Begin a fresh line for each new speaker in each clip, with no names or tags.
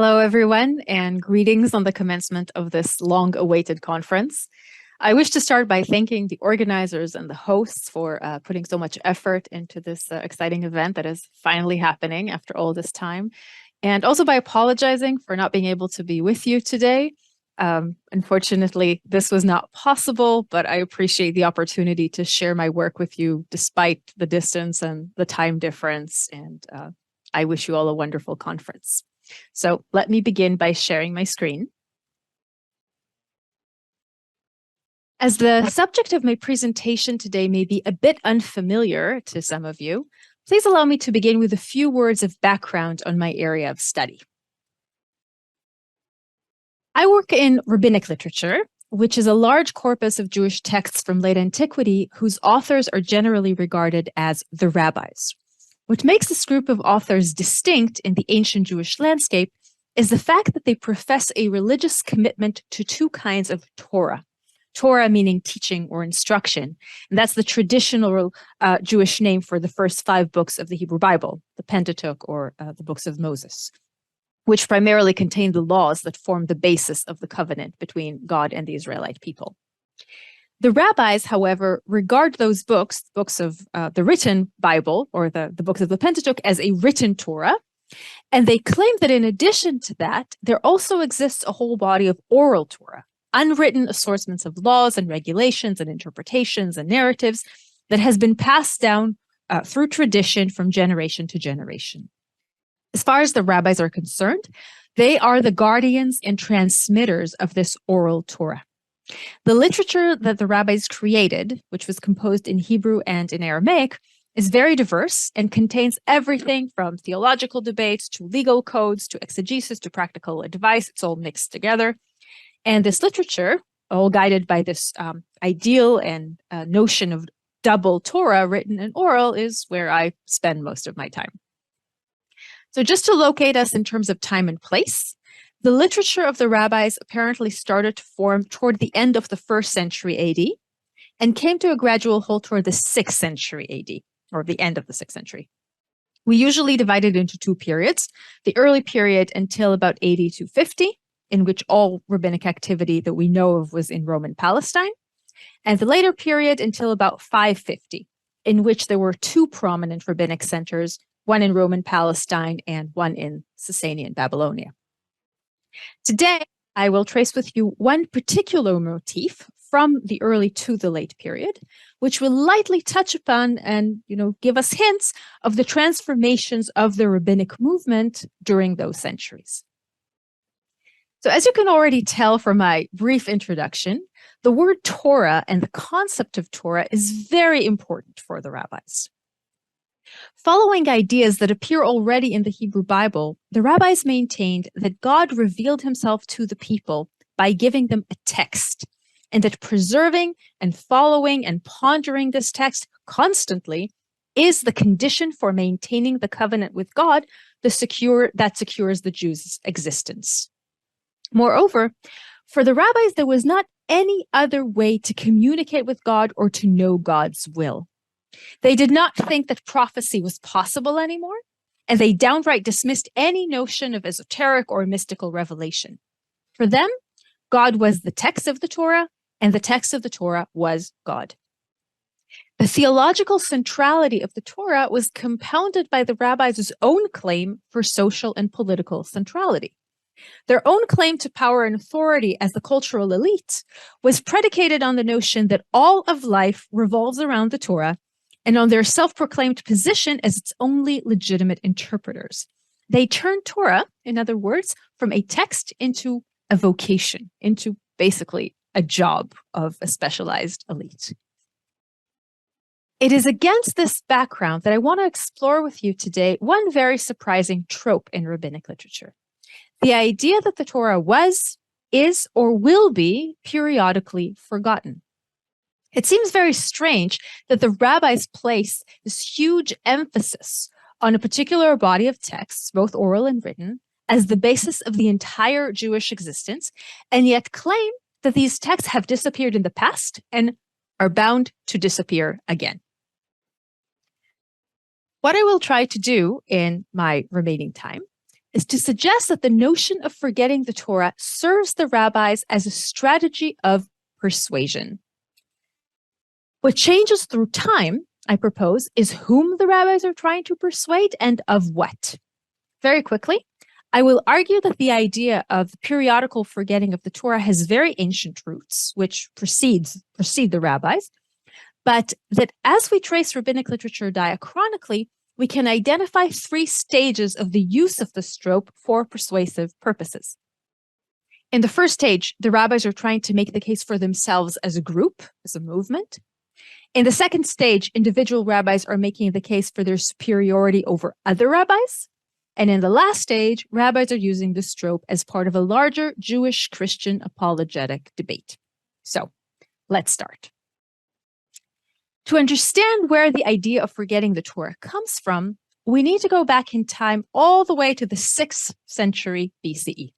Hello, everyone, and greetings on the commencement of this long-awaited conference. I wish to start by thanking the organizers and the hosts for putting so much effort into this exciting event that is finally happening after all this time, and also by apologizing for not being able to be with you today. Unfortunately, this was not possible, but I appreciate the opportunity to share my work with you despite the distance and the time difference, and I wish you all a wonderful conference. So let me begin by sharing my screen. As the subject of my presentation today may be a bit unfamiliar to some of you, please allow me to begin with a few words of background on my area of study. I work in rabbinic literature, which is a large corpus of Jewish texts from late antiquity whose authors are generally regarded as the rabbis. What makes this group of authors distinct in the ancient Jewish landscape is the fact that they profess a religious commitment to two kinds of Torah. Torah meaning teaching or instruction, and that's the traditional Jewish name for the first 5 books of the Hebrew Bible, the Pentateuch or the books of Moses, which primarily contain the laws that form the basis of the covenant between God and the Israelite people. The rabbis, however, regard those books of the written Bible or the books of the Pentateuch as a written Torah, and they claim that in addition to that, there also exists a whole body of oral Torah, unwritten assortments of laws and regulations and interpretations and narratives that has been passed down through tradition from generation to generation. As far as the rabbis are concerned, they are the guardians and transmitters of this oral Torah. The literature that the rabbis created, which was composed in Hebrew and in Aramaic, is very diverse and contains everything from theological debates to legal codes to exegesis to practical advice. It's all mixed together. And this literature, all guided by this ideal and notion of double Torah, written and oral, is where I spend most of my time. So just to locate us in terms of time and place, the literature of the rabbis apparently started to form toward the end of the 1st century AD and came to a gradual halt toward the 6th century AD, or the end of the 6th century. We usually divide it into 2 periods, the early period until about 80 to 50, in which all rabbinic activity that we know of was in Roman Palestine, and the later period until about 550, in which there were 2 prominent rabbinic centers, one in Roman Palestine and one in Sasanian Babylonia. Today, I will trace with you one particular motif from the early to the late period, which will lightly touch upon and, give us hints of the transformations of the rabbinic movement during those centuries. So as you can already tell from my brief introduction, the word Torah and the concept of Torah is very important for the rabbis. Following ideas that appear already in the Hebrew Bible, the rabbis maintained that God revealed himself to the people by giving them a text, and that preserving and following and pondering this text constantly is the condition for maintaining the covenant with God that secures the Jews' existence. Moreover, for the rabbis, there was not any other way to communicate with God or to know God's will. They did not think that prophecy was possible anymore, and they downright dismissed any notion of esoteric or mystical revelation. For them, God was the text of the Torah, and the text of the Torah was God. The theological centrality of the Torah was compounded by the rabbis' own claim for social and political centrality. Their own claim to power and authority as the cultural elite was predicated on the notion that all of life revolves around the Torah and on their self-proclaimed position as its only legitimate interpreters. They turned Torah, in other words, from a text into a vocation, into basically a job of a specialized elite. It is against this background that I want to explore with you today one very surprising trope in rabbinic literature. The idea that the Torah was, is, or will be periodically forgotten. It seems very strange that the rabbis place this huge emphasis on a particular body of texts, both oral and written, as the basis of the entire Jewish existence, and yet claim that these texts have disappeared in the past and are bound to disappear again. What I will try to do in my remaining time is to suggest that the notion of forgetting the Torah serves the rabbis as a strategy of persuasion. What changes through time, I propose, is whom the rabbis are trying to persuade and of what. Very quickly, I will argue that the idea of the periodical forgetting of the Torah has very ancient roots, which precede the rabbis, but that as we trace rabbinic literature diachronically, we can identify 3 stages of the use of the strope for persuasive purposes. In the first stage, the rabbis are trying to make the case for themselves as a group, as a movement. In the second stage, individual rabbis are making the case for their superiority over other rabbis. And in the last stage, rabbis are using the strope as part of a larger Jewish-Christian apologetic debate. So, let's start. To understand where the idea of forgetting the Torah comes from, we need to go back in time all the way to the 6th century BCE.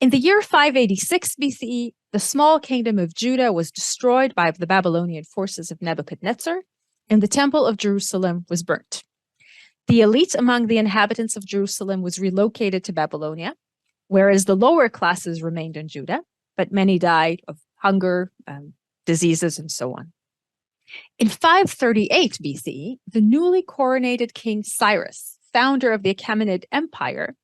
In the year 586 BCE, the small kingdom of Judah was destroyed by the Babylonian forces of Nebuchadnezzar, and the temple of Jerusalem was burnt. The elite among the inhabitants of Jerusalem was relocated to Babylonia, whereas the lower classes remained in Judah, but many died of hunger, diseases, and so on. In 538 BCE, the newly coronated King Cyrus, founder of the Achaemenid Empire,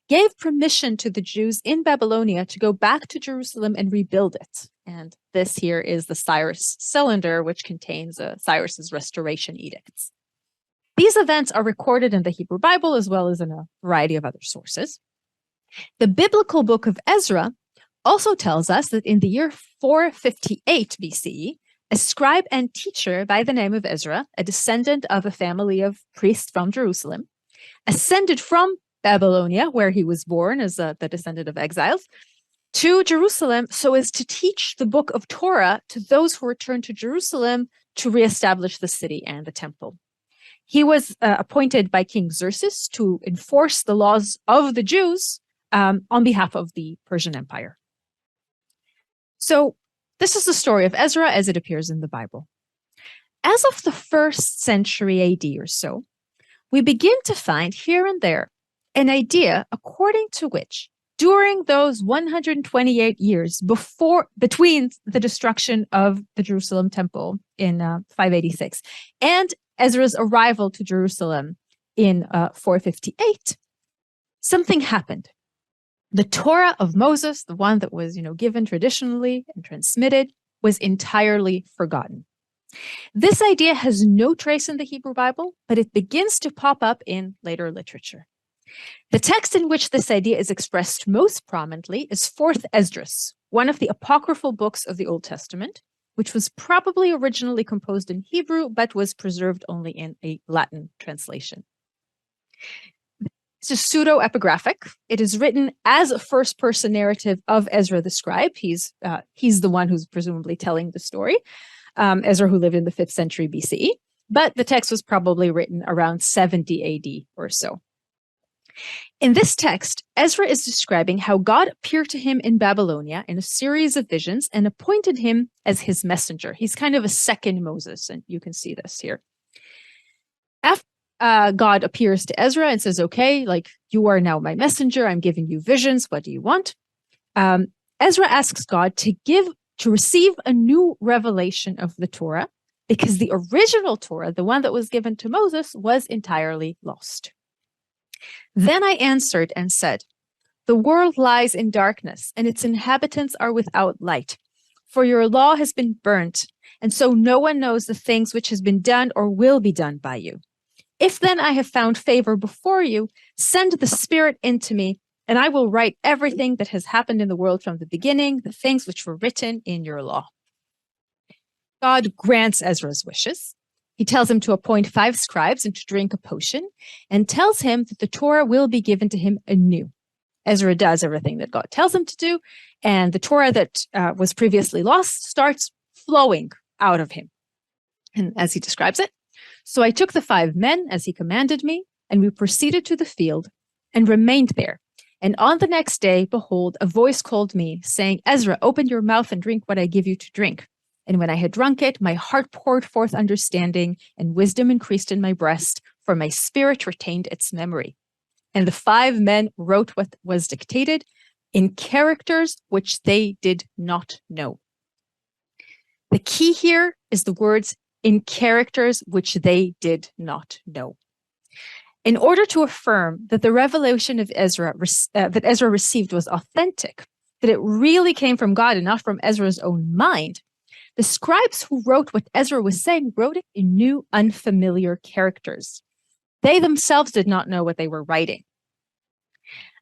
gave permission to the Jews in Babylonia to go back to Jerusalem and rebuild it. And this here is the Cyrus cylinder, which contains Cyrus's restoration edicts. These events are recorded in the Hebrew Bible as well as in a variety of other sources. The biblical book of Ezra also tells us that in the year 458 BCE, a scribe and teacher by the name of Ezra, a descendant of a family of priests from Jerusalem, ascended from Babylonia, where he was born as the descendant of exiles, to Jerusalem so as to teach the book of Torah to those who returned to Jerusalem to reestablish the city and the temple. He was appointed by King Xerxes to enforce the laws of the Jews on behalf of the Persian Empire. So this is the story of Ezra as it appears in the Bible. As of the 1st century AD or so, we begin to find here and there an idea according to which during those 128 years between the destruction of the Jerusalem temple in 586 and Ezra's arrival to Jerusalem in 458, something happened. The Torah of Moses, the one that was, given traditionally and transmitted, was entirely forgotten. This idea has no trace in the Hebrew Bible, but it begins to pop up in later literature. The text in which this idea is expressed most prominently is 4th Esdras, one of the apocryphal books of the Old Testament, which was probably originally composed in Hebrew, but was preserved only in a Latin translation. It's a pseudo-epigraphic. It is written as a first-person narrative of Ezra the scribe. He's the one who's presumably telling the story, Ezra who lived in the 5th century BCE, but the text was probably written around 70 AD or so. In this text, Ezra is describing how God appeared to him in Babylonia in a series of visions and appointed him as his messenger. He's kind of a second Moses, and you can see this here. After God appears to Ezra and says, okay, you are now my messenger. I'm giving you visions. What do you want? Ezra asks God to receive a new revelation of the Torah because the original Torah, the one that was given to Moses, was entirely lost. Then I answered and said, the world lies in darkness and its inhabitants are without light. For your law has been burnt, and so no one knows the things which has been done or will be done by you. If then I have found favor before you, send the Spirit into me, and I will write everything that has happened in the world from the beginning, the things which were written in your law. God grants Ezra's wishes. He tells him to appoint 5 scribes and to drink a potion, and tells him that the Torah will be given to him anew. Ezra does everything that God tells him to do, and the Torah that was previously lost starts flowing out of him. And as he describes it, so I took the 5 men as he commanded me, and we proceeded to the field and remained there. And on the next day, behold, a voice called me, saying, Ezra, open your mouth and drink what I give you to drink. And when I had drunk it, my heart poured forth understanding, and wisdom increased in my breast, for my spirit retained its memory. And the 5 men wrote what was dictated in characters which they did not know. The key here is the words in characters which they did not know. In order to affirm that the revelation of Ezra that Ezra received was authentic, that it really came from God and not from Ezra's own mind, the scribes who wrote what Ezra was saying wrote it in new, unfamiliar characters. They themselves did not know what they were writing.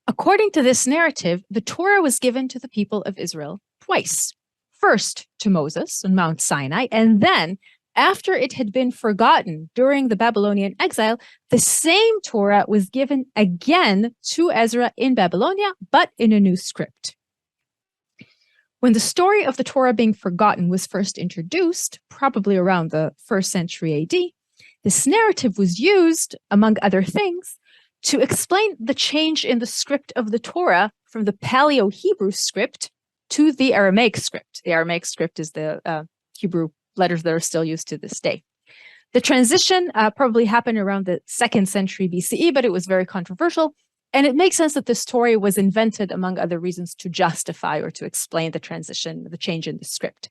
According to this narrative, the Torah was given to the people of Israel twice. First to Moses on Mount Sinai, and then, after it had been forgotten during the Babylonian exile, the same Torah was given again to Ezra in Babylonia, but in a new script. When the story of the Torah being forgotten was first introduced, probably around the 1st century AD, this narrative was used, among other things, to explain the change in the script of the Torah from the Paleo-Hebrew script to the Aramaic script. The Aramaic script is the Hebrew letters that are still used to this day. The transition probably happened around the 2nd century BCE, but it was very controversial. And it makes sense that this story was invented, among other reasons, to justify or to explain the transition, the change in the script.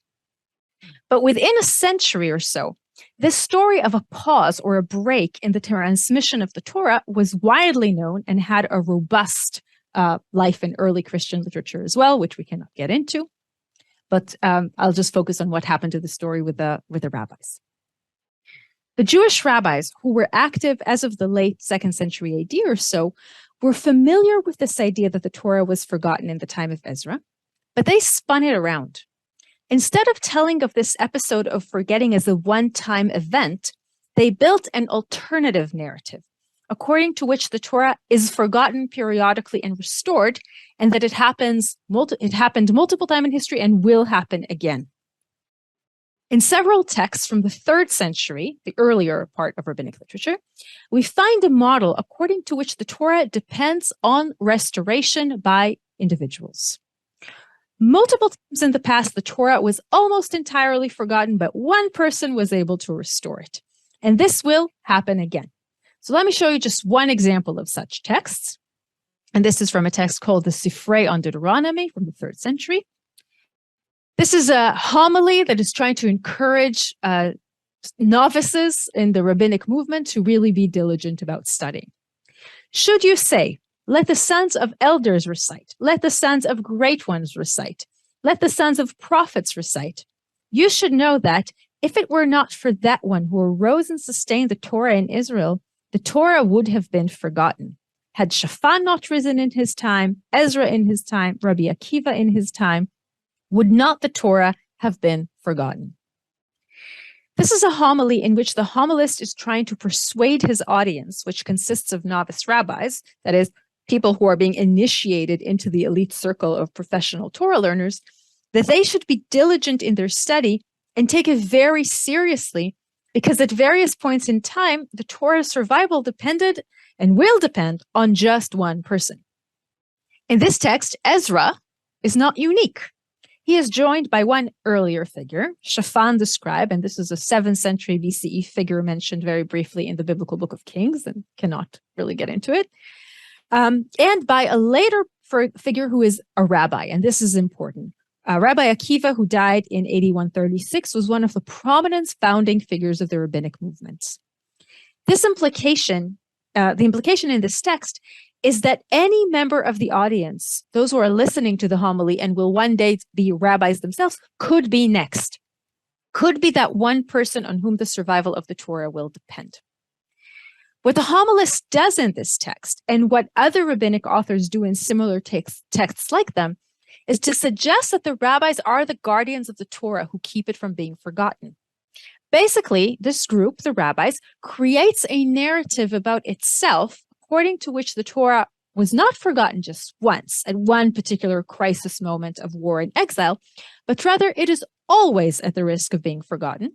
But within a century or so, this story of a pause or a break in the transmission of the Torah was widely known and had a robust life in early Christian literature as well, which we cannot get into. But I'll just focus on what happened to the story with the rabbis. The Jewish rabbis, who were active as of the late 2nd century AD or so, were familiar with this idea that the Torah was forgotten in the time of Ezra, but they spun it around. Instead of telling of this episode of forgetting as a one-time event, they built an alternative narrative, according to which the Torah is forgotten periodically and restored, and that it happened multiple times in history and will happen again. In several texts from the 3rd century, the earlier part of rabbinic literature, we find a model according to which the Torah depends on restoration by individuals. Multiple times in the past, the Torah was almost entirely forgotten, but one person was able to restore it. And this will happen again. So let me show you just one example of such texts. And this is from a text called the Sifrei on Deuteronomy from the 3rd century. This is a homily that is trying to encourage novices in the rabbinic movement to really be diligent about studying. Should you say, let the sons of elders recite, let the sons of great ones recite, let the sons of prophets recite, you should know that if it were not for that one who arose and sustained the Torah in Israel, the Torah would have been forgotten. Had Shaphan not risen in his time, Ezra in his time, Rabbi Akiva in his time, would not the Torah have been forgotten? This is a homily in which the homilist is trying to persuade his audience, which consists of novice rabbis, that is, people who are being initiated into the elite circle of professional Torah learners, that they should be diligent in their study and take it very seriously, because at various points in time, the Torah's survival depended and will depend on just one person. In this text, Ezra is not unique. He is joined by one earlier figure, Shaphan the scribe, and this is a 7th century BCE figure mentioned very briefly in the biblical book of Kings, and cannot really get into it, and by a later figure who is a rabbi, and this is important. Rabbi Akiva, who died in AD 136, was one of the prominent founding figures of the rabbinic movements. The implication in this text is that any member of the audience, those who are listening to the homily and will one day be rabbis themselves, could be next, could be that one person on whom the survival of the Torah will depend. What the homilist does in this text, and what other rabbinic authors do in similar texts like them, is to suggest that the rabbis are the guardians of the Torah who keep it from being forgotten. Basically, this group, the rabbis, creates a narrative about itself according to which the Torah was not forgotten just once at one particular crisis moment of war and exile, but rather it is always at the risk of being forgotten.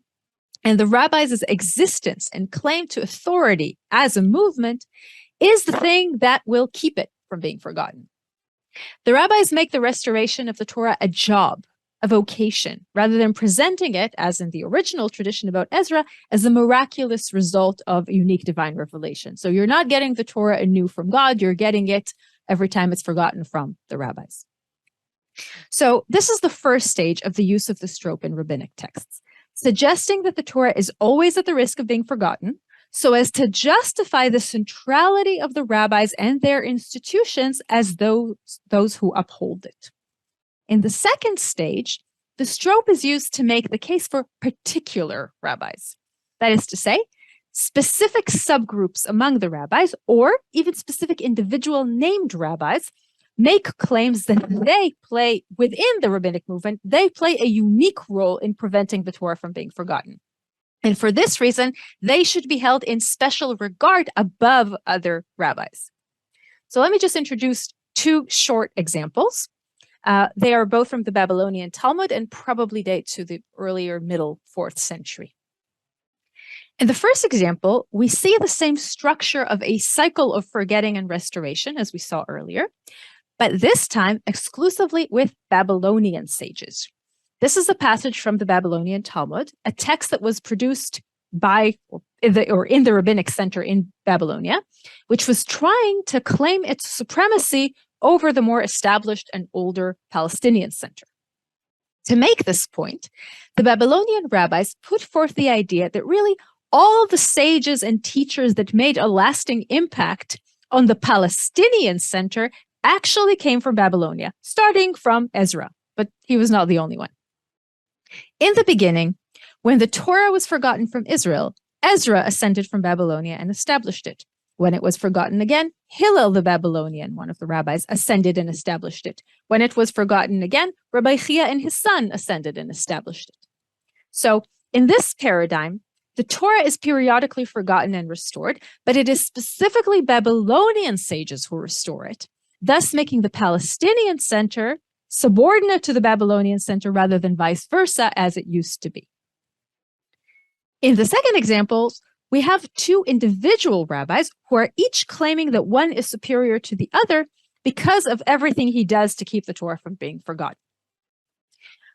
And the rabbis' existence and claim to authority as a movement is the thing that will keep it from being forgotten. The rabbis make the restoration of the Torah a job a vocation, rather than presenting it, as in the original tradition about Ezra, as a miraculous result of unique divine revelation. So you're not getting the Torah anew from God, you're getting it every time it's forgotten from the rabbis. So this is the first stage of the use of the strope in rabbinic texts, suggesting that the Torah is always at the risk of being forgotten, so as to justify the centrality of the rabbis and their institutions as those who uphold it. In the second stage, the strope is used to make the case for particular rabbis. That is to say, specific subgroups among the rabbis, or even specific individual named rabbis, make claims that they play within the rabbinic movement, they play a unique role in preventing the Torah from being forgotten. And for this reason, they should be held in special regard above other rabbis. So let me just introduce two short examples. They are both from the Babylonian Talmud and probably date to the earlier middle 4th century. In the first example, we see the same structure of a cycle of forgetting and restoration as we saw earlier, but this time exclusively with Babylonian sages. This is a passage from the Babylonian Talmud, a text that was produced by in the rabbinic center in Babylonia, which was trying to claim its supremacy over the more established and older Palestinian center. To make this point, the Babylonian rabbis put forth the idea that really all the sages and teachers that made a lasting impact on the Palestinian center actually came from Babylonia, starting from Ezra, but he was not the only one. In the beginning, when the Torah was forgotten from Israel, Ezra ascended from Babylonia and established it. When it was forgotten again, Hillel the Babylonian, one of the rabbis, ascended and established it. When it was forgotten again, Rabbi Chia and his son ascended and established it. So in this paradigm, the Torah is periodically forgotten and restored, but it is specifically Babylonian sages who restore it, thus making the Palestinian center subordinate to the Babylonian center rather than vice versa as it used to be. In the second example, we have two individual rabbis who are each claiming that one is superior to the other because of everything he does to keep the Torah from being forgotten.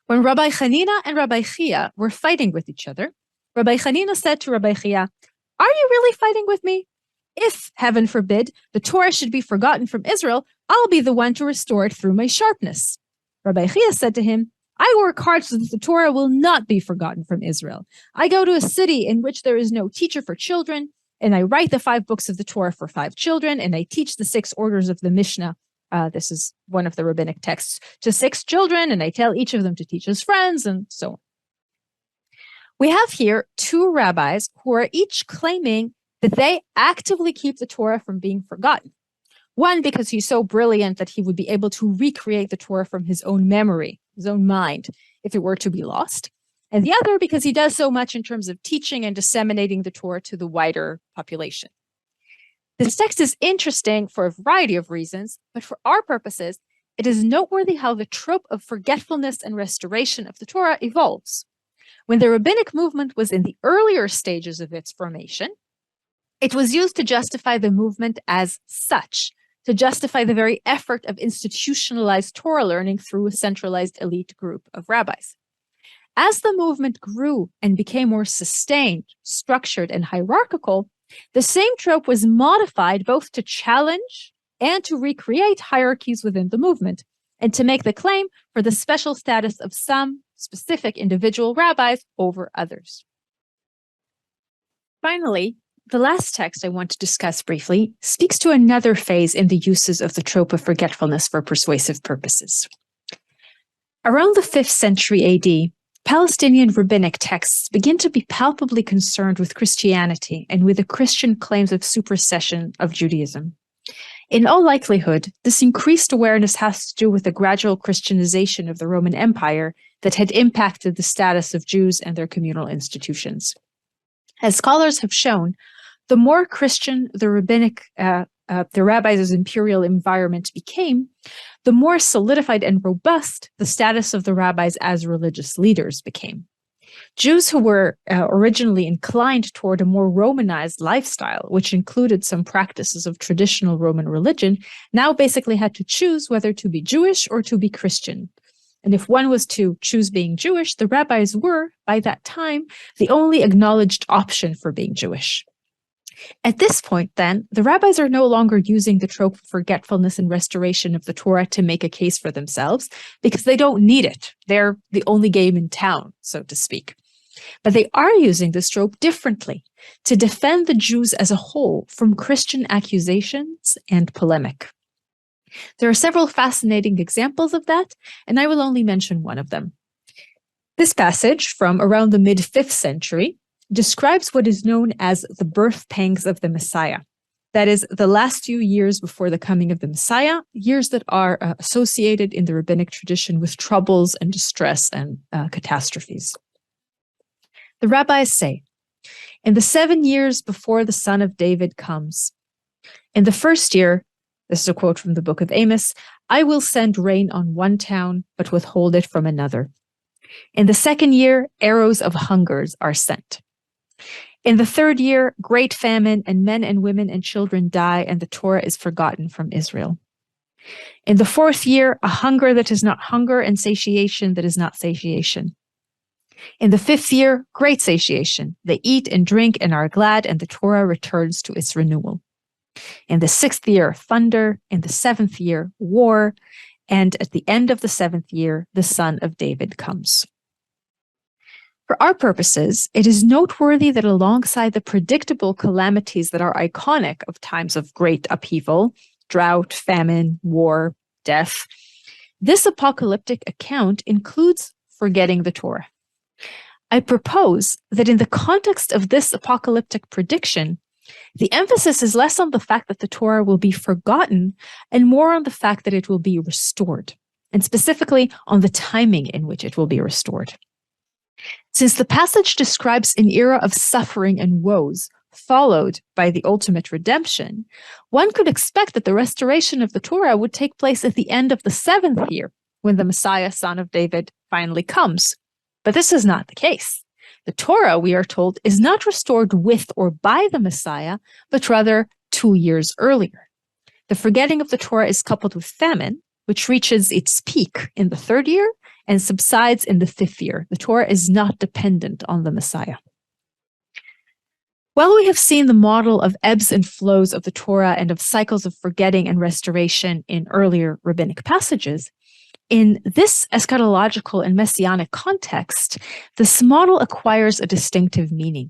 When Rabbi Hanina and Rabbi Chia were fighting with each other, Rabbi Hanina said to Rabbi Chia, "Are you really fighting with me? If, heaven forbid, the Torah should be forgotten from Israel, I'll be the one to restore it through my sharpness." Rabbi Chia said to him, "I work hard so that the Torah will not be forgotten from Israel. I go to a city in which there is no teacher for children, and I write the 5 books of the Torah for 5 children, and I teach the 6 orders of the Mishnah." This is one of the rabbinic texts, to 6 children, and I tell each of them to teach his friends, and so on. We have here 2 rabbis who are each claiming that they actively keep the Torah from being forgotten. One, because he's so brilliant that he would be able to recreate the Torah from his own memory, his own mind, if it were to be lost. And the other, because he does so much in terms of teaching and disseminating the Torah to the wider population. This text is interesting for a variety of reasons, but for our purposes, it is noteworthy how the trope of forgetfulness and restoration of the Torah evolves. When the rabbinic movement was in the earlier stages of its formation, it was used to justify the movement as such, to justify the very effort of institutionalized Torah learning through a centralized elite group of rabbis. As the movement grew and became more sustained, structured, and hierarchical, the same trope was modified both to challenge and to recreate hierarchies within the movement, and to make the claim for the special status of some specific individual rabbis over others. Finally, the last text I want to discuss briefly speaks to another phase in the uses of the trope of forgetfulness for persuasive purposes. Around the 5th century AD, Palestinian rabbinic texts begin to be palpably concerned with Christianity and with the Christian claims of supersession of Judaism. In all likelihood, this increased awareness has to do with the gradual Christianization of the Roman Empire that had impacted the status of Jews and their communal institutions. As scholars have shown, the more Christian the rabbis' imperial environment became, the more solidified and robust the status of the rabbis as religious leaders became. Jews who were originally inclined toward a more Romanized lifestyle, which included some practices of traditional Roman religion, now basically had to choose whether to be Jewish or to be Christian. And if one was to choose being Jewish, the rabbis were, by that time, the only acknowledged option for being Jewish. At this point, then, the rabbis are no longer using the trope of forgetfulness and restoration of the Torah to make a case for themselves, because they don't need it. They're the only game in town, so to speak. But they are using this trope differently, to defend the Jews as a whole from Christian accusations and polemic. There are several fascinating examples of that, and I will only mention one of them. This passage from around the mid-5th century describes what is known as the birth pangs of the Messiah. That is, the last few years before the coming of the Messiah, years that are associated in the rabbinic tradition with troubles and distress and catastrophes. The rabbis say, in the 7 years before the son of David comes, in the first year, this is a quote from the book of Amos, I will send rain on one town, but withhold it from another. In the second year, arrows of hungers are sent. In the third year, great famine, and men and women and children die, and the Torah is forgotten from Israel. In the fourth year, a hunger that is not hunger, and satiation that is not satiation. In the fifth year, great satiation. They eat and drink and are glad, and the Torah returns to its renewal. In the sixth year, thunder. In the seventh year, war. And at the end of the seventh year, the son of David comes. For our purposes, it is noteworthy that alongside the predictable calamities that are iconic of times of great upheaval, drought, famine, war, death, this apocalyptic account includes forgetting the Torah. I propose that in the context of this apocalyptic prediction, the emphasis is less on the fact that the Torah will be forgotten and more on the fact that it will be restored, and specifically on the timing in which it will be restored. Since the passage describes an era of suffering and woes, followed by the ultimate redemption, one could expect that the restoration of the Torah would take place at the end of the seventh year, when the Messiah, son of David, finally comes. But this is not the case. The Torah, we are told, is not restored with or by the Messiah, but rather 2 years earlier. The forgetting of the Torah is coupled with famine, which reaches its peak in the third year and subsides in the fifth year. The Torah is not dependent on the Messiah. While we have seen the model of ebbs and flows of the Torah and of cycles of forgetting and restoration in earlier rabbinic passages, in this eschatological and messianic context, this model acquires a distinctive meaning.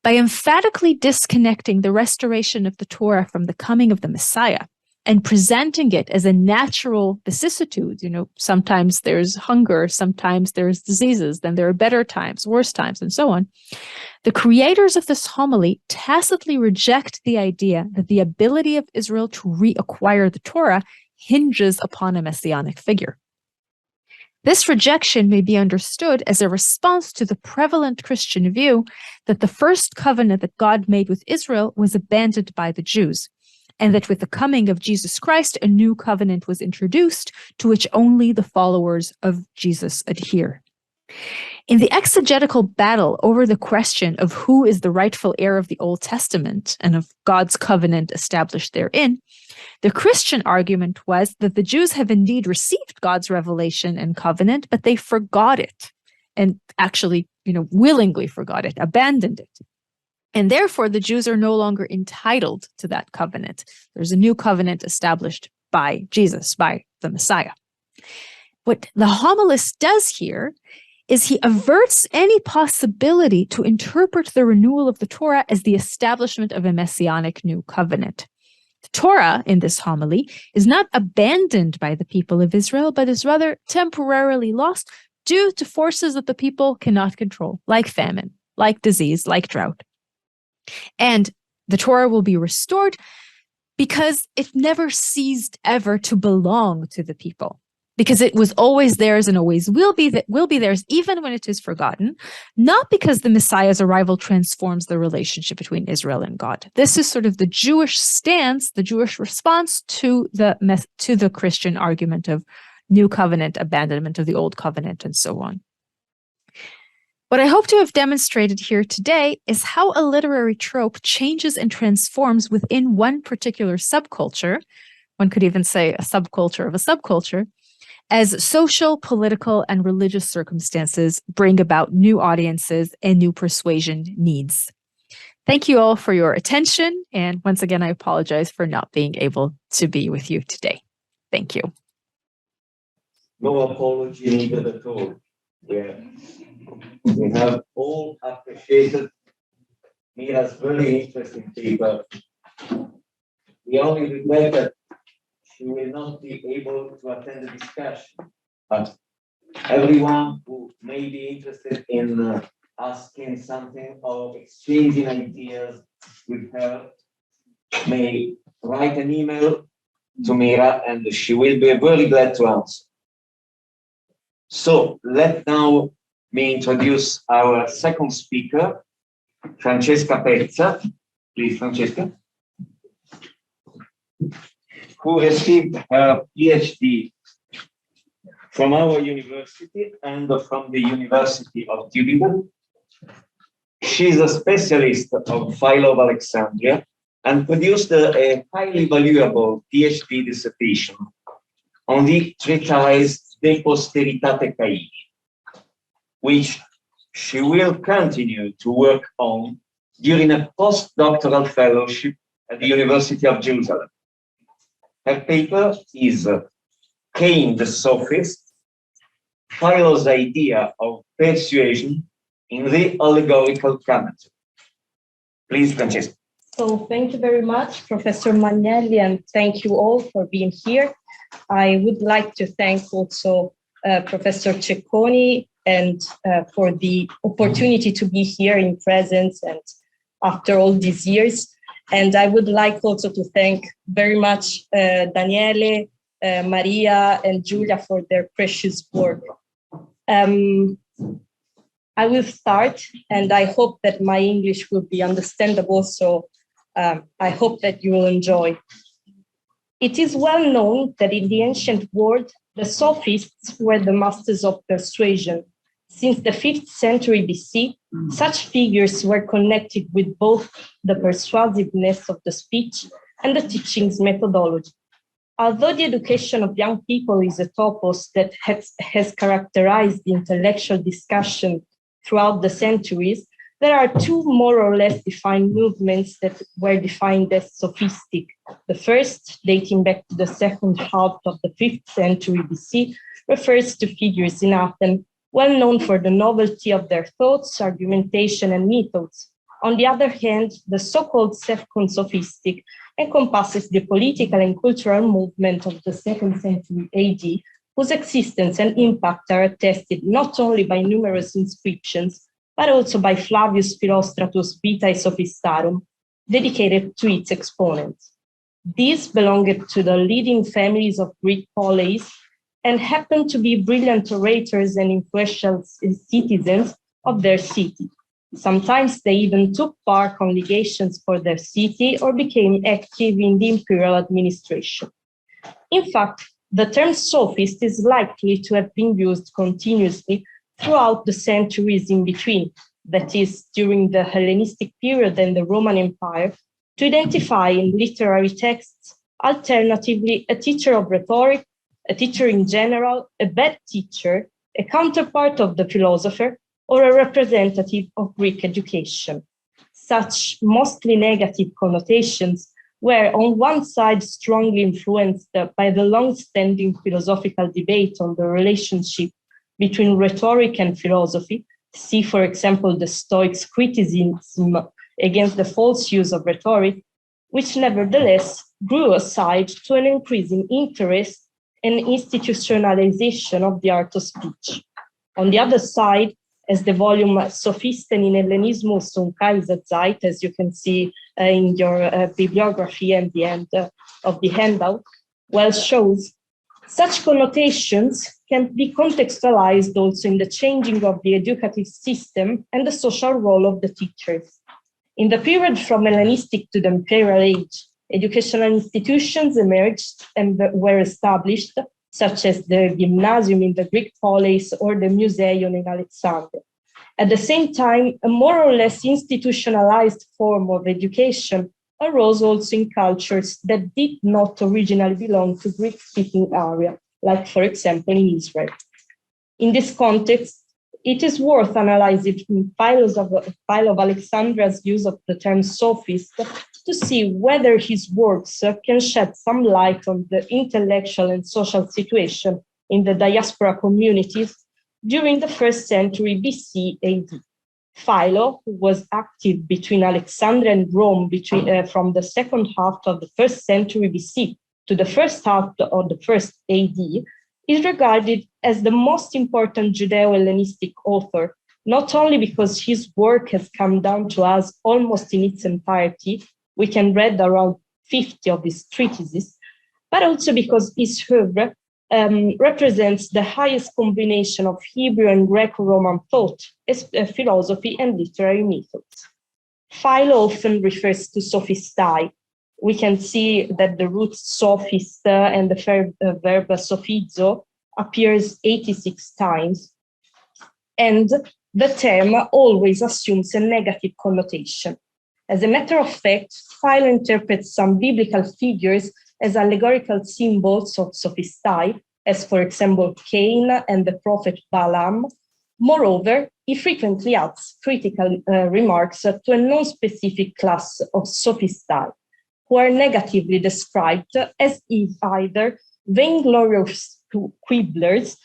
By emphatically disconnecting the restoration of the Torah from the coming of the Messiah and presenting it as a natural vicissitude, sometimes there's hunger, sometimes there's diseases, then there are better times, worse times, and so on, the creators of this homily tacitly reject the idea that the ability of Israel to reacquire the Torah hinges upon a messianic figure. This rejection may be understood as a response to the prevalent Christian view that the first covenant that God made with Israel was abandoned by the Jews, and that with the coming of Jesus Christ, a new covenant was introduced to which only the followers of Jesus adhere. In the exegetical battle over the question of who is the rightful heir of the Old Testament and of God's covenant established therein, the Christian argument was that the Jews have indeed received God's revelation and covenant, but they forgot it and actually, willingly forgot it, abandoned it. And therefore, the Jews are no longer entitled to that covenant. There's a new covenant established by Jesus, by the Messiah. What the homilist does here is he averts any possibility to interpret the renewal of the Torah as the establishment of a messianic new covenant. The Torah, in this homily, is not abandoned by the people of Israel, but is rather temporarily lost due to forces that the people cannot control, like famine, like disease, like drought. And the Torah will be restored because it never ceased ever to belong to the people, because it was always theirs and always will be theirs, even when it is forgotten, not because the Messiah's arrival transforms the relationship between Israel and God. This is sort of the Jewish stance, the Jewish response to the Christian argument of new covenant, abandonment of the old covenant, and so on. What I hope to have demonstrated here today is how a literary trope changes and transforms within one particular subculture, one could even say a subculture of a subculture, as social, political, and religious circumstances bring about new audiences and new persuasion needs. Thank you all for your attention, and once again, I apologize for not being able to be with you today. Thank you.
No apology needed at all. Yeah. We have all appreciated Mira's very interesting paper. The only regret that she will not be able to attend the discussion, but everyone who may be interested in asking something or exchanging ideas with her may write an email to Mira and she will be very glad to answer. So let now me introduce our second speaker, Francesca Pezza. Please, Francesca. Who received her PhD from our university and from the University of Tübingen. She's a specialist of Philo of Alexandria and produced a highly valuable PhD dissertation on the treatise De Posteritate Caini, which she will continue to work on during a postdoctoral fellowship at the University of Jerusalem. Her paper is Cain the Sophist, Philo's idea of persuasion in the allegorical commentary. Please, Francesca.
So thank you very much, Professor Magnelli, and thank you all for being here. I would like to thank also Professor Cecconi and for the opportunity to be here in presence and after all these years. And I would like also to thank very much Daniele, Maria, and Giulia for their precious work. I will start, and I hope that my English will be understandable, so I hope that you will enjoy. It is well known that in the ancient world, the sophists were the masters of persuasion. Since the 5th century BC, such figures were connected with both the persuasiveness of the speech and the teaching's methodology. Although the education of young people is a topos that has characterized the intellectual discussion throughout the centuries, there are two more or less defined movements that were defined as sophistic. The first, dating back to the second half of the 5th century BC, refers to figures in Athens well known for the novelty of their thoughts, argumentation, and methods. On the other hand, the so-called second sophistic encompasses the political and cultural movement of the 2nd century AD, whose existence and impact are attested not only by numerous inscriptions, but also by Flavius Philostratus' Vitae Sophistarum, dedicated to its exponents. These belonged to the leading families of Greek polis and happened to be brilliant orators and influential citizens of their city. Sometimes they even took part on legations for their city or became active in the imperial administration. In fact, the term sophist is likely to have been used continuously throughout the centuries in between, that is, during the Hellenistic period and the Roman Empire, to identify in literary texts, alternatively, a teacher of rhetoric, a teacher in general, a bad teacher, a counterpart of the philosopher, or a representative of Greek education. Such mostly negative connotations were on one side strongly influenced by the long-standing philosophical debate on the relationship between rhetoric and philosophy. See, for example, the Stoics' criticism against the false use of rhetoric, which nevertheless grew aside to an increasing interest and institutionalization of the art of speech. On the other side, as the volume Sophisten in Hellenismus und Kaiserzeit, as you can see in your bibliography at the end of the handout, well shows, such connotations can be contextualized also in the changing of the educative system and the social role of the teachers. In the period from Hellenistic to the Imperial Age, educational institutions emerged and were established, such as the gymnasium in the Greek polis or the Museion in Alexandria. At the same time, a more or less institutionalized form of education arose also in cultures that did not originally belong to Greek-speaking area, like, for example, in Israel. In this context, it is worth analyzing Philo of Alexandria's use of the term sophist to see whether his works can shed some light on the intellectual and social situation in the diaspora communities during the 1st century BC AD. Philo, who was active between Alexandria and Rome from the second half of the 1st century BC to the first half of the 1st AD, is regarded as the most important Judeo-Hellenistic author, not only because his work has come down to us almost in its entirety, we can read around 50 of his treatises, but also because his oeuvre represents the highest combination of Hebrew and Greco-Roman thought, philosophy, and literary methods. Philo often refers to sophistai. We can see that the root sophist and the verb sophizo appears 86 times, and the term always assumes a negative connotation. As a matter of fact, Philo interprets some biblical figures as allegorical symbols of sophistai, as for example Cain and the prophet Balaam. Moreover, he frequently adds critical remarks to a non-specific class of sophistai, who are negatively described as either vainglorious quibblers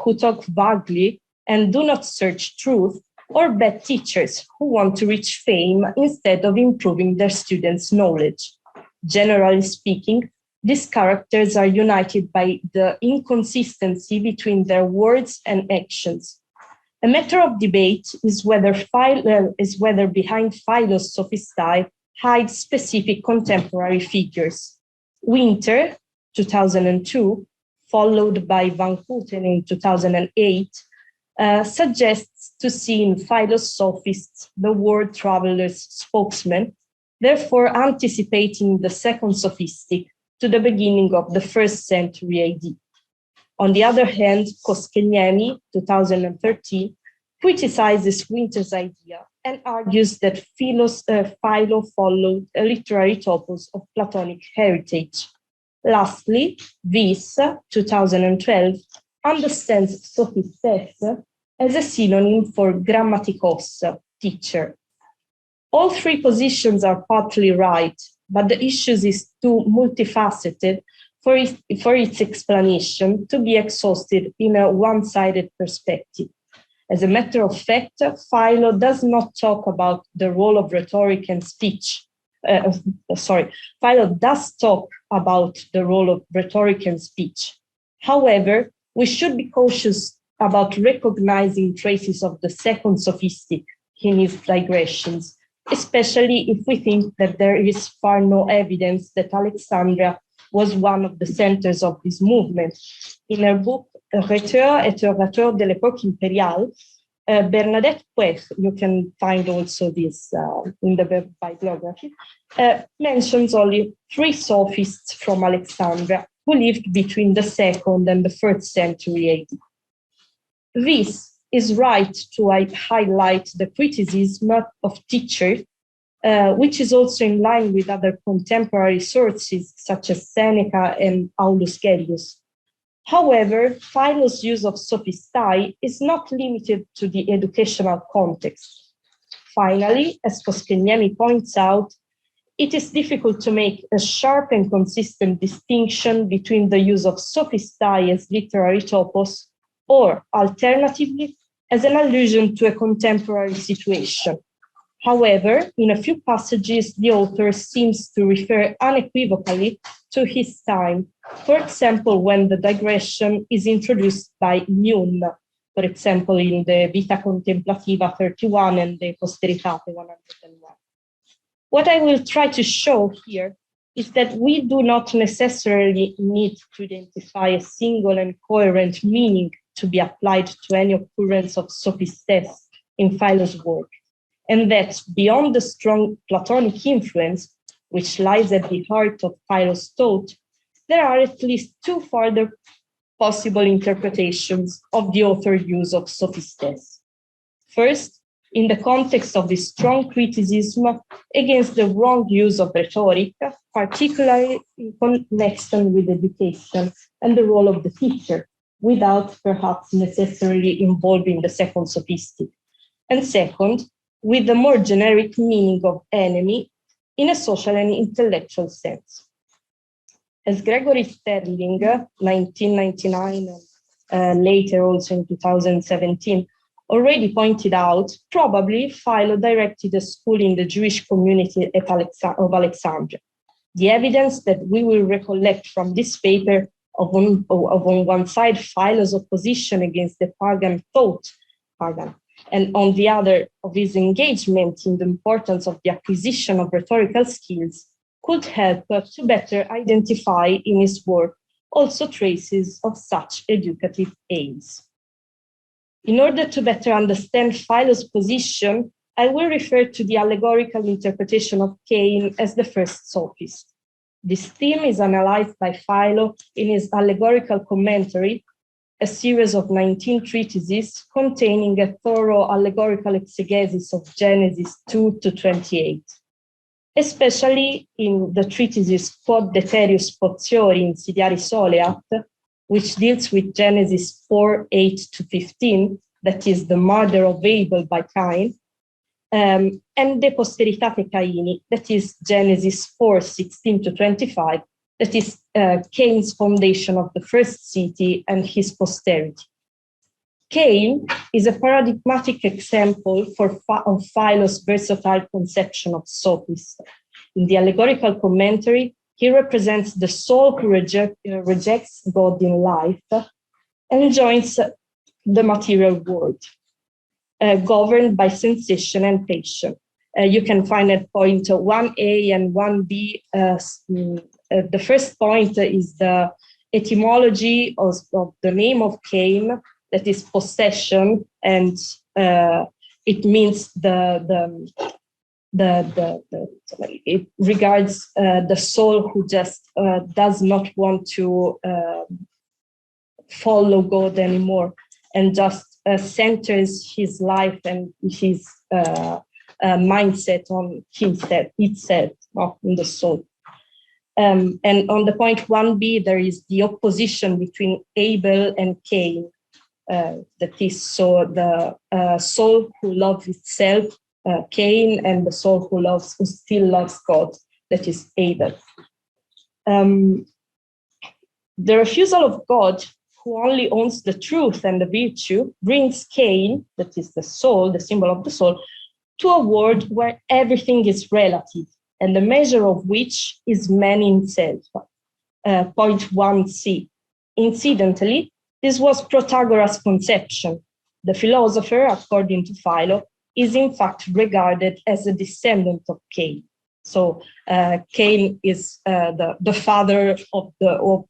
who talk vaguely and do not search truth, or bad teachers who want to reach fame instead of improving their students' knowledge. Generally speaking, these characters are united by the inconsistency between their words and actions. A matter of debate is whether behind Philo's sophistai hides specific contemporary figures. Winter, 2002, followed by Van Houten in 2008, suggests to see in Philo's sophists the world traveler's spokesman, therefore anticipating the second sophistic to the beginning of the 1st century AD. On the other hand, Koscielny, 2013, criticizes Winter's idea and argues that Philo followed a literary topos of Platonic heritage. Lastly, Wyss, 2012, understands sophistes as a synonym for grammatikos, teacher. All three positions are partly right, but the issue is too multifaceted for its explanation to be exhausted in a one-sided perspective. As a matter of fact, Philo does not talk about the role of rhetoric and speech. Philo does talk about the role of rhetoric and speech. However, we should be cautious about recognizing traces of the second sophistic in his digressions, especially if we think that there is far no evidence that Alexandria was one of the centers of this movement. In her book, Rhéteur et orateur de l'époque impériale, Bernadette Puech, you can find also this in the bibliography, mentions only 3 sophists from Alexandria who lived between the 2nd and the 3rd century AD. This is right to highlight the criticism of teachers, which is also in line with other contemporary sources such as Seneca and Aulus Gellius. However, Philo's use of sophistai is not limited to the educational context. Finally, as Koscielny points out, it is difficult to make a sharp and consistent distinction between the use of sophistai as literary topos or, alternatively, as an allusion to a contemporary situation. However, in a few passages, the author seems to refer unequivocally to his time. For example, when the digression is introduced by Newne, for example, in the Vita Contemplativa 31 and the Posteritate 101. What I will try to show here is that we do not necessarily need to identify a single and coherent meaning to be applied to any occurrence of sophistes in Philo's work, and that beyond the strong Platonic influence, which lies at the heart of Philo's thought, there are at least 2 further possible interpretations of the author's use of sophistes. First, in the context of his strong criticism against the wrong use of rhetoric, particularly in connection with education and the role of the teacher, without perhaps necessarily involving the second sophist. And second, with the more generic meaning of enemy in a social and intellectual sense. As Gregory Sterling, 1999, and later also in 2017, already pointed out, probably Philo directed a school in the Jewish community of Alexandria. The evidence that we will recollect from this paper of on one side Philo's opposition against the pagan thought, and on the other of his engagement in the importance of the acquisition of rhetorical skills, could help to better identify in his work also traces of such educative aims. In order to better understand Philo's position, I will refer to the allegorical interpretation of Cain as the first sophist. This theme is analyzed by Philo in his allegorical commentary, a series of 19 treatises containing a thorough allegorical exegesis of Genesis 2 to 28. Especially in the treatises Quod Deterius Potiori Insidiari Soleat, which deals with Genesis 4, 8 to 15, that is the murder of Abel by Cain, and De Posteritate Caini, that is Genesis 4, 16 to 25, that is Cain's foundation of the first city and his posterity. Cain is a paradigmatic example of Philo's versatile conception of sophist. In the allegorical commentary, he represents the soul who rejects God in life and joins the material world, governed by sensation and passion. You can find at point 1a and 1b. The first point is the etymology of the name of Cain, that is possession, and it means it regards the soul who just does not want to follow God anymore and just centers his life and his mindset on itself, not in the soul. And on the point 1b, there is the opposition between Abel and Cain. That is so the soul who loves itself, Cain, and the soul who still loves God, that is Abel. The refusal of God, who only owns the truth and the virtue, brings Cain, that is the soul, the symbol of the soul, to a world where everything is relative, and the measure of which is man himself. Point 1c. Incidentally, this was Protagoras' conception. The philosopher, according to Philo, is in fact regarded as a descendant of Cain. So Cain is the father of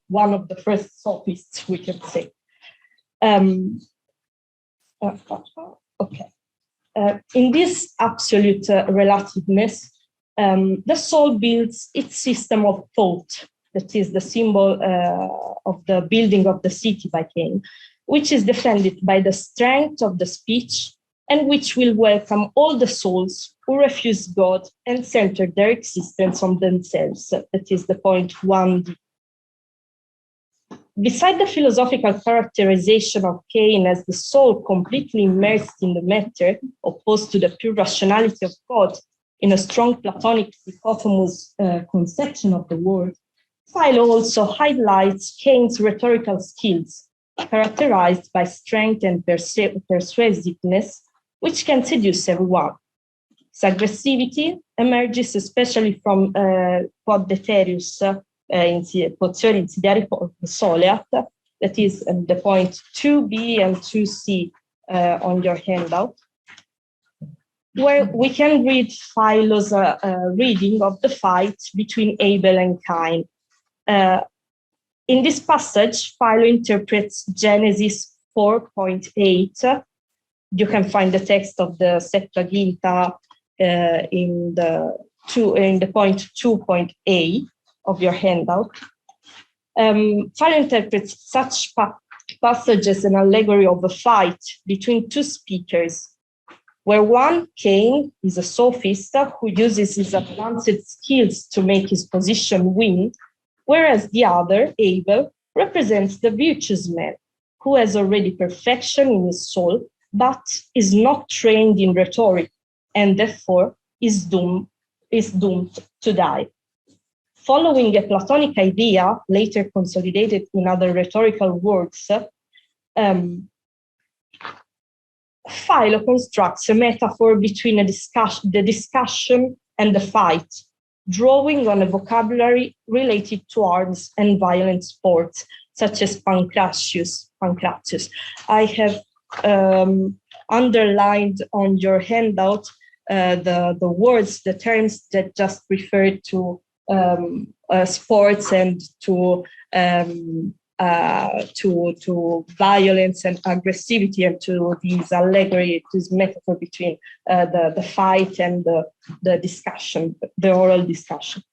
one of the first sophists, we can say. Okay. In this absolute relativeness, the soul builds its system of thought, that is the symbol of the building of the city by Cain, which is defended by the strength of the speech and which will welcome all the souls who refuse God and center their existence on themselves. That is the point 1d. Beside the philosophical characterization of Cain as the soul completely immersed in the matter, opposed to the pure rationality of God, in a strong Platonic dichotomous conception of the world, Philo also highlights Cain's rhetorical skills, characterized by strength and persuasiveness, which can seduce everyone. His aggressivity emerges especially from Quod Deterius Potiori Insidiari Soleat, that is the point 2b and 2c on your handout, where we can read Philo's reading of the fight between Abel and Cain. In this passage, Philo interprets Genesis 4.8. You can find the text of the Septuaginta in the point 2.a of your handout. Philo interprets such passage as an allegory of a fight between two speakers, where one, Cain, is a sophist who uses his advanced skills to make his position win, whereas the other, Abel, represents the virtuous man, who has already perfection in his soul, but is not trained in rhetoric, and therefore is doomed to die. Following a Platonic idea, later consolidated in other rhetorical works, Philo constructs a metaphor between the discussion and the fight, drawing on a vocabulary related to arms and violent sports, such as pancratius. I have underlined on your handout the words, the terms that just refer to sports and to violence and aggressivity, and to these allegory, this metaphor between the fight and the discussion, the oral discussion.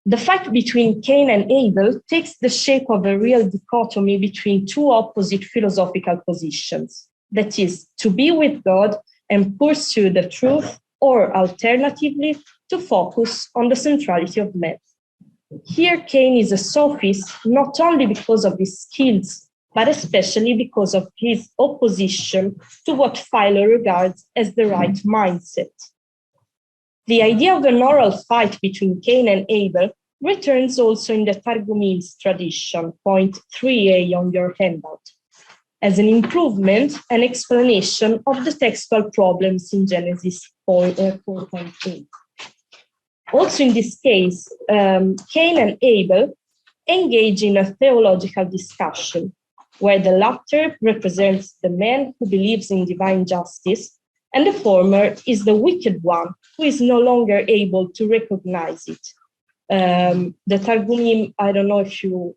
The fight between Cain and Abel takes the shape of a real dichotomy between two opposite philosophical positions, that is, to be with God and pursue the truth, or alternatively, to focus on the centrality of man. Here, Cain is a sophist not only because of his skills, but especially because of his opposition to what Philo regards as the right mindset. The idea of an oral fight between Cain and Abel returns also in the Targumim's tradition, point 3a on your handout, as an improvement and explanation of the textual problems in Genesis 4.8. Also in this case, Cain and Abel engage in a theological discussion, where the latter represents the man who believes in divine justice, and the former is the wicked one who is no longer able to recognize it. The Targumim, I don't know if you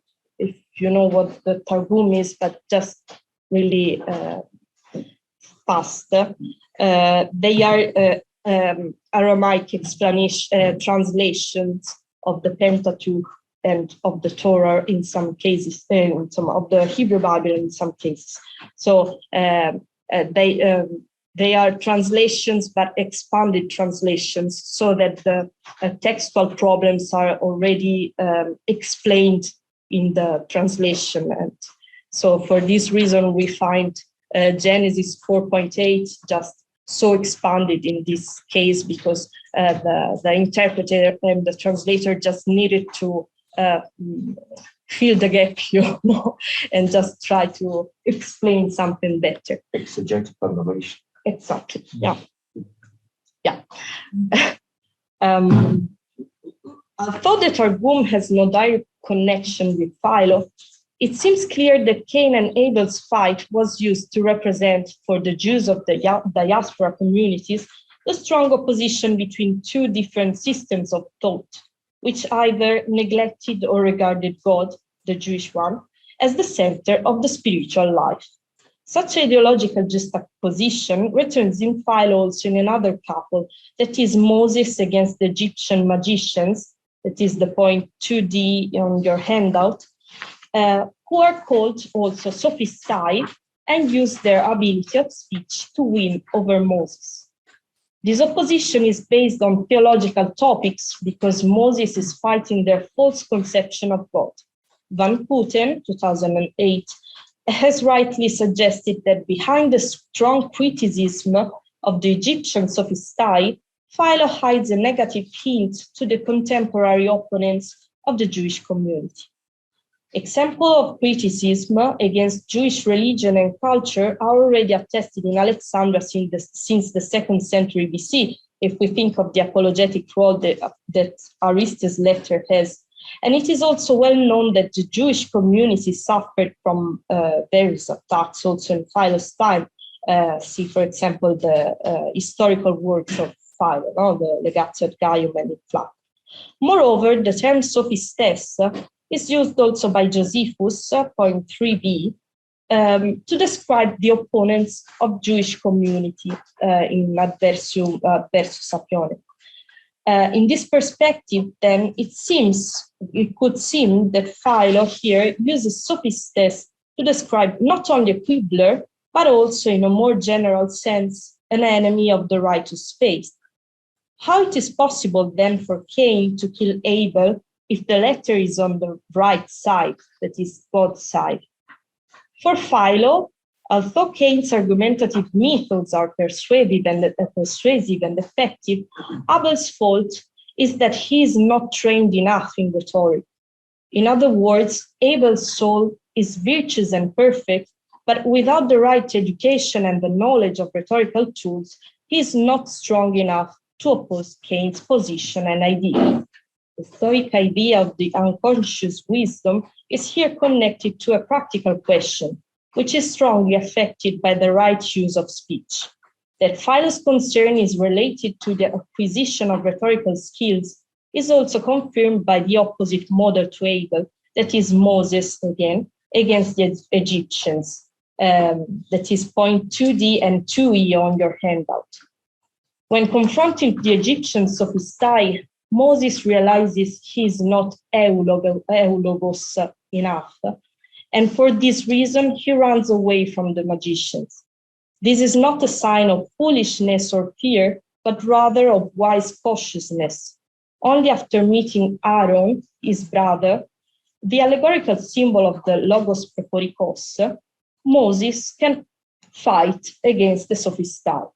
know what the Targum is, but just really fast. They are Aramaic translations of the Pentateuch and of the Torah in some cases, and some of the Hebrew Bible in some cases. So they are translations, but expanded translations, so that the textual problems are already explained in the translation. And so for this reason, we find Genesis 4.8 just so expanded in this case, because the interpreter and the translator just needed to fill the gap, and just try to explain something better.
Exegetical innovation.
Exactly. Yeah. Although the Targum has no direct connection with Philo, it seems clear that Cain and Abel's fight was used to represent, for the Jews of the diaspora communities, the strong opposition between two different systems of thought, which either neglected or regarded God, the Jewish one, as the center of the spiritual life. Such ideological juxtaposition returns in Philo also in another couple, that is Moses against the Egyptian magicians, that is the point 2D on your handout, who are called also sophistai and use their ability of speech to win over Moses. This opposition is based on theological topics because Moses is fighting their false conception of God. Van Putten, 2008, has rightly suggested that behind the strong criticism of the Egyptian sophistai, Philo hides a negative hint to the contemporary opponents of the Jewish community. Examples of criticism against Jewish religion and culture are already attested in Alexandria since the 2nd century BC, if we think of the apologetic role that Ariste's letter has. And it is also well known that the Jewish community suffered from various attacks also in Philo's time. See, for example, the historical works of Philo, the Legatio ad Gaium and Flac. Moreover, the term sophistes is used also by Josephus, point 3b, to describe the opponents of Jewish community in Adversus Sapione. In this perspective, then, it could seem that Philo here uses sophistes to describe not only a quibbler, but also in a more general sense, an enemy of the right to space. How it is possible then for Cain to kill Abel if the letter is on the right side, that is God's side? For Philo, although Cain's argumentative methods are persuasive and effective, Abel's fault is that he is not trained enough in rhetoric. In other words, Abel's soul is virtuous and perfect, but without the right education and the knowledge of rhetorical tools, he is not strong enough to oppose Cain's position and idea. The Stoic idea of the unconscious wisdom is here connected to a practical question, which is strongly affected by the right use of speech. That Philo's concern is related to the acquisition of rhetorical skills is also confirmed by the opposite model to Abel, that is Moses again, against the Egyptians. That is point 2D and 2E on your handout. When confronting the Egyptian sophistae, Moses realizes he is not eulogos enough, and for this reason, he runs away from the magicians. This is not a sign of foolishness or fear, but rather of wise cautiousness. Only after meeting Aaron, his brother, the allegorical symbol of the logos preporikos, Moses can fight against the sophistae.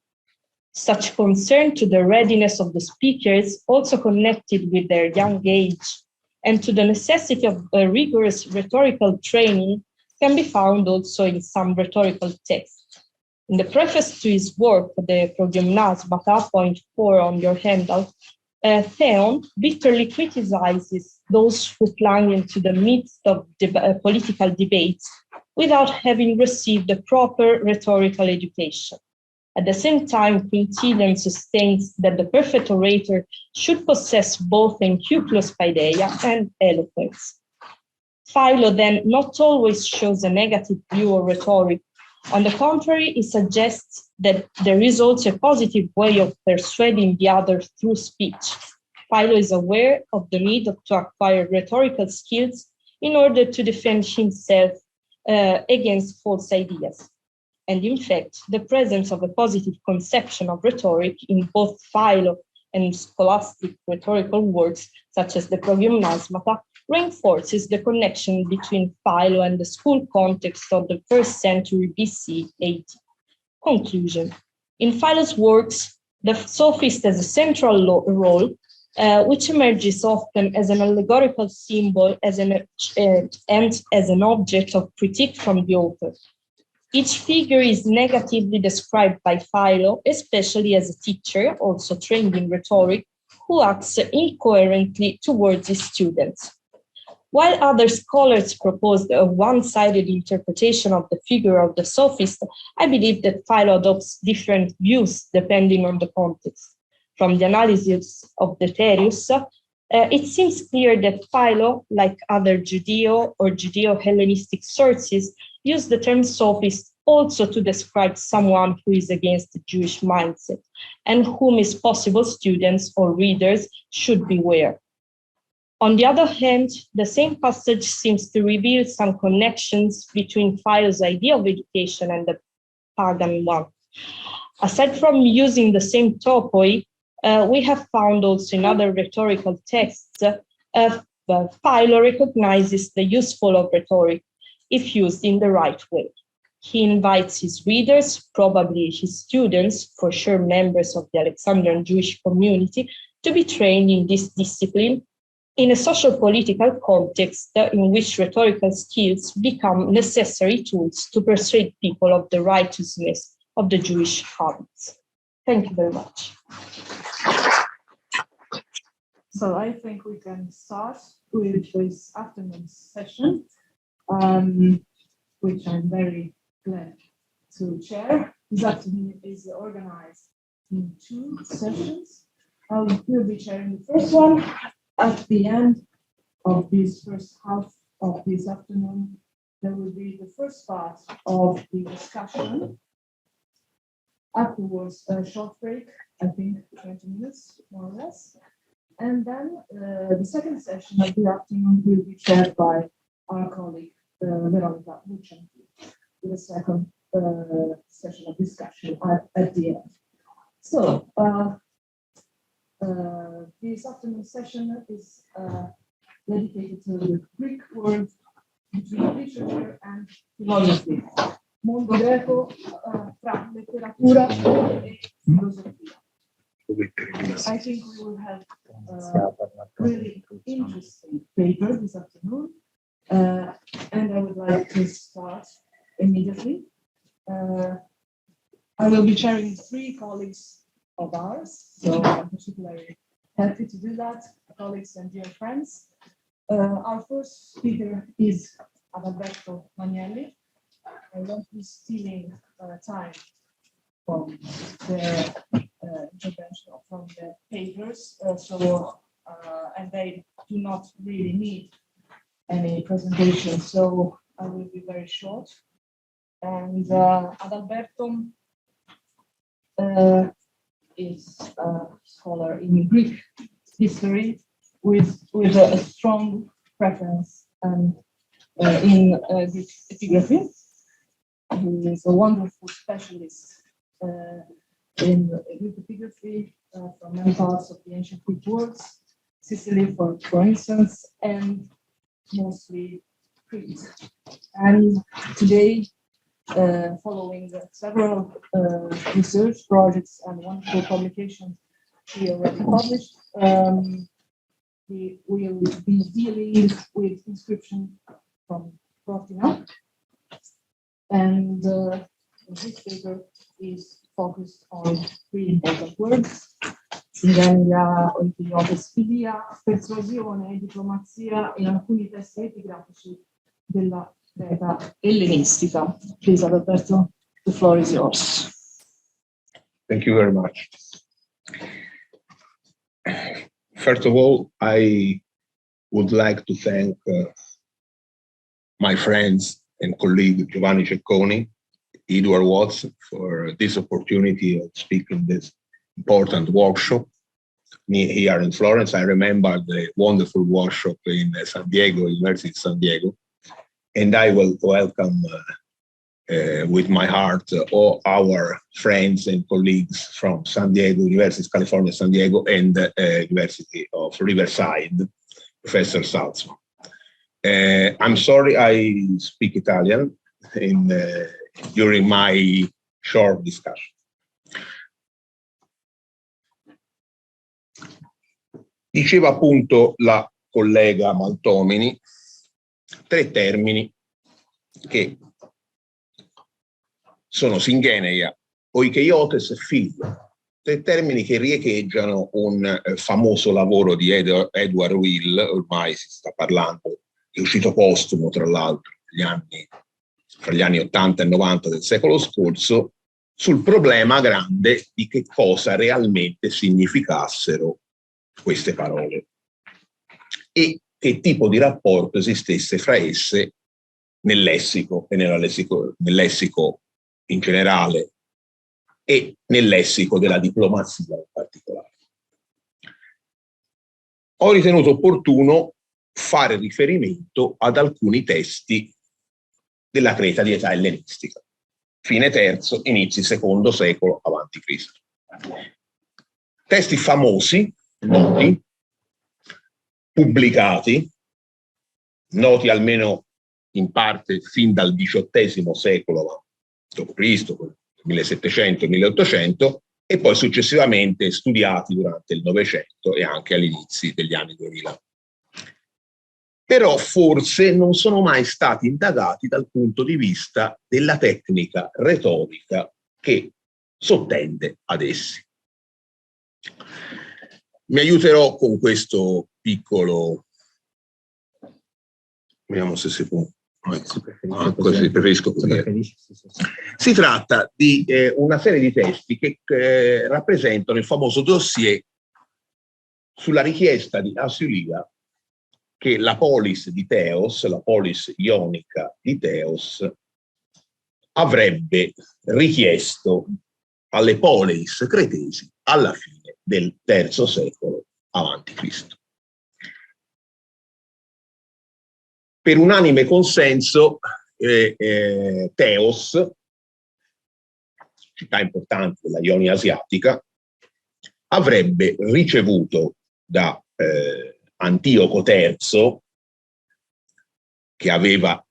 Such concern to the readiness of the speakers, also connected with their young age, and to the necessity of a rigorous rhetorical training, can be found also in some rhetorical texts. In the preface to his work, the Progymnasmata, point 4 on your handout, Theon bitterly criticizes those who plunge into the midst of political debates without having received a proper rhetorical education. At the same time, Quintilian sustains that the perfect orator should possess both encyclospaideia and eloquence. Philo then not always shows a negative view of rhetoric. On the contrary, he suggests that there is also a positive way of persuading the other through speech. Philo is aware of the need to acquire rhetorical skills in order to defend himself against false ideas. And in fact, the presence of a positive conception of rhetoric in both Philo and scholastic rhetorical works, such as the Progymnasmata, reinforces the connection between Philo and the school context of the 1st century BC AD. Conclusion. In Philo's works, the sophist has a central role, which emerges often as an allegorical symbol and as an object of critique from the author. Each figure is negatively described by Philo, especially as a teacher, also trained in rhetoric, who acts incoherently towards his students. While other scholars proposed a one-sided interpretation of the figure of the sophist, I believe that Philo adopts different views depending on the context. From the analysis of Deterius, it seems clear that Philo, like other Judeo or Judeo-Hellenistic sources, use the term sophist also to describe someone who is against the Jewish mindset and whom his possible students or readers should beware. On the other hand, the same passage seems to reveal some connections between Philo's idea of education and the pagan one. Aside from using the same topoi, we have found also in other rhetorical texts, Philo recognizes the useful of rhetoric if used in the right way. He invites his readers, probably his students, for sure members of the Alexandrian Jewish community, to be trained in this discipline in a social-political context in which rhetorical skills become necessary tools to persuade people of the righteousness of the Jewish habits. Thank you very much.
So I think we can start with this afternoon's session, which I'm very glad to chair. This afternoon is organized in 2 sessions. I will be chairing the first one. At the end of this first half of this afternoon, there will be the first part of the discussion. Afterwards, a short break, I think 20 minutes, more or less. And then the second session of the afternoon will be chaired by our colleague, Veronica Lucenti, with a second session of discussion at the end. So, this afternoon session is dedicated to the Greek word between literature and philosophy. Mondo greco tra letteratura e filosofia. I think we will have really interesting paper this afternoon, and I would like to start immediately. I will be sharing 3 colleagues of ours, so I'm particularly happy to do that, colleagues and dear friends. Our first speaker is Adalberto Magnelli. I won't be stealing time from the intervention from the papers, and they do not really need any presentation, so I will be very short. And Adalberto is a scholar in Greek history with a strong preference in Greek epigraphy. He is a wonderful specialist in Greek epigraphy from many parts of the ancient Greek works, Sicily, for instance, and mostly Crete. And today, following several research projects and wonderful publications he already published, he will be dealing with inscription from Prof. And this paper is focused on 3 important words: Singalia, Oikiotes, Filia, Persuasione e Diplomazia in alcuni testi epigrafici della data ellenistica. Please, Alberto, the floor is yours.
Thank you very much. First of all, I would like to thank my friends and colleague Giovanni Cecconi, Edward Watts, for this opportunity of speaking this important workshop here in Florence. I remember the wonderful workshop in San Diego, University of San Diego, and I will welcome with my heart all our friends and colleagues from San Diego, University of California, San Diego, and University of Riverside, Professor Salzman. I'm sorry I speak Italian during my short discussion. Diceva appunto la collega Maltomini 3 termini che sono singeneia, oikeiotes e filia, 3 termini che riecheggiano un famoso lavoro di Edward Will, ormai si sta parlando, è uscito postumo tra l'altro fra gli anni 80 e 90 del secolo scorso, sul problema grande di che cosa realmente significassero queste parole e che tipo di rapporto esistesse fra esse nel lessico e nel lessico in generale e nel lessico della diplomazia in particolare. Ho ritenuto opportuno fare riferimento ad alcuni testi della Creta di età ellenistica, fine terzo, inizi secondo secolo avanti Cristo. Testi famosi, noti, pubblicati, noti almeno in parte fin dal XVIII secolo d.C., 1700 e 1800, e poi successivamente studiati durante il Novecento e anche agli inizi degli anni 2000. Però forse non sono mai stati indagati dal punto di vista della tecnica retorica che sottende ad essi. Mi aiuterò con questo piccolo, vediamo se si può, così preferisco così. Si tratta di una serie di testi che rappresentano il famoso dossier sulla richiesta di Asilia che la polis di Teos, la polis ionica di Teos, avrebbe richiesto alle poleis cretesi alla fine del terzo secolo avanti Cristo. Per unanime consenso, Teos, città importante della Ionia asiatica, avrebbe ricevuto da Antioco terzo, che aveva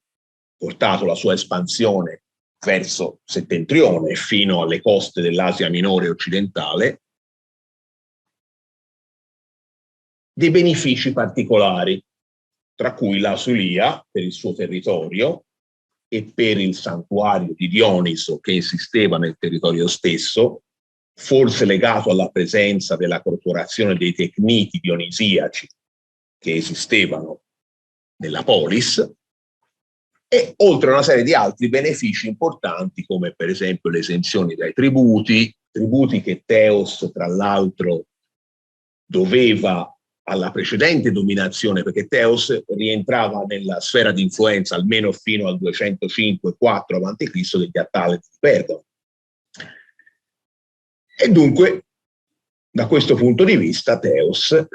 portato la sua espansione verso settentrione fino alle coste dell'Asia minore occidentale, dei benefici particolari, tra cui la Sulia per il suo territorio e per il santuario di Dioniso che esisteva nel territorio stesso, forse legato alla presenza della corporazione dei tecniti dionisiaci che esistevano nella polis, e oltre a una serie di altri benefici importanti, come per esempio le esenzioni dai tributi che Teos, tra l'altro, doveva alla precedente dominazione, perché Teos rientrava nella sfera di influenza almeno fino al 205-4 a.C. degli Attaleti di Pergamo. E dunque, da questo punto di vista, Teos,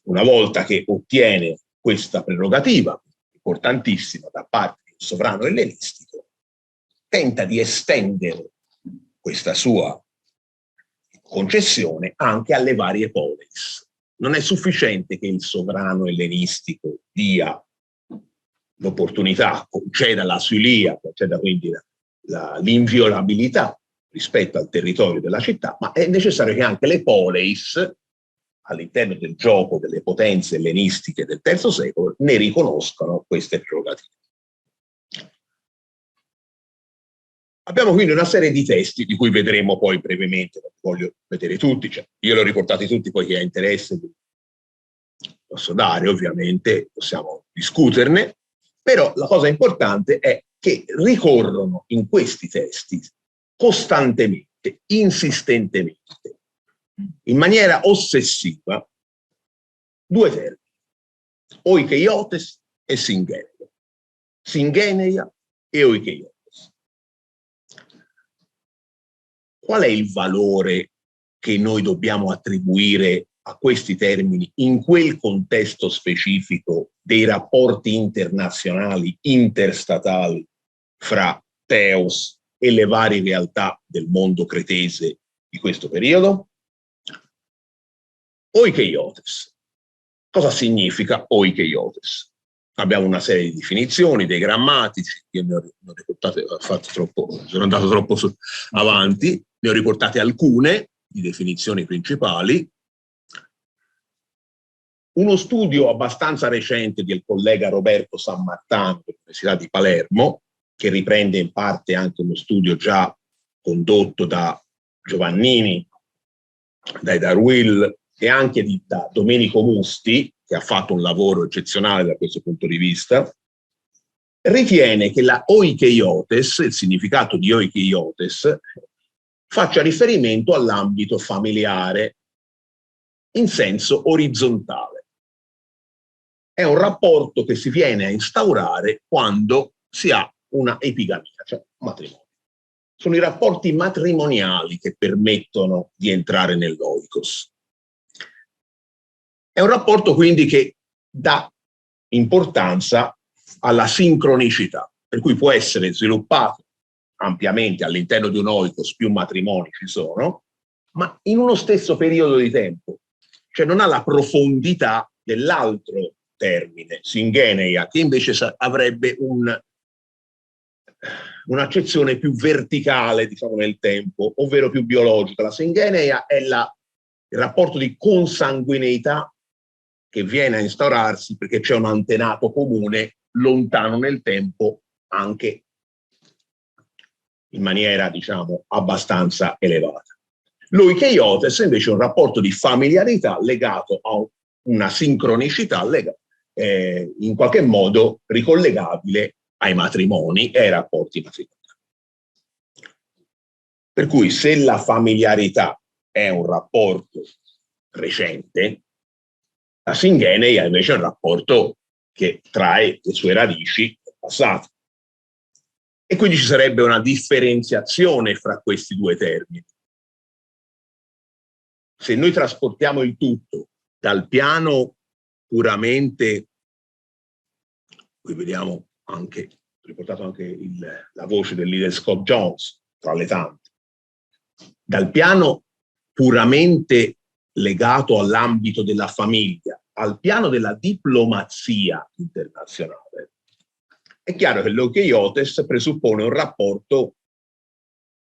una volta che ottiene questa prerogativa importantissima da parte del sovrano ellenistico, tenta di estendere questa sua concessione anche alle varie polis. Non è sufficiente che il sovrano ellenistico dia l'opportunità, conceda la sulia, conceda quindi l'inviolabilità rispetto al territorio della città, ma è necessario che anche le poleis, all'interno del gioco delle potenze ellenistiche del III secolo, ne riconoscano queste prerogative. Abbiamo quindi una serie di testi di cui vedremo poi brevemente, non voglio vedere tutti, cioè io li ho riportati tutti, poi chi ha interesse posso dare, ovviamente possiamo discuterne, però la cosa importante è che ricorrono in questi testi costantemente, insistentemente, in maniera ossessiva, due termini: oikeiotes e syngeneia. Syngeneia e oikeiotes. Qual è il valore che noi dobbiamo attribuire a questi termini in quel contesto specifico dei rapporti internazionali, interstatali, fra Teos e le varie realtà del mondo cretese di questo periodo? Oikeiotes. Cosa significa oikeiotes? Abbiamo una serie di definizioni, dei grammatici, io ne ho riportate, sono andato troppo avanti, ne ho riportate alcune di definizioni principali. Uno studio abbastanza recente del collega Roberto Sammartano dell'Università di Palermo, che riprende in parte anche uno studio già condotto da Giovannini, da Darwill e anche da Domenico Musti, che ha fatto un lavoro eccezionale da questo punto di vista, ritiene che la oikeiotes, il significato di oikeiotes, faccia riferimento all'ambito familiare in senso orizzontale. È un rapporto che si viene a instaurare quando si ha una epigamia, cioè un matrimonio. Sono i rapporti matrimoniali che permettono di entrare nell'oikos. È un rapporto quindi che dà importanza alla sincronicità, per cui può essere sviluppato ampiamente all'interno di un oikos, più matrimoni ci sono, ma in uno stesso periodo di tempo, cioè non ha la profondità dell'altro termine, syngeneia, che invece avrebbe un'accezione più verticale, diciamo, nel tempo, ovvero più biologica. La syngeneia è il rapporto di consanguineità che viene a instaurarsi perché c'è un antenato comune lontano nel tempo, anche in maniera, diciamo, abbastanza elevata. L'oikeiotes invece è un rapporto di familiarità legato a una sincronicità in qualche modo ricollegabile ai matrimoni e ai rapporti matrimoniali. Per cui se la familiarità è un rapporto recente, la syngeneia invece è un rapporto che trae le sue radici nel passato. E quindi ci sarebbe una differenziazione fra questi due termini. Se noi trasportiamo il tutto dal piano puramente, qui vediamo anche, riportato anche la voce del leader Scott Jones, tra le tante, dal piano puramente legato all'ambito della famiglia, al piano della diplomazia internazionale, è chiaro che l'eukeiotes presuppone un rapporto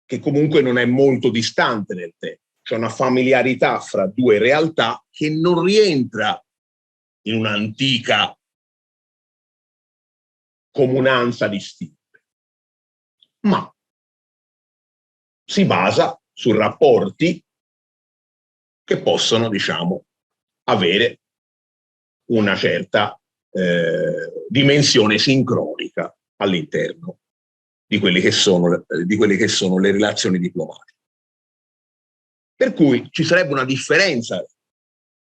che comunque non è molto distante nel tempo. C'è una familiarità fra due realtà che non rientra in un'antica comunanza di stirpe, ma si basa su rapporti che possono, diciamo, avere una certa dimensione sincronica all'interno di quelle che sono le relazioni diplomatiche. Per cui ci sarebbe una differenza,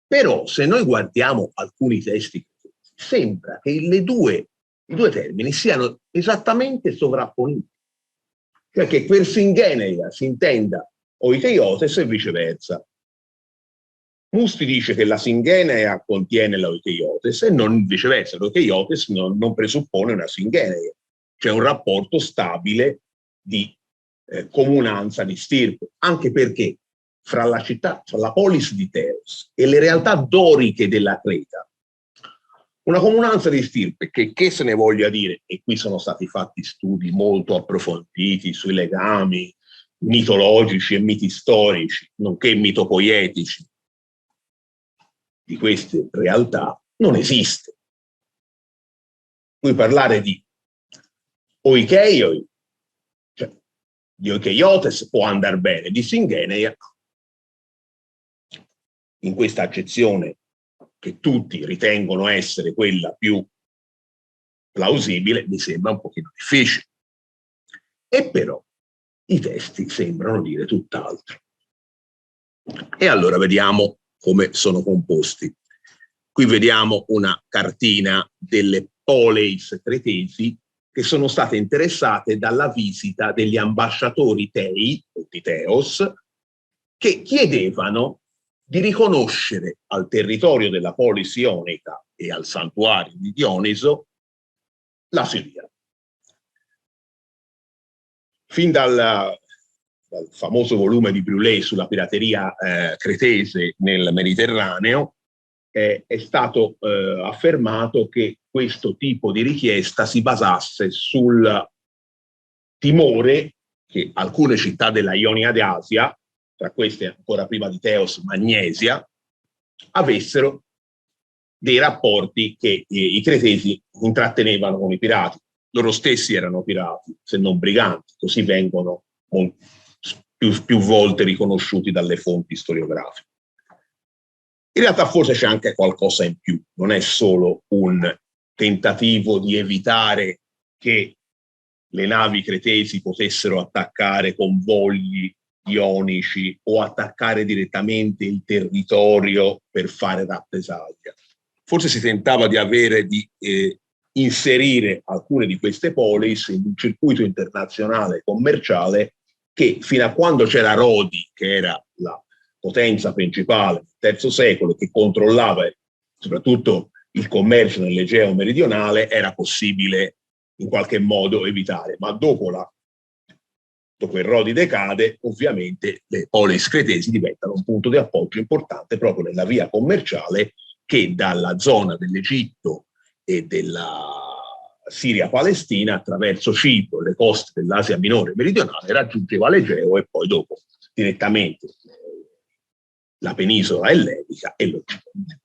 però se noi guardiamo alcuni testi sembra che i due termini siano esattamente sovrapponibili, cioè che per singeneia si intenda oikeiotes e viceversa. Musti dice che la singeneia contiene l'oikeiotes e non viceversa, l'oikeiotes non presuppone una singeneia, c'è un rapporto stabile di comunanza di stirpe, anche perché fra la città, fra la polis di Teos e le realtà doriche della Creta, una comunanza di stirpe che se ne voglia dire, e qui sono stati fatti studi molto approfonditi sui legami mitologici e miti storici, nonché mitopoietici, di queste realtà non esiste. Qui parlare di oikeioi, cioè di oikeiotes, può andare bene, di singeneia, in questa accezione che tutti ritengono essere quella più plausibile, mi sembra un pochino difficile. E però i testi sembrano dire tutt'altro. E allora vediamo come sono composti. Qui vediamo una cartina delle poleis cretesi che sono state interessate dalla visita degli ambasciatori tei, o di Teos, che chiedevano di riconoscere al territorio della polis ionica e al santuario di Dioniso la Siria. Fin dal famoso volume di Brulé sulla pirateria cretese nel Mediterraneo, è stato affermato che questo tipo di richiesta si basasse sul timore che alcune città della Ionia d'Asia, tra queste ancora prima di Teos Magnesia, avessero dei rapporti che i cretesi intrattenevano con i pirati. Loro stessi erano pirati, se non briganti, così vengono più volte riconosciuti dalle fonti storiografiche. In realtà forse c'è anche qualcosa in più, non è solo un tentativo di evitare che le navi cretesi potessero attaccare convogli ionici o attaccare direttamente il territorio per fare rappresaglia. Forse si tentava di inserire alcune di queste polis in un circuito internazionale commerciale che fino a quando c'era Rodi, che era la potenza principale del terzo secolo, che controllava soprattutto il commercio nell'Egeo meridionale, era possibile in qualche modo evitare. Ma dopo il Rodi decade, ovviamente le polis cretesi diventano un punto di appoggio importante proprio nella via commerciale che dalla zona dell'Egitto e della Siria-Palestina, attraverso Cipro, le coste dell'Asia minore meridionale, raggiungeva l'Egeo e poi dopo direttamente la penisola ellenica e l'Occidente.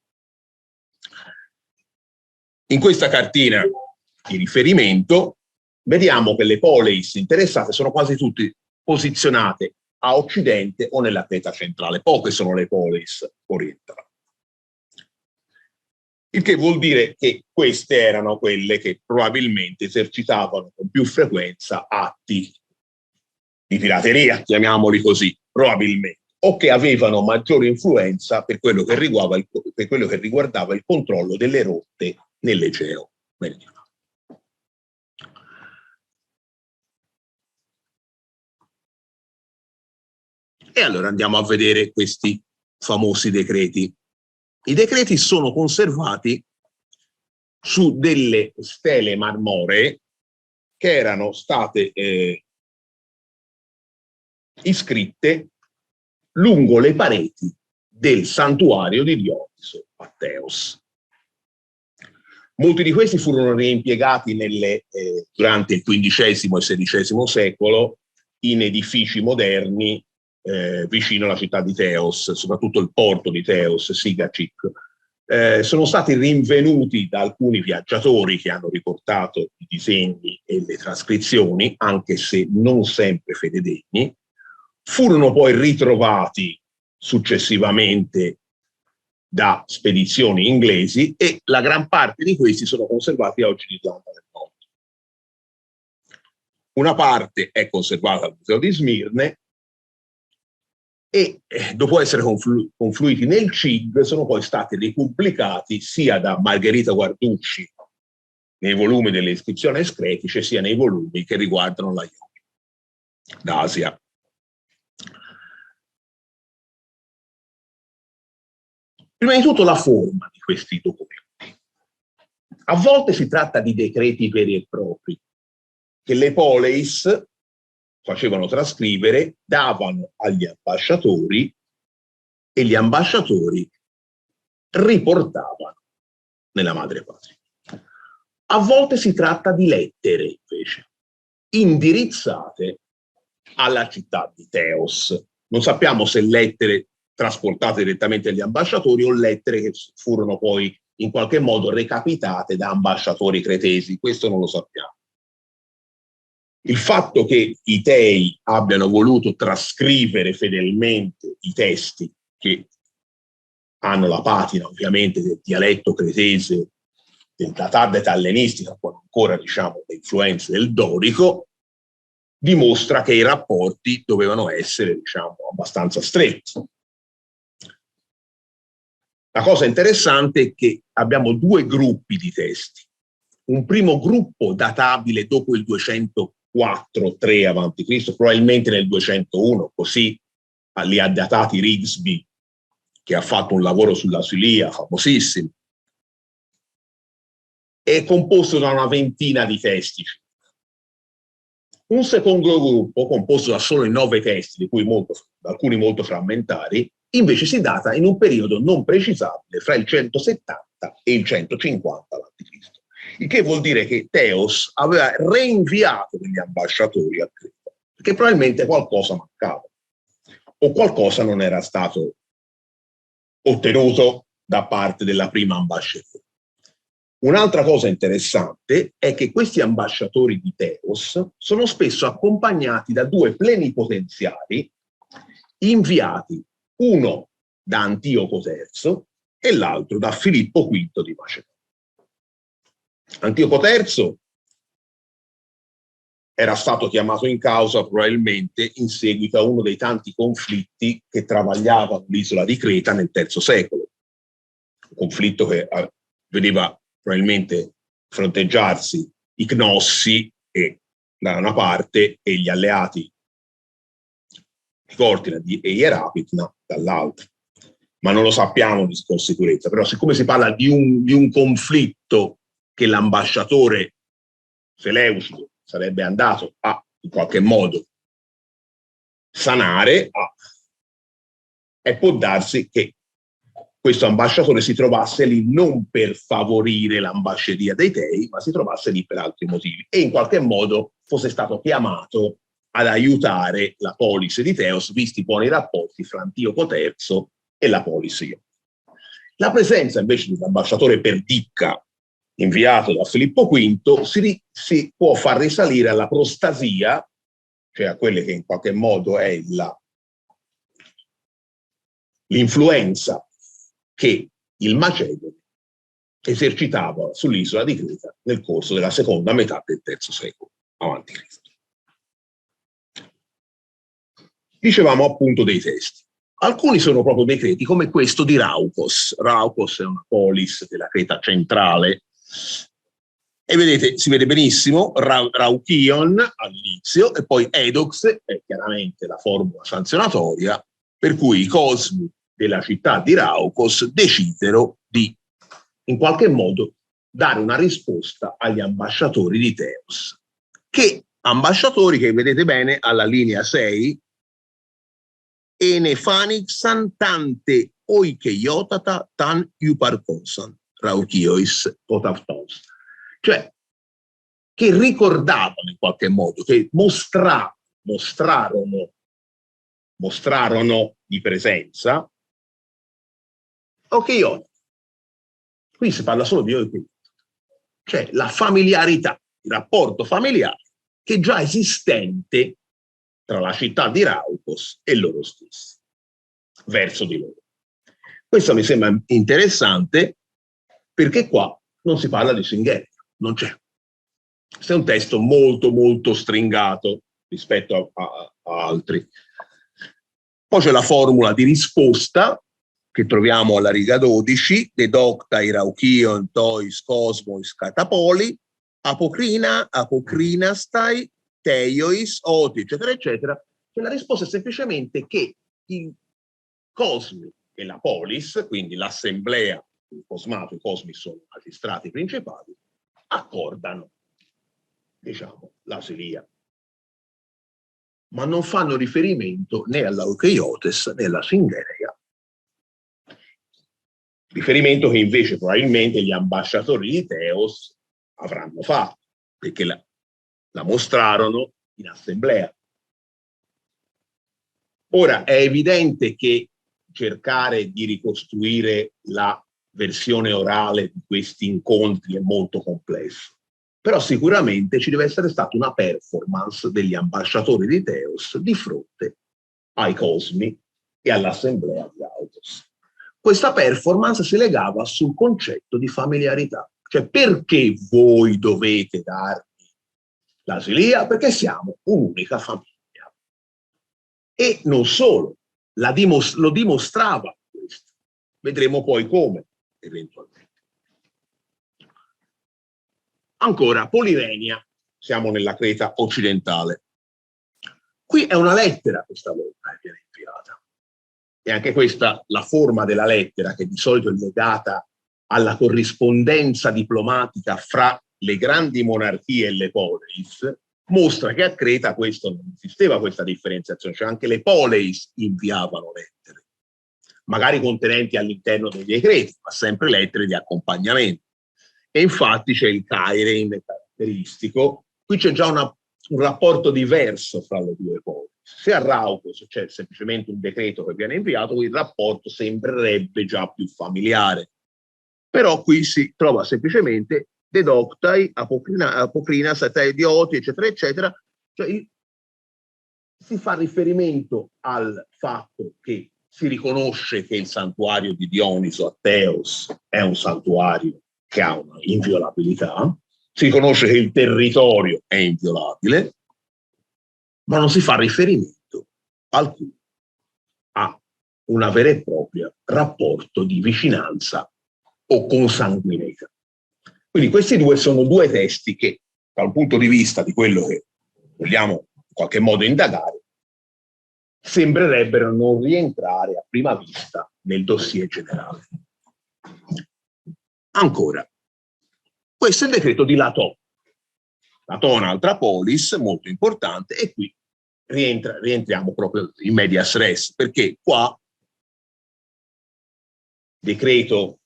In questa cartina di riferimento vediamo che le poleis interessate sono quasi tutte posizionate a occidente o nella Creta centrale, poche sono le poleis orientali. Il che vuol dire che queste erano quelle che probabilmente esercitavano con più frequenza atti di pirateria, chiamiamoli così, probabilmente, o che avevano maggiore influenza per quello che riguardava il controllo delle rotte nell'Egeo meridionale. E allora andiamo a vedere questi famosi decreti. I decreti sono conservati su delle stele marmoree che erano state iscritte lungo le pareti del santuario di Dioniso a Teos. Molti di questi furono reimpiegati durante il XV e XVI secolo in edifici moderni vicino alla città di Teos, soprattutto il porto di Teos, Sigacik. Sono stati rinvenuti da alcuni viaggiatori che hanno riportato i disegni e le trascrizioni, anche se non sempre fededegni. Furono poi ritrovati successivamente da spedizioni inglesi e la gran parte di questi sono conservati oggi in Irlanda del Nord. Una parte è conservata al Museo di Smirne e dopo essere confluiti nel CIG sono poi stati ripubblicati sia da Margherita Guarducci nei volumi delle iscrizioni escretiche sia nei volumi che riguardano la Ionia d'Asia. Prima di tutto la forma di questi documenti. A volte si tratta di decreti veri e propri che le poleis facevano trascrivere, davano agli ambasciatori e gli ambasciatori riportavano nella madrepatria. A volte si tratta di lettere, invece, indirizzate alla città di Teos. Non sappiamo se lettere trasportate direttamente agli ambasciatori o lettere che furono poi in qualche modo recapitate da ambasciatori cretesi, questo non lo sappiamo. Il fatto che i Tei abbiano voluto trascrivere fedelmente i testi che hanno la patina ovviamente del dialetto cretese, della tarda età ellenistica, poi ancora diciamo le influenze del dorico, dimostra che i rapporti dovevano essere diciamo abbastanza stretti. La cosa interessante è che abbiamo due gruppi di testi. Un primo gruppo databile dopo il 204-3 a.C., probabilmente nel 201, così li ha datati Rigsby, che ha fatto un lavoro sulla Sulia, famosissimo. È composto da una ventina di testi. Un secondo gruppo, composto da solo 9 testi, di cui alcuni molto frammentari, invece si data in un periodo non precisabile fra il 170 e il 150 a.C. Il che vuol dire che Teos aveva reinviato degli ambasciatori a Creta, perché probabilmente qualcosa mancava o qualcosa non era stato ottenuto da parte della prima ambasciatura. Un'altra cosa interessante è che questi ambasciatori di Teos sono spesso accompagnati da 2 plenipotenziari inviati, uno da Antioco terzo e l'altro da Filippo V di Macedonia. Antioco III era stato chiamato in causa probabilmente in seguito a uno dei tanti conflitti che travagliavano l'isola di Creta nel III secolo. Un conflitto che vedeva probabilmente fronteggiarsi i Cnossi da una parte e gli alleati di Cortina e Ierapitna dall'altra. Ma non lo sappiamo con sicurezza. Però siccome si parla di un conflitto che l'ambasciatore Seleucido sarebbe andato a in qualche modo sanare, e può darsi che questo ambasciatore si trovasse lì non per favorire l'ambasceria dei Tei, ma si trovasse lì per altri motivi e in qualche modo fosse stato chiamato ad aiutare la polis di Teos, visti i buoni rapporti fra Antioco III e la polis ionica. La presenza invece di un ambasciatore perdicca inviato da Filippo V si può far risalire alla prostasia, cioè a quelle che in qualche modo è l'influenza che il Macedone esercitava sull'isola di Creta nel corso della seconda metà del III secolo avanti Cristo. Dicevamo appunto dei testi. Alcuni sono proprio decreti, come questo di Raukos. Raukos è una polis della Creta centrale e vedete, si vede benissimo Raukion all'inizio e poi Edox è chiaramente la formula sanzionatoria per cui i cosmi della città di Raukos decisero di in qualche modo dare una risposta agli ambasciatori di Teos, che ambasciatori che vedete bene alla linea 6 ene phanixan tante oikeiotata tan iuparconsan rauchiois potautos. Cioè, che ricordavano in qualche modo, che mostrarono di presenza oikeiotata. Qui si parla solo di oikeiotata, cioè la familiarità, il rapporto familiare che è già esistente tra la città di Raukos e loro stessi, verso di loro. Questo mi sembra interessante perché qua non si parla di Singhenia, non c'è. Questo è un testo molto molto stringato rispetto a altri. Poi c'è la formula di risposta che troviamo alla riga 12, dedoctai rauchion tois cosmois catapoli, apocrinastai teiois oti, eccetera, eccetera. Cioè la risposta è semplicemente che i cosmi e la polis, quindi l'assemblea, il cosmato, i cosmi sono i magistrati principali, accordano, diciamo, l'asilia. Ma non fanno riferimento né all'aukeiotes né alla Singhenia. Riferimento che invece probabilmente gli ambasciatori di Teos avranno fatto, perché la mostrarono in assemblea. Ora, è evidente che cercare di ricostruire la versione orale di questi incontri è molto complesso, però sicuramente ci deve essere stata una performance degli ambasciatori di Teos di fronte ai cosmi e all'assemblea di Autos. Questa performance si legava sul concetto di familiarità, cioè perché voi dovete darmi l'asilia? Perché siamo un'unica famiglia. E non solo, lo dimostrava questo. Vedremo poi come, eventualmente. Ancora, Polirenia, siamo nella Creta occidentale. Qui è una lettera questa volta che viene inviata. E anche questa, la forma della lettera, che di solito è legata alla corrispondenza diplomatica fra le grandi monarchie e le poleis, mostra che a Creta questo non esisteva, questa differenziazione, cioè anche le poleis inviavano lettere, magari contenenti all'interno dei decreti, ma sempre lettere di accompagnamento. E infatti c'è il Kairein caratteristico, qui c'è già un rapporto diverso fra le due poleis. Se a Raukos c'è semplicemente un decreto che viene inviato, il rapporto sembrerebbe già più familiare. Però qui si trova semplicemente dedoctai, apocrina, satei dioti, eccetera, eccetera. Cioè, si fa riferimento al fatto che si riconosce che il santuario di Dioniso a Teos è un santuario che ha una inviolabilità, si riconosce che il territorio è inviolabile, ma non si fa riferimento alcuno a una vera e propria rapporto di vicinanza o consanguineità. Quindi questi due sono due testi che, dal punto di vista di quello che vogliamo in qualche modo indagare, sembrerebbero non rientrare a prima vista nel dossier generale. Ancora, questo è il decreto di Latò. Latò è un'altra polis molto importante e qui rientriamo proprio in medias res, perché qua decreto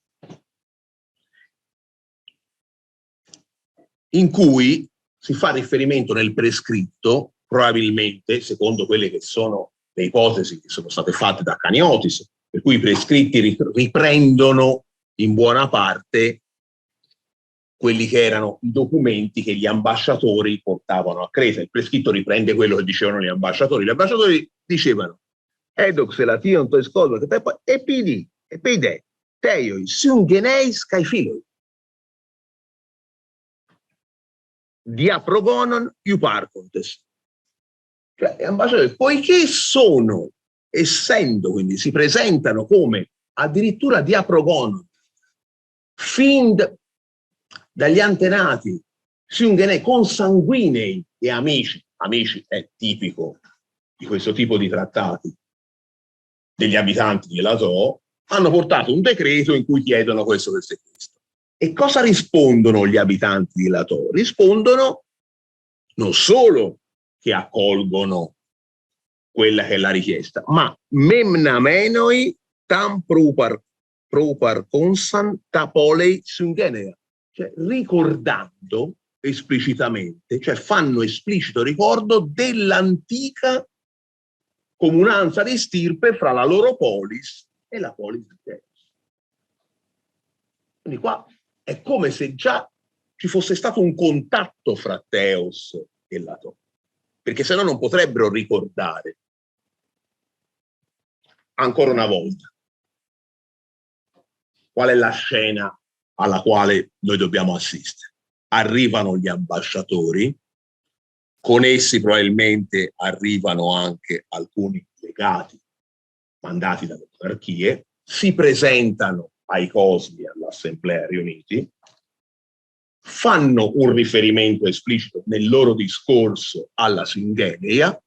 in cui si fa riferimento nel prescritto, probabilmente, secondo quelle che sono le ipotesi che sono state fatte da Caniotis, per cui i prescritti riprendono in buona parte quelli che erano i documenti che gli ambasciatori portavano a Creta. Il prescritto riprende quello che dicevano gli ambasciatori. Gli ambasciatori dicevano «Edox elation tois cosmos epidi, epide, teioi, sungeneis kai filoi. Diaprogonon iuparcontes». Cioè, gli ambasciatori, poiché sono, essendo, quindi si presentano come addirittura diaprogonon, fin dagli antenati, consanguinei e amici, amici è tipico di questo tipo di trattati, degli abitanti di Latò, hanno portato un decreto in cui chiedono questo, questo e questo. E cosa rispondono gli abitanti di Latò? Rispondono non solo che accolgono quella che è la richiesta, ma memnamenoi tam propar consan ta polei syngenea, cioè ricordando esplicitamente, cioè fanno esplicito ricordo dell'antica comunanza di stirpe fra la loro polis e la polis di Teos. Quindi qua è come se già ci fosse stato un contatto fra Teos e Lato, perché se no non potrebbero ricordare. Ancora una volta, qual è la scena alla quale noi dobbiamo assistere? Arrivano gli ambasciatori, con essi probabilmente arrivano anche alcuni legati mandati dalle monarchie, si presentano ai cosmi, all'assemblea riuniti, fanno un riferimento esplicito nel loro discorso alla Syngenea,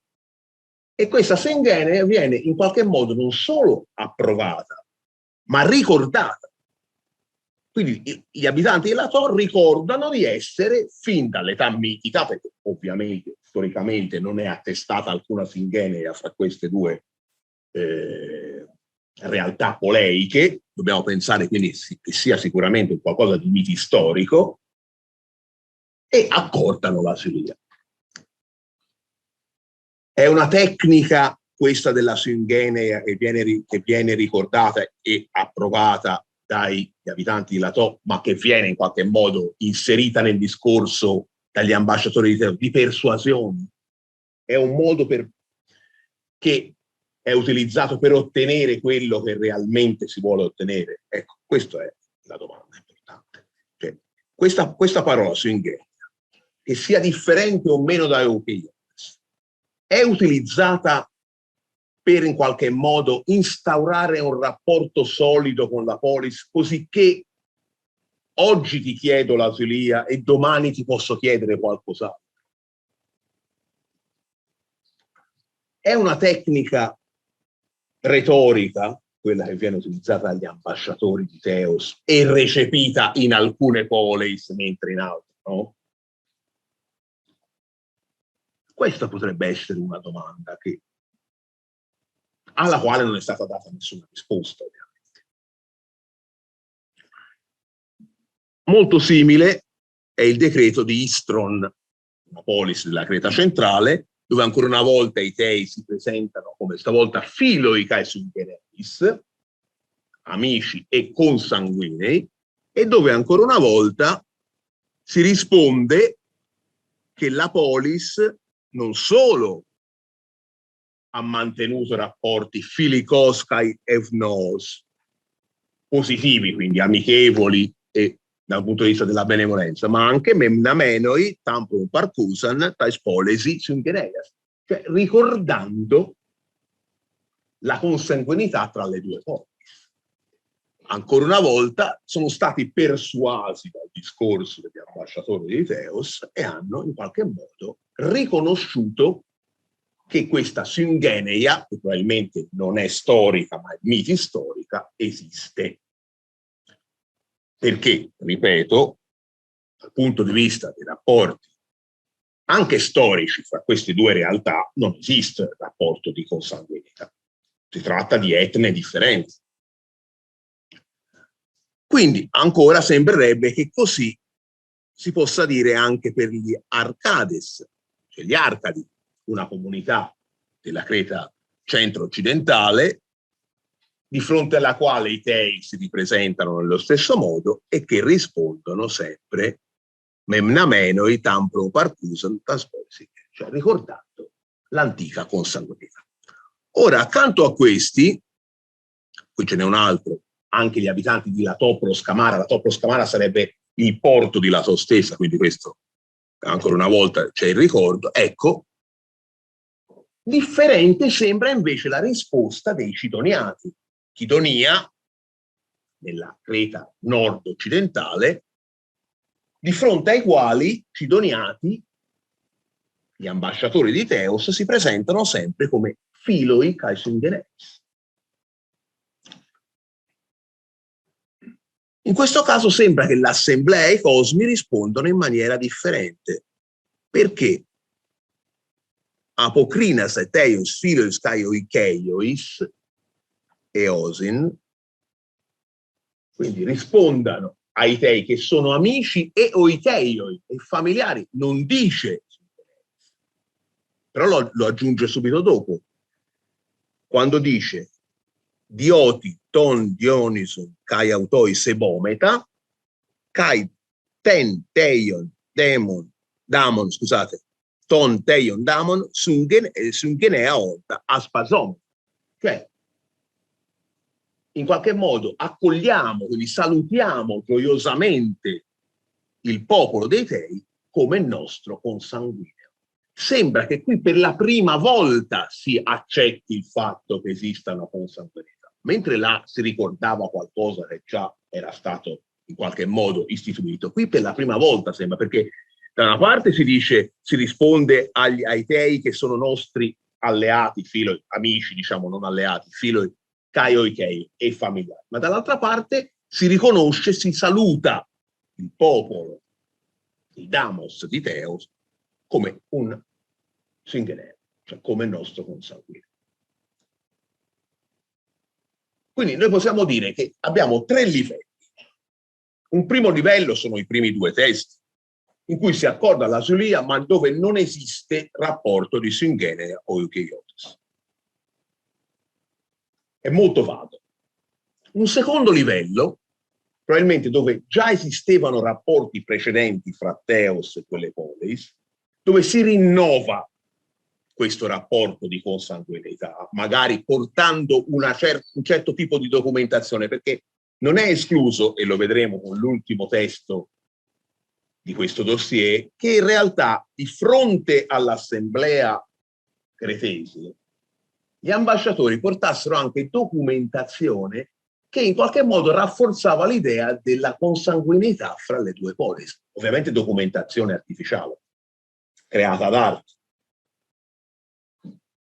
e questa Syngenea viene in qualche modo non solo approvata, ma ricordata. Quindi gli abitanti della Tor ricordano di essere, fin dall'età mitica, perché ovviamente storicamente non è attestata alcuna Syngenea fra queste due realtà poleiche, dobbiamo pensare quindi che sia sicuramente qualcosa di mitistorico, e accordano la Siria. È una tecnica questa della Syngenea che viene ricordata e approvata dagli abitanti di Latò, ma che viene in qualche modo inserita nel discorso dagli ambasciatori di persuasione. È un modo che è utilizzato per ottenere quello che realmente si vuole ottenere. Ecco, questa è la domanda importante. Cioè, questa parola Syngenea, che sia differente o meno da Euclide, è utilizzata per in qualche modo instaurare un rapporto solido con la polis, così che oggi ti chiedo l'asilia e domani ti posso chiedere qualcos'altro. È una tecnica retorica, quella che viene utilizzata dagli ambasciatori di Teos e recepita in alcune polis, mentre in altre no? Questa potrebbe essere una domanda alla quale non è stata data nessuna risposta, ovviamente. Molto simile è il decreto di Istron, una polis della Creta centrale, dove ancora una volta i Tei si presentano come stavolta filoi kai syngeneis, amici e consanguinei, e dove ancora una volta si risponde che la polis non solo ha mantenuto rapporti filikos kai evnos positivi, quindi amichevoli e dal punto di vista della benevolenza, ma anche memnamenoi tampon parcusan tais polesi syngeneias, cioè ricordando la consanguinità tra le due polis. Ancora una volta sono stati persuasi dal discorso degli ambasciatori di Teos e hanno in qualche modo riconosciuto che questa Syngenea, che probabilmente non è storica ma è mitistorica, esiste. Perché, ripeto, dal punto di vista dei rapporti anche storici fra queste due realtà non esiste il rapporto di consanguinità. Si tratta di etnie differenti. Quindi ancora sembrerebbe che così si possa dire anche per gli Arcades, cioè gli Arcadi, una comunità della Creta centro-occidentale, di fronte alla quale i Tei si ripresentano nello stesso modo e che rispondono sempre memnamenoi tampro parcusan tasposi, cioè ricordando l'antica consanguinità. Ora, accanto a questi, qui ce n'è un altro, anche gli abitanti di Latopro-Scamara. Latopro-Scamara sarebbe il porto di Lato stessa, quindi questo ancora una volta c'è il ricordo. Ecco, differente sembra invece la risposta dei Cidoniati. Chidonia, nella Creta nord-occidentale, di fronte ai quali Cidoniati, gli ambasciatori di Teos, si presentano sempre come filoi kai syngeneis. In questo caso sembra che l'assemblea e i cosmi rispondono in maniera differente. Perché? apokrinas eteios philos kai oikeiois eosin, quindi rispondano ai dei che sono amici e oikeioi e familiari, non dice, però lo aggiunge subito dopo, quando dice dioti ton dionison kai autoi sebometa kai ten teion damon, scusate, ton teion damon sungenea olta aspasom, cioè in qualche modo accogliamo, quindi salutiamo gioiosamente il popolo dei Tei come nostro consanguineo. Sembra che qui per la prima volta si accetti il fatto che esista una consanguinità, mentre là si ricordava qualcosa che già era stato in qualche modo istituito. Qui per la prima volta sembra, perché da una parte si dice, si risponde ai Tei che sono nostri alleati, filoi, amici, diciamo, non alleati, filoi, kai oikei e familiari, ma dall'altra parte si riconosce, si saluta il popolo, il damos di Theos, come un singeneo, cioè come il nostro consanguineo. Quindi noi possiamo dire che abbiamo tre livelli. Un primo livello sono i primi due testi, in cui si accorda la sulia, ma dove non esiste rapporto di singenea o eukeiotes. È molto vago. Un secondo livello, probabilmente dove già esistevano rapporti precedenti fra Theos e quelle poleis, dove si rinnova questo rapporto di consanguineità, magari portando un certo tipo di documentazione, perché non è escluso, e lo vedremo con l'ultimo testo di questo dossier, che in realtà di fronte all'assemblea cretese gli ambasciatori portassero anche documentazione che in qualche modo rafforzava l'idea della consanguineità fra le due polis. Ovviamente documentazione artificiale, creata ad arte,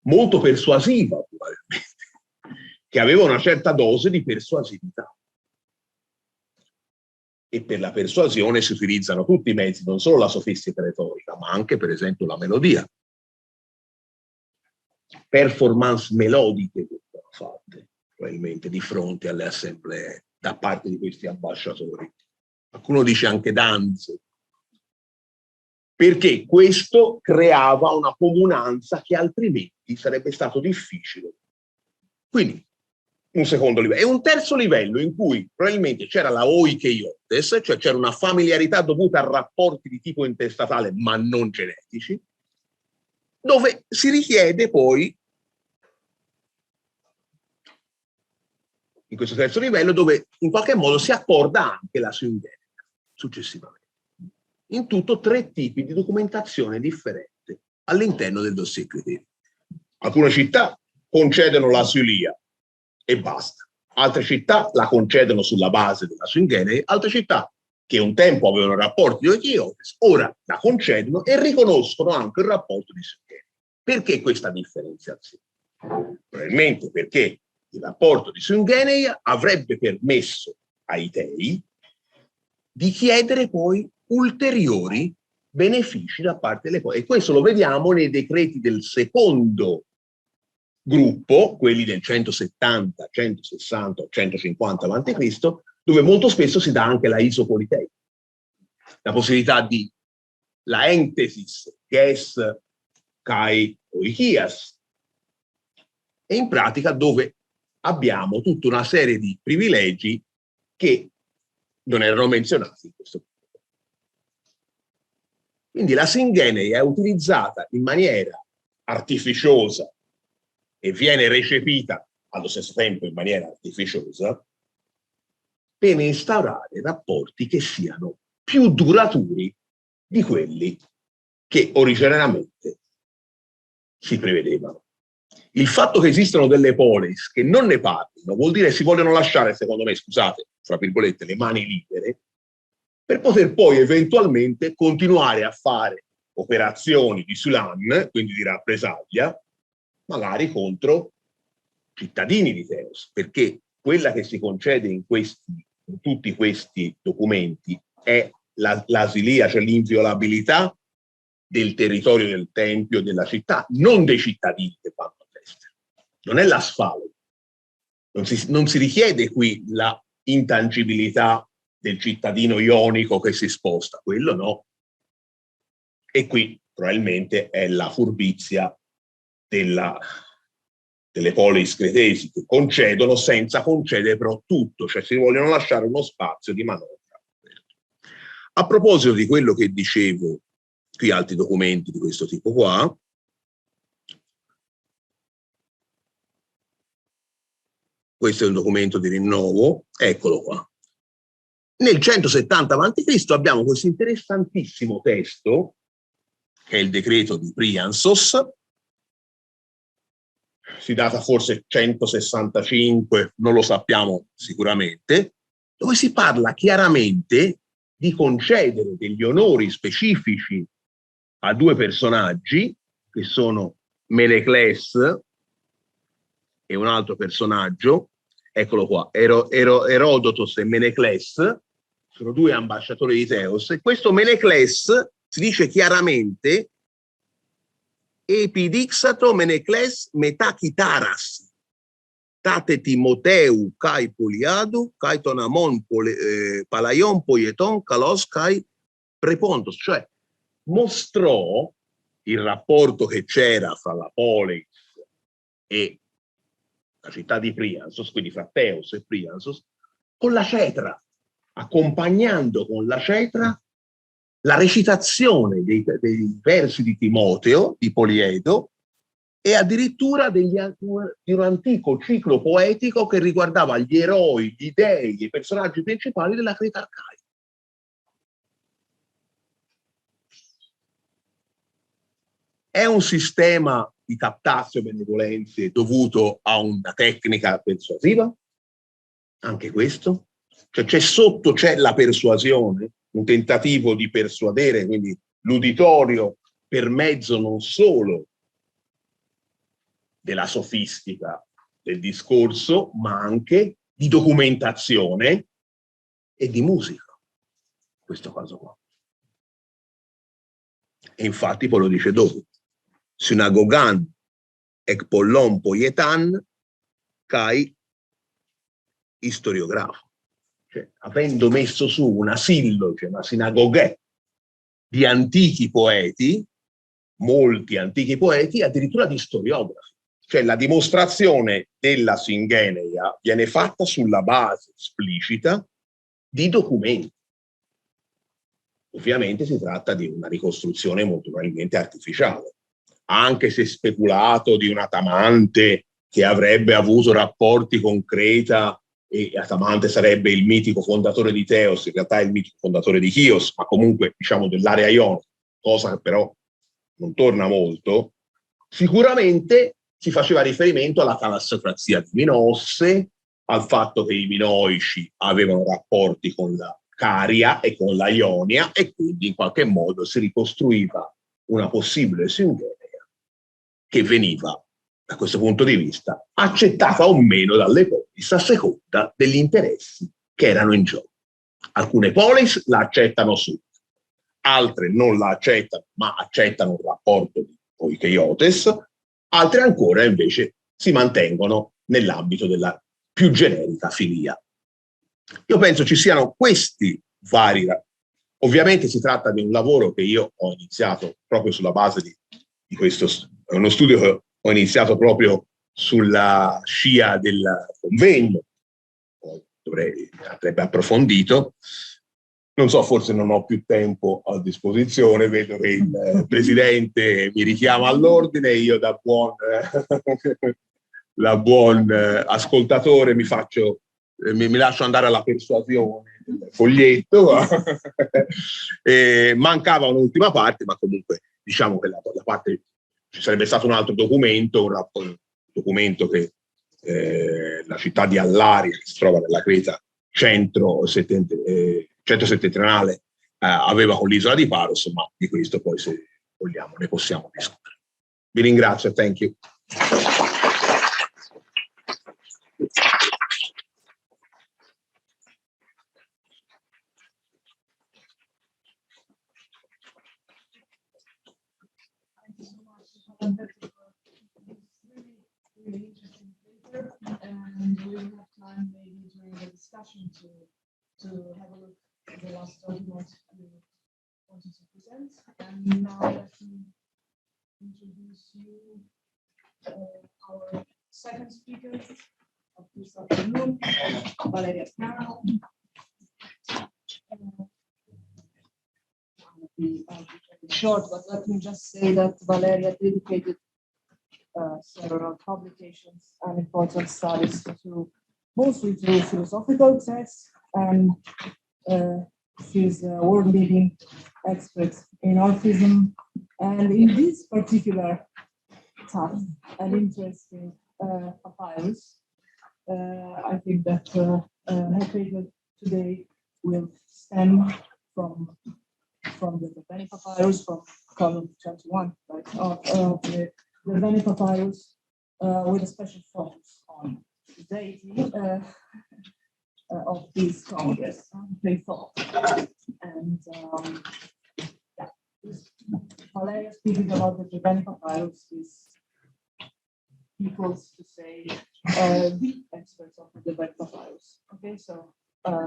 molto persuasiva probabilmente, che aveva una certa dose di persuasività. E per la persuasione si utilizzano tutti i mezzi, non solo la sofistica retorica, ma anche per esempio la melodia. Performance melodiche che sono fatte probabilmente di fronte alle assemblee da parte di questi ambasciatori. Qualcuno dice anche danze, perché questo creava una comunanza che altrimenti sarebbe stato difficile. Quindi un secondo livello. E un terzo livello in cui probabilmente c'era la oikeiotes, cioè c'era una familiarità dovuta a rapporti di tipo intestatale ma non genetici, dove si richiede poi, in questo terzo livello, dove in qualche modo si accorda anche la singenea successivamente. In tutto tre tipi di documentazione differente all'interno del dossier criterio. Alcune città concedono la sulia e basta. Altre città la concedono sulla base della singenea, altre città che un tempo avevano rapporti di oikeiotes, ora la concedono e riconoscono anche il rapporto di singenea. Perché questa differenziazione? Probabilmente perché il rapporto di singenea avrebbe permesso ai Tei di chiedere poi ulteriori benefici da parte delle polis. E questo lo vediamo nei decreti del secondo gruppo, quelli del 170, 160, 150 a.C., dove molto spesso si dà anche la isopolitei, la possibilità di la entesis ges kai oikias, e in pratica dove abbiamo tutta una serie di privilegi che non erano menzionati in questo punto. Quindi la singenea è utilizzata in maniera artificiosa e viene recepita allo stesso tempo in maniera artificiosa per instaurare rapporti che siano più duraturi di quelli che originariamente si prevedevano. Il fatto che esistano delle polis che non ne parlino vuol dire che si vogliono lasciare, secondo me, scusate, fra virgolette, le mani libere, per poter poi eventualmente continuare a fare operazioni di sulan, quindi di rappresaglia, magari contro cittadini di Theos, perché quella che si concede in tutti questi documenti è l'asilia, cioè l'inviolabilità del territorio del tempio della città, non dei cittadini che vanno all'estero. Non è l'asfalto. Non si richiede qui la intangibilità del cittadino ionico che si sposta, quello no. E qui probabilmente è la furbizia delle polis cretesi, che concedono senza concedere però tutto, cioè si vogliono lasciare uno spazio di manovra. A proposito di quello che dicevo, qui altri documenti di questo tipo qua, questo è un documento di rinnovo, eccolo qua. Nel 170 a.C. abbiamo questo interessantissimo testo, che è il decreto di Priansos, si data forse 165, non lo sappiamo sicuramente, dove si parla chiaramente di concedere degli onori specifici a due personaggi, che sono Menecles e un altro personaggio, eccolo qua, Erodotos e Menecles, sono due ambasciatori di Teos, e questo Menecles si dice chiaramente Epidixato Menecles metakitaras tate Timoteu kai Poliadu kai tonamon palaion poieton kalos kai prepontos, cioè mostrò il rapporto che c'era fra la polis e la città di Priansos, quindi fra Teos e Priansos, con la cetra, accompagnando con la cetra la recitazione dei versi di Timoteo, di Poliedo, e addirittura di un antico ciclo poetico che riguardava gli eroi, gli dei, i personaggi principali della Creta arcaica. È un sistema di captatio benevolenze dovuto a una tecnica persuasiva? Anche questo? Cioè c'è la persuasione, un tentativo di persuadere, quindi l'uditorio, per mezzo non solo della sofistica del discorso, ma anche di documentazione e di musica, in questo caso qua. E infatti poi lo dice dopo. Synagogan ec pollon poietan kai istoriografo. Cioè, avendo messo su una silloge, una sinagoghe di antichi poeti, molti antichi poeti, addirittura di storiografi. Cioè la dimostrazione della singeneia viene fatta sulla base esplicita di documenti. Ovviamente si tratta di una ricostruzione molto probabilmente artificiale, anche se speculato di un Atamante che avrebbe avuto rapporti con Creta, e Atamante sarebbe il mitico fondatore di Teos, in realtà è il mitico fondatore di Chios, ma comunque diciamo dell'area ionica, cosa che però non torna molto. Sicuramente si faceva riferimento alla talassocrazia di Minosse, al fatto che i minoici avevano rapporti con la Caria e con la Ionia, e quindi in qualche modo si ricostruiva una possibile singeneia che veniva, da questo punto di vista, accettata o meno dalle polis a seconda degli interessi che erano in gioco. Alcune polis la accettano subito, altre non la accettano, ma accettano un rapporto di oikeiotes, altre ancora invece si mantengono nell'ambito della più generica filia. Io penso ci siano questi vari. Ovviamente si tratta di un lavoro che io ho iniziato proprio sulla base di questo, è uno studio che ho iniziato proprio sulla scia del convegno, andrebbe approfondito. Non so, forse non ho più tempo a disposizione, vedo che il Presidente mi richiama all'ordine, io da buon ascoltatore mi lascio andare alla persuasione del foglietto. Mancava un'ultima parte, ma comunque diciamo che la parte, ci sarebbe stato un altro documento, un documento che la città di Allaria, che si trova nella Creta centro-settentrionale, aveva con l'isola di Paros, ma di questo poi, se vogliamo, ne possiamo discutere. Vi ringrazio, thank you.
passion to have a look at the last document we wanted to present. And now let me introduce you our second speaker of this afternoon, Valeria Piano. I'll be short, but let me just say that Valeria dedicated several publications and important studies mostly to philosophical texts, and she's a world-leading expert in orphism. And in this particular tough and interesting papyrus, I think that her paper today will stem from the Vene papyrus, from column 21, right, of the Vene papyrus, with a special focus on the deity of this congress, they thought. And yeah, Valeria speaking about the Vene papyrus is equals to say the experts of the Vene papyrus. Okay, so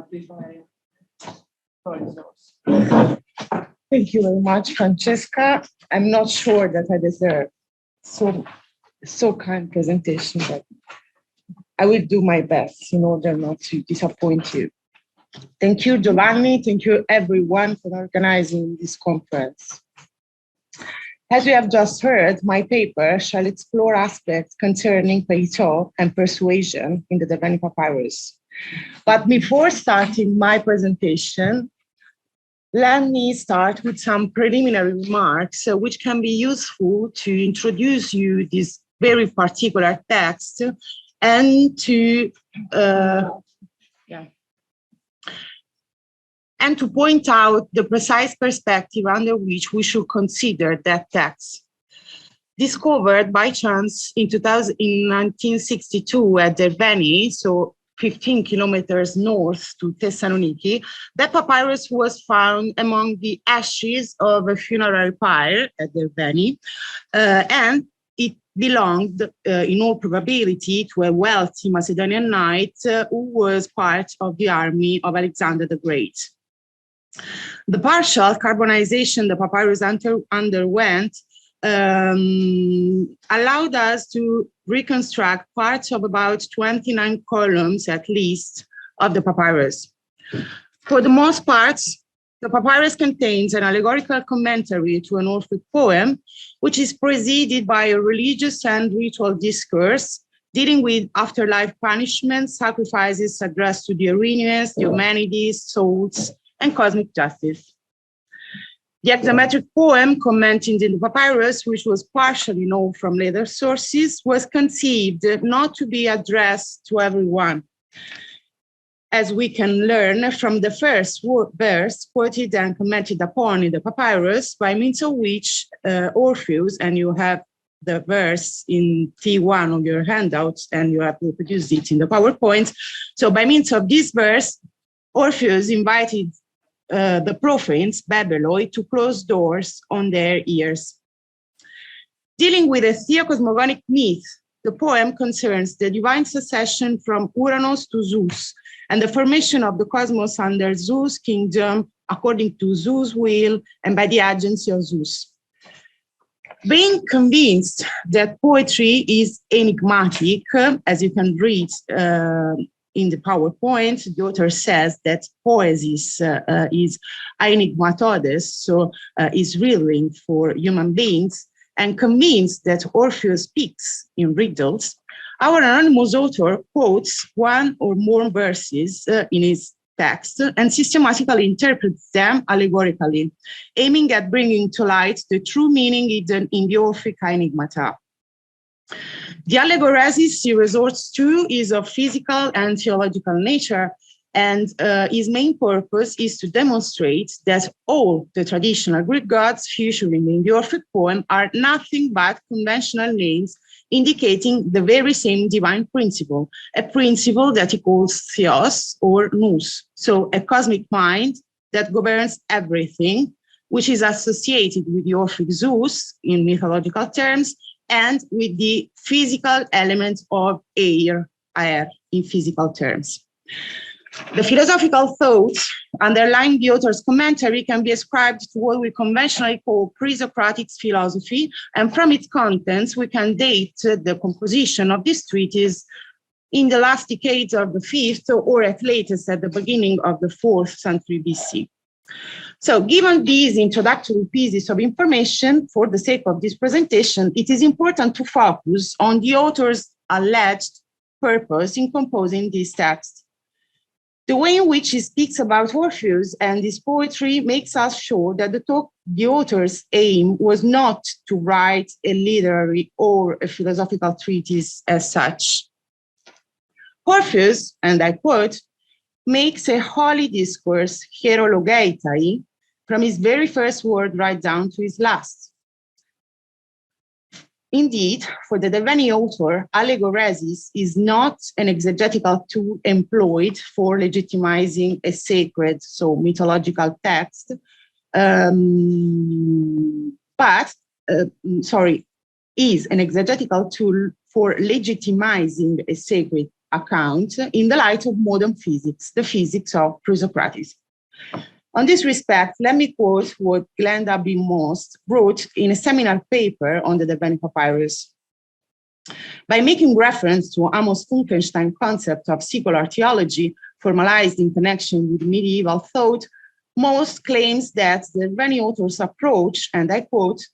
please, Valeria, floor is yours.
Thank you very much, Francesca. I'm not sure that I deserve so kind presentation, but I will do my best in order not to disappoint you. Thank you, Giovanni. Thank you, everyone, for organizing this conference. As we have just heard, my paper shall explore aspects concerning Peito and persuasion in the Vene papyrus. But before starting my presentation, let me start with some preliminary remarks which can be useful to introduce you this very particular text and to point out the precise perspective under which we should consider that text. Discovered by chance in 1962 at Derveni, so 15 kilometers north to Thessaloniki, that papyrus was found among the ashes of a funerary pyre at Derveni, and it belonged, in all probability, to a wealthy Macedonian knight who was part of the army of Alexander the Great. The partial carbonization the papyrus underwent allowed us to reconstruct parts of about 29 columns, at least, of the papyrus. For the most part, the papyrus contains an allegorical commentary to an Orphic poem, which is preceded by a religious and ritual discourse dealing with afterlife punishments, sacrifices addressed to the Erinyes, the Eumenides, souls, and cosmic justice. The hexametric poem commented in the papyrus, which was partially known from later sources, was conceived not to be addressed to everyone, as we can learn from the first verse quoted and commented upon in the papyrus, by means of which Orpheus, and you have the verse in T1 of your handouts, and you have reproduced it in the PowerPoint. So by means of this verse, Orpheus invited the profanes, Babyloi, to close doors on their ears. Dealing with a theocosmogonic myth, the poem concerns the divine succession from Uranus to Zeus and the formation of the cosmos under Zeus' kingdom according to Zeus' will and by the agency of Zeus. Being convinced that poetry is enigmatic, as you can read in the PowerPoint, the author says that poesis is enigmatodes, so is riddling for human beings, and convinced that Orpheus speaks in riddles, our anonymous author quotes one or more verses in his text and systematically interprets them allegorically, aiming at bringing to light the true meaning hidden in the Orphic enigmata. The allegoresis he resorts to is of physical and theological nature, and his main purpose is to demonstrate that all the traditional Greek gods featured in the Orphic poem are nothing but conventional names indicating the very same divine principle, a principle that he calls theos or nous, so a cosmic mind that governs everything, which is associated with the Orphic Zeus in mythological terms, and with the physical element of air in physical terms. The philosophical thoughts underlying the author's commentary can be ascribed to what we conventionally call pre-Socratic philosophy, and from its contents, we can date the composition of this treatise in the last decades of the 5th, or at latest at the beginning of the 4th century BC. So given these introductory pieces of information, for the sake of this presentation, it is important to focus on the author's alleged purpose in composing this text. The way in which he speaks about Orpheus and his poetry makes us sure that the author's aim was not to write a literary or a philosophical treatise as such. Orpheus, and I quote, makes a holy discourse, hierologeitai, from his very first word right down to his last. Indeed, for the Deveni author, allegoresis is not an exegetical tool employed for legitimizing a sacred, so mythological text, is an exegetical tool for legitimizing a sacred account in the light of modern physics, the physics of pre-Socrates. On this respect, let me quote what Glenn W. Most wrote in a seminal paper on the Deveni papyrus. By making reference to Amos Funkenstein's concept of secular theology formalized in connection with medieval thought, Most claims that the Deveni author's approach, and I quote,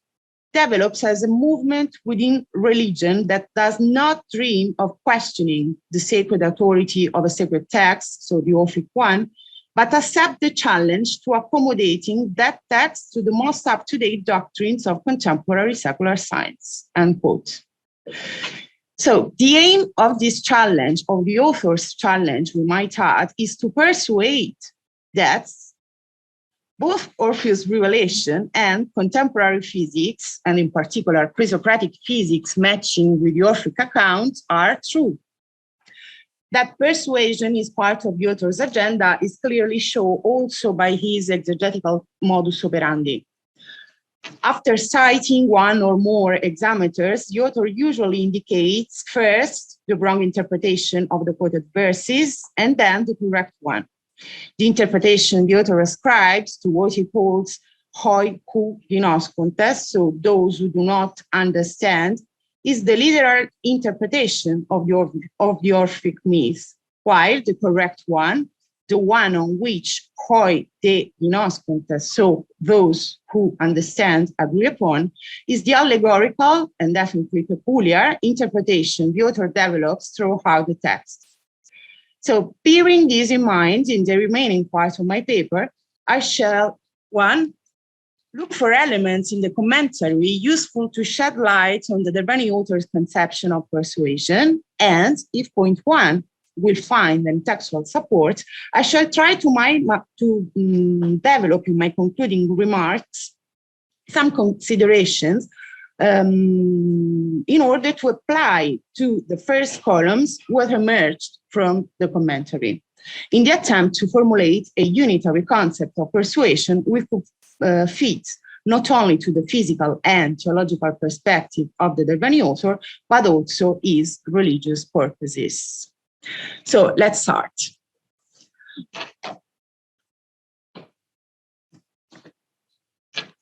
develops as a movement within religion that does not dream of questioning the sacred authority of a sacred text, so the Orphic one, but accept the challenge to accommodating that text to the most up-to-date doctrines of contemporary secular science, end quote. So the aim of this challenge, of the author's challenge, we might add, is to persuade that both Orpheus' revelation and contemporary physics, and in particular pre-Socratic physics matching with the Orphic account, are true. That persuasion is part of the author's agenda is clearly shown also by his exegetical modus operandi. After citing one or more hexameters, the author usually indicates first the wrong interpretation of the quoted verses and then the correct one. The interpretation the author ascribes to what he calls hoi kou dinoscontes, so those who do not understand, is the literal interpretation of the Orphic myth, while the correct one, the one on which hoi de dinoscontes, so those who understand, agree upon, is the allegorical and definitely peculiar interpretation the author develops throughout the text. So bearing this in mind, in the remaining part of my paper, I shall, one, look for elements in the commentary useful to shed light on the Deveni author's conception of persuasion, and if point one will find them textual support, I shall try to develop in my concluding remarks some considerations in order to apply to the first columns what emerged from the commentary, in the attempt to formulate a unitary concept of persuasion which could fit not only to the physical and theological perspective of the Deveni author, but also his religious purposes. So let's start.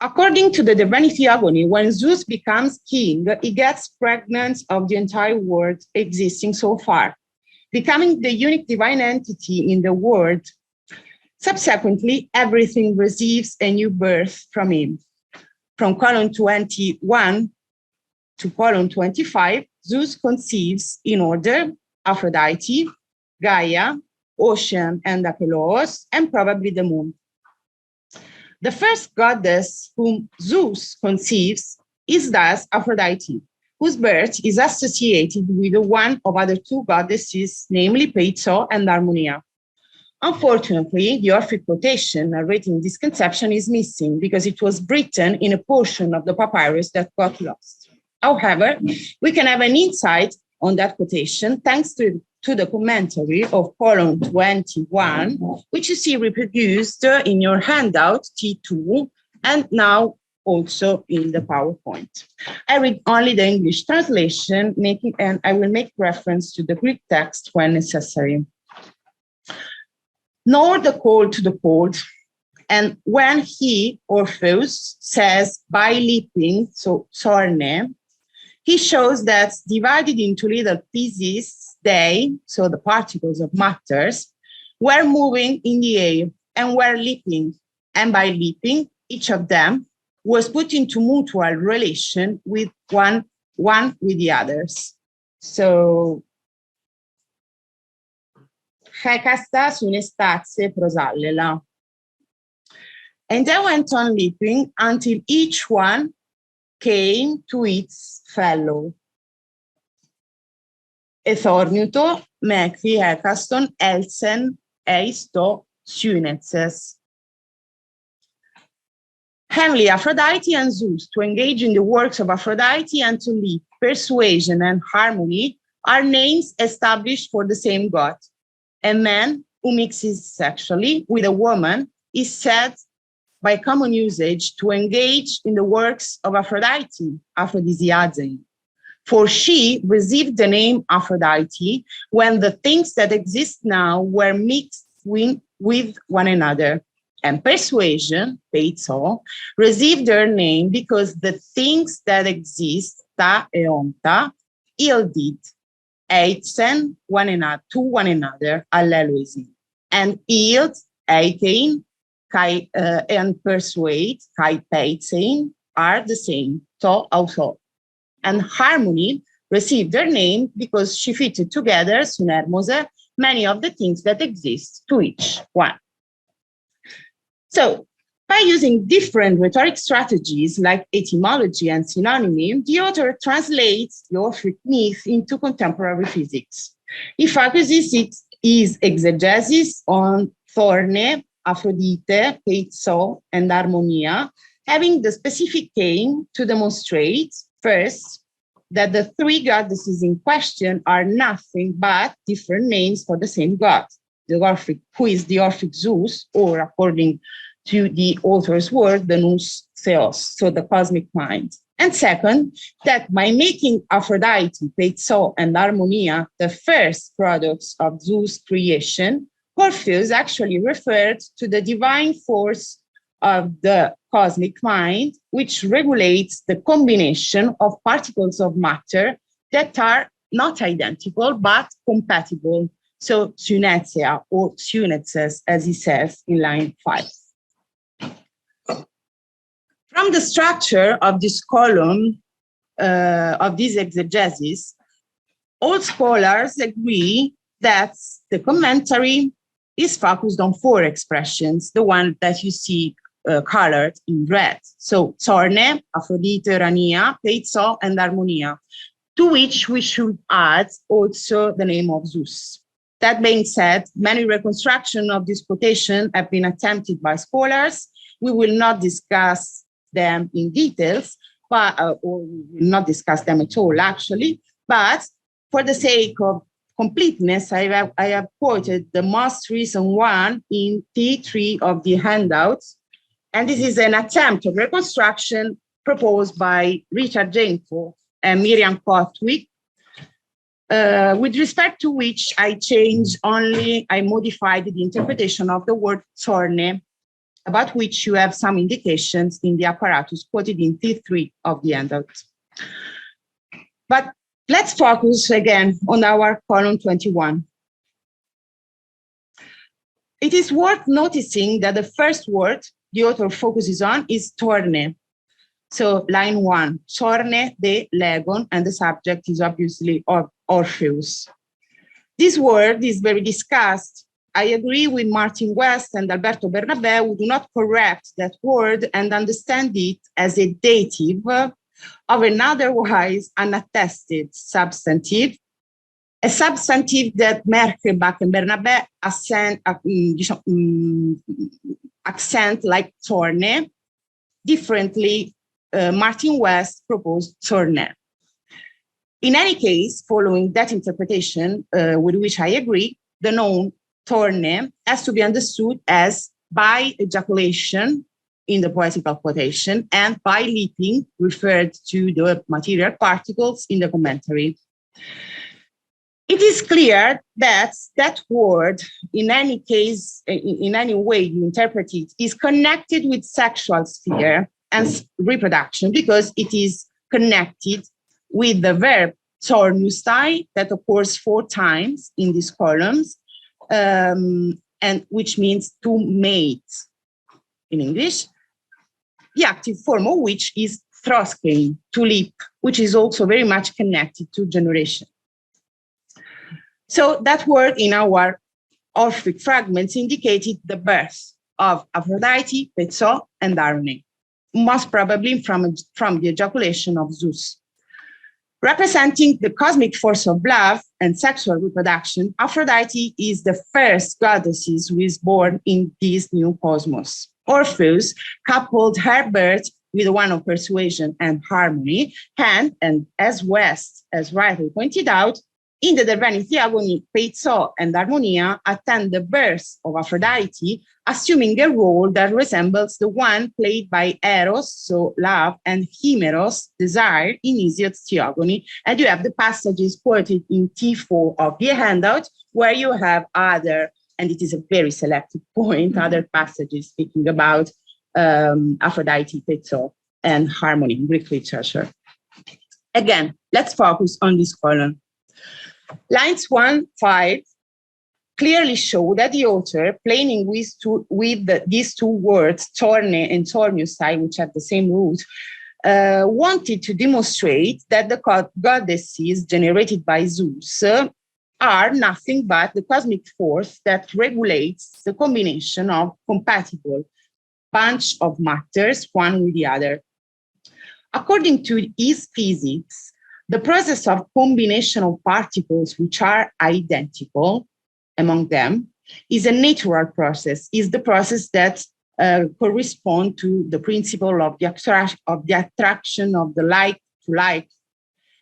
According to the Deveni theogony, when Zeus becomes king, he gets pregnant of the entire world existing so far, becoming the unique divine entity in the world. Subsequently, everything receives a new birth from him. From column 21 to column 25, Zeus conceives in order Aphrodite, Gaia, Ocean and Acheloos, and probably the moon. The first goddess whom Zeus conceives is thus Aphrodite, whose birth is associated with the one of other two goddesses, namely Peitho and Harmonia. Unfortunately, the Orphic quotation narrating this conception is missing because it was written in a portion of the papyrus that got lost. However, we can have an insight on that quotation thanks to the commentary of column 21, which you see reproduced in your handout T2, and now also in the PowerPoint. I read only the English translation, and I will make reference to the Greek text when necessary. nor the cold to the cold. And when he, Orpheus, says by leaping, so sorne, he shows that divided into little pieces, they, so the particles of matters, were moving in the air and were leaping. And by leaping, each of them was put into mutual relation with one with the others. So, Hekasta sunestaze prosallela. And they went on leaping until each one came to its fellow. Ethornuto, mekvi, hekaston, elsen, eisto, synetses. Heavenly Aphrodite and Zeus, to engage in the works of Aphrodite and to leap, persuasion and harmony are names established for the same god. A man who mixes sexually with a woman is said by common usage to engage in the works of Aphrodite, Aphrodisiaze. For she received the name Aphrodite when the things that exist now were mixed with one another. And persuasion, peitzo, received their name because the things that exist, ta e onta, yielded eitsen to one another, alleluisi, and yield, eitein, kai, and persuade, kai peitsein, are the same, to auto. And harmony received their name because she fitted together, synermose, many of the things that exist to each one. So, by using different rhetoric strategies like etymology and synonymy, the author translates the Orphic myth into contemporary physics. He focuses his exegesis on Thorne, Aphrodite, Peitzo, and Harmonia, having the specific aim to demonstrate, first, that the three goddesses in question are nothing but different names for the same god, the Orphic, who is the Orphic Zeus, or according to the author's word, the nous theos, so the cosmic mind. And second, that by making Aphrodite, Peitzo, and Harmonia the first products of Zeus' creation, Orpheus actually referred to the divine force of the cosmic mind, which regulates the combination of particles of matter that are not identical, but compatible. So synetia or synetses, as he says in line 5. From the structure of this column, of this exegesis, all scholars agree that the commentary is focused on 4 expressions, the one that you see colored in red. So Sorne, Aphrodite, Rania, Peitzo, and Harmonia, to which we should add also the name of Zeus. That being said, many reconstructions of this quotation have been attempted by scholars. We will not discuss them in details, but or we will not discuss them at all, actually. But for the sake of completeness, I have quoted the most recent one in T3 of the handouts. And this is an attempt of reconstruction proposed by Richard Jenko and Miriam Kotwick, with respect to which I modified the interpretation of the word Sorne, about which you have some indications in the apparatus quoted in T3 of the handout. But let's focus again on our column 21. It is worth noticing that the first word the author focuses on is torne. So line 1, Sorne de Legon, and the subject is obviously Orpheus. This word is very discussed. I agree with Martin West and Alberto Bernabé, who do not correct that word and understand it as a dative of an otherwise unattested substantive, a substantive that Merkelbach and Bernabé accent like Sorne. Differently, Martin West proposed Sorne. In any case, following that interpretation, with which I agree, the noun Torne has to be understood as by ejaculation in the poetical quotation and by leaping, referred to the material particles in the commentary. It is clear that that word, in any case, in any way you interpret it, is connected with sexual sphere and reproduction, because it is connected with the verb tornustai that occurs 4 times in these columns, and which means to mate in English, the active form of which is throskein, to leap, which is also very much connected to generation. So that word in our Orphic fragments indicated the birth of Aphrodite, Perso, and Harmony, most probably from the ejaculation of Zeus. Representing the cosmic force of love and sexual reproduction, Aphrodite is the first goddess who is born in this new cosmos. Orpheus coupled her birth with the one of persuasion and harmony, and as West has rightly pointed out, in the Derveni Theogony, Perso and Harmonia attend the birth of Aphrodite, assuming a role that resembles the one played by Eros, so love, and Chimeros, desire, in Hesiod's Theogony. And you have the passages quoted in T4 of the handout, where you have other, and it is a very selected point, other passages speaking about Aphrodite, Perso, and harmony in Greek literature. Again, let's focus on this column. Lines 1-5 clearly show that the author, playing with these two words, torne and torniusai, which have the same root, wanted to demonstrate that the goddesses generated by Zeus are nothing but the cosmic force that regulates the combination of compatible bunch of matters, one with the other. According to his physics, the process of combination of particles which are identical among them is a natural process, is the process that corresponds to the principle of the attraction of the like to like.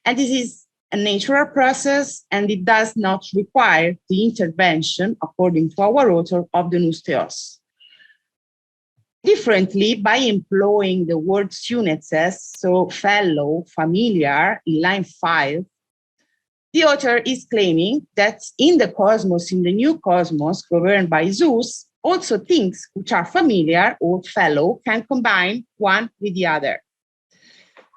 And this is a natural process, and it does not require the intervention, according to our author, of the nous theos. Differently, by employing the word sunetses, so fellow, familiar, in line 5, the author is claiming that in the cosmos, in the new cosmos governed by Zeus, also things which are familiar or fellow can combine one with the other.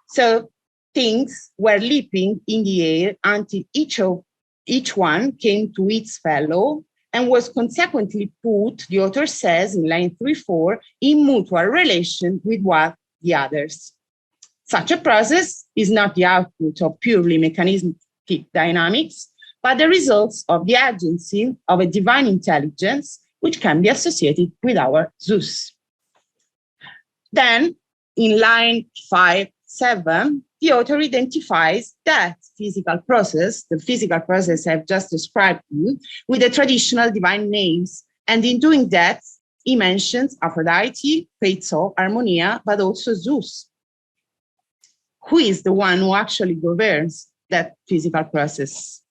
So things were leaping in the air until each one came to its fellow and was consequently put, the author says in line 3-4, in mutual relation with one the others. Such a process is not the output of purely mechanistic dynamics, but the results of the agency of a divine intelligence, which can be associated with our Zeus. Then, in line 5-7, the author identifies that physical process, the physical process I've just described to you, with the traditional divine names. And in doing that, he mentions Aphrodite, Perso, Harmonia, but also Zeus, who is the one who actually governs that physical process.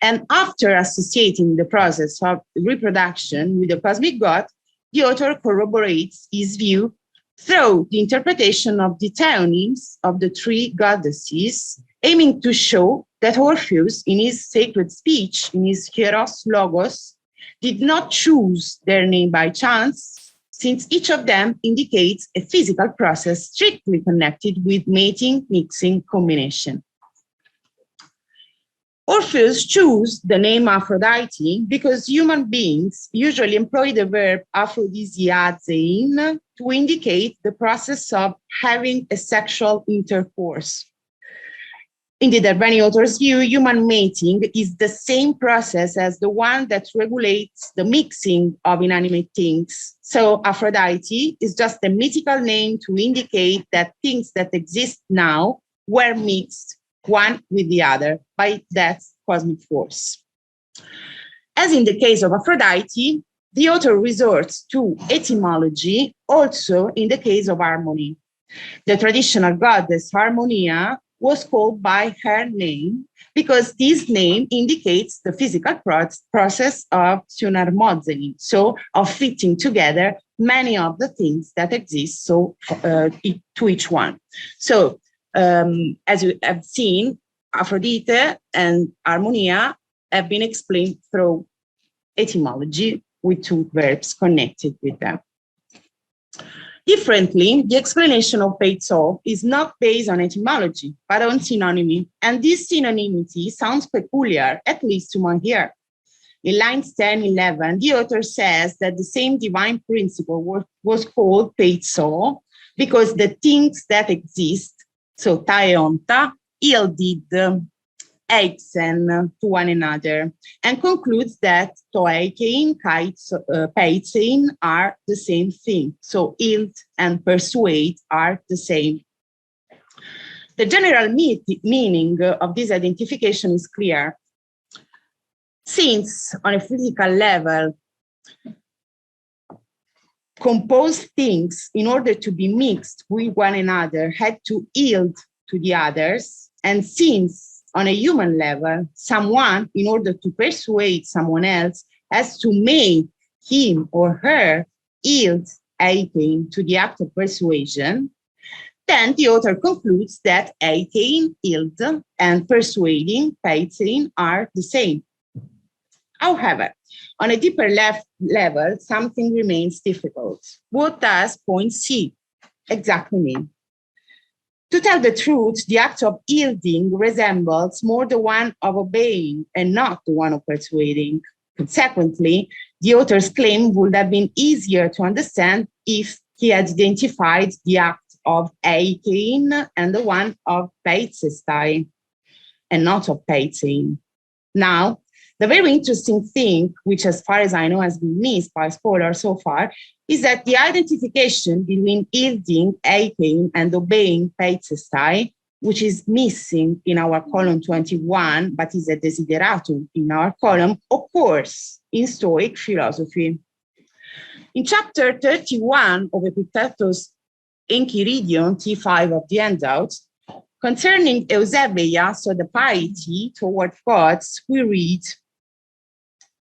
And after associating the process of reproduction with the cosmic God, the author corroborates his view through the interpretation of the theonyms of the 3 goddesses, aiming to show that Orpheus, in his sacred speech, in his hieros logos, did not choose their name by chance, since each of them indicates a physical process strictly connected with mating, mixing, combination. Orpheus chose the name Aphrodite because human beings usually employ the verb aphrodisiazein to indicate the process of having a sexual intercourse. In the Derveni author's view, human mating is the same process as the one that regulates the mixing of inanimate things. So Aphrodite is just a mythical name to indicate that things that exist now were mixed one with the other by that cosmic force. As in the case of Aphrodite, the author resorts to etymology also in the case of harmony. The traditional goddess Harmonia was called by her name because this name indicates the physical process of synarmozein, so of fitting together many of the things that exist to each one. So as you have seen, Aphrodite and Harmonia have been explained through etymology with two verbs connected with them. Differently, the explanation of peitso is not based on etymology, but on synonymy, and this synonymity sounds peculiar, at least to one ear. In lines 10, 11, the author says that the same divine principle was called peitso because the things that exist, so taeonta, yieldedeixen to one another, and concludes that toeikein, peitsein are the same thing. So yield and persuade are the same. The general meaning of this identification is clear. Since on a physical level, composed things, in order to be mixed with one another, had to yield to the others, and since on a human level, someone, in order to persuade someone else, has to make him or her yield eikein to the act of persuasion, then the author concludes that eikein, yield, and persuading, peitsein, are the same. However, on a deeper level, something remains difficult. What does point C exactly mean? To tell the truth, the act of yielding resembles more the one of obeying and not the one of persuading. Consequently, the author's claim would have been easier to understand if he had identified the act of eikein and the one of peitsestai, and not of peitsein. Now, the very interesting thing, which as far as I know has been missed by scholars so far, is that the identification between yielding, eikein, and obeying, peitsestai, which is missing in our column 21, but is a desideratum in our column, occurs in Stoic philosophy. In chapter 31 of Epictetus' Enchiridion, T5 of the handout, concerning eusebeia, so the piety toward gods, we read,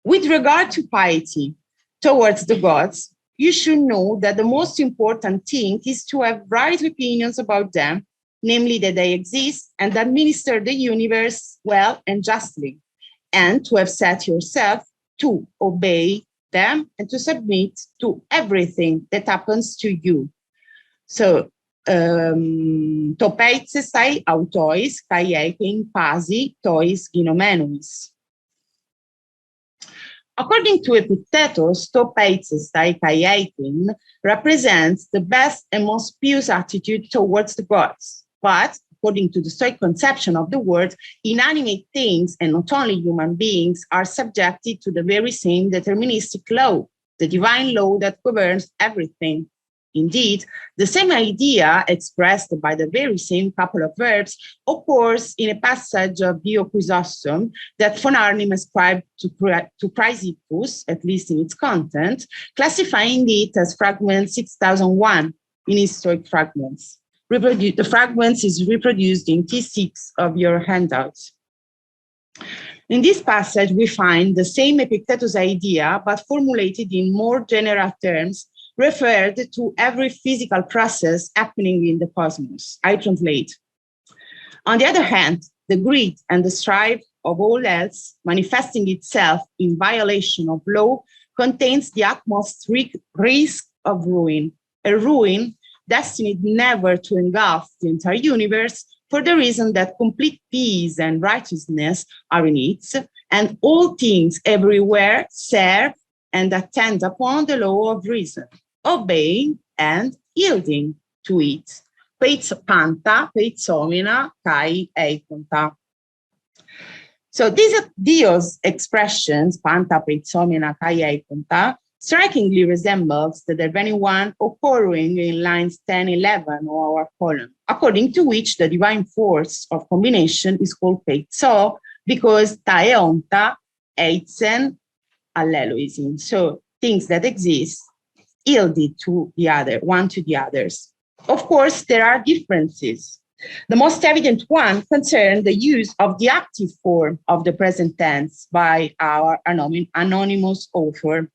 with regard to piety towards the gods, you should know that the most important thing is to have right opinions about them, namely that they exist and administer the universe well and justly, and to have set yourself to obey them and to submit to everything that happens to you. So, to peitsestai autois kai eikein pasi tois ginomenuis. According to Epictetus, to peitsestai kai eikein represents the best and most pious attitude towards the gods. But according to the Stoic conception of the word, inanimate things and not only human beings are subjected to the very same deterministic law, the divine law that governs everything. Indeed, the same idea expressed by the very same couple of verbs occurs in a passage of Dio Chrysostom that von Arnim ascribed to Chrysippus, at least in its content, classifying it as fragment 6001 in his Stoic fragments. The fragments is reproduced in T6 of your handouts. In this passage, we find the same Epictetus idea, but formulated in more general terms, referred to every physical process happening in the cosmos. I translate. On the other hand, the greed and the strife of all else, manifesting itself in violation of law, contains the utmost risk of ruin, a ruin destined never to engulf the entire universe, for the reason that complete peace and righteousness are in it, and all things everywhere serve and attend upon the law of reason, obeying and yielding to it. Panta, peitsomina, kai eikonta. So these Dio's expressions, panta, peitsomina, kai eikonta, strikingly resembles the Derveni one occurring in lines 10, 11 of our column, according to which the divine force of combination is called peitso, because taeonta, eitsen, alleloisin. So things that exist yielded to the other, one to the others. Of course, there are differences. The most evident one concerns the use of the active form of the present tense by our anonymous author.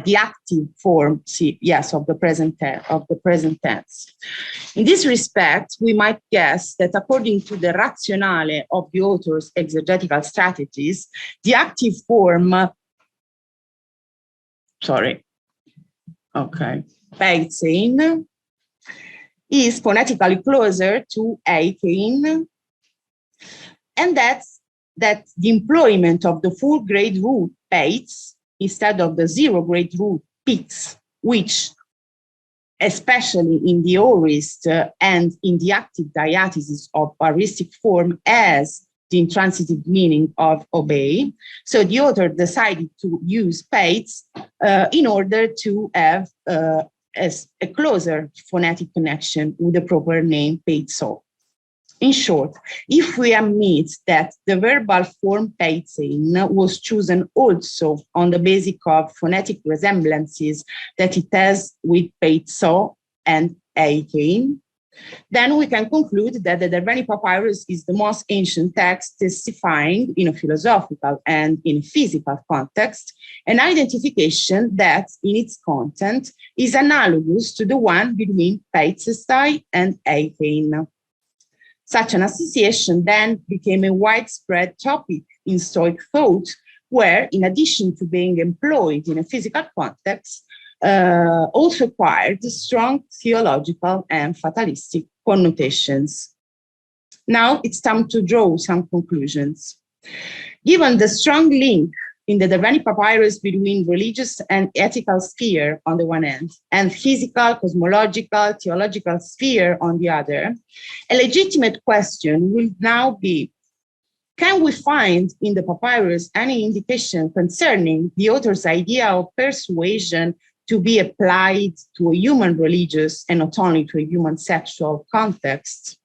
the active form, yes, of the present tense. In this respect, we might guess that according to the rationale of the author's exegetical strategies, the active form, peitzein, is phonetically closer to eikein, and that the employment of the full grade root peitz instead of the zero grade root pitz, which, especially in the aorist and in the active diathesis of aoristic form, has the intransitive meaning of obey. So the author decided to use peitz in order to have as a closer phonetic connection with the proper name peitzo. In short, if we admit that the verbal form peitzein was chosen also on the basis of phonetic resemblances that it has with peitzo and eikein, then we can conclude that the Derveni Papyrus is the most ancient text testifying in a philosophical and in a physical context, an identification that in its content is analogous to the one between peitzestai and eikein. Such an association then became a widespread topic in Stoic thought, where, in addition to being employed in a physical context, also acquired strong theological and fatalistic connotations. Now it's time to draw some conclusions. Given the strong link in the Derveni Papyrus between religious and ethical sphere on the one hand, and physical, cosmological, theological sphere on the other, a legitimate question will now be, can we find in the papyrus any indication concerning the author's idea of persuasion to be applied to a human religious and not only to a human sexual context?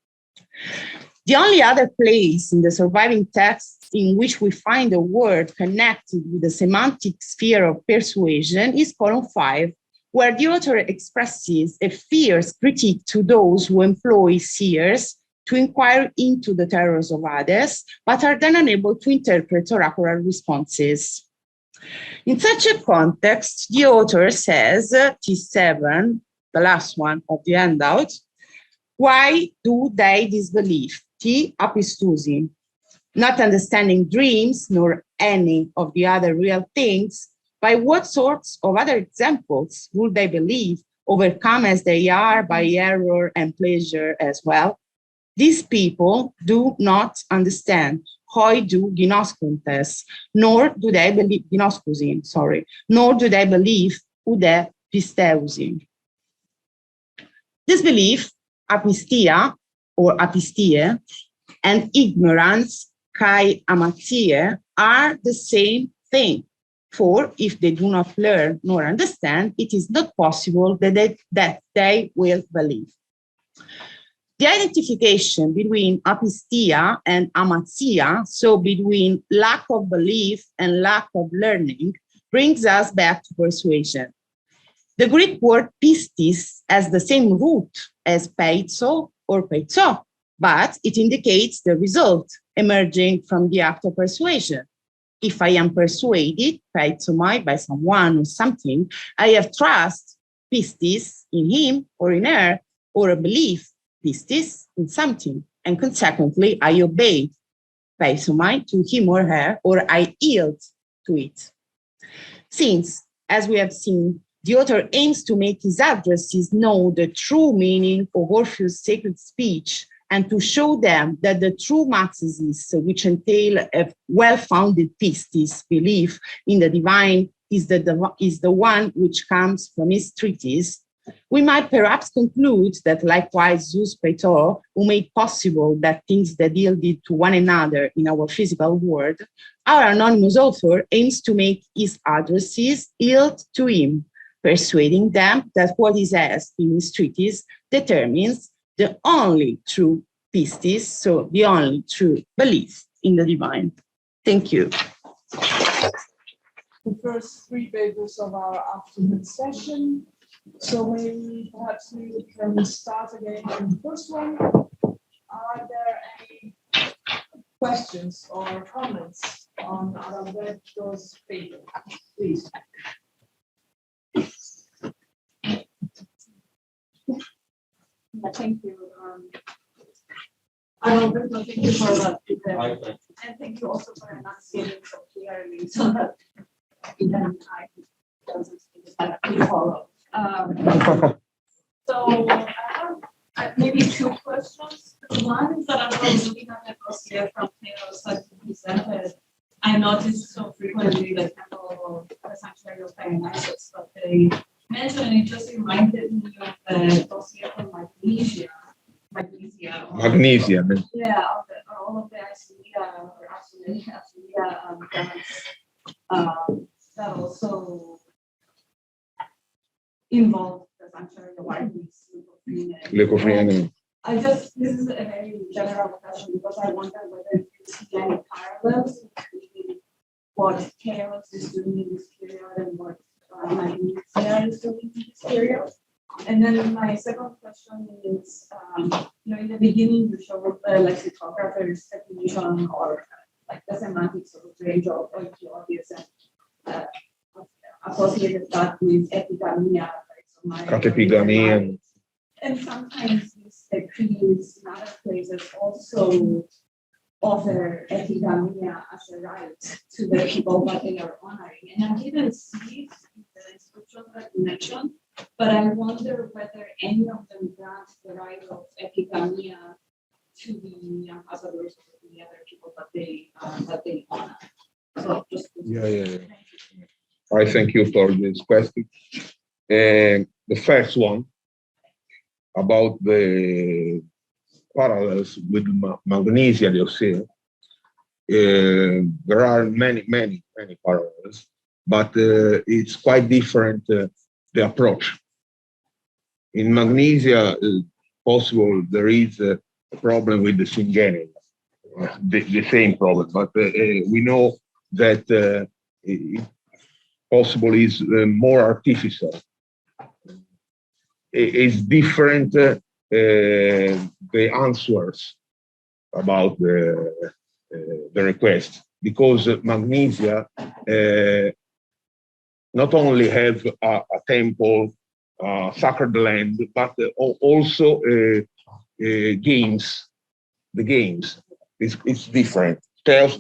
The only other place in the surviving text in which we find a word connected with the semantic sphere of persuasion is column 5, where the author expresses a fierce critique to those who employ seers to inquire into the terrors of others, but are then unable to interpret oracular responses. In such a context, the author says, T7, the last one of the handout, why do they disbelieve? T apistusi. Not understanding dreams nor any of the other real things, by what sorts of other examples would they believe, overcome as they are by error and pleasure as well? These people do not understand, hoi do ginoscuntes, nor do they believe, ginoscusin, sorry, nor do they believe ude pisteusin. Disbelief, apistia or apistie, and ignorance, kai amatie, are the same thing. For if they do not learn nor understand, it is not possible that they will believe. The identification between apistia and amatia, so between lack of belief and lack of learning, brings us back to persuasion. The Greek word pistis has the same root as peitzo or peitzo, but it indicates the result emerging from the act of persuasion. If I am persuaded, peitsomai, by someone or something, I have trust, pistis, in him or in her, or a belief, pistis, in something, and consequently I obey, peitsomai, to him or her, or I yield to it. Since, as we have seen, the author aims to make his addresses know the true meaning of Orpheus' sacred speech, and to show them that the true maxisis, which entail a well-founded pistis, belief in the divine, is the one which comes from his treatise, we might perhaps conclude that likewise Zeus Petor, who made possible that things that yielded to one another in our physical world, our anonymous author aims to make his addresses yield to him, persuading them that what he says in his treatise determines the only true pistis, so the only true belief in the divine. Thank you.
The first 3 papers of our afternoon session. So maybe perhaps we can start again on the first one. Are there any questions or comments on Alberto's paper? Please. Yeah, thank you. I don't know, thank you for that. And thank you also for enunciating so clearly so that even I doesn't follow. So I have maybe two questions. One is that I was looking at the dossier from Taylor's that you presented. I noticed so frequently that people the sanctuary of Dionysus, but they mentioned it just reminded me of the dossier from Magnesia.
Magnesia.
Yeah, all of the Asilia or Asilia that also involve the sanctuary of
Leucophrenia.
this is a very general question because I wonder whether you see any parallels between what chaos is doing in this period and what Magnesia is doing in this period. And then my second question is, in the beginning you showed the lexicographer's definition or like the semantics of the range of audience and associated that with epigamia,
Catepigamia.
And sometimes these decrees in other places also offer epigamia as a right to the people that they are honoring. And I didn't see it in the instruction that you mentioned, but I wonder whether any of them grant the right of epigamia to the ambassadors of the other people that they honor. So just
Yeah. I thank you for this question. The first one about the parallels with Magnesia, they say. There are many parallels, but it's quite different, the approach. In Magnesia, possible there is a problem with the Singeni, the same problem, but we know that possible is more artificial. It's different, the answers about the request, because Magnesia not only have a temple, sacred land, but also games. The games it's different. Tells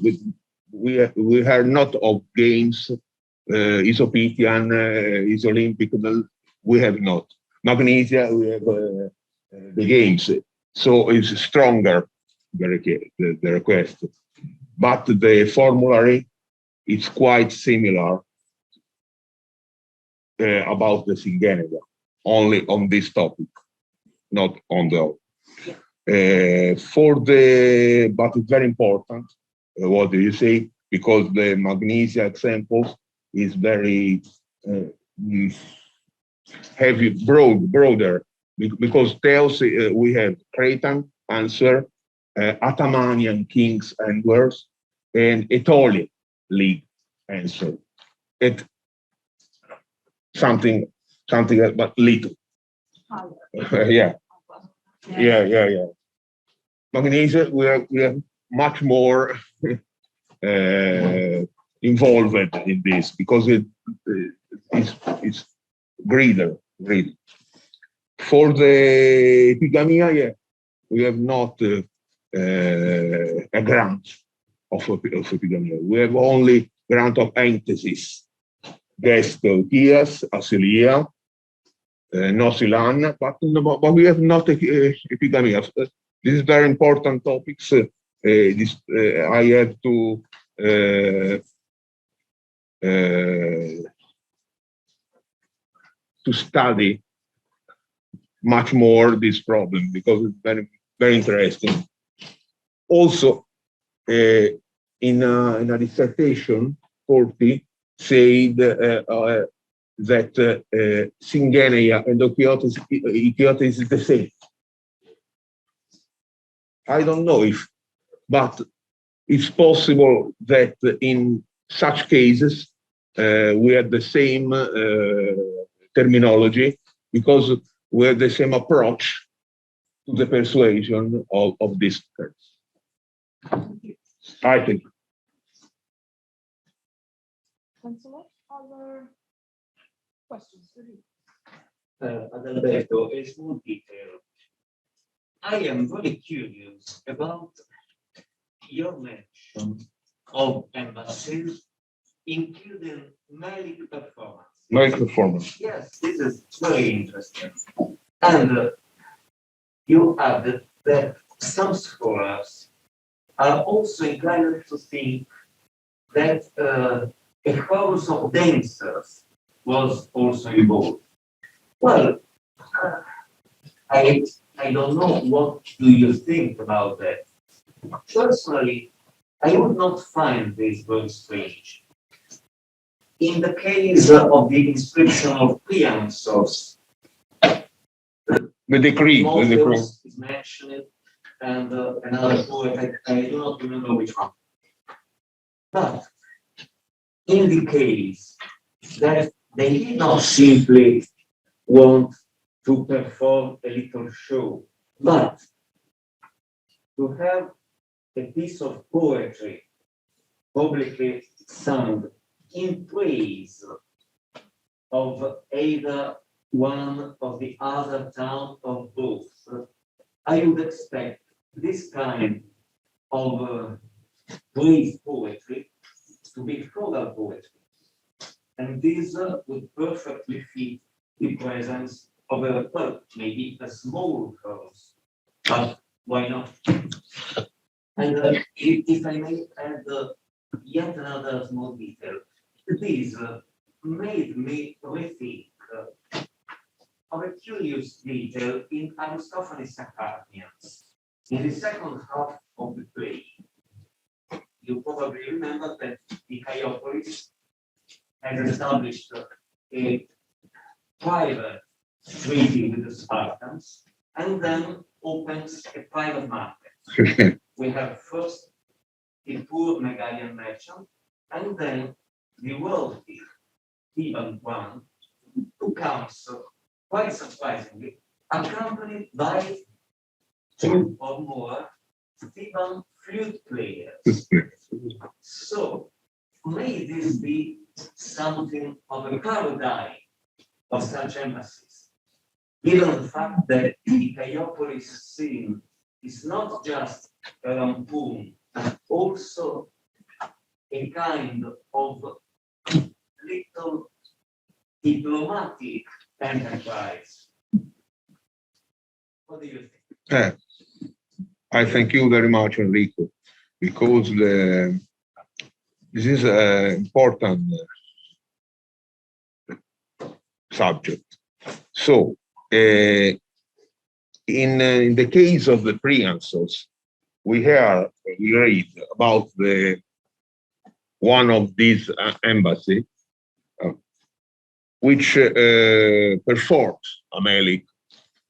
we have not of games, Isopitian, is Olympic. We have not. Magnesia, we have the games, so it's stronger the request, but the formulary is quite similar about the Singenia, only on this topic, not on the but it's very important. What do you say? Because the Magnesia examples is very heavy, broader, because tells we have Cretan answer, Atamanian kings and words, and Aetolian league answer. It something but little. Yeah. Magnesia, we are much more involved in this because it's greater. For the epigamia, we have not a grant of epigamia. We have only grant of antithesis. Gestotias, Asilia, Nosilan, but we have not epigamia. This is very important topics. I have to study much more this problem because it's very interesting. Also, in a dissertation, 40 said that Singenia and Ochiotes is the same. I don't know if, but it's possible that in such cases we have the same terminology because we have the same approach to the persuasion of these terms. I think.
Thanks a lot. Other questions?
Adalberto, a small detail. I am very curious about your mention of embassies, including male performance.
Male performance.
Yes, this is very interesting. And you added that some scholars are also inclined to think that a chorus of dancers was also involved. Well, I don't know, what do you think about that? Personally, I would not find this very strange. In the case of the inscription of preanswers,
The decree.
Moses is mentioned, and another poet, I do not remember which one. But in the case that they did not simply want to perform a little show, but to have a piece of poetry publicly sung in praise of either one of the other town of both, I would expect this kind of praise poetry to be floral poetry. And this would perfectly fit the presence of well, maybe a small chorus, but why not? And if I may add yet another small detail, this made me rethink of a curious detail in Aristophanes' Sacarnians. In the second half of the play, you probably remember that the Hierocles has established a private treaty with the Spartans and then opens a private market. We have first the poor Megarian merchant and then the wealthy Theban one, who comes quite surprisingly accompanied by 2 or more Theban flute players. So may this be something of a paradigm of such embassies, given the fact that the Hierocles scene is not just a lampoon, but also a kind of little diplomatic enterprise. What do you think?
I thank you very much, Enrico, because this is an important subject. So, in the case of the preanswers, we read about one of these embassy, which performs Amelie,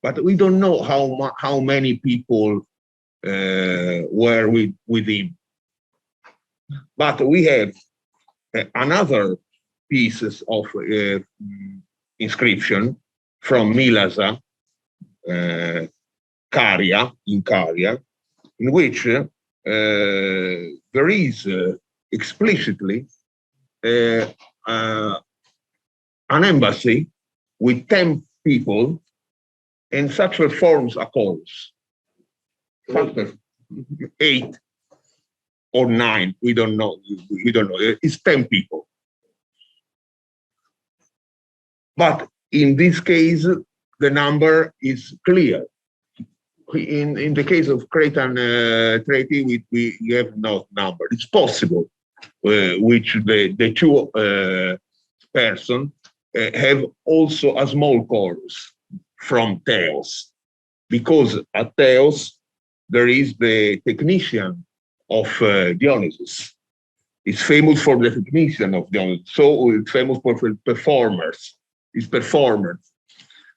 but we don't know how many people were with him. But we have another pieces of inscription from Mylasa, Caria, in which there is explicitly an embassy with 10 people, and such performs a chorus. Factor 8 or 9, we don't know. It's 10 people. But in this case, the number is clear. In the case of Cretan treaty, we have no number. It's possible which the 2 persons have also a small chorus from Theos, because at Theos there is the technician of Dionysus. It's famous for the technician of Dionysus, so it's famous for performers. It's performers.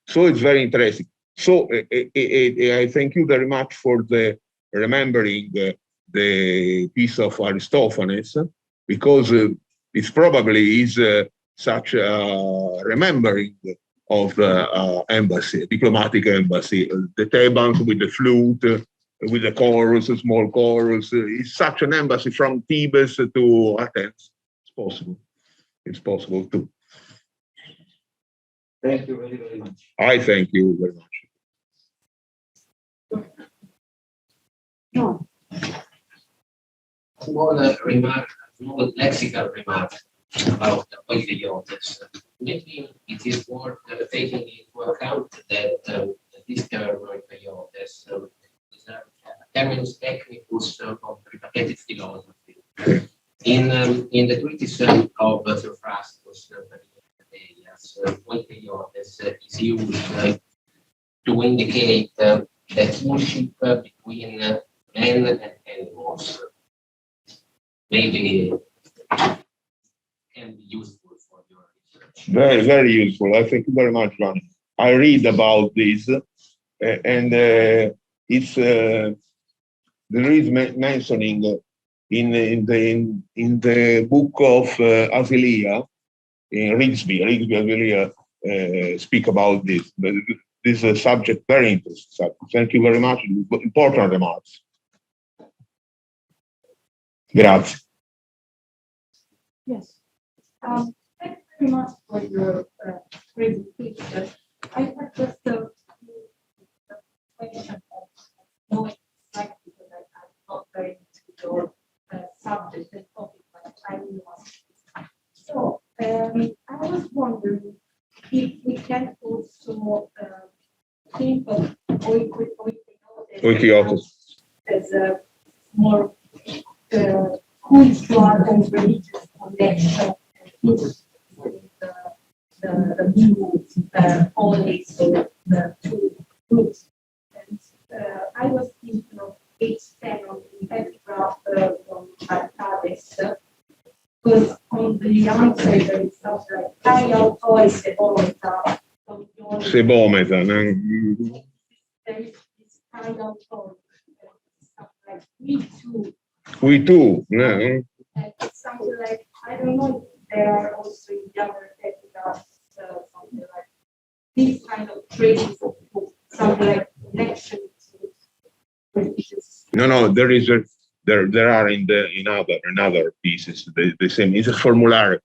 So it's very interesting. So I thank you very much for the remembering the piece of Aristophanes, because it's probably is such a remembering of embassy, diplomatic embassy, the Thebans with the flute, with the chorus, a small chorus. It's such an embassy from Thebes to Athens. It's possible. It's possible too.
Thank you very, very much.
I thank you very much.
No.
Small remark, small lexical remark about the polygliotes. Maybe it is worth taking into account that this term polygliotes is a terminus technicus of replicated philosophy. In the treatise of Theophrastus, polygliotes is used to indicate the kinship between men and animals. Maybe can be useful for your research.
Very, very useful. I thank you very much, Ron. I read about this, and it's there is mentioning in the book of Asilia, in Rigsby Asilia speak about this. But this is a subject very interesting. Thank you very much. Important remarks. Grazie.
Yes. Thank you very much for your presentation. I have just a question of knowing exactly because I'm not very into your subject and topic, but I will ask. So I was wondering if we can also think of
Polygliotes
as a more cultural and religious connection with the new policies of the two groups. And I was thinking of page 10 on the epigraph from Chartaris, because on the answer there is something like "Ai autori sebometa."
Sebometa.
There is this "Ai autori," stuff like "we too."
We too. No.
And it's something like, I don't know if there are also in the other epigraphs something like these kind of traits of something like connection to religious.
No. There is there are in other pieces the same. It's a formulary.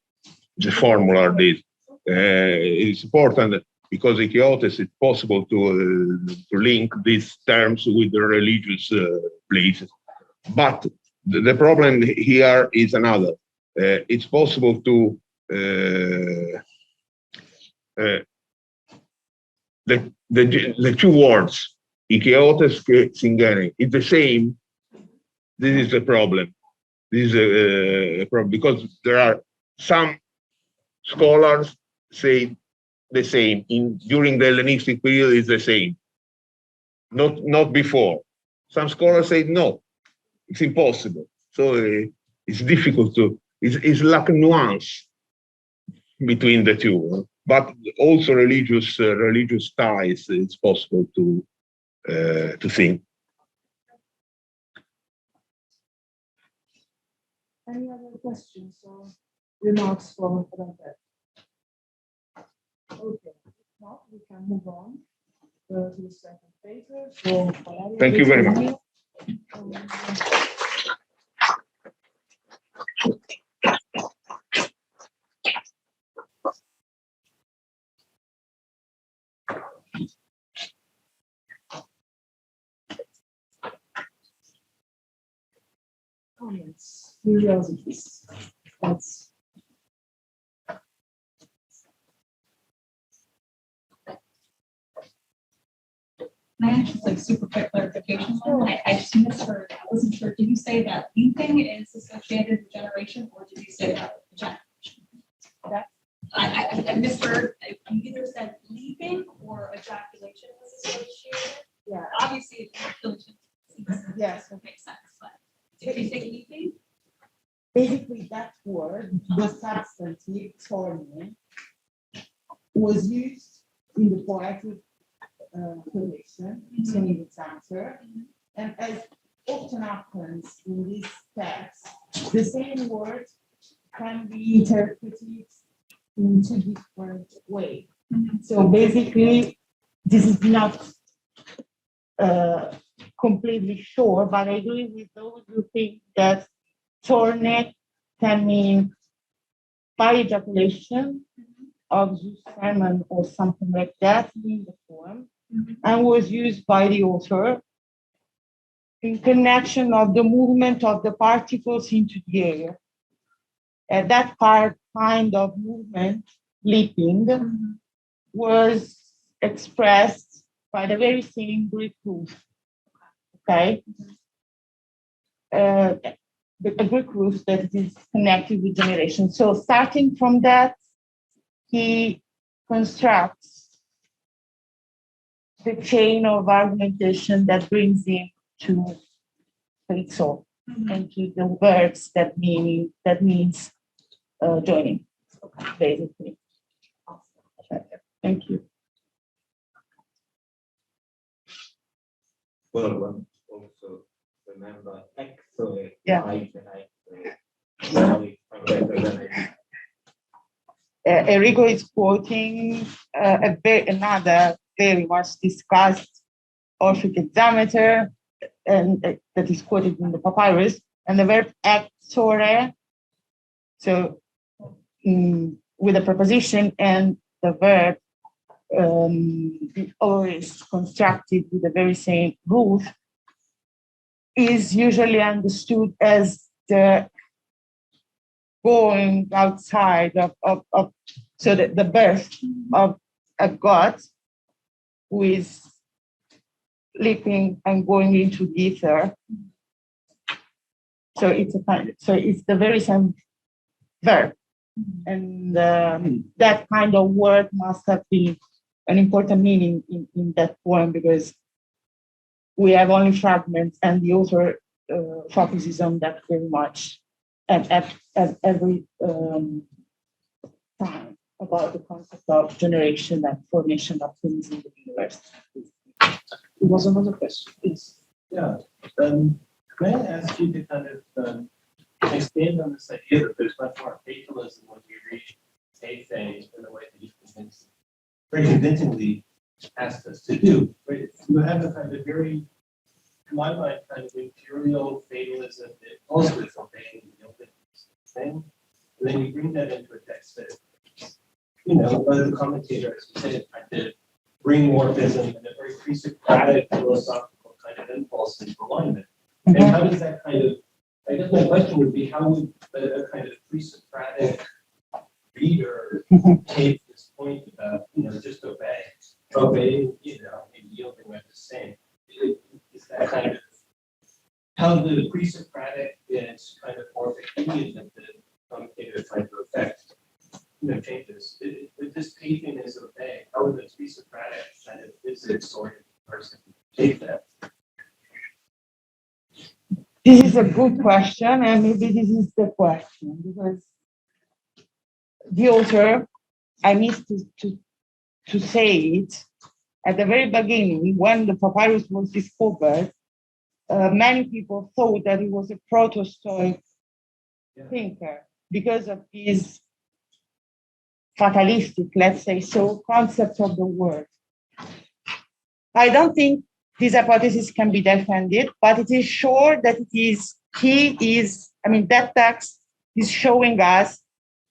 It's a formula. This it's important because Ichiotes it's possible to link these terms with the religious places, but the problem here is another. It's possible to the two words Ichiotes Singeni. It's the same. This is a problem. This is a problem because there are some scholars say the same. During the Hellenistic period, is the same. Not before. Some scholars say no. It's impossible. So it's difficult to. It's like a nuance between the two. But also religious ties. It's possible to think.
Any other questions or remarks from Roberto? Okay, if not, we can move on to the second paper. So,
Thank you very much.
Comments, curiosities. That's
Can I ask just like super quick clarification? I just misheard. I wasn't sure. Did you say that leaping is associated with generation, or did you say that ejaculation? I misheard. You either said leaping or ejaculation was associated.
yeah.
Obviously, ejaculation
Yes.
makes sense, but did you say leaping?
Basically, that word, the substantive torment, was used in the poetic collection, in its answer, and as often happens in this text, the same word can be interpreted in two different ways. So basically, this is not completely sure, but I agree with those who think that tornet can mean by ejaculation of semen or something like that in the form, and was used by the author in connection of the movement of the particles into the air. That kind of movement, leaping, was expressed by the very same Greek roof. Okay? A Greek roof that is connected with generation. So starting from that, he constructs the chain of argumentation that brings him to terzo, and to the verbs that means joining, basically. Thank you.
Well, also remember excellent.
Yeah. Enrico is quoting another very much discussed Orphic hexameter, and that is quoted in the papyrus, and the verb exore, so with a preposition and the verb always constructed with the very same root, is usually understood as the going outside of so the birth of a god who is leaping and going into the ether. So it's the very same verb, and that kind of word must have been an important meaning in that poem, because we have only fragments, and the author focuses on that very much at every time about the concept of generation and formation of things in the universe.
There was another question, please.
Yeah. May I ask you to kind of expand on this idea that there's much more fatalism when you read Teife in the way that you very convincingly asked us to do. Right? You have a kind of very, in my mind, kind of imperial fatalism that also is obeying the thing. And then you bring that into a text that, the commentator, as you said, tried to bring morphism and a very pre-Socratic philosophical kind of impulse into alignment. And how does that kind of, I guess my question would be, how would a kind of pre-Socratic reader take this point about, just obey, maybe yielding what it's saying? Is that kind of how the pre-Socratic is kind of morphic that the commentator tried to affect, changes? With this painting is obey, how would the pre-Socratic kind of physics-oriented person take that?
This is a good question, and maybe this is the question, because the author, I missed to say it, at the very beginning, when the papyrus was discovered, many people thought that he was a proto-Stoic thinker because of his fatalistic, let's say so, concept of the word. I don't think this hypothesis can be defended, but it is sure that that text is showing us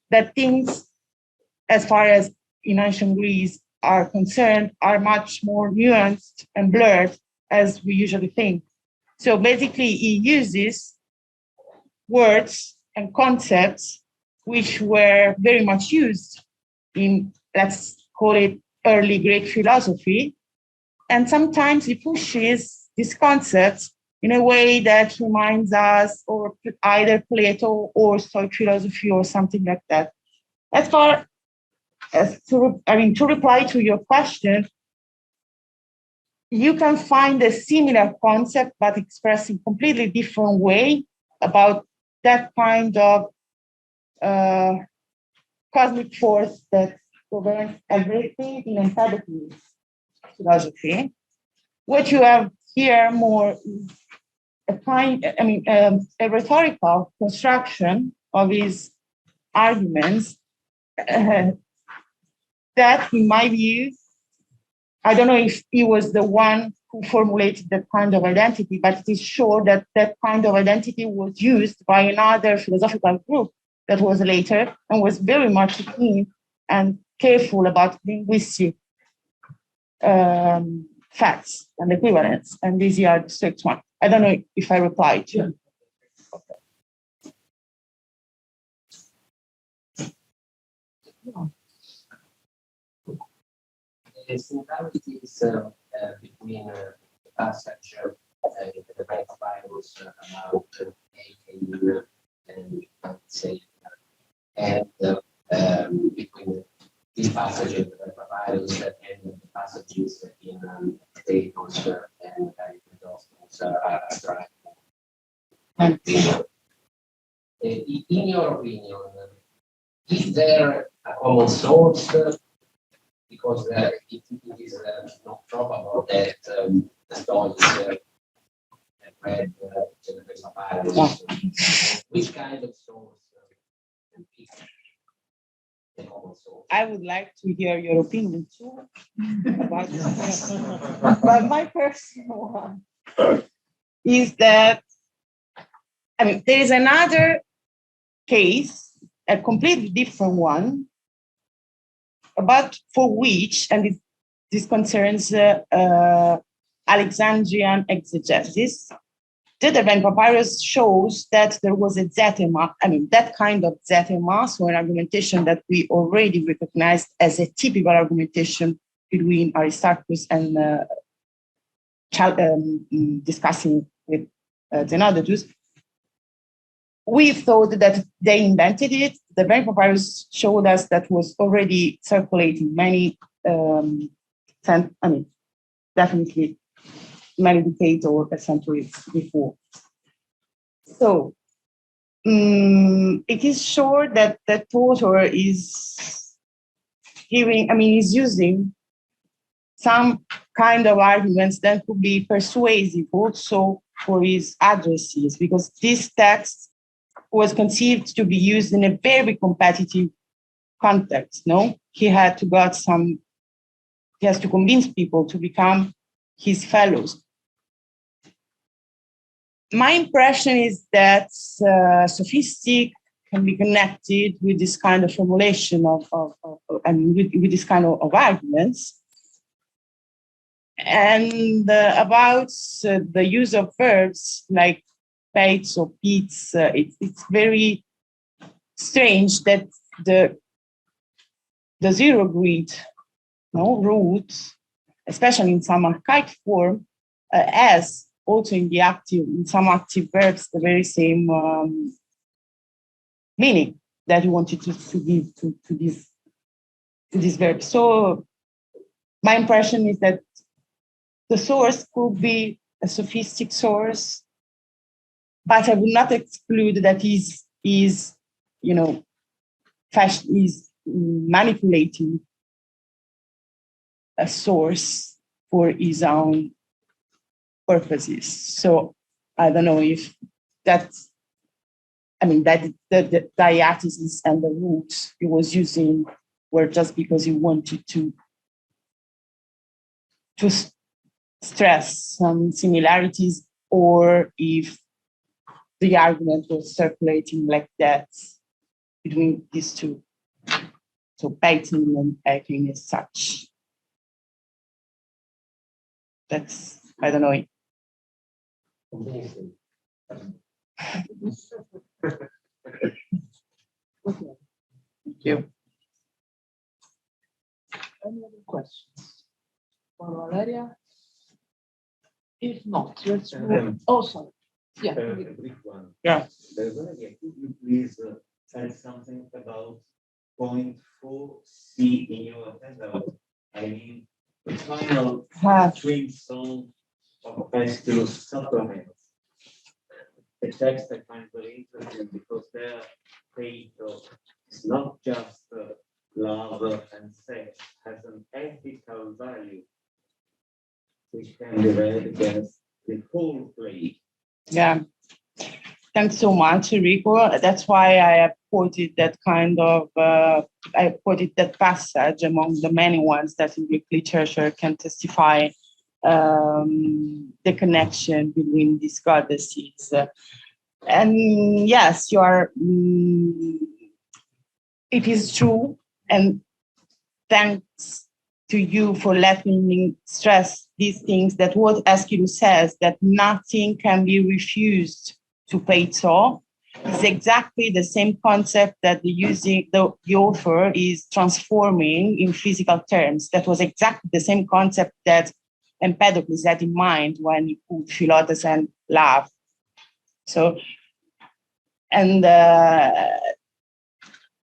that things, as far as in ancient Greece are concerned, are much more nuanced and blurred as we usually think. So basically, he uses words and concepts which were very much used in, let's call it, early Greek philosophy. And sometimes he pushes these concepts in a way that reminds us of either Plato or Stoic philosophy or something like that. As far as to reply to your question, you can find a similar concept, but expressed in completely different way about that kind of cosmic force that governs everything in Empedocles philosophy. What you have here more is a rhetorical construction of his arguments that, in my view, I don't know if he was the one who formulated that kind of identity, but it is sure that that kind of identity was used by another philosophical group that was later and was very much keen and careful about linguistic facts and equivalence, and these are the strict ones. I don't know if I replied.
Yeah.
The similarities between the passage in the virus about AKU and say, and between the passage in the virus and the passages in status and Gospels are attractive. In your opinion, is there a common source? Because it is not probable that the stories read the papyrus. Which kind of source is the common source?
I would like to hear your opinion too about this. But my personal one is that, I mean, there is another case, a completely different one, about for which, and this concerns Alexandrian exegesis, the Derbent papyrus shows that there was a zetema, I mean, that kind of zetema, so an argumentation that we already recognized as a typical argumentation between Aristarchus and discussing with Xenodotus. We thought that they invented it. The Derbent papyrus showed us that was already circulating many, definitely many decades or centuries before. So it is sure that the author is is using some kind of arguments that could be persuasive also for his addressees, because this text was conceived to be used in a very competitive context. No, he has to convince people to become his fellows. My impression is that sophistic can be connected with this kind of formulation with this kind of arguments. And about the use of verbs like pates or pits, it's very strange that the zero grid root, especially in some archaic form, has also in some active verbs the very same meaning that you wanted to give to this verb. So my impression is that the source could be a sophistic source, but I would not exclude that is manipulating a source for his own purposes. So I don't know if that the diathesis and the roots he was using were just because he wanted to stress some similarities, or if the argument was circulating like that between these two. So painting and acting as such. That's, I don't know.
Okay.
Thank you.
Any other questions for Valeria? If not, let's move. Oh, sorry. Yeah.
A brief one.
Yeah.
Valeria, could you please say something about point 4C in your handout? I mean, the final string song of Festus Supplement. The text I find very interesting because their faith is not just love and sex, has an ethical value which can be read against the whole play.
Yeah. Thanks so much, Enrico. That's why I have quoted that I quoted that passage among the many ones that in Greek literature can testify the connection between these goddesses. And yes, you are. It is true, and thanks to you for letting me stress these things that what Aeschylus says, that nothing can be refused to peitzo, is exactly the same concept that the author is transforming in physical terms. That was exactly the same concept that Empedocles had in mind when he put Philotas and love. So, and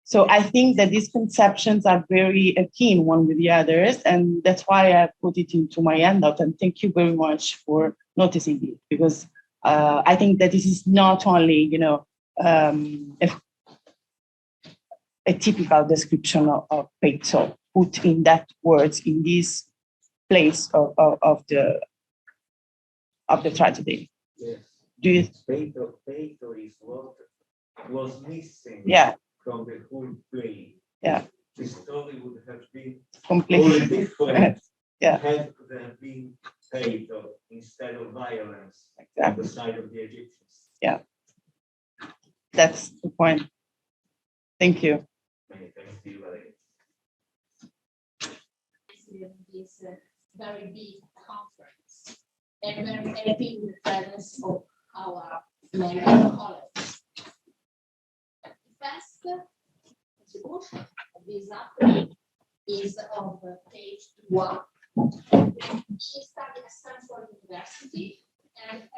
so I think that these conceptions are very akin one with the others, and that's why I put it into my handout. And thank you very much for noticing it, because I think that this is not only, a typical description of peitzo put in that words in this place of the tragedy.
Yes.
Do you?
Peitzo is what was missing.
Yeah.
From the whole play.
Yeah.
The story would have been
Completely
different.
Yeah.
Had there been peitzo instead of violence
Exactly.
on the side of the Egyptians.
Yeah. That's the point. Thank you.
Many thanks to you, Valeria.
This very big conference, and very happy with the presence of our many colleagues. First contribution of this afternoon is of page 1. She studied at Stanford University and had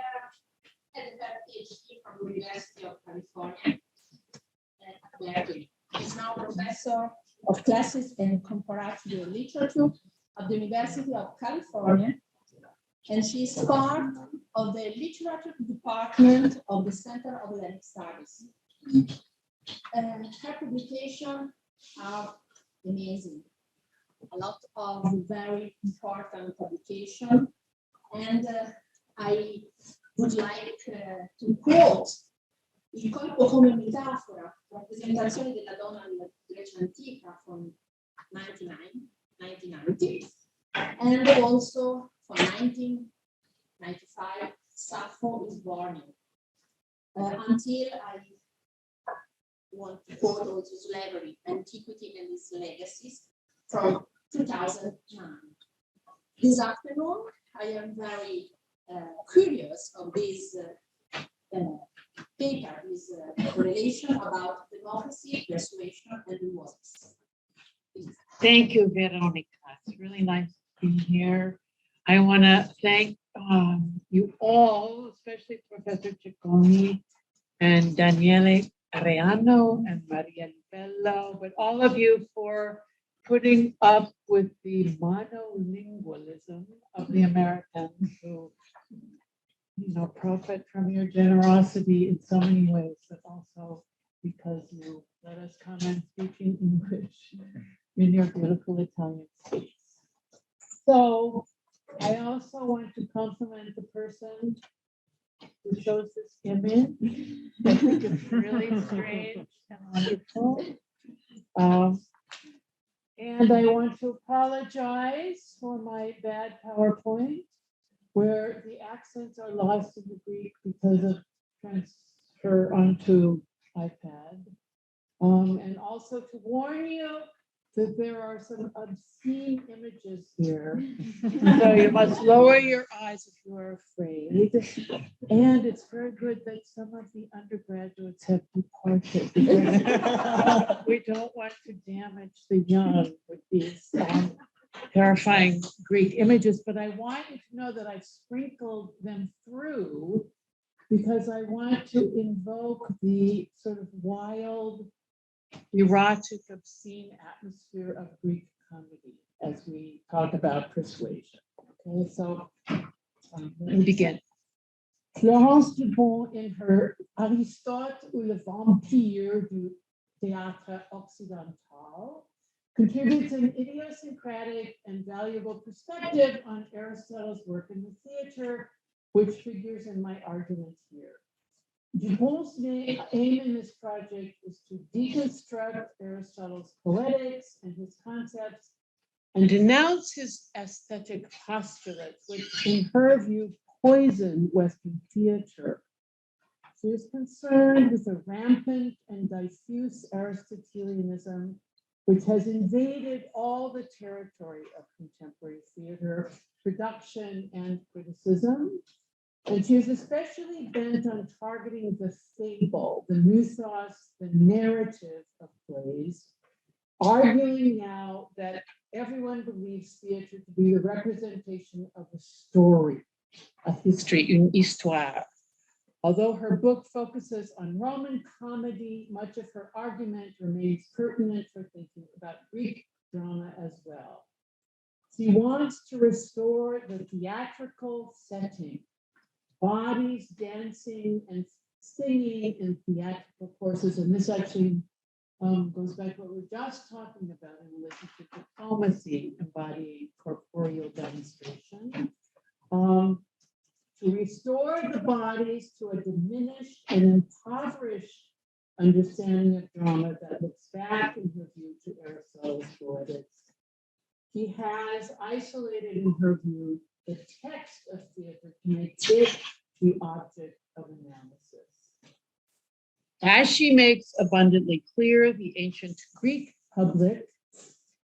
her PhD from the University of California at Berkeley. She's now professor of classes in comparative literature at the University of California, and she is part of the literature department of the Center of Hellenic Studies. And her publications are amazing. A lot of very important publications. And I would like to quote Il corpo come metafora, rappresentazione della donna nella Grecia antica from 1990, and also for 1995, Sappho is born. Until I want to quote also Slavery, Antiquity and its Legacies from 2009. This afternoon, I am very curious of this paper, this relation about democracy, persuasion, and democracy.
Thank you, Veronica. It's really nice to be here. I want to thank you all, especially Professor Cecconi and Daniele Areano and Maria Libello, but all of you for putting up with the monolingualism of the Americans who, profit from your generosity in so many ways, but also because you let us come and speak in English in your beautiful Italian space. So I also want to compliment the person who shows this image. I think it's really strange and wonderful. And I want to apologize for my bad PowerPoint, where the accents are lost in the Greek because of transfer onto iPad. And also to warn you that there are some obscene images here. So you must lower your eyes if you are afraid. And it's very good that some of the undergraduates have departed because we don't want to damage the young with these terrifying Greek images. But I want you to know that I've sprinkled them through because I want to invoke the sort of wild, erotic, obscene atmosphere of Greek comedy as we talk about persuasion. Okay, so let me begin. Florence Dupont, in her Aristote ou le Vampire du Théâtre Occidental, contributes an idiosyncratic and valuable perspective on Aristotle's work in the theater, which figures in my argument here. Dupont's aim in this project is to deconstruct Aristotle's poetics and his concepts and denounce his aesthetic postulates, which in her view poison Western theater. She is concerned with the rampant and diffuse Aristotelianism which has invaded all the territory of contemporary theater production and criticism. And she is especially bent on targeting the fable, the mythos, the narrative of plays, arguing now that everyone believes theater to be the representation of a story, a history, une histoire. Although her book focuses on Roman comedy, much of her argument remains pertinent for thinking about Greek drama as well. She wants to restore the theatrical setting, bodies dancing and singing in theatrical courses. And this actually goes back to what we were just talking about in relation to diplomacy, embodying corporeal demonstration. To restore the bodies to a diminished and impoverished understanding of drama that looks back in her view to Aristotle's poetics. He has isolated in her view the text of theater to make it the object of analysis. As she makes abundantly clear, the ancient Greek public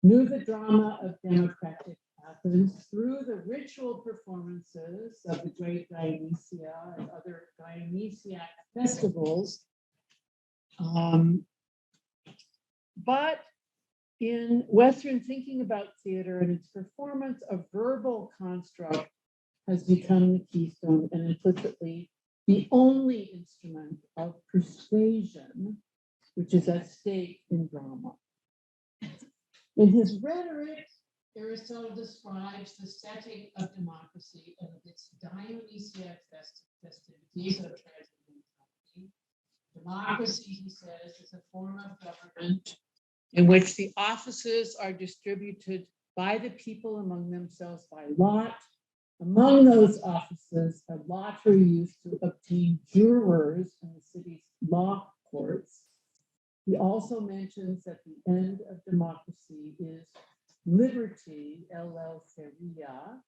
knew the drama of democratic Athens through the ritual performances of the great Dionysia and other Dionysiac festivals. But in Western thinking about theater and its performance, a verbal construct has become the keystone and implicitly the only instrument of persuasion, which is at stake in drama. In his rhetoric, Aristotle describes the setting of democracy and of its Dionysiac festivities of transcendentality. Democracy, he says, is a form of government in which the offices are distributed by the people among themselves by lot. Among those offices, a lottery used to obtain jurors in the city's law courts. He also mentions that the end of democracy is liberty, LL Feria,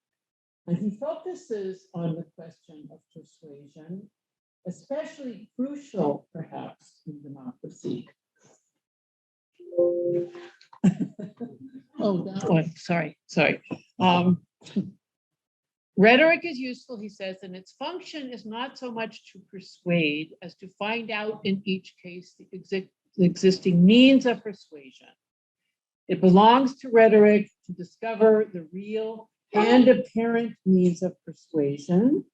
and he focuses on the question of persuasion, especially crucial, perhaps, in democracy. Oh, that one, sorry. Rhetoric is useful, he says, and its function is not so much to persuade as to find out in each case the existing means of persuasion. It belongs to rhetoric to discover the real and apparent means of persuasion.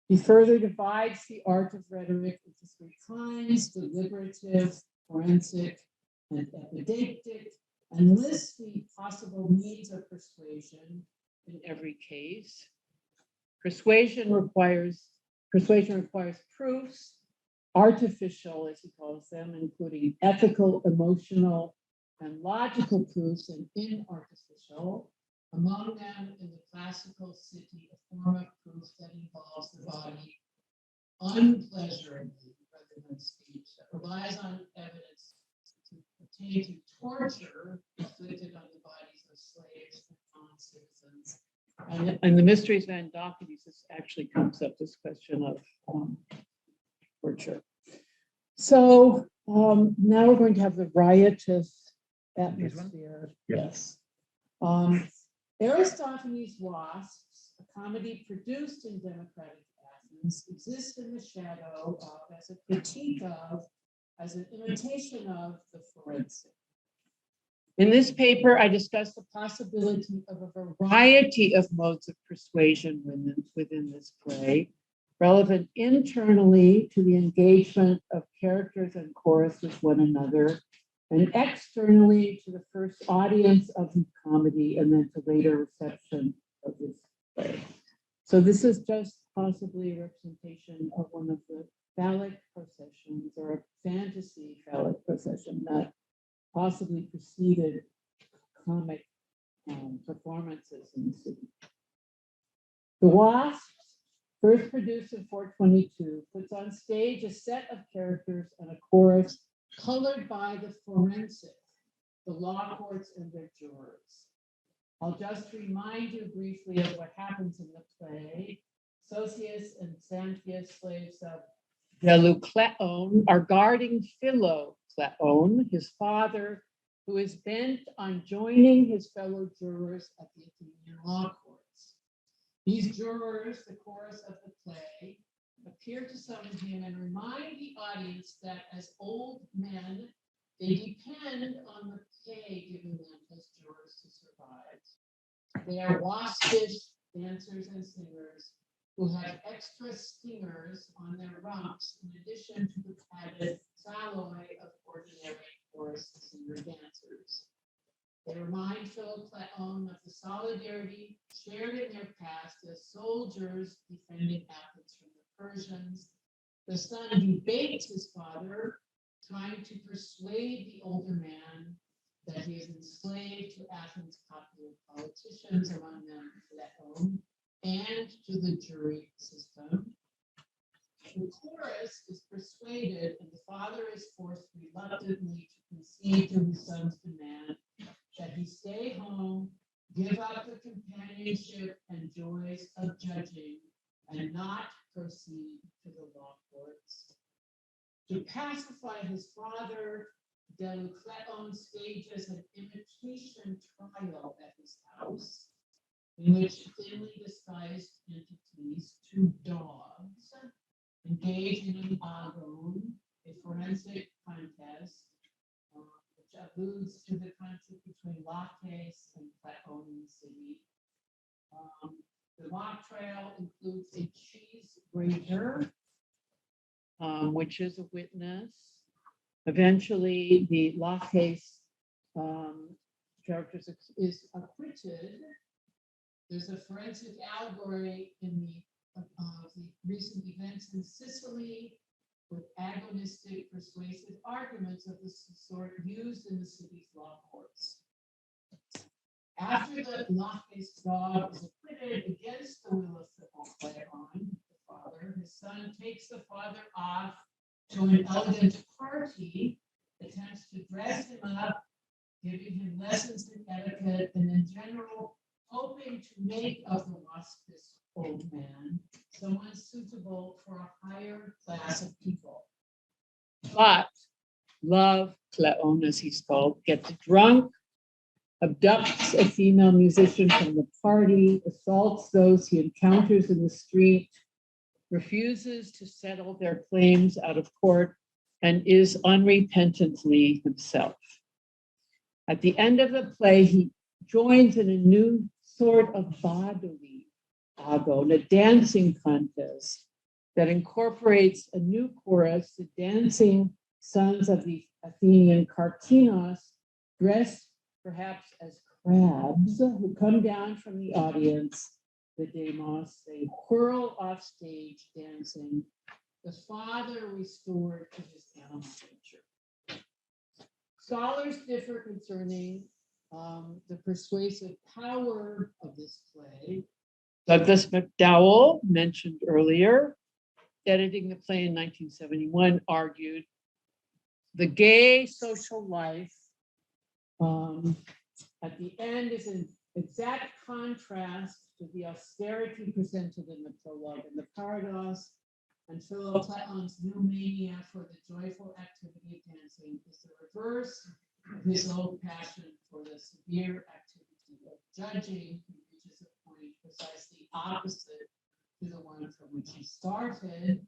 He further divides the art of rhetoric into three kinds: deliberative, forensic, and epidictic, and lists the possible means of persuasion in every case. Persuasion requires proofs, artificial, as he calls them, including ethical, emotional, and logical proofs, and inartificial. Among them, in the classical city, a form of proof that involves the body unpleasurably rather than speech, that relies on evidence to pertain to torture inflicted on the bodies of slaves and non-citizens. And the Mysteries of Androcles, this actually comes up, this question of torture. So now we're going to have the riotous atmosphere. Yes. Aristophanes' Wasps, a comedy produced in democratic Athens, exists in the shadow of, as a critique of, as an imitation of the forensic. In this paper, I discuss the possibility of a variety of modes of persuasion within this play, relevant internally to the engagement of characters and chorus with one another, and externally to the first audience of the comedy and then to later reception of this play. So this is just possibly a representation of one of the phallic processions, or a fantasy phallic procession that possibly preceded comic performances in the city. The Wasps, first produced in 422, puts on stage a set of characters and a chorus colored by the forensic, the law courts and their jurors. I'll just remind you briefly of what happens in the play. Sosius and Xanthius, slaves of Deleucleon, are guarding Philocleon, his father, who is bent on joining his fellow jurors at the Athenian law courts. These jurors, the chorus of the play, appear to summon him and remind the audience that as old men, they depend on the pay given them as jurors to survive. They are waspish dancers and singers who have extra stingers on their rumps in addition to the padded salary of ordinary chorus singer dancers. They remind Philocleon of the solidarity shared in their past as soldiers defending Athens from the Persians. The son debates his father, trying to persuade the older man that he is enslaved to Athens' popular politicians, among them Philocleon, and to the jury system. The chorus is persuaded, and the father is forced reluctantly to concede to his son's demand that he stay home, give up the companionship and joys of judging, and not proceed to the law courts. To pacify his father, Philocleon stages an imitation trial at his house, in which thinly disguised entities, two dogs, engage in an agon, a forensic contest, which alludes to the conflict between Laches and Cleon in the city. The mock trial includes a cheese grater, which is a witness. Eventually, the Laches character is acquitted. There's a forensic allegory in the recent events in Sicily with agonistic, persuasive arguments of the sort used in the city's law courts. After the Laches dog is acquitted against the will of Philocleon, the father, his son takes the father off to an elegant party, attempts to dress him up, giving him lessons in etiquette, and in general, hoping to make of the waspish old man someone suitable for a higher class of people. But Love, Cleon as he's called, gets drunk, abducts a female musician from the party, assaults those he encounters in the street, refuses to settle their claims out of court, and is unrepentantly himself. At the end of the play, he joins in a new sort of bodily agon, a dancing contest that incorporates a new chorus, the dancing sons of the Athenian Karkinos, dressed perhaps as crabs, who come down from the audience, the demos. They whirl off stage dancing, the father restored to his animal nature. Scholars differ concerning the persuasive power of this play. Douglas McDowell, mentioned earlier, editing the play in 1971, argued the gay social life at the end is in exact contrast to the austerity presented in the prologue and the paradox, and Philocleon's new mania for the joyful activity of dancing is the reverse of his old passion for the severe activity of judging. He reaches a point precisely opposite to the one from which he started.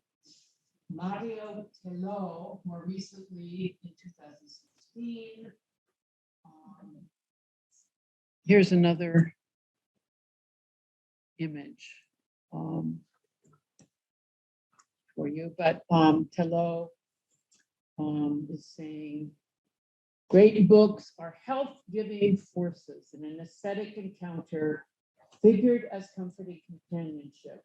Mario Tello, more recently in 2016. Here's another image for you, but Tello is saying, great books are health-giving forces in an aesthetic encounter figured as comforting companionship.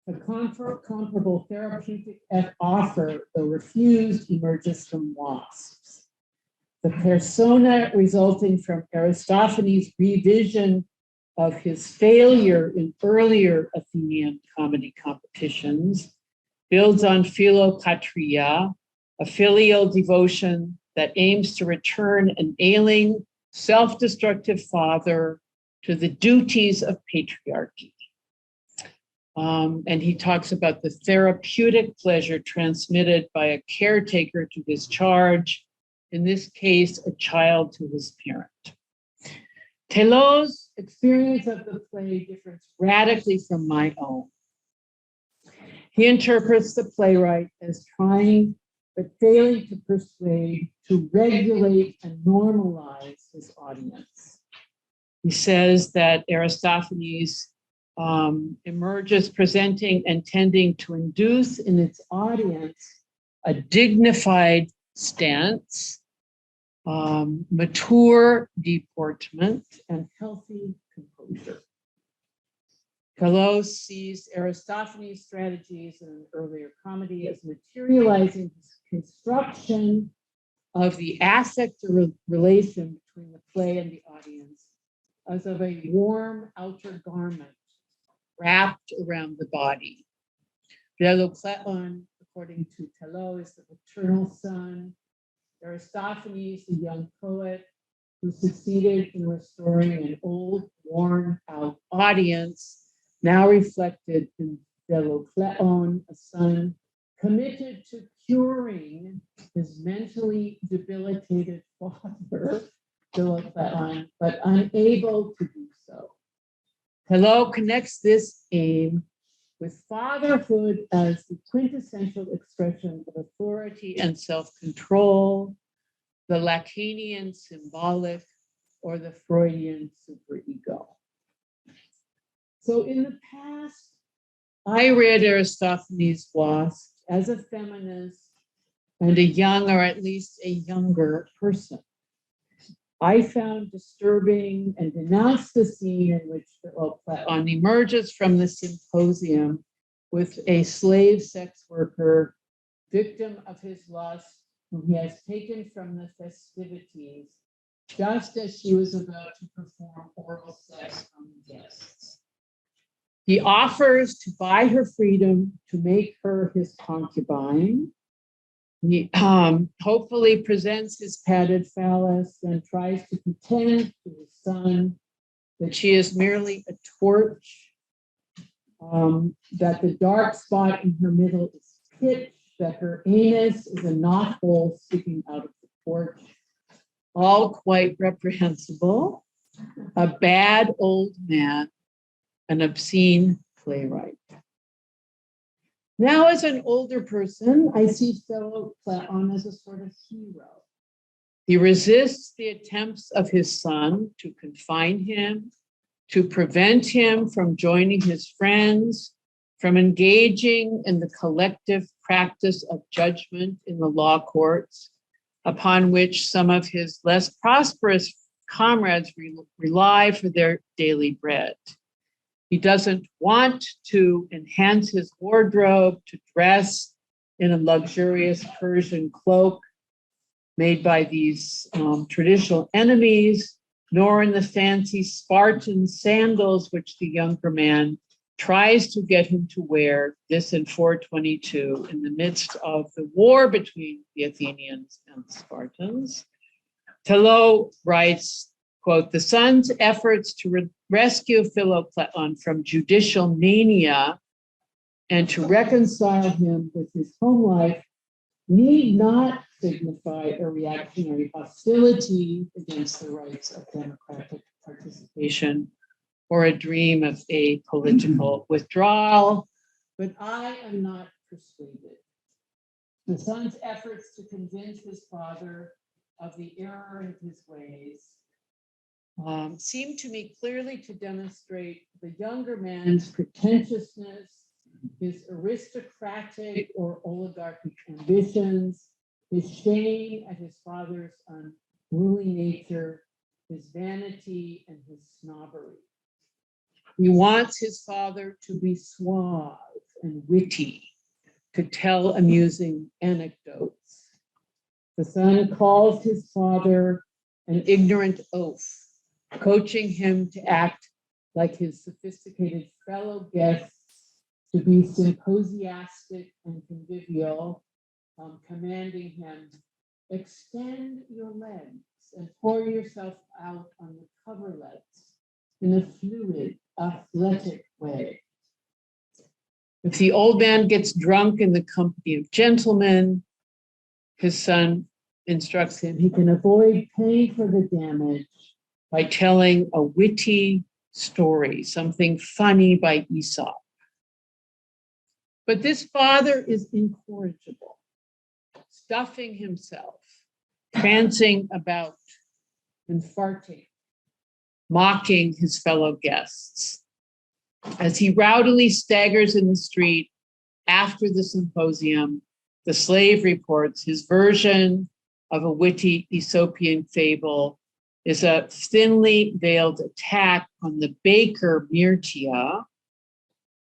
The comparable therapeutic offer, though refused, emerges from wasps. The persona resulting from Aristophanes' revision of his failure in earlier Athenian comedy competitions builds on philopatria, a filial devotion that aims to return an ailing, self-destructive father to the duties of patriarchy. And he talks about the therapeutic pleasure transmitted by a caretaker to his charge, in this case, a child to his parent. Telot's experience of the play differs radically from my own. He interprets the playwright as trying but failing to persuade, to regulate and normalize his audience. He says that Aristophanes emerges presenting and tending to induce in its audience a dignified stance, mature deportment, and healthy composure. Telot sees Aristophanes' strategies in an earlier comedy as materializing his construction of the affect relation between the play and the audience as of a warm outer garment wrapped around the body. Delocleon, according to Telot, is the paternal son. Aristophanes, the young poet who succeeded in restoring an old, worn-out audience, now reflected in Delocleon, a son committed to curing his mentally debilitated father, Delocleon, but unable to do so. Telot connects this aim with fatherhood as the quintessential expression of authority and self-control, the Lacanian symbolic, or the Freudian superego. So in the past, I read Aristophanes' Lost as a feminist and a young, or at least a younger person. I found disturbing and denounced the scene in which Delocleon emerges from the symposium with a slave sex worker, victim of his lust, whom he has taken from the festivities, just as she was about to perform oral sex on the guests. He offers to buy her freedom, to make her his concubine. He hopefully presents his padded phallus and tries to pretend to his son that she is merely a torch, that the dark spot in her middle is pitch, that her anus is a knothole sticking out of the torch. All quite reprehensible. A bad old man, an obscene playwright. Now, as an older person, I see Delocleon as a sort of hero. He resists the attempts of his son to confine him, to prevent him from joining his friends, from engaging in the collective practice of judgment in the law courts, upon which some of his less prosperous comrades rely for their daily bread. He doesn't want to enhance his wardrobe, to dress in a luxurious Persian cloak made by these traditional enemies, nor in the fancy Spartan sandals which the younger man tries to get him to wear, this in 422, in the midst of the war between the Athenians and the Spartans. Telot writes, quote, the son's efforts to rescue Delocleon from judicial mania and to reconcile him with his home life need not signify a reactionary hostility against the rights of democratic participation or a dream of a political withdrawal, but I am not persuaded. The son's efforts to convince his father of the error in his ways seem to me clearly to demonstrate the younger man's pretentiousness, his aristocratic or oligarchic ambitions, his shame at his father's unruly nature, his vanity, and his snobbery. He wants his father to be suave and witty, to tell amusing anecdotes. The son calls his father an ignorant oaf, coaching him to act like his sophisticated fellow guests, to be symposiastic and convivial, commanding him, extend your legs and pour yourself out on the coverlets in a fluid, athletic way. If the old man gets drunk in the company of gentlemen, his son instructs him, he can avoid paying for the damage by telling a witty story, something funny by Aesop. But this father is incorrigible, stuffing himself, prancing about and farting, mocking his fellow guests. As he rowdily staggers in the street after the symposium, the slave reports his version of a witty Aesopian fable is a thinly veiled attack on the baker Myrtia.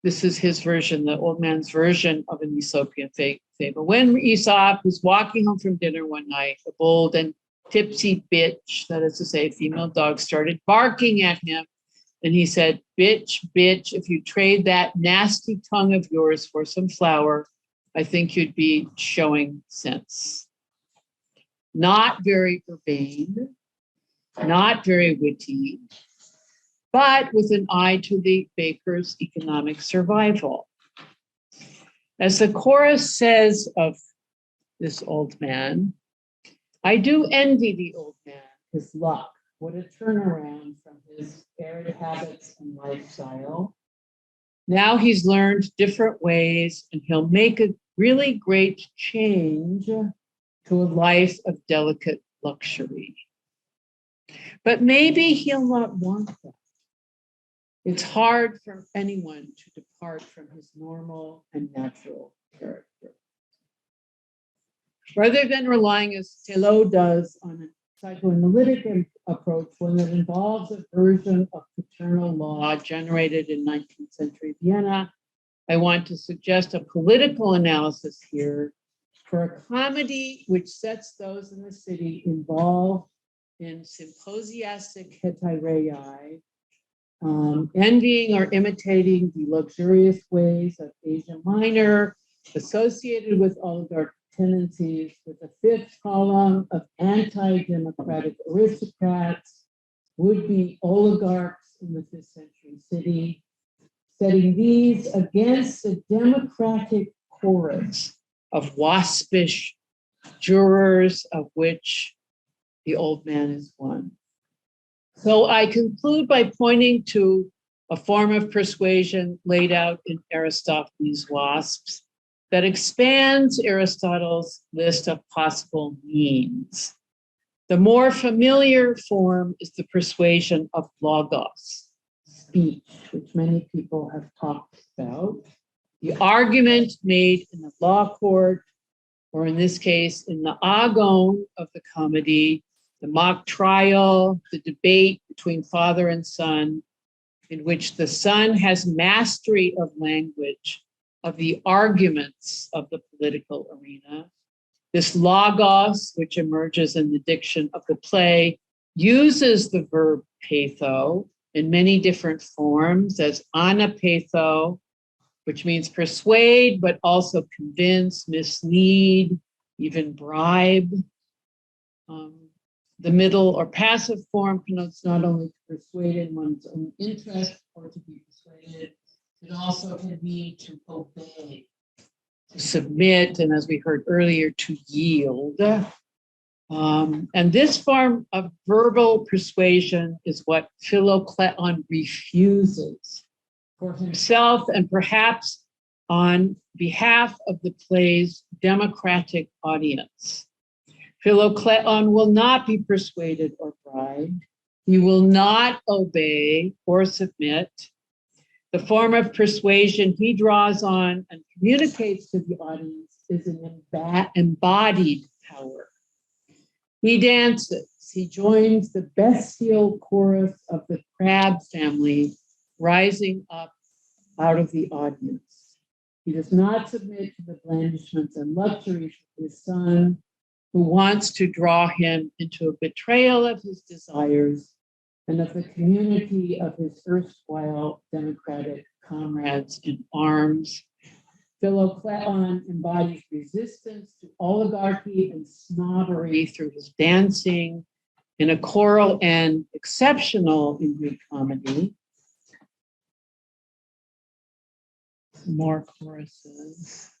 This is his version, the old man's version of an Aesopian fable. When Aesop was walking home from dinner one night, a bold and tipsy bitch, that is to say, female dog, started barking at him. And he said, bitch, bitch, if you trade that nasty tongue of yours for some flour, I think you'd be showing sense. Not very urbane, not very witty, but with an eye to the baker's economic survival. As the chorus says of this old man, I do envy the old man, his luck. What a turnaround from his arid habits and lifestyle. Now he's learned different ways and he'll make a really great change to a life of delicate luxury. But maybe he'll not want that. It's hard for anyone to depart from his normal and natural character. Rather than relying as Thelot does on a psychoanalytic approach, one that involves a version of paternal law generated in 19th century Vienna, I want to suggest a political analysis here for a comedy which sets those in the city involved in symposiastic heteirei, envying or imitating the luxurious ways of Asia Minor, associated with oligarch tendencies, with a fifth column of anti-democratic aristocrats, would-be oligarchs in the 5th century city, setting these against the democratic chorus of waspish jurors, of which the old man is one. So I conclude by pointing to a form of persuasion laid out in Aristophanes' Wasps that expands Aristotle's list of possible means. The more familiar form is the persuasion of logos, speech, which many people have talked about. The argument made in the law court, or in this case, in the agon of the comedy, the mock trial, the debate between father and son, in which the son has mastery of language, of the arguments of the political arena. This logos, which emerges in the diction of the play, uses the verb patho in many different forms as anapatho, which means persuade, but also convince, mislead, even bribe. The middle or passive form connotes not only to persuade in one's own interest or to be persuaded, it also can mean to obey, to submit, and as we heard earlier, to yield. And this form of verbal persuasion is what Philocleon refuses for himself and perhaps on behalf of the play's democratic audience. Philocleon will not be persuaded or bribed. He will not obey or submit. The form of persuasion he draws on and communicates to the audience is an embodied power. He dances. He joins the bestial chorus of the crab family rising up out of the audience. He does not submit to the blandishments and luxuries of his son, who wants to draw him into a betrayal of his desires and of the community of his erstwhile democratic comrades in arms. Philocleon embodies resistance to oligarchy and snobbery through his dancing in a choral and exceptional in Greek comedy. Some more choruses.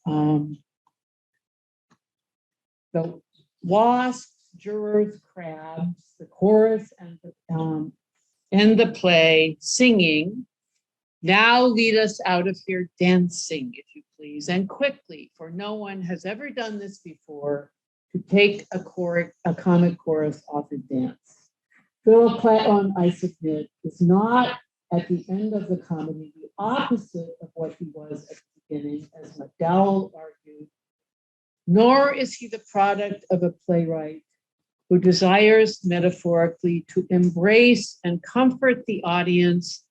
So wasps, jurors, crabs, the chorus and the play singing. Now lead us out of here dancing, if you please, and quickly, for no one has ever done this before, to take a comic chorus off and dance. Philip Platon, I submit, is not at the end of the comedy the opposite of what he was at the beginning, as McDowell argued, nor is he the product of a playwright who desires metaphorically to embrace and comfort the audience,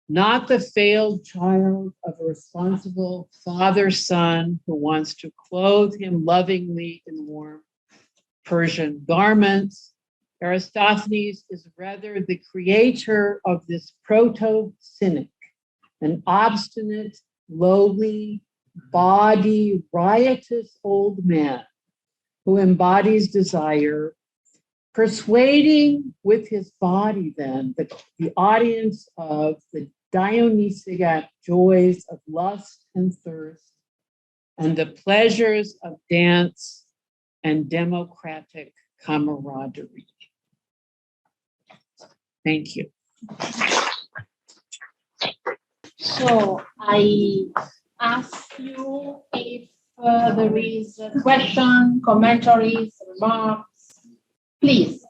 not the failed child of a responsible father-son who wants to clothe him lovingly in warm Persian garments. Aristophanes is rather the creator of this proto-cynic, an obstinate, lowly, bawdy, riotous old man who embodies desire, persuading with his body then the audience of the Dionysiac joys of lust and thirst and the pleasures of dance and democratic camaraderie. Thank you.
So I ask you if there is a question, commentaries, remarks, please.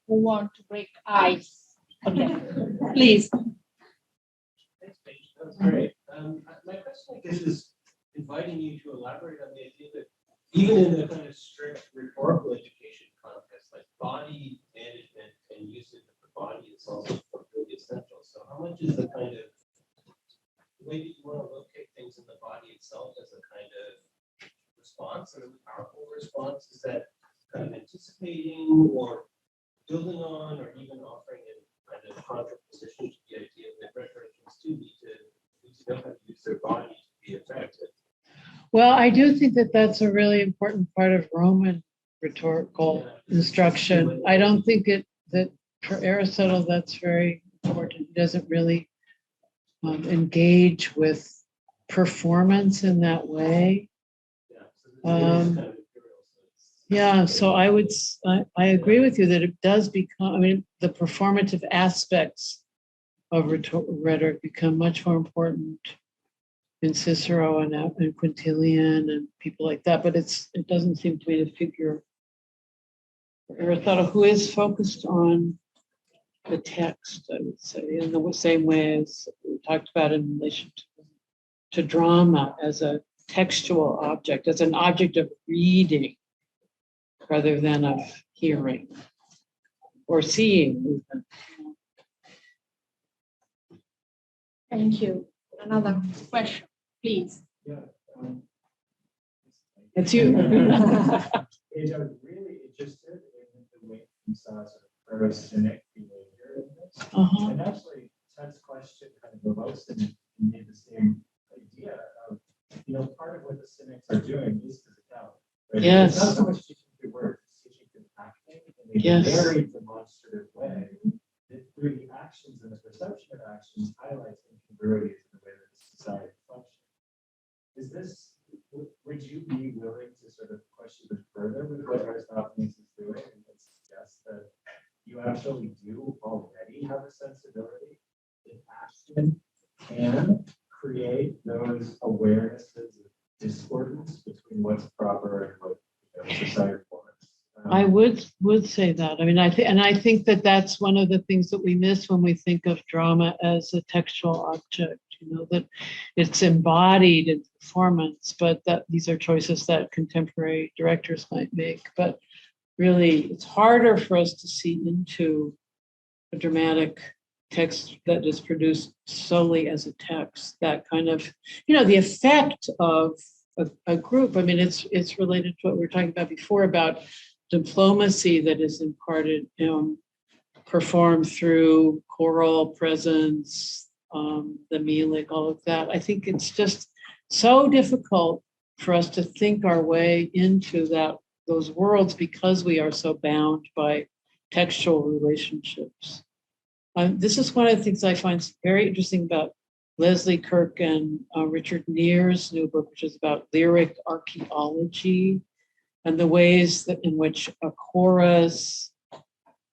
Who want to break ice? Okay, please.
Thanks, Paige. That was great. My question, I guess, is inviting you to elaborate on the idea that even in the kind of strict rhetorical education context, like body management and usage of the body is also really essential. So how much is the kind of way that you want to locate things in the body itself as a kind of response, a really powerful response? Is that kind of anticipating or building on or even offering a kind of contraposition to the idea that rhetoricians do need to know how to use their body to be effective?
Well, I do think that that's a really important part of Roman rhetorical instruction. I don't think that for Aristotle that's very important. He doesn't really engage with performance in that way. Yeah, so I agree with you that it does become, I mean, the performative aspects of rhetoric become much more important in Cicero and Quintilian and people like that, but it doesn't seem to be a figure for Aristotle who is focused on the text, I would say, in the same way as we talked about in relation to drama as a textual object, as an object of reading rather than of hearing or seeing even.
Thank you. Another question, please.
Yeah.
It's you.
Paige, I was really interested in the way you saw sort of pro-cynic behavior in this. And actually, Ted's question kind of evokes and made the same idea of, part of what the cynics are doing is physical. Right?
Yes.
It's not so much teaching through words, it's teaching through acting in a very demonstrative way. That through the actions and the perception of actions highlights incongruities in the way that society functions. Would you be willing to sort of question this further with what Aristophanes is doing and suggest that you actually do already have a sensibility in action and create those awarenesses of discordance between what's proper and what society wants?
I would say that. I mean, I think that that's one of the things that we miss when we think of drama as a textual object. That it's embodied in performance, but that these are choices that contemporary directors might make. But really, it's harder for us to see into a dramatic text that is produced solely as a text. That kind of, the effect of a group. I mean, it's related to what we were talking about before about diplomacy that is imparted, performed through choral presence, the Milik, all of that. I think it's just so difficult for us to think our way into those worlds because we are so bound by textual relationships. This is one of the things I find very interesting about Leslie Kirk and Richard Neer's new book, which is about lyric archaeology and the ways that in which a chorus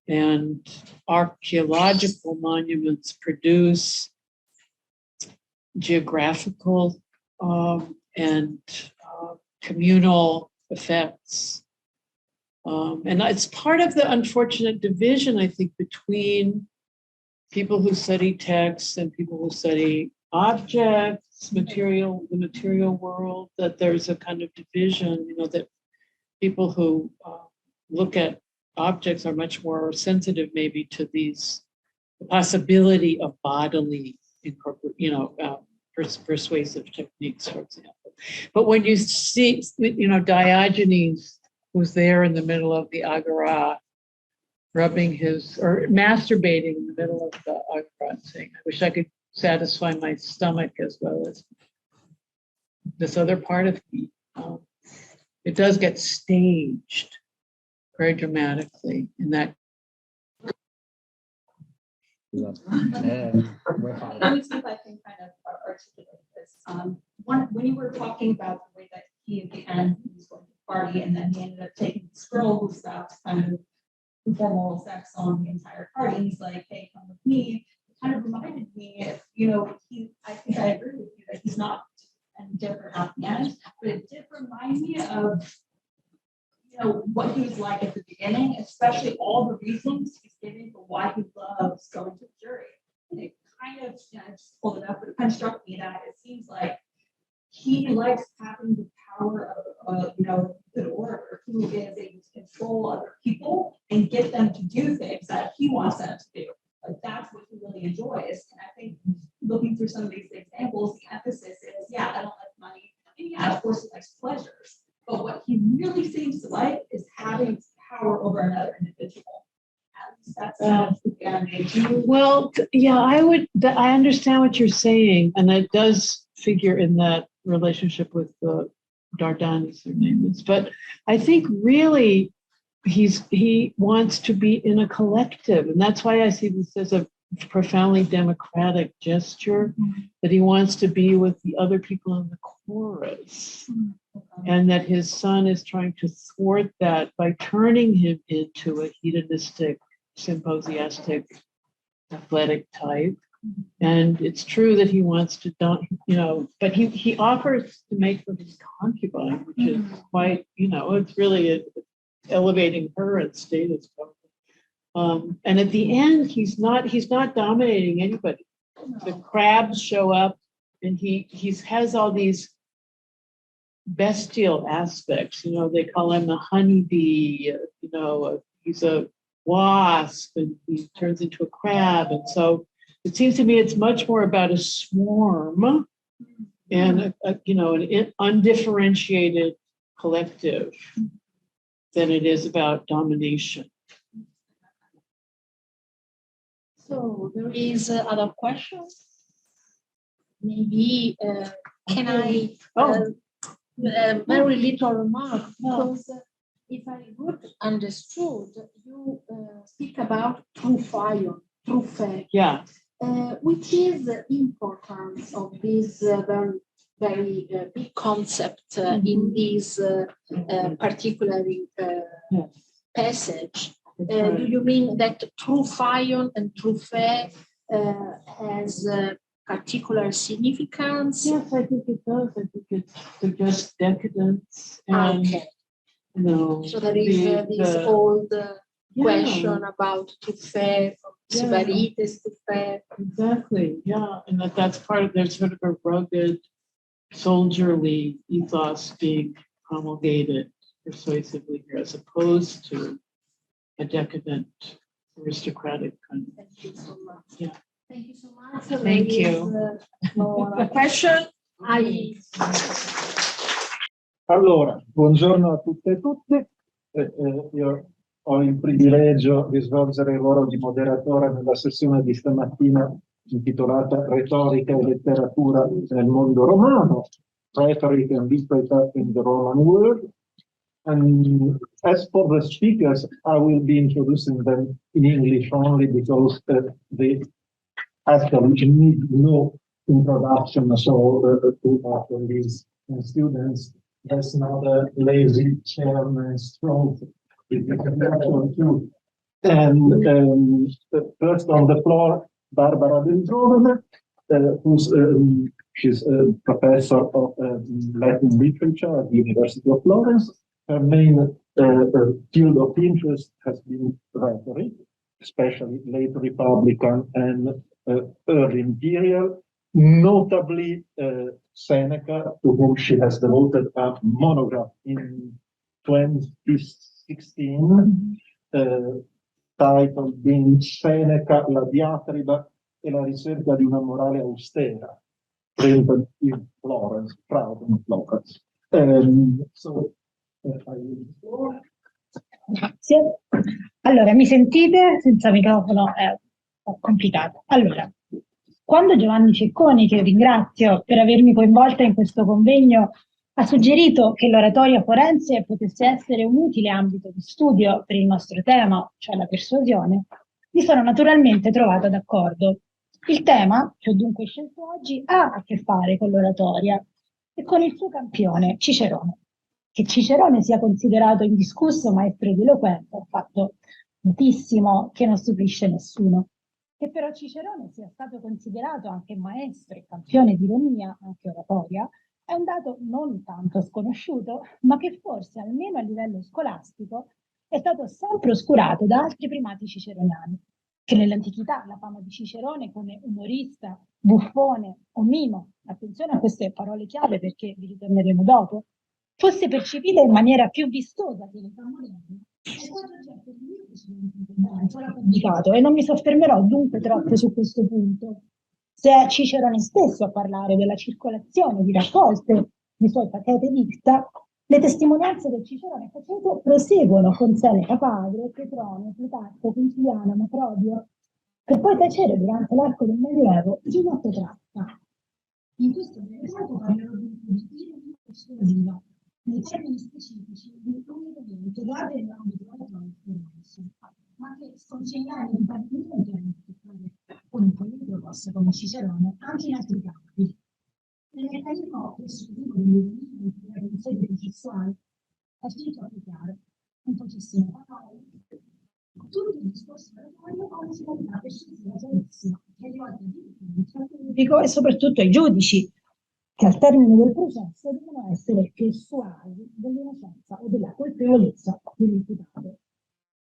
and archaeological monuments produce geographical and communal effects. And it's part of the unfortunate division, I think, between people who study texts and people who study objects, the material world, that there's a kind of division, that people who look at objects are much more sensitive maybe to the possibility of bodily persuasive techniques, for example. But when you see, Diogenes, who's there in the middle of the agora, rubbing masturbating in the middle of the agora and saying, I wish I could satisfy my stomach as well as this other part of me. It does get staged very dramatically in that.
Let me see if I can kind of articulate this. When you were talking about the way that he at the end he was going to party and then he ended up taking the scroll who's about to kind of perform oral sex on the entire party. He's like, hey, come with me. It kind of reminded me, I think I agree with you that he's not any different at the end, but it did remind me of what he was like at the beginning, especially all the reasons he's giving for why he loves going to the jury. And it kind of, I just pulled it up, but it kind of struck me that it seems like he likes having the power of, good orator who is able to control other people and get them to do things that he wants them to do. Like that's what he really enjoys. And I think looking through some of these examples, the emphasis is, I don't like money. And of course, he likes pleasures. But what he really seems to like is having power over another individual. That's
well, I understand what you're saying, and it does figure in that relationship with the Dardanis, their name is. But I think really he wants to be in a collective, and that's why I see this as a profoundly democratic gesture, that he wants to be with the other people in the chorus, and that his son is trying to thwart that by turning him into a hedonistic, symposiastic, athletic type. And it's true that he wants to, but he offers to make her his concubine, which is quite, it's really elevating her in status. And at the end, he's not dominating anybody. The crabs show up, and he has all these bestial aspects. They call him a honeybee. He's a wasp, and he turns into a crab. And so it seems to me it's much more about a swarm and an undifferentiated collective than it is about domination.
So there is other questions. Maybe can I very little remark, because if I good understood, you speak about trufayon,
Yeah.
Which is the importance of this very, very big concept in this particular passage. Do you mean that trufayon and trufe has particular significance?
Yes, I think it does. I think it suggests decadence. And,
so there is this old question about trufe, Sibarites, trufe.
Exactly, and that's part of, there's sort of a rugged, soldierly ethos being promulgated persuasively here, as opposed to a decadent, aristocratic kind of.
Thank you so much.
Yeah.
Thank you so much.
Thank you.
Question?
Allora, buongiorno a tutte e tutti. Io ho il privilegio di svolgere il ruolo di moderatore nella sessione di stamattina intitolata Retorica e letteratura nel mondo romano, Rhetoric and Literature in the Roman World. And as for the speakers, I will be introducing them in English only because they actually need no introduction. So to these students, that's not a lazy chairman stroke. It's a natural too. And first on the floor, Barbara Del Giovane, who's she's a professor of Latin literature at the University of Florence. Her main field of interest has been rhetoric, especially late Republican and early Imperial, notably Seneca, to whom she has devoted a monograph in 2016, titled being Seneca, la diatriba e la ricerca di una morale austera, printed in Florence, proud in Florence.
Grazie. Allora, mi sentite? Senza microfono è un po' complicato. Allora, quando Giovanni Cecconi, che ringrazio per avermi coinvolta in questo convegno, ha suggerito che l'oratoria forense potesse essere un utile ambito di studio per il nostro tema, cioè la persuasione, mi sono naturalmente trovata d'accordo. Il tema, che ho dunque scelto oggi, ha a che fare con l'oratoria e con il suo campione, Cicerone. Che Cicerone sia considerato indiscusso maestro di eloquenza è un fatto notissimo che non stupisce nessuno. Che però Cicerone sia stato considerato anche maestro e campione di ironia, anche oratoria, è un dato non tanto sconosciuto, ma che forse, almeno a livello scolastico, è stato sempre oscurato da altri primati ciceroniani, che nell'antichità la fama di Cicerone come umorista, buffone o mimo, attenzione a queste parole chiave perché vi ritorneremo dopo, fosse percepita in maniera più vistosa che l'età moderna, è stato oggetto di ancora complicato e non mi soffermerò dunque troppo su questo punto. Se è Cicerone stesso a parlare della circolazione di raccolte dei suoi paquete dicta, le testimonianze del Cicerone facente proseguono con Seneca padre, Petronio, Plutarco, Quintiliano, Macrobio, per poi tacere durante l'arco del Medioevo Giovanni tratta. In questo medioevo parlerò di ironia persuasiva, nei termini specifici di coordinamento date nell'ambito ma che sconsigliare di Dipartimento con un politico posto come Cicerone anche in altri campi. Il meccanismo persuasivo delle sedi processuali è finito più chiaro, in pochissime parole. Tutto il discorso oratorio ha una finalità persuasiva chiarissima, che è rivolta al pubblico e soprattutto ai giudici, che al termine del processo devono essere persuasi dell'innocenza o della colpevolezza dell'imputato.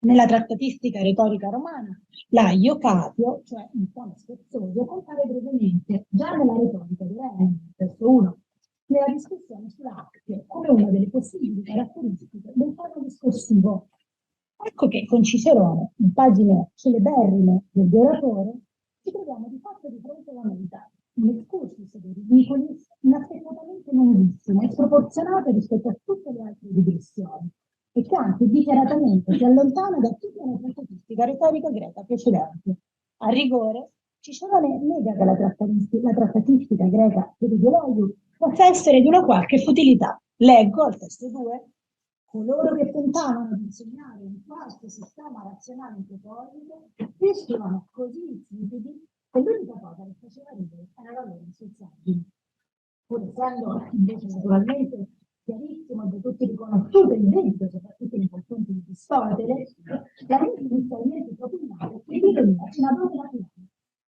Nella trattatistica retorica romana, la iocatio, cioè un tono scherzoso, compare brevemente già nella retorica di Hellenic, verso 1, nella discussione sull'actio, come una delle possibili caratteristiche del tono discorsivo. Ecco che con Cicerone, in pagine celeberrime del oratore, ci troviamo di fatto di fronte alla novità. Un excursus dei ridicoli inaspettatamente lunghissimo e sproporzionato rispetto a tutte le altre digressioni e che anche dichiaratamente si allontana da tutta la trattatistica retorica greca precedente. A rigore, Cicerone nega che la trattatistica greca dell'ideologo possa essere di una qualche futilità. Leggo al testo 2: coloro che tentavano di insegnare un qualche sistema razionale in proposito riuscivano così insipidi che l'unica cosa che faceva ridere era la loro insultaggine. Pur essendo invece naturalmente chiarissimo e da tutti riconosciuto il debito, soprattutto nei confronti di Aristotele, la mente inizialmente propinata riveniva una dose naturale,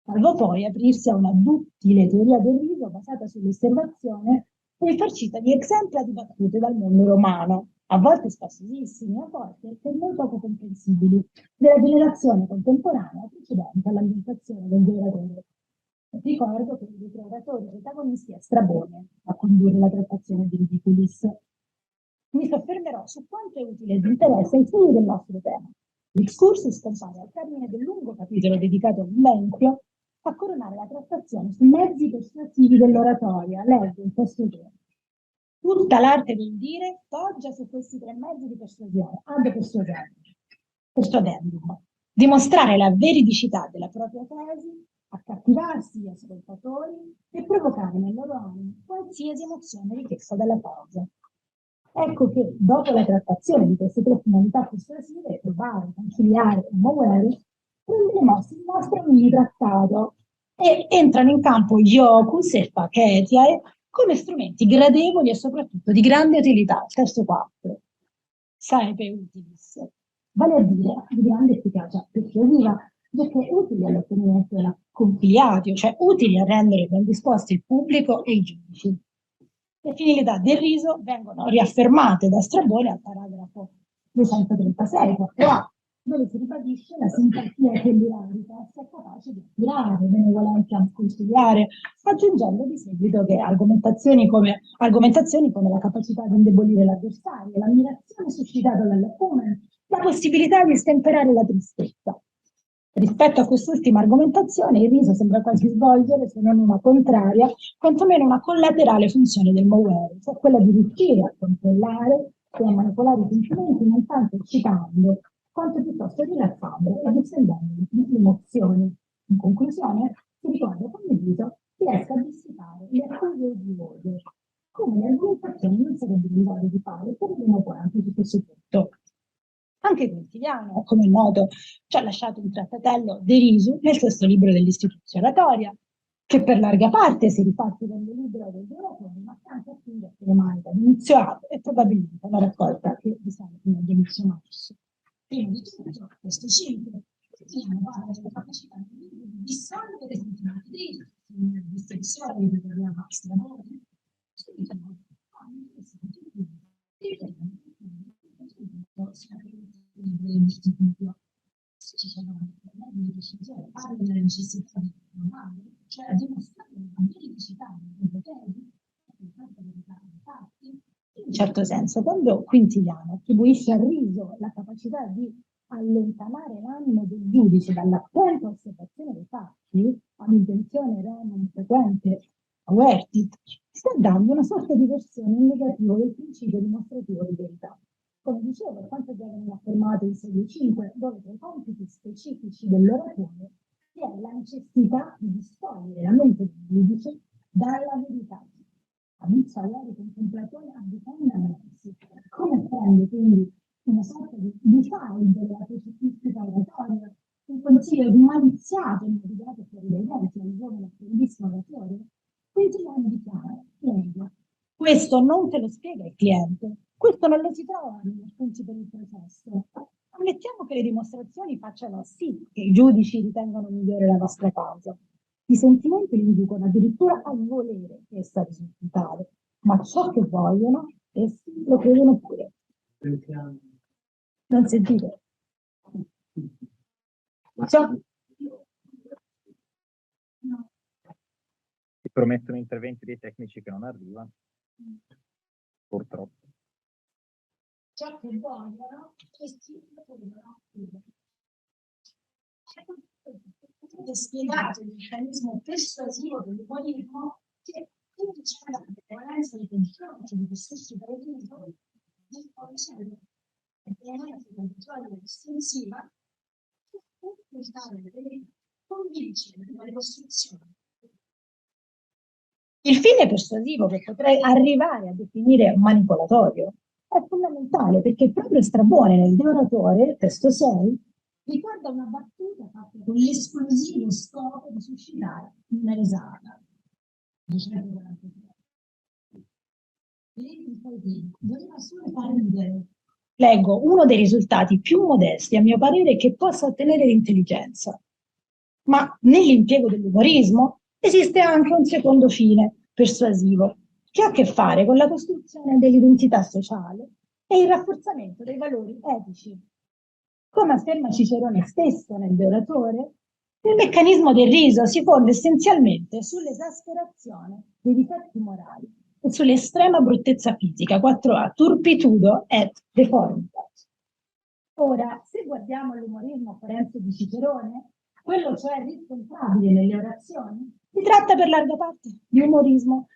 salvo poi aprirsi a una duttile teoria del riso basata sull'osservazione e infarcita di esempi di battute dal mondo romano, a volte spassosissimi, a volte per noi poco comprensibili, della generazione contemporanea precedente all'ambientazione del oratore. Ricordo che i due oratori protagonisti è Strabone a condurre la trattazione di Ridiculis. Mi soffermerò su quanto è utile e di interesse ai fini del nostro tema. L'excursus compare al termine del lungo capitolo dedicato all'Empio a coronare la trattazione sui mezzi persuasivi dell'oratoria. Leggo il testo 2. Tutta l'arte del dire poggia su questi tre mezzi di persuasione, ad persuadendum, dimostrare la veridicità della propria tesi, accattivarsi gli ascoltatori e provocare nel loro animo qualsiasi emozione richiesta dalla causa. Ecco che dopo la trattazione di queste tre finalità persuasive, trovare, conciliare e muovere, prenderemo il nostro mini trattato e entrano in campo iocus e facetiae come strumenti gradevoli e soprattutto di grande utilità. Testo 4. Saepe utilis, vale a dire di grande efficacia persuasiva, perché utili all'ottenimento della conciliatio, cioè utili a rendere ben disposti il pubblico e i giudici. Le finalità del riso vengono riaffermate da Strabone al paragrafo 236, 4a, dove si ribadisce la simpatia che l'ilarità sia capace di attirare, benevolente a conciliare, aggiungendo di seguito che argomentazioni come la capacità di indebolire l'avversario, l'ammirazione suscitata dall'acumen, la possibilità di stemperare la tristezza. Rispetto a quest'ultima argomentazione, il riso sembra quasi svolgere, se non una contraria, quantomeno una collaterale funzione del movere, cioè quella di riuscire a controllare e a manipolare i sentimenti non tanto eccitando, quanto piuttosto rilassando e distendendo le emozioni. In conclusione, si ricorda come il riso riesca a dissipare le accuse di odio, come le argomentazioni non sarebbero in grado di fare, perlomeno poi anche su questo punto. Anche Quintiliano, come è noto, ci ha lasciato un trattatello De risu nel stesso libro dell'istituzione oratoria, che per larga parte si riparte dal libro del oratore, ma che anche attinge a telematica d'inizio atto e probabilmente una raccolta che di solito non viene menzionata. Prima di tutto, questo 5, Quintiliano parla della capacità di dissolvere sentimenti tristi, di distensione, di una nostra voce, subito ci sono problemi che ci parla della necessità di rinnovare, cioè a dimostrare la veridicità dei poteri e il fatto di fatti. In un certo senso, quando Quintiliano attribuisce al riso la capacità di allontanare l'animo del giudice dall'attenta osservazione dei fatti, all'intenzione non frequente, avertit, sta dando una sorta di versione in negativo del principio dimostrativo di verità. Come dicevo, quanto già viene affermato in 6.5, dove tra i compiti specifici dell'oratore vi è la necessità di distogliere la mente del giudice dalla verità. Ammissiare contemplatore a difendersi, come prende quindi una sorta di saldo della precipizia oratoria, un consiglio maliziato e motivato per i denti al giovane apprendista oratore, Quintiliano dichiara, leggo, questo non te lo spiega il cliente, questo non lo si trova negli appunti per il processo. Ammettiamo che le dimostrazioni facciano sì che i giudici ritengano migliore la nostra causa. I sentimenti li inducono addirittura a volere che essa risulti tale, ma ciò che vogliono, essi lo credono pure. Non sentite? Ciò...
Si promettono interventi dei tecnici che non arrivano, purtroppo.
Ciò che vogliono, essi lo credono pure. È spiegato il meccanismo persuasivo dell'umorismo che indice la prevalenza dei confronti di stesso paradiso del concetto e dell'etica abituale estensiva che può portare a convincere la costruzione. Il fine persuasivo che potrei arrivare a definire manipolatorio è fondamentale perché proprio Strabone nel De Oratore, testo 6, ricorda una battuta fatta con l'esclusivo scopo di suscitare una risata. Voleva solo far ridere. Leggo, uno dei risultati più modesti, a mio parere, che possa ottenere l'intelligenza. Ma nell'impiego dell'umorismo esiste anche un secondo fine persuasivo, che ha a che fare con la costruzione dell'identità sociale e il rafforzamento dei valori etici. Come afferma Cicerone stesso nel De Oratore, il meccanismo del riso si fonda essenzialmente sull'esasperazione dei difetti morali e sull'estrema bruttezza fisica, 4a, turpitudo et deformitas. Ora, se guardiamo l'umorismo forense di Cicerone, quello cioè riscontrabile nelle orazioni, si tratta per larga parte di un umorismo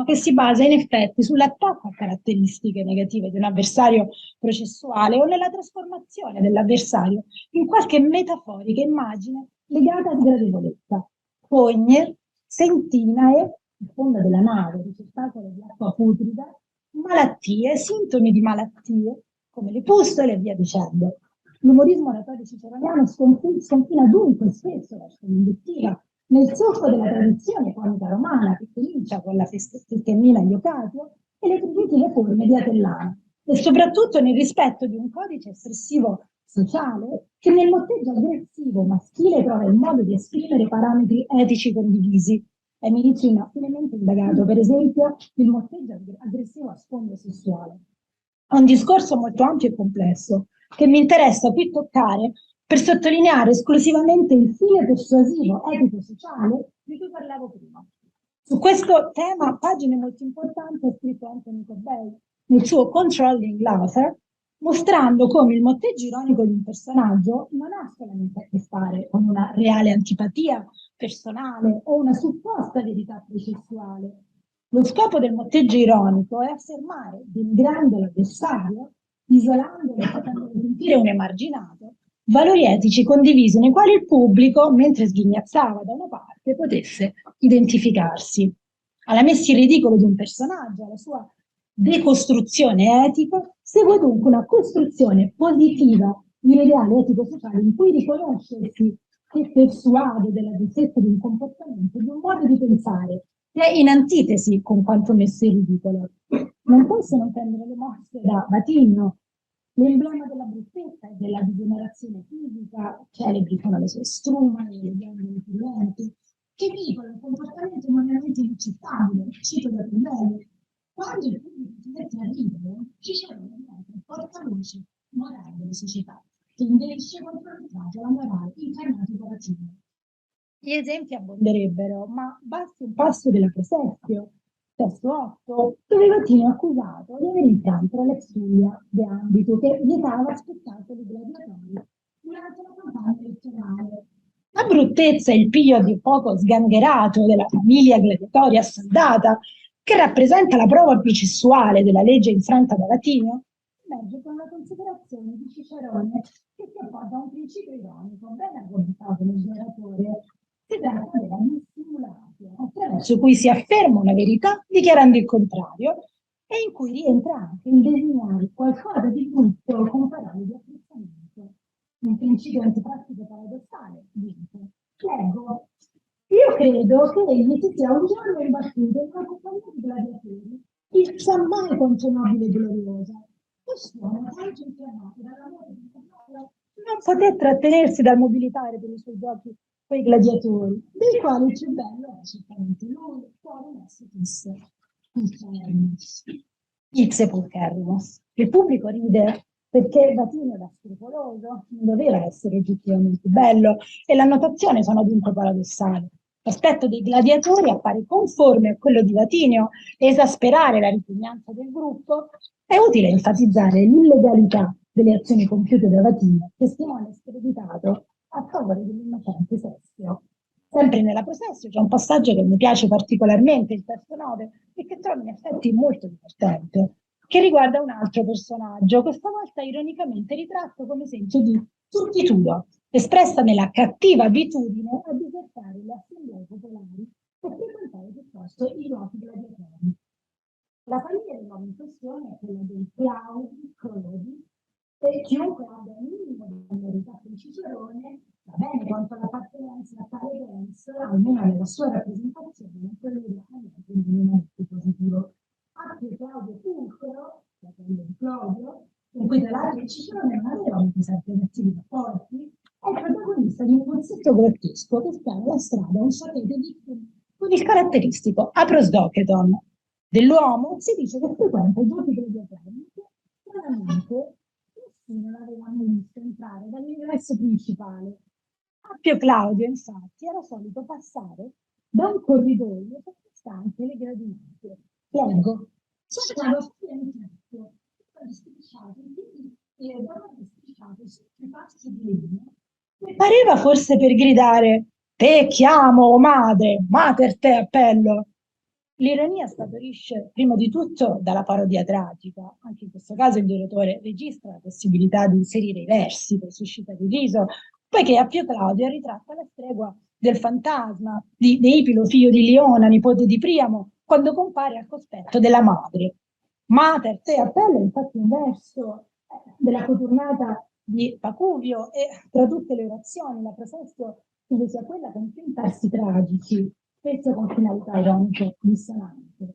che si basa in effetti sull'attacco a caratteristiche negative di un avversario processuale o nella trasformazione dell'avversario in qualche metaforica immagine legata a gradevolezza. Fogner, sentinae, il fondo della nave, ricettacolo di acqua putrida, malattie, sintomi di malattie, come le pustole e via dicendo. L'umorismo oratorio ciceroniano sconfina dunque spesso verso l'invettiva nel solco della tradizione comica romana, che comincia con la festemmina Iocatio e le primitive forme di Atellano, e soprattutto nel rispetto di un codice espressivo sociale che nel motteggio aggressivo maschile trova il modo di esprimere parametri etici condivisi. È Milizio finemente indagato, per esempio, il motteggio aggressivo a sfondo sessuale. È un discorso molto ampio e complesso che mi interessa qui toccare per sottolineare esclusivamente il fine persuasivo etico-sociale di cui parlavo prima. Su questo tema, pagine molto importanti, ha scritto Anthony Corbell nel suo Controlling l'Author, mostrando come il motteggio ironico di un personaggio non ha solamente a che fare con una reale antipatia personale o una supposta verità processuale. Lo scopo del motteggio ironico è affermare, denigrando l'avversario, isolandolo e facendolo sentire un emarginato, valori etici condivisi nei quali il pubblico, mentre sghignazzava da una parte, potesse identificarsi. Alla messa in ridicolo di un personaggio, alla sua decostruzione etica, segue dunque una costruzione positiva di un ideale etico-sociale in cui riconoscersi che persuade della giustezza di un comportamento, di un modo di pensare, che è in antitesi con quanto messo in ridicolo. Non posso non prendere le mosse da Vatigno, l'emblema della bruttezza e della degenerazione fisica, celebri sono le sue strumane, le ghiandole purulenti, che dicono un comportamento moralmente inaccettabile, cito da Convegno. Quando il pubblico si mette a ridere, Cicerone diventa il portavoce morale della società, che inveisce contro la morale incarnato operativo. Gli esempi abbonderebbero, ma basti un passo della Prosepio, testo 8, dove Vatinio è accusato di aver infranto la Lex Julia Nell'ambito, che vietava spettacoli gladiatori durante la campagna elettorale. La bruttezza e il piglio di poco sgangherato della famiglia gladiatoria soldata, che rappresenta la prova processuale della legge infranta da Vatinio, emerge con una considerazione di Cicerone che si appoggio a un principio ironico ben argomentato nel generatore. Si tratta della dissimulazione, attraverso cui si afferma una verità dichiarando il contrario e in cui rientra anche il designare qualcosa di brutto con parole di apprezzamento. Un principio antipratico paradossale, dico. Leggo. Io credo che egli si sia un giorno imbattuto in una compagnia di gladiatori, chissà mai quanto nobile e gloriosa. Quest'uomo, tanto infiammato dall'amore di Paolo, non poté trattenersi dal mobilitare per i suoi giochi quei gladiatori, dei quali il più bello è certamente lui, fuori messo fisso, ipse pulcherrimus. Il pubblico ride perché Vatinio era scrupoloso, non doveva essere oggettivamente bello, e la notazione sono dunque paradossali. L'aspetto dei gladiatori appare conforme a quello di Vatinio, esasperare la ripugnanza del gruppo. È utile enfatizzare l'illegalità delle azioni compiute da Vatinio, testimone screditato a favore dell'innocente Sestio. Sempre nella Prosessio c'è un passaggio che mi piace particolarmente, il testo 9, e che trovo in effetti molto divertente, che riguarda un altro personaggio, questa volta ironicamente ritratto come esempio di turpitudo, espressa nella cattiva abitudine a disertare le assemblee popolari e frequentare piuttosto i luoghi gladiatori. La famiglia dell'uomo in questione è quella dei Claudi, e chiunque abbia un minimo di familiarità con Cicerone va bene quanto all'appartenenza a tale evento, almeno nella sua rappresentazione, quello di un elemento positivo. Anche Claudio Pulcro, fratello di Claudio, con cui tra l'altro Cicerone non aveva molti alternativi rapporti, è il protagonista di un consiglio grottesco che spiana la strada a un sapete con il caratteristico aprosdoketon dell'uomo. Si dice che frequenta i giochi gladiatori, che stranamente nessuno l'aveva mai visto entrare dall'ingresso principale. Appio Claudio, infatti, era solito passare da un corridoio sottostante le gradinate. Leggo, cercava Firenze, strisciato sui passi di legno. Mi pareva forse per gridare: te chiamo, o madre, mater te appello. L'ironia scaturisce prima di tutto dalla parodia tragica. Anche in questo caso il direttore registra la possibilità di inserire i versi per suscitare il riso, poiché Appio Claudio ritratta la stregua del fantasma di Neipilo, figlio di Liona, nipote di Priamo, quando compare al cospetto della madre. Mater, te appello, infatti un verso della coturnata di Pacuvio, e tra tutte le orazioni la professo che sia quella con più impasti tragici, spesso con finalità ironiche dissonanti.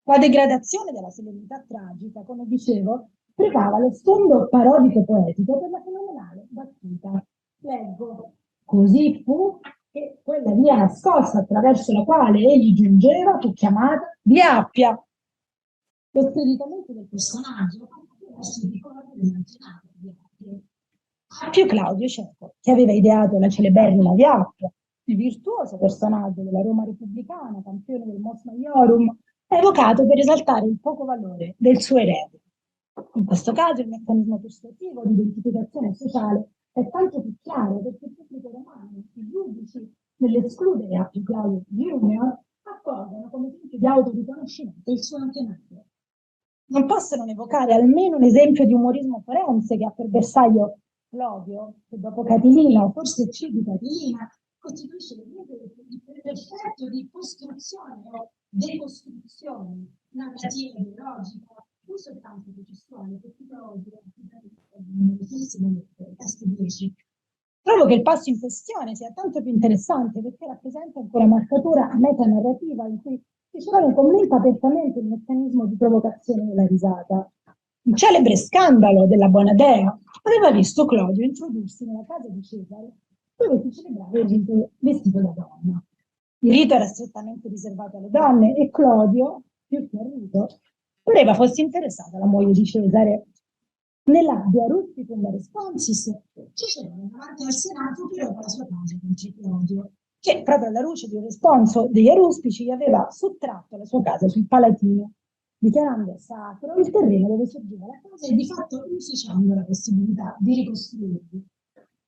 La degradazione della serenità tragica, come dicevo, privava lo sfondo parodico poetico per la fenomenale battuta. Leggo: così fu che quella via nascosta attraverso la quale egli giungeva fu chiamata Via Appia. Lo screditamento del personaggio si ricorda dell'antenato di Appia. Appio Claudio Cieco, che aveva ideato la celeberrima Via Appia, il virtuoso personaggio della Roma repubblicana, campione del Mos Maiorum, è evocato per esaltare il poco valore del suo erede. In questo caso il meccanismo persuasivo di identificazione sociale è tanto più chiaro perché il pubblico romano, i giudici, nell'escludere Appio Claudio Junior, accordano come esempio di autoriconoscimento il suo antenato. Non possono non evocare almeno un esempio di umorismo forense che ha per bersaglio Clodio, che dopo Catilina, o forse più di Catilina, costituisce il perfetto di costruzione o decostruzione narrativa, ideologica, non soltanto processuale, perché oggi è numerosissime testi 10. Trovo che il passo in questione sia tanto più interessante perché rappresenta anche una marcatura metanarrativa in cui Cicerone commenta apertamente il meccanismo di provocazione della risata. Il celebre scandalo della Bonadea aveva visto Clodio introdursi nella casa di Cesare dove si celebrava il rito vestito da donna. Il rito era strettamente riservato alle donne e Clodio, più che al rito, pareva fosse interessato alla moglie di Cesare. Nell'Abbia Rusticum Responsis, Cicerone davanti al Senato però la sua causa contro Clodio, che proprio alla luce di un responso degli Aruspici gli aveva sottratto la sua casa sul Palatino, dichiarando sacro il terreno dove sorgeva la casa e di fatto inficiando la possibilità di ricostruirli.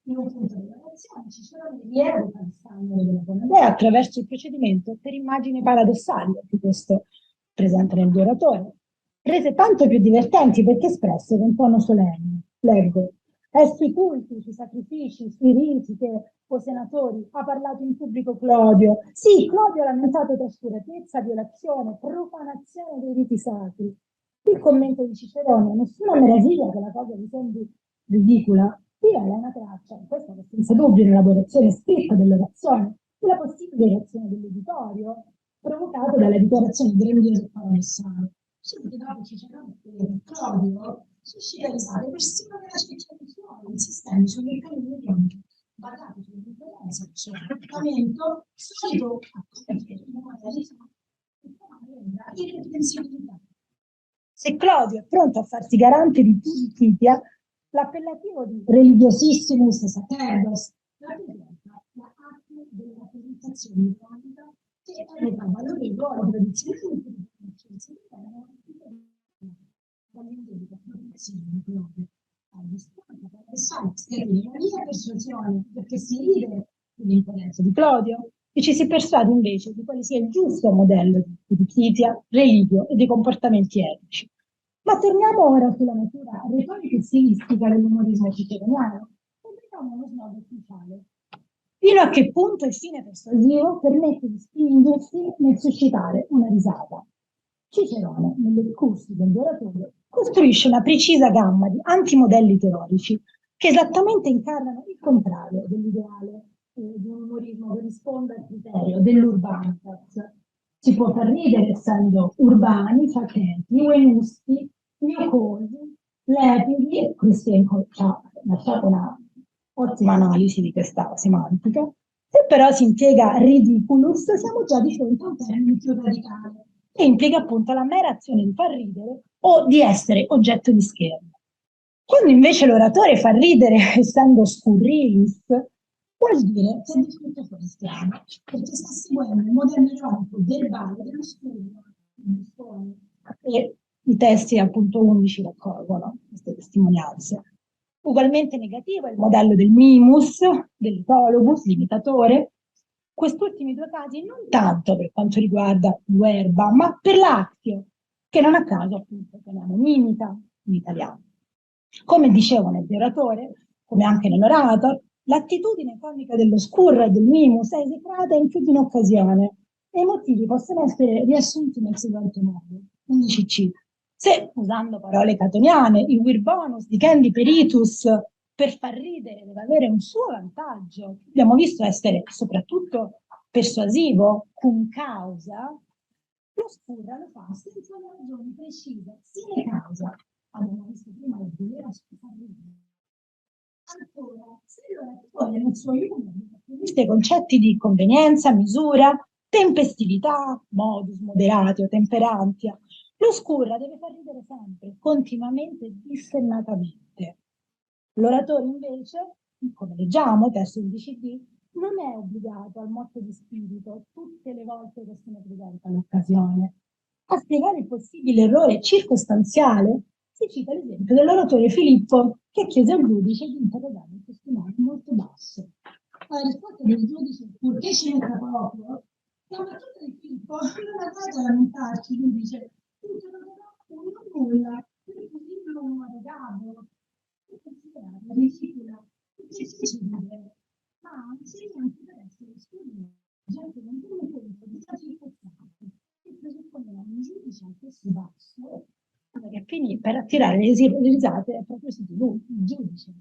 In un punto della relazione Cicerone rievoca il scandalo della Bonadea attraverso il procedimento per immagini paradossali, che questo presenta nel Duratore, rese tanto più divertenti perché espresse con tono solenne. Leggo: è sui culti, sui sacrifici, sui riti che, o senatori, ha parlato in pubblico Clodio. Sì, Clodio ha lamentato trascuratezza, violazione, profanazione dei riti sacri. Il commento di Cicerone, nessuna meraviglia che la cosa vi sembri ridicola, rivela una traccia, in questa senza dubbio un'elaborazione scritta dell'orazione, della possibile reazione dell'uditorio, provocato dalla dichiarazione grandiosa e paradossale. Subito dopo Cicerone che Clodio suscita risate persino nella specialità suoi, insistendo sul meccanismo ironico basato sull'influenza, cioè l'atteggiamento solito a compiere una modalità che irreprensibilità. Se Clodio è pronto a farsi garante di purificia, l'appellativo di religiosissimus sacerdos rappresenta la arte della rappresentazione ironica che aveva valore e ruolo tradizionale dall'indebita protezione di Clodio. Al distanza paradossale scrive ironia e persuasione perché si ride dell'imponenza di Clodio e ci si persuade invece di quale sia il giusto modello di purificia, religio e di comportamenti etici. Ma torniamo ora sulla natura retorica e stilistica dell'umorismo ciceroniano e vediamo uno snodo cruciale. Fino a che punto il fine persuasivo permette di spingersi nel suscitare una risata. Cicerone, nelle discorsi del Duratore, costruisce una precisa gamma di antimodelli teorici che esattamente incarnano il contrario dell'ideale di un umorismo che risponda al criterio dell'urbanitas. Si può far ridere essendo urbani, facenti, uenusti, miocosi, lepidi, questi ci ha lasciato una ottima analisi di questa semantica. Se però si impiega ridiculus, siamo già di fronte a un termine più radicale, che implica appunto la mera azione di far ridere o di essere oggetto di scherno. Quando invece l'oratore fa ridere essendo scurrilis, vuol dire che è di tutto fuori strano, perché sta seguendo il modello ironico verbale dello studio, e i testi al punto 11 raccolgono queste testimonianze. Ugualmente negativo è il modello del mimus, dell'etolobus, l'imitatore. Quest'ultimi due casi non tanto per quanto riguarda l'erba, ma per l'actio, che non a caso appunto chiamiamo mimica in italiano. Come dicevo nel Duratore, come anche nell'Orator, l'attitudine comica dello scurra e del mimus è esecrata in più di un'occasione e i motivi possono essere riassunti nel seguente modo. 11c. Se, usando parole catoniane, il vir bonus di Candy Peritus per far ridere deve avere un suo vantaggio, abbiamo visto essere soprattutto persuasivo, cum causa, lo scurra lo fa senza una ragione precisa, sine causa. Abbiamo visto prima il volere far ridere. Ancora, se l'oratore nel suo humor acquisisce i concetti di convenienza, misura, tempestività, modus, moderatio, temperantia, lo scurra deve far ridere sempre, continuamente, dissennatamente. L'oratore invece, come leggiamo, testo 11D, non è obbligato al motto di spirito tutte le volte che se ne presenta l'occasione. A spiegare il possibile errore circostanziale si cita l'esempio dell'oratore Filippo che chiese al giudice di interrogare un testimone molto basso. La risposta del giudice, purché ci metta poco, la battuta di Filippo non ha dato a lamentarci, giudice, non nulla, per così non regalo, è considerata ridicola, difficile, ma anzi anche per essere studiata, gente non tiene conto di ciò circostanze, che presupponeva un giudice anch'esso basso, che finì per attirare le risate proprio su di lui, il giudice.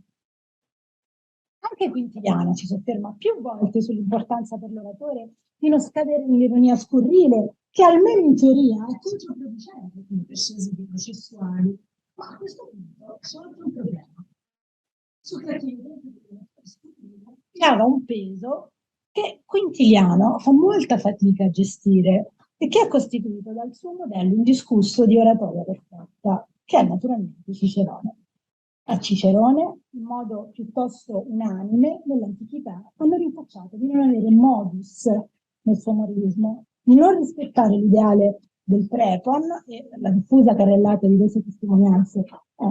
Anche Quintiliano si sofferma più volte sull'importanza per l'oratore di non scadere nell'ironia scurrile, che almeno in teoria è controproducente come persuasivi processuali, ma a questo punto sorge un problema. Su creatività ha un peso che Quintiliano fa molta fatica a gestire e che è costituito dal suo modello indiscusso di oratoria perfetta, che è naturalmente Cicerone. A Cicerone, in modo piuttosto unanime, nell'antichità, hanno rinfacciato di non avere modus nel suo umorismo, di non rispettare l'ideale del prepon e la diffusa carrellata di queste testimonianze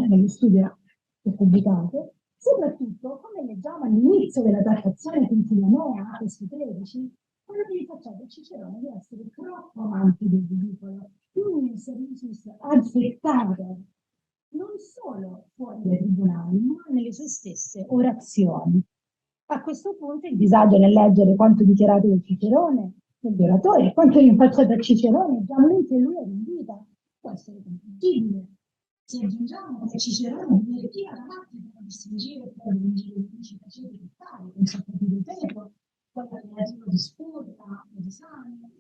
nello studio che ho pubblicato, soprattutto, come leggiamo all'inizio della trattazione quintilianea, testo 13, hanno rinfacciato a Cicerone di essere troppo amante del ridicolo, un servicius affettato, non solo fuori dai tribunali, ma nelle sue stesse orazioni. A questo punto il disagio nel leggere quanto dichiarato da Cicerone, degli oratori, quanto rinfacciato a Cicerone, già mentre lui era in vita, può essere comprensibile. Se aggiungiamo che Cicerone direttiva davanti per distinguere tra gli individui facenti dettagli, con sotto più tempo, quella relativa di spurta, di sangue,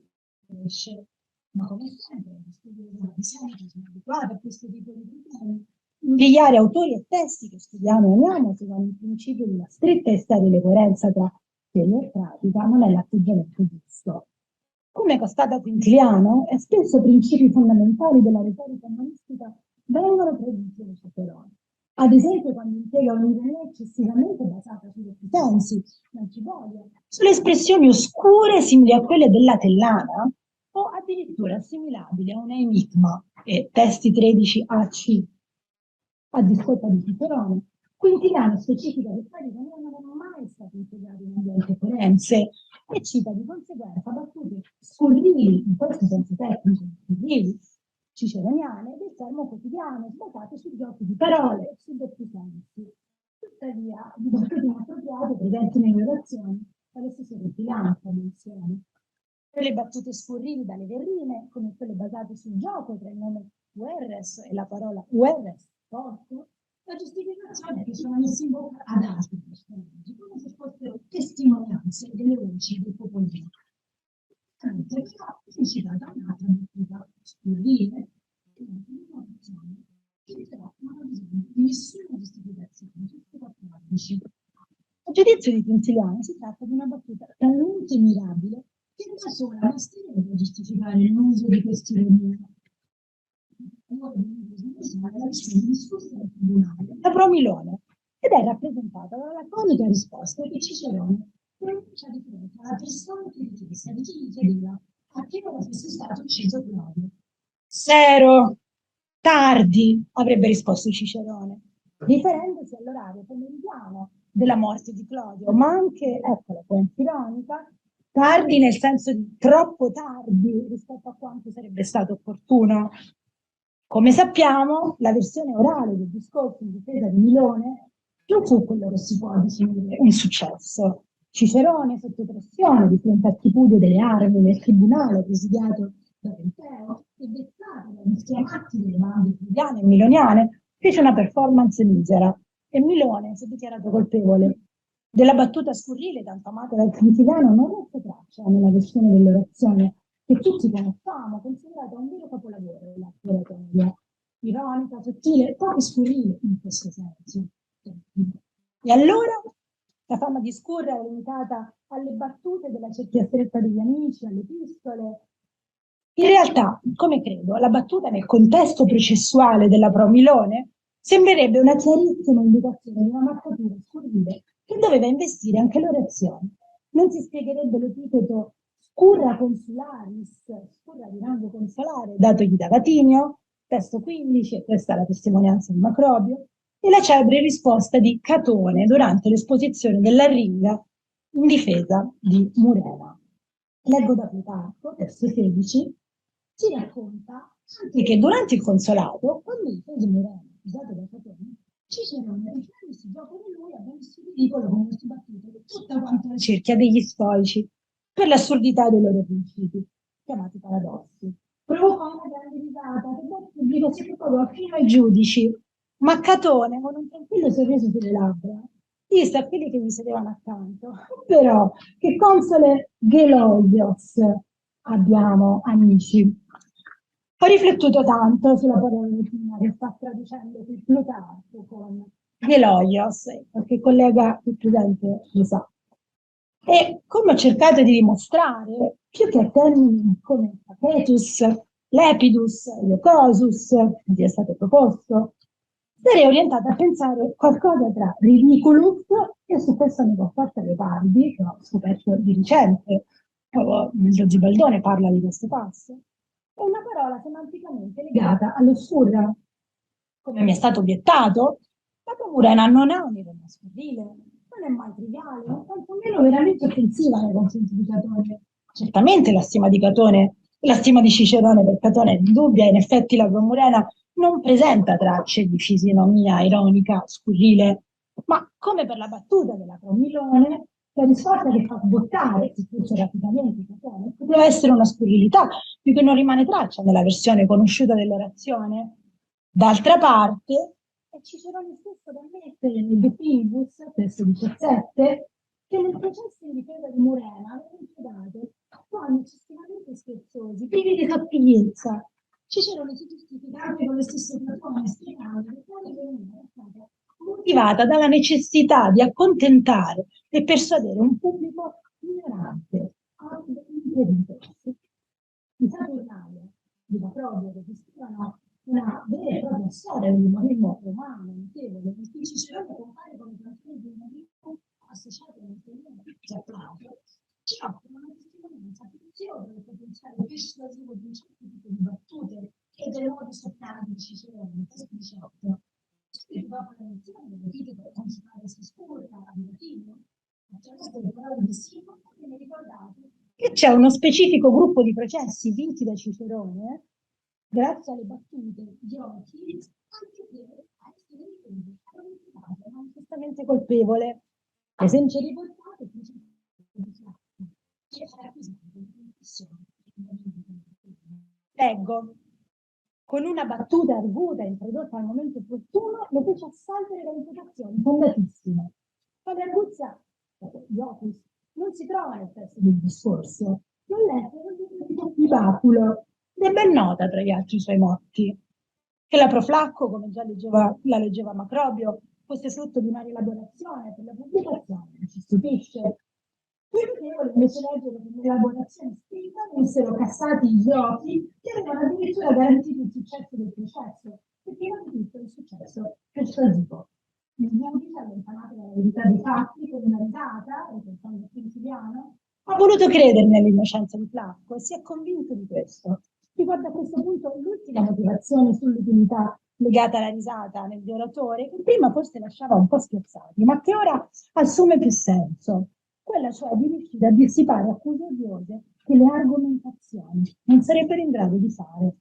cresce. Ma come sempre, gli studi di sangue sono abituati a questo tipo di problemi. Invidiare autori e testi che studiamo e amiamo secondo il principio di una stretta e sterile coerenza tra teoria e pratica non è l'atteggiamento giusto. Come constata Quintiliano, è spesso principi fondamentali della retorica umanistica vengono tradotti da Cicerone. Ad esempio, quando impiega un'ironia eccessivamente basata sugli sensi, l'antibolia, sulle espressioni oscure simili a quelle dell'Atellana, o addirittura assimilabili a un enigma, e testi 13 AC, a discolpa di Cicerone. Quintiliano specifica che tali non erano mai stati impiegati in ambiente forense e cita di conseguenza battute scurrili, in questo senso tecnico, scurrili, ciceroniane, del termo quotidiano, basate sui giochi di parole e sui doppi sensi. Tuttavia, di battute inappropriate presenti nelle orazioni, dallo stesso Quintiliano fa menzione. Per le battute scurrili dalle verrine, come quelle basate sul gioco tra il nome Uerres e la parola Uerres, porco, la giustificazione è che sono messi in bocca ad altri personaggi, come se fossero testimonianze delle voci del popolino. Anche però si cita un'altra battuta scurrile, che però non ha bisogno di nessuna giustificazione, tutti 14. A giudizio di Quintiliano si tratta di una battuta talmente mirabile che da sola basterebbe a giustificare l'uso di questi ironia. Da Promilone, ed è rappresentata dalla laconica risposta che Cicerone pronuncia di fronte alla pressante richiesta di chi gli chiedeva a che ora fosse stato ucciso Clodio. Sero, tardi, avrebbe risposto Cicerone, riferendosi all'orario pomeridiano della morte di Clodio, ma anche, ecco la poesia ironica, tardi nel senso di troppo tardi rispetto a quanto sarebbe stato opportuno. Come sappiamo, la versione orale del discorso in difesa di Milone non fu quello che si può definire un successo. Cicerone, sotto pressione di fronte al tripudio delle armi nel tribunale presidiato da Penteo e vessato dal schiamatti delle bande friulane e miloniane, fece una performance misera e Milone si è dichiarato colpevole. Della battuta scurrile tanto amata dal cantigliano non resta traccia nella versione dell'orazione che tutti conosciamo, considerata un vero capolavoro dell'arte oratoria, ironica, sottile, poco scurrile in questo senso. E allora la fama di Scurra è limitata alle battute della cerchia stretta degli amici, alle epistole. In realtà, come credo, la battuta nel contesto processuale della Pro Milone sembrerebbe una chiarissima indicazione di una marcatura scurrile che doveva investire anche l'orazione. Non si spiegherebbe l'epiteto scurra consularis, scurra di rango consolare, datogli da Vatinio, testo 15, e questa è la testimonianza di Macrobio, e la celebre risposta di Catone durante l'esposizione dell'Arringa in difesa di Murena. Leggo da Plutarco, testo 16, ci racconta anche che durante il consolato, quando il peso Murena usato da Catone, Cicerone, riflettendosi dopo di lui, abbiamo messo in ridicolo con queste battute tutta quanta la cerchia degli stoici per l'assurdità dei loro principi, chiamati paradossi. Provocò una grande risata che poi il pubblico si propagò fino ai giudici, ma Catone, con un tranquillo sorriso sulle labbra, disse a quelli che gli sedevano accanto: però che console Geloios abbiamo, amici. Ho riflettuto tanto sulla parola latina che sta traducendo qui Plutarco con Geloios, qualche collega più presente lo sa. E come ho cercato di dimostrare, più che a termini come pathetus, lepidus, iocosus, così è stato proposto, sarei orientata a pensare qualcosa tra ridiculus, e su questo mi conforta Leopardi, che ho scoperto di recente, lo Zibaldone parla di questo passo, e una parola semanticamente legata allo scurra. Come mi è stato obiettato, la Murena non è un'ironia scurrile, non è mai triviale, ma tantomeno veramente offensiva nei confronti di Catone. Certamente la stima di Catone, la stima di Cicerone per Catone è indubbia, in effetti la Promurena non presenta tracce di fisionomia ironica, scurrile, ma come per la battuta della Promilone, la risposta che fa buttare, si fece rapidamente Catone, poteva essere una scurrilità, più che non rimane traccia nella versione conosciuta dell'orazione. D'altra parte, è Cicerone stesso da mettere nel De Finibus, testo 17, che nel processo di difesa di Murena aveva impiegato toni eccessivamente scherzosi, privi di sottigliezza. Cicerone si giustifica anche con lo stesso Platone, spiegando che tale veniva stata motivata dalla necessità di accontentare e persuadere un pubblico ignorante, impedito. I Saturnali di Macrobio registrano una vera e propria storia dell'umanismo romano, notevole, in cui Cicerone compare come trattore di umanismo associato a un periodo di applauso, ci offre una testimonianza preziosa del potenziale persuasivo di un certo tipo di battute e del modo sottile di Cicerone, nel testo 18. Subito dopo la lezione dell'epiteto consulare si scurta a Latino, attraverso le parole di Simo, viene ricordato che c'è uno specifico gruppo di processi vinti da Cicerone, grazie alle battute di Occhi, anche per essere ritenuto manifestamente colpevole. Esempio riportato leggo: con una battuta arguta introdotta al momento opportuno, lo fece assalvere da imputazioni fondatissime. Tale arguzia, gli Occhi, non si trova nel testo del discorso, non letto di Baculo, ed è ben nota tra gli altri suoi motti. Che la Proflacco, come già la leggeva Macrobio, fosse frutto di una rielaborazione per la pubblicazione, non ci stupisce. Più notevole invece leggere che nell'elaborazione scritta venissero cassati gli Occhi che avevano addirittura garantito il successo del processo, e prima di tutto il successo persuasivo. Il giudice, allontanato dalla verità dei fatti, con una risata, ripensando al quotidiano, ha voluto credere nell'innocenza di Flacco e si è convinto di questo. Riguarda a questo punto l'ultima motivazione sull'utilità legata alla risata negli oratori, che prima forse lasciava un po' spiazzati, ma che ora assume più senso. Quella cioè di riuscire a dissipare accuse odiose che le argomentazioni non sarebbero in grado di fare.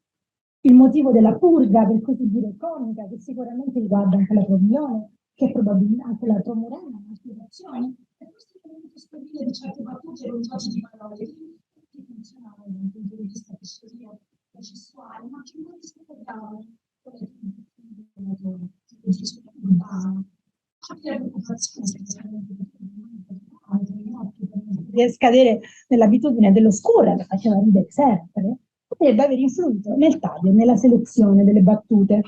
Il motivo della purga, per così dire comica, che sicuramente riguarda anche la Promione, che probabilmente anche la Promurena, le spiegazioni, è questo elemento scoprile di certe battute con giochi di parole che funzionavano dal punto di vista persuasivo per processuale, ma che non rispettiamo urbano. Di scadere nell'abitudine dell'oscura, che faceva ridere sempre, potrebbe aver influito nel taglio e nella selezione delle battute.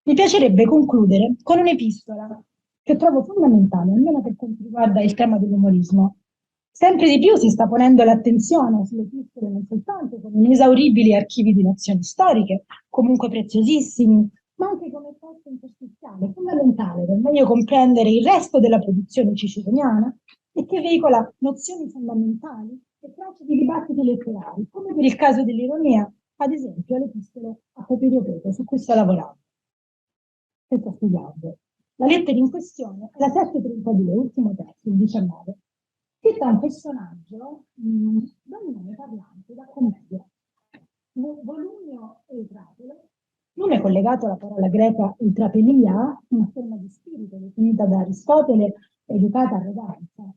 Mi piacerebbe concludere con un'epistola che trovo fondamentale, almeno per quanto riguarda il tema dell'umorismo. Sempre di più si sta ponendo l'attenzione sulle epistole non soltanto come inesauribili archivi di nozioni storiche, comunque preziosissimi, ma anche come posto interstiziale, fondamentale per meglio comprendere il resto della produzione ciceroniana e che veicola nozioni fondamentali e tracce di dibattiti letterari, come per il caso dell'ironia, ad esempio l'epistole a Papirio Peto, su cui sto lavorando e sto studiando. La lettera in questione è la 732, ultimo testo, il 19, che è un personaggio dal nome parlante da commedia. Volumio e Trapelo, nome collegato alla parola greca eutrapelia, una forma di spirito definita da Aristotele educata arroganza.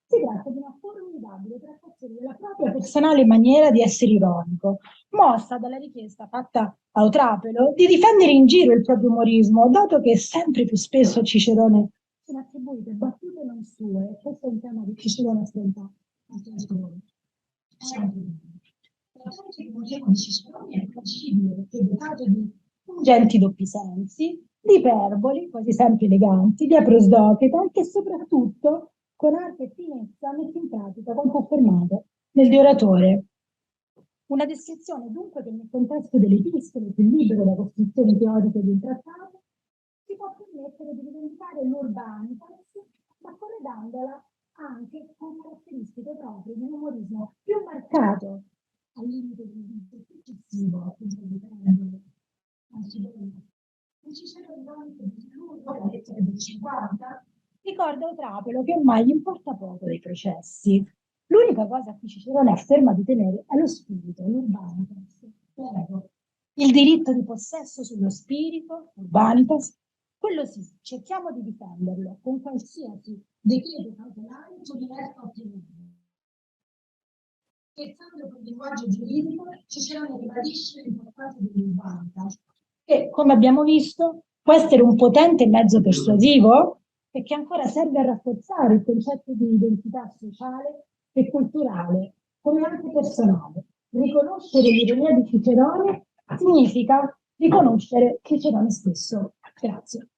Si tratta di una formidabile trattazione della propria personale maniera di essere ironico, mossa dalla richiesta fatta a Eutrapelo di difendere in giro il proprio umorismo, dato che sempre più spesso a Cicerone sono attribuite battute non sue. Questo è un tema che Cicerone affronta anche a Cicerone. Il di Cicerone è possibile perché è dotato di pungenti doppi sensi, di iperboli, quasi sempre eleganti, di aprosdocheta e che soprattutto con arte e finezza mette in pratica quanto affermato nel De Oratore. Una descrizione dunque che nel contesto delle epistole, più libero da costruzioni teoriche di un trattato, si può permettere di rivendicare l'urbanitas, ma collegandola anche con caratteristiche proprie di un umorismo più marcato al limite del gusto successivo, appunto di prendere un Cicerone ironico di lungo, la lettera del 50, ricorda Eutrapelo che ormai gli importa poco dei processi. L'unica cosa a cui Cicerone afferma di tenere è lo spirito, l'urbanitas. Prego. Il diritto di possesso sullo spirito, urbanitas, quello sì, cerchiamo di difenderlo con qualsiasi decreto cautelare sul diverso ottenuto. Scherzando con il linguaggio giuridico, Cicerone ribadisce l'importanza dell'urbanitas, che, come abbiamo visto, può essere un potente mezzo persuasivo e che ancora serve a rafforzare il concetto di identità sociale e culturale, come anche personale. Riconoscere l'ironia di Cicerone significa riconoscere Cicerone stesso. Grazie.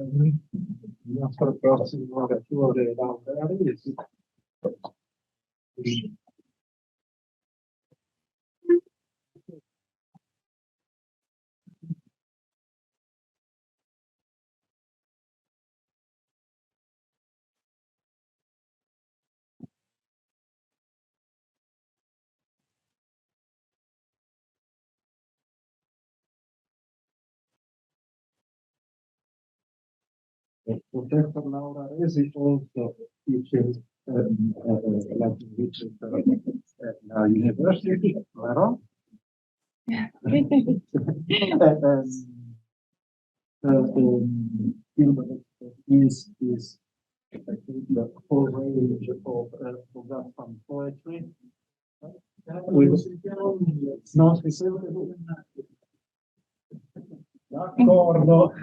Il nostro prossimo oratore Laura Resi. Professor Laura Resi also teaches Latin literature at the University, vero? Field of expertise is the whole range of Forgotten poetry. Non si sente? D'accordo.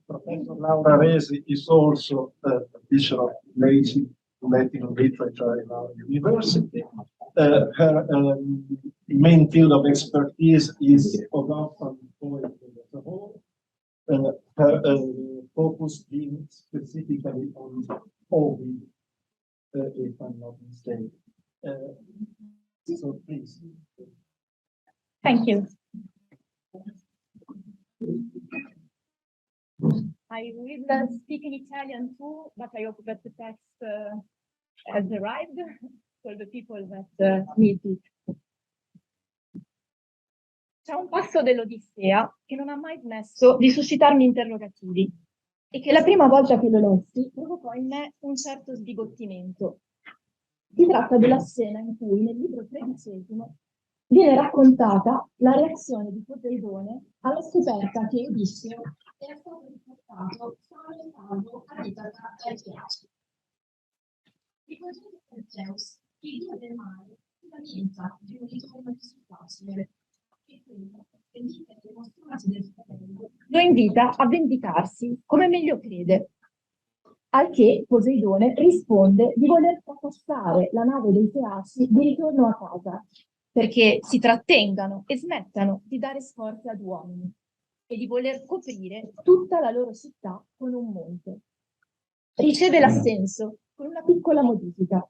Professor Laura Resi is also teacher of Latin literature in our university. Her main field of expertise is Forgotten poetry as a whole. Her focus being specifically on Ovid, if I'm not mistaken. So please.
Thank you. I will speak in Italian too, but I hope that the text has arrived for the people that need it. C'è un passo dell'Odissea che non ha mai smesso di suscitarmi interrogativi.
e che la prima volta che lo lessi provocò in me un certo sbigottimento. Si tratta della scena in cui nel libro 13 viene raccontata la reazione di Poseidone alla scoperta che Odisseo era stato riportato sano e salvo a Itaca dai Fiaci. Ricordando Zeus, il dio del mare, si lamenta di un ritorno così facile, e quello che dice le mostruaci del fratello lo invita a vendicarsi come meglio crede. Al che Poseidone risponde di voler trapassare la nave dei Feaci di ritorno a casa, perché si trattengano e smettano di dare sforzi ad uomini e di voler coprire tutta la loro città con un monte. Riceve l'assenso con una piccola modifica.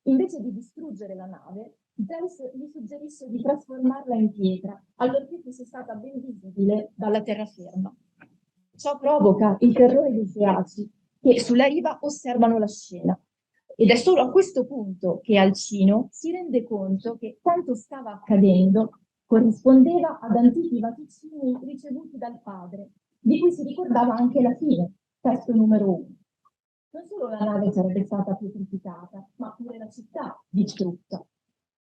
Invece di distruggere la nave, Zeus gli suggerisce di trasformarla in pietra, allorché fosse stata ben visibile dalla terraferma. Ciò provoca il terrore dei Feaci, che sulla riva osservano la scena. Ed è solo a questo punto che Alcino si rende conto che quanto stava accadendo corrispondeva ad antichi vaticini ricevuti dal padre, di cui si ricordava anche la fine, testo numero 1. Non solo la nave sarebbe stata pietrificata, ma pure la città distrutta.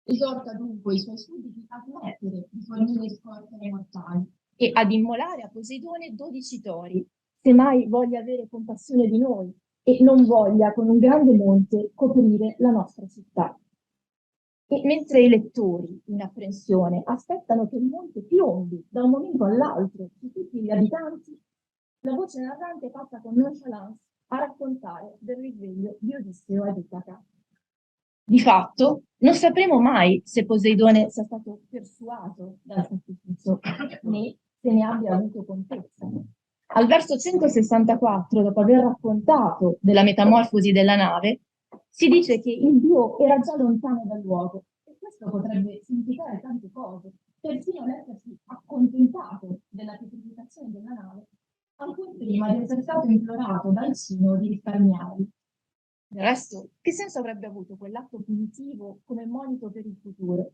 Esorta dunque i suoi sudditi a smettere di fornire scorte ai mortali e ad immolare a Poseidone 12 tori, se mai voglia avere compassione di noi e non voglia con un grande monte coprire la nostra città. E mentre i lettori, in apprensione, aspettano che il monte piombi da un momento all'altro su tutti gli abitanti, la voce narrante passa con nonchalance a raccontare del risveglio di Odisseo ad Itaca. Di fatto, non sapremo mai se Poseidone sia stato persuaso dal sacrificio, né se ne abbia avuto contezza. Al verso 164, dopo aver raccontato della metamorfosi della nave, si dice che il dio era già lontano dal luogo, e questo potrebbe significare tante cose, persino l'essersi accontentato della pietrificazione della nave, ancora prima di essere stato implorato dal Cino di risparmiarli. Del resto, che senso avrebbe avuto quell'atto punitivo come monito per il futuro,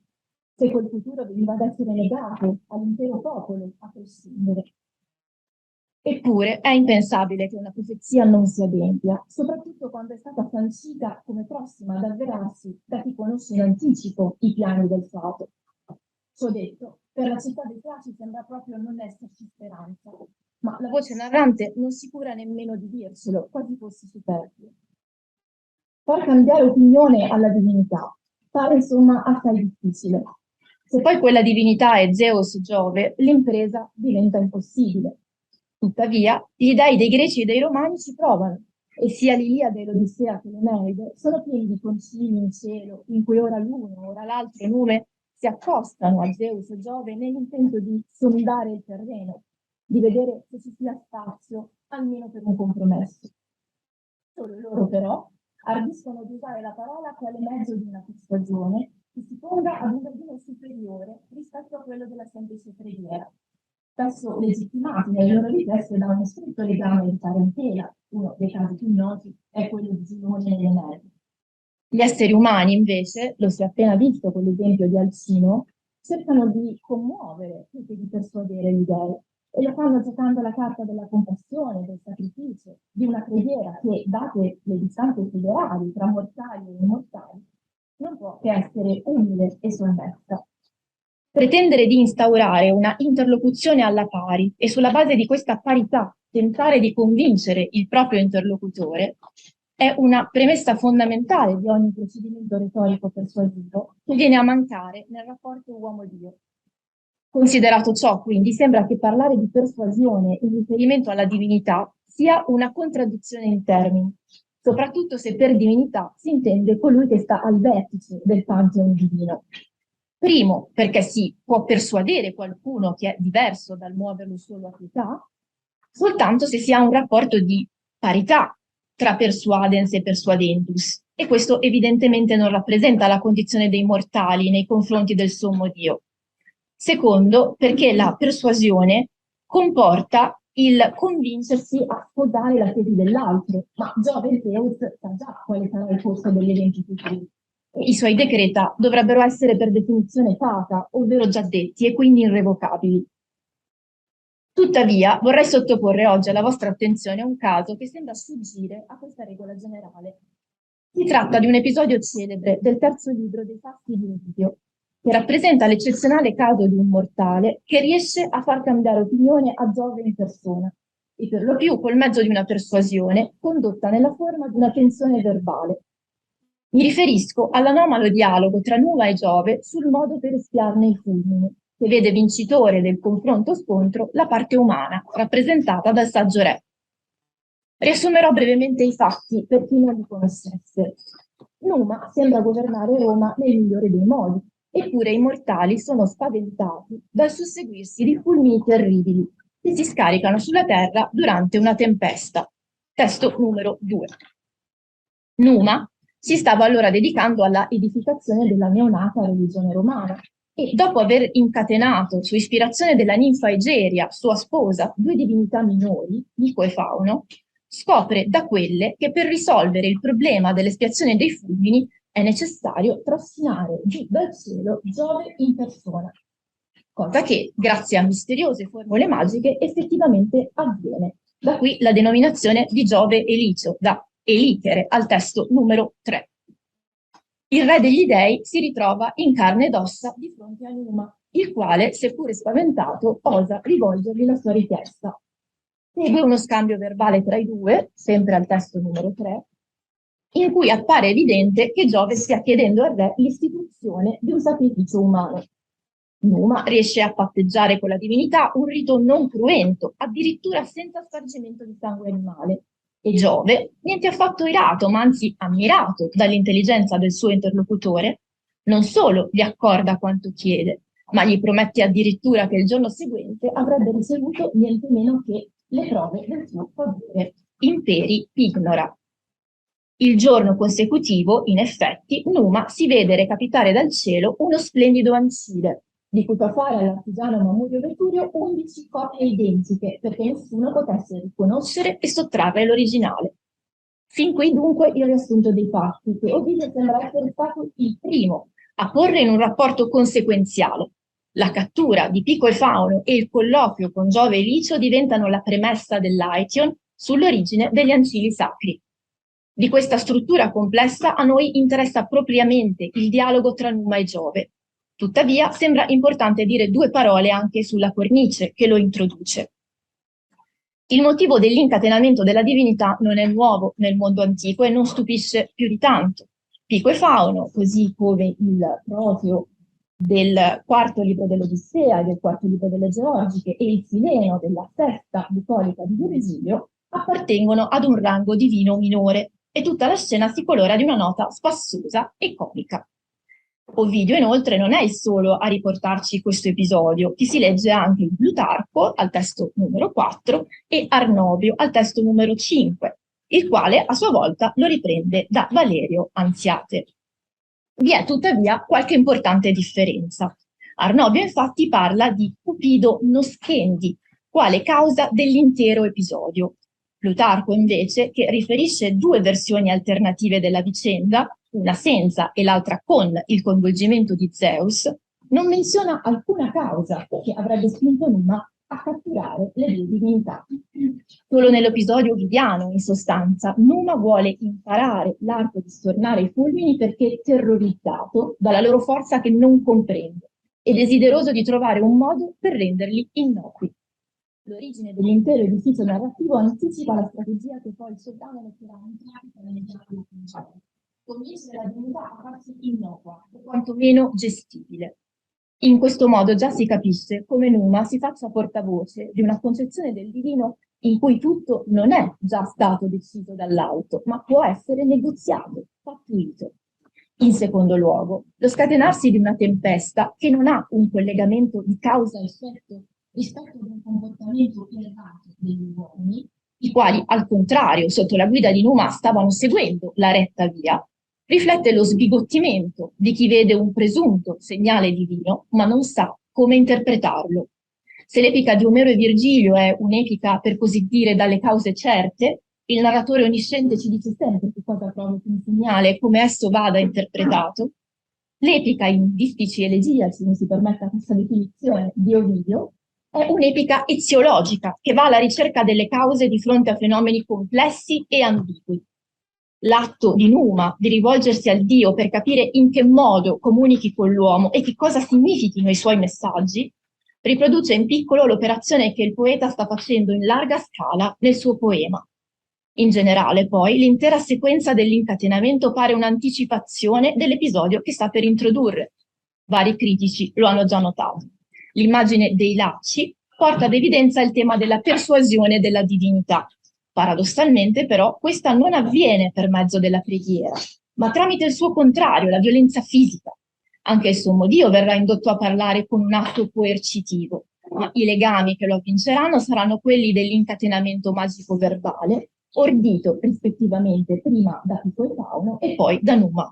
se quel futuro veniva ad essere negato all'intero popolo a prescindere? Eppure è impensabile che una profezia non si adempia, soprattutto quando è stata sancita come prossima ad avverarsi da chi conosce in anticipo i piani del fato. Ciò detto, per la città dei Feaci sembra proprio non esserci speranza, ma la voce narrante non si cura nemmeno di dirselo, quasi fosse superfluo. Far cambiare opinione alla divinità pare insomma assai difficile. Se poi quella divinità è Zeus Giove, l'impresa diventa impossibile. Tuttavia, gli dei dei Greci e dei Romani ci provano, e sia l'Iliade e l'Odissea che l'Eneide sono pieni di concili in cielo, in cui ora l'uno, ora l'altro nume si accostano a Zeus e Giove nell'intento di sondare il terreno, di vedere se ci sia spazio almeno per un compromesso. Solo loro però ardiscono di usare la parola quale mezzo di una persuasione che si ponga ad un gradino superiore rispetto a quello della semplice preghiera, spesso legittimati nelle loro richieste da uno stretto legame di parentela. Uno dei casi più noti è quello di Giunone e Eneide. Gli esseri umani, invece, lo si è appena visto con l'esempio di Alcino, cercano di commuovere più che di persuadere gli dei, e lo fanno giocando la carta della compassione, del sacrificio, di una preghiera che, date le distanze federali tra mortali e immortali, non può che essere umile e sommessa. Pretendere di instaurare una interlocuzione alla pari e sulla base di questa parità tentare di convincere il proprio interlocutore è una premessa fondamentale di ogni procedimento retorico persuasivo che viene a mancare nel rapporto uomo-dio. Considerato ciò, quindi, sembra che parlare di persuasione in riferimento alla divinità sia una contraddizione in termini, soprattutto se per divinità si intende colui che sta al vertice del pantheon divino. Primo, perché si può persuadere qualcuno che è diverso dal muoverlo solo a pietà, soltanto se si ha un rapporto di parità tra persuadens e persuadendus, e questo evidentemente non rappresenta la condizione dei mortali nei confronti del sommo Dio. Secondo, perché la persuasione comporta il convincersi a sposare la tesi dell'altro, ma Giove e Zeus sa già quale sarà il corso degli eventi futuri. I suoi decreta dovrebbero essere per definizione fata, ovvero già detti e quindi irrevocabili. Tuttavia, vorrei sottoporre oggi alla vostra attenzione un caso che sembra sfuggire a questa regola generale. Si tratta di un episodio celebre del terzo libro dei Fatti di Ovidio, che rappresenta l'eccezionale caso di un mortale che riesce a far cambiare opinione a Giove in persona, e per lo più col mezzo di una persuasione condotta nella forma di una tensione verbale. Mi riferisco all'anomalo dialogo tra Numa e Giove sul modo per espiarne i fulmini, che vede vincitore del confronto-scontro la parte umana, rappresentata dal saggio re. Riassumerò brevemente i fatti per chi non li conoscesse. Numa sembra governare Roma nel migliore dei modi, eppure i mortali sono spaventati dal susseguirsi di fulmini terribili che si scaricano sulla terra durante una tempesta. Testo numero 2. Numa si stava allora dedicando alla edificazione della neonata religione romana e dopo aver incatenato, su ispirazione della ninfa Egeria, sua sposa, due divinità minori, Nico e Fauno, scopre da quelle che per risolvere il problema dell'espiazione dei fulmini è necessario trascinare giù dal cielo Giove in persona, cosa che, grazie a misteriose formule magiche, effettivamente avviene. Da qui la denominazione di Giove Elicio, da elichere al testo numero 3. Il re degli dei si ritrova in carne ed ossa di fronte a Numa, il quale, seppure spaventato, osa rivolgergli la sua richiesta. Segue uno scambio verbale tra i due, sempre al testo numero 3, in cui appare evidente che Giove stia chiedendo al re l'istituzione di un sacrificio umano. Numa riesce a patteggiare con la divinità un rito non cruento, addirittura senza spargimento di sangue animale. E Giove, niente affatto irato, ma anzi ammirato dall'intelligenza del suo interlocutore, non solo gli accorda quanto chiede, ma gli promette addirittura che il giorno seguente avrebbe ricevuto niente meno che le prove del suo favore. Imperi ignora. Il giorno consecutivo, in effetti, Numa si vede recapitare dal cielo uno splendido ancide, di cui fa fare all'artigiano Mamurio Veturio 11 copie identiche, perché nessuno potesse riconoscere e sottrarre l'originale. Fin qui dunque il riassunto dei fatti, che Ovidio sembra essere stato il primo a porre in un rapporto conseguenziale. La cattura di Pico e Fauno e il colloquio con Giove e Licio diventano la premessa dell'Aition sull'origine degli ancili sacri. Di questa struttura complessa a noi interessa propriamente il dialogo tra Numa e Giove. Tuttavia, sembra importante dire due parole anche sulla cornice che lo introduce. Il motivo dell'incatenamento della divinità non è nuovo nel mondo antico e non stupisce più di tanto. Pico e Fauno, così come il Proteo del quarto libro dell'Odissea e del quarto libro delle Georgiche e il Sileno della sesta bucolica di Virgilio, appartengono ad un rango divino minore e tutta la scena si colora di una nota spassosa e comica. Ovidio inoltre non è il solo a riportarci questo episodio, che si legge anche in Plutarco al testo numero 4 e Arnobio al testo numero 5, il quale a sua volta lo riprende da Valerio Anziate. Vi è tuttavia qualche importante differenza. Arnobio infatti parla di Cupido Noschendi, quale causa dell'intero episodio. Plutarco invece, che riferisce due versioni alternative della vicenda, una senza e l'altra con il coinvolgimento di Zeus, non menziona alcuna causa che avrebbe spinto Numa a catturare le due divinità. Solo nell'episodio ovidiano, in sostanza, Numa vuole imparare l'arte di stornare i fulmini perché terrorizzato dalla loro forza che non comprende e desideroso di trovare un modo per renderli innocui. L'origine dell'intero edificio narrativo anticipa la strategia che poi il sovrano metterà in pratica nel dialogo principale. Convincere la divinità a farsi innocua, o quantomeno gestibile. In questo modo già si capisce come Numa si faccia portavoce di una concezione del divino in cui tutto non è già stato deciso dall'alto, ma può essere negoziato, pattuito. In secondo luogo, lo scatenarsi di una tempesta che non ha un collegamento di causa-effetto rispetto ad un comportamento errato degli uomini, i quali, al contrario, sotto la guida di Numa stavano seguendo la retta via, riflette lo sbigottimento di chi vede un presunto segnale divino, ma non sa come interpretarlo. Se l'epica di Omero e Virgilio è un'epica, per così dire, dalle cause certe, il narratore onnisciente ci dice sempre che cosa provoca un segnale e come esso vada interpretato. L'epica in distici elegiaci, mi si permetta questa definizione, di Ovidio,
È un'epica eziologica che va alla ricerca delle cause di fronte a fenomeni complessi e ambigui. L'atto di Numa di rivolgersi al Dio per capire in che modo comunichi con l'uomo e che cosa significhino i suoi messaggi, riproduce in piccolo l'operazione che il poeta sta facendo in larga scala nel suo poema. In generale, poi, l'intera sequenza dell'incatenamento pare un'anticipazione dell'episodio che sta per introdurre. Vari critici lo hanno già notato. L'immagine dei lacci porta ad evidenza il tema della persuasione della divinità. Paradossalmente, però, questa non avviene per mezzo della preghiera, ma tramite il suo contrario, la violenza fisica. Anche il sommo Dio verrà indotto a parlare con un atto coercitivo, ma i legami che lo avvinceranno saranno quelli dell'incatenamento magico verbale, ordito rispettivamente prima da Pico e Fauno e poi da Numa.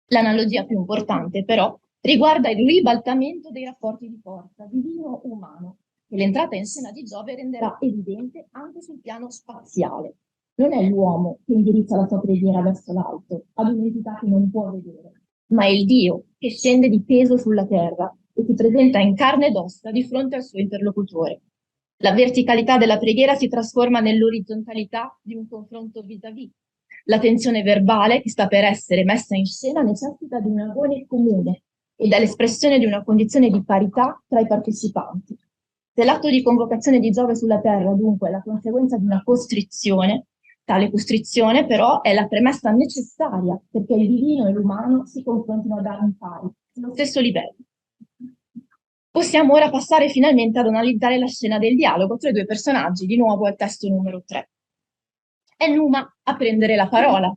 L'analogia più importante, però, riguarda il ribaltamento dei rapporti di forza divino-umano, che l'entrata in scena di Giove renderà evidente anche sul piano spaziale. Non è l'uomo che indirizza la sua preghiera verso l'alto, ad un'entità che non può vedere, ma è il Dio che scende di peso sulla terra e si presenta in carne ed ossa di fronte al suo interlocutore. La verticalità della preghiera si trasforma nell'orizzontalità di un confronto vis-à-vis. La tensione verbale che sta per essere messa in scena necessita di un agone comune e dall'espressione di una condizione di parità tra i partecipanti. Se l'atto di convocazione di Giove sulla terra, dunque, è la conseguenza di una costrizione, tale costrizione però è la premessa necessaria perché il divino e l'umano si confrontino ad armi pari, allo stesso livello. Possiamo ora passare finalmente ad analizzare la scena del dialogo tra i due personaggi, di nuovo al testo numero 3. È Numa a prendere la parola.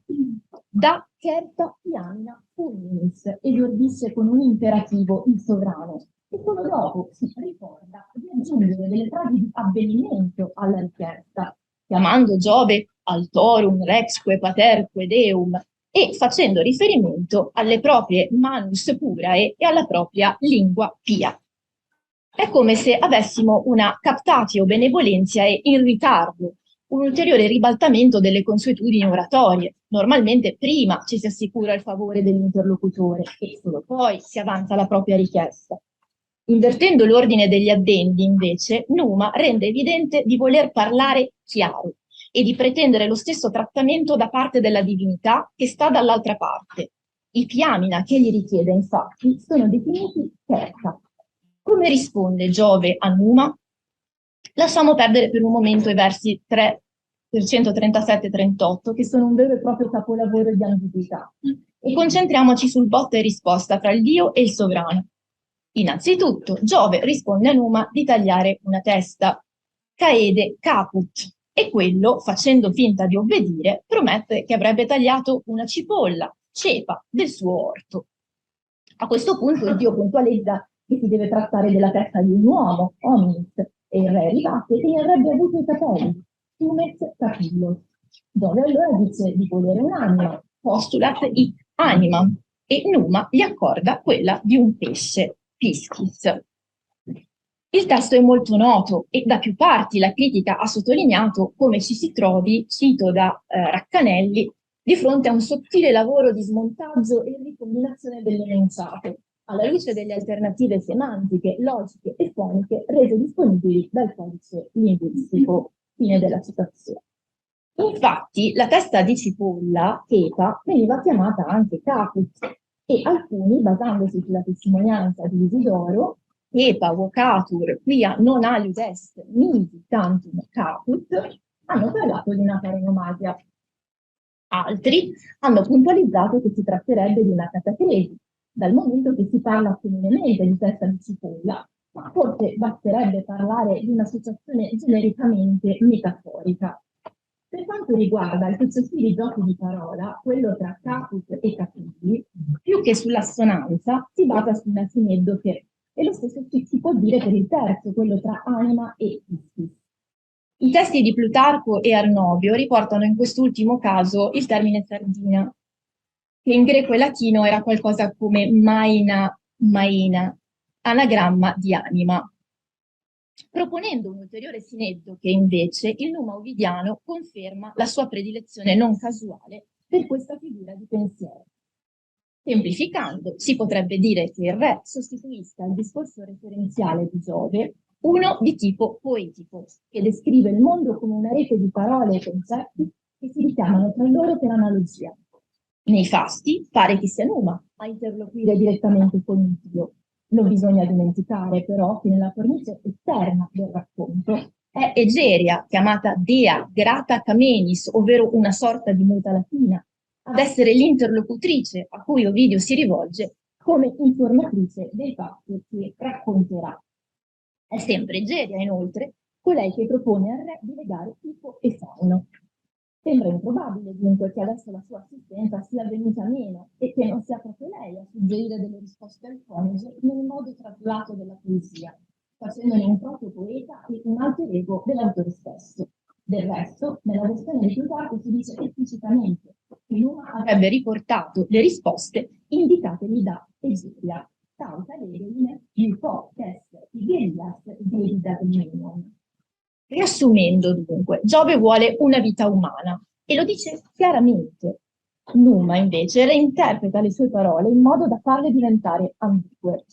Da certa pianina fulminis, esordisce con un imperativo il sovrano, e solo dopo si ricorda di aggiungere delle frasi di avvenimento alla richiesta, chiamando Giove altorum rexque paterque deum e facendo riferimento alle proprie manus purae e alla propria lingua pia. È come se avessimo una captatio benevolentiae in ritardo, un ulteriore ribaltamento delle consuetudini oratorie. Normalmente prima ci si assicura il favore dell'interlocutore e solo poi si avanza la propria richiesta. Invertendo l'ordine degli addendi, invece, Numa rende evidente di voler parlare chiaro e di pretendere lo stesso trattamento da parte della divinità che sta dall'altra parte. I piamina che gli richiede, infatti, sono definiti terza. Come risponde Giove a Numa? Lasciamo perdere per un momento i versi 337-38, che sono un vero e proprio capolavoro di ambiguità, e concentriamoci sul botta e risposta fra il Dio e il sovrano. Innanzitutto, Giove risponde a Numa di tagliare una testa, caede caput, e quello, facendo finta di obbedire, promette che avrebbe tagliato una cipolla, cepa, del suo orto. A questo punto il Dio puntualizza che si deve trattare della testa di un uomo, hominis, e il re ribatte che ne avrebbe avuto i capelli, tumet capillos. Giove allora dice di volere un'anima, postulat hic animam, e Numa gli accorda quella di un pesce, piscis. Il testo è molto noto e da più parti la critica ha sottolineato come ci si trovi, cito da Raccanelli, di fronte a un sottile lavoro di smontaggio e ricombinazione dell'enunciato, alla luce delle alternative semantiche, logiche e foniche rese disponibili dal codice linguistico. Fine della citazione. Infatti, la testa di cipolla, chepa, veniva chiamata anche caput, e alcuni, basandosi sulla testimonianza di Isidoro, chepa vocatur quia non aliud est nisi tantum caput, hanno parlato di una paronomasia. Altri hanno puntualizzato che si tratterebbe di una catacresi, dal momento che si parla comunemente di testa di cipolla, ma forse basterebbe parlare di un'associazione genericamente metaforica. Per quanto riguarda i successivi giochi di parola, quello tra caput e capilli, più che sull'assonanza, si basa su una sineddoche, e lo stesso si può dire per il terzo, quello tra anima e piscis. I testi di Plutarco e Arnovio riportano in quest'ultimo caso il termine sardina, che in greco e latino era qualcosa come maina, anagramma di anima. Proponendo un ulteriore sineddoche, invece, il Numa ovidiano conferma la sua predilezione non casuale per questa figura di pensiero. Semplificando, si potrebbe dire che il re sostituisca il discorso referenziale di Giove uno di tipo poetico, che descrive il mondo come una rete di parole e concetti che si richiamano tra loro per analogia. Nei fasti pare che sia Numa a interloquire direttamente con il Dio. Non bisogna dimenticare però che nella cornice esterna del racconto è Egeria, chiamata Dea grata Camenis, ovvero una sorta di muta latina, ad essere l'interlocutrice a cui Ovidio si rivolge come informatrice dei fatti che racconterà. È sempre Egeria, inoltre, colei che propone al re di legare Tipo e Fauno. Sembra improbabile dunque che adesso la sua assistenza sia venuta meno e che non sia proprio lei a suggerire delle risposte al coniuge nel modo traslato della poesia, facendone un proprio poeta e un alter ego dell'autore stesso. Del resto, nella versione di Plutarco si dice esplicitamente che Numa avrebbe riportato le risposte indicategli da Egeria, causa legine, il po' test, igelias, dedida menon. Riassumendo dunque, Giove vuole una vita umana e lo dice chiaramente. Numa invece reinterpreta le sue parole in modo da farle diventare ambigue.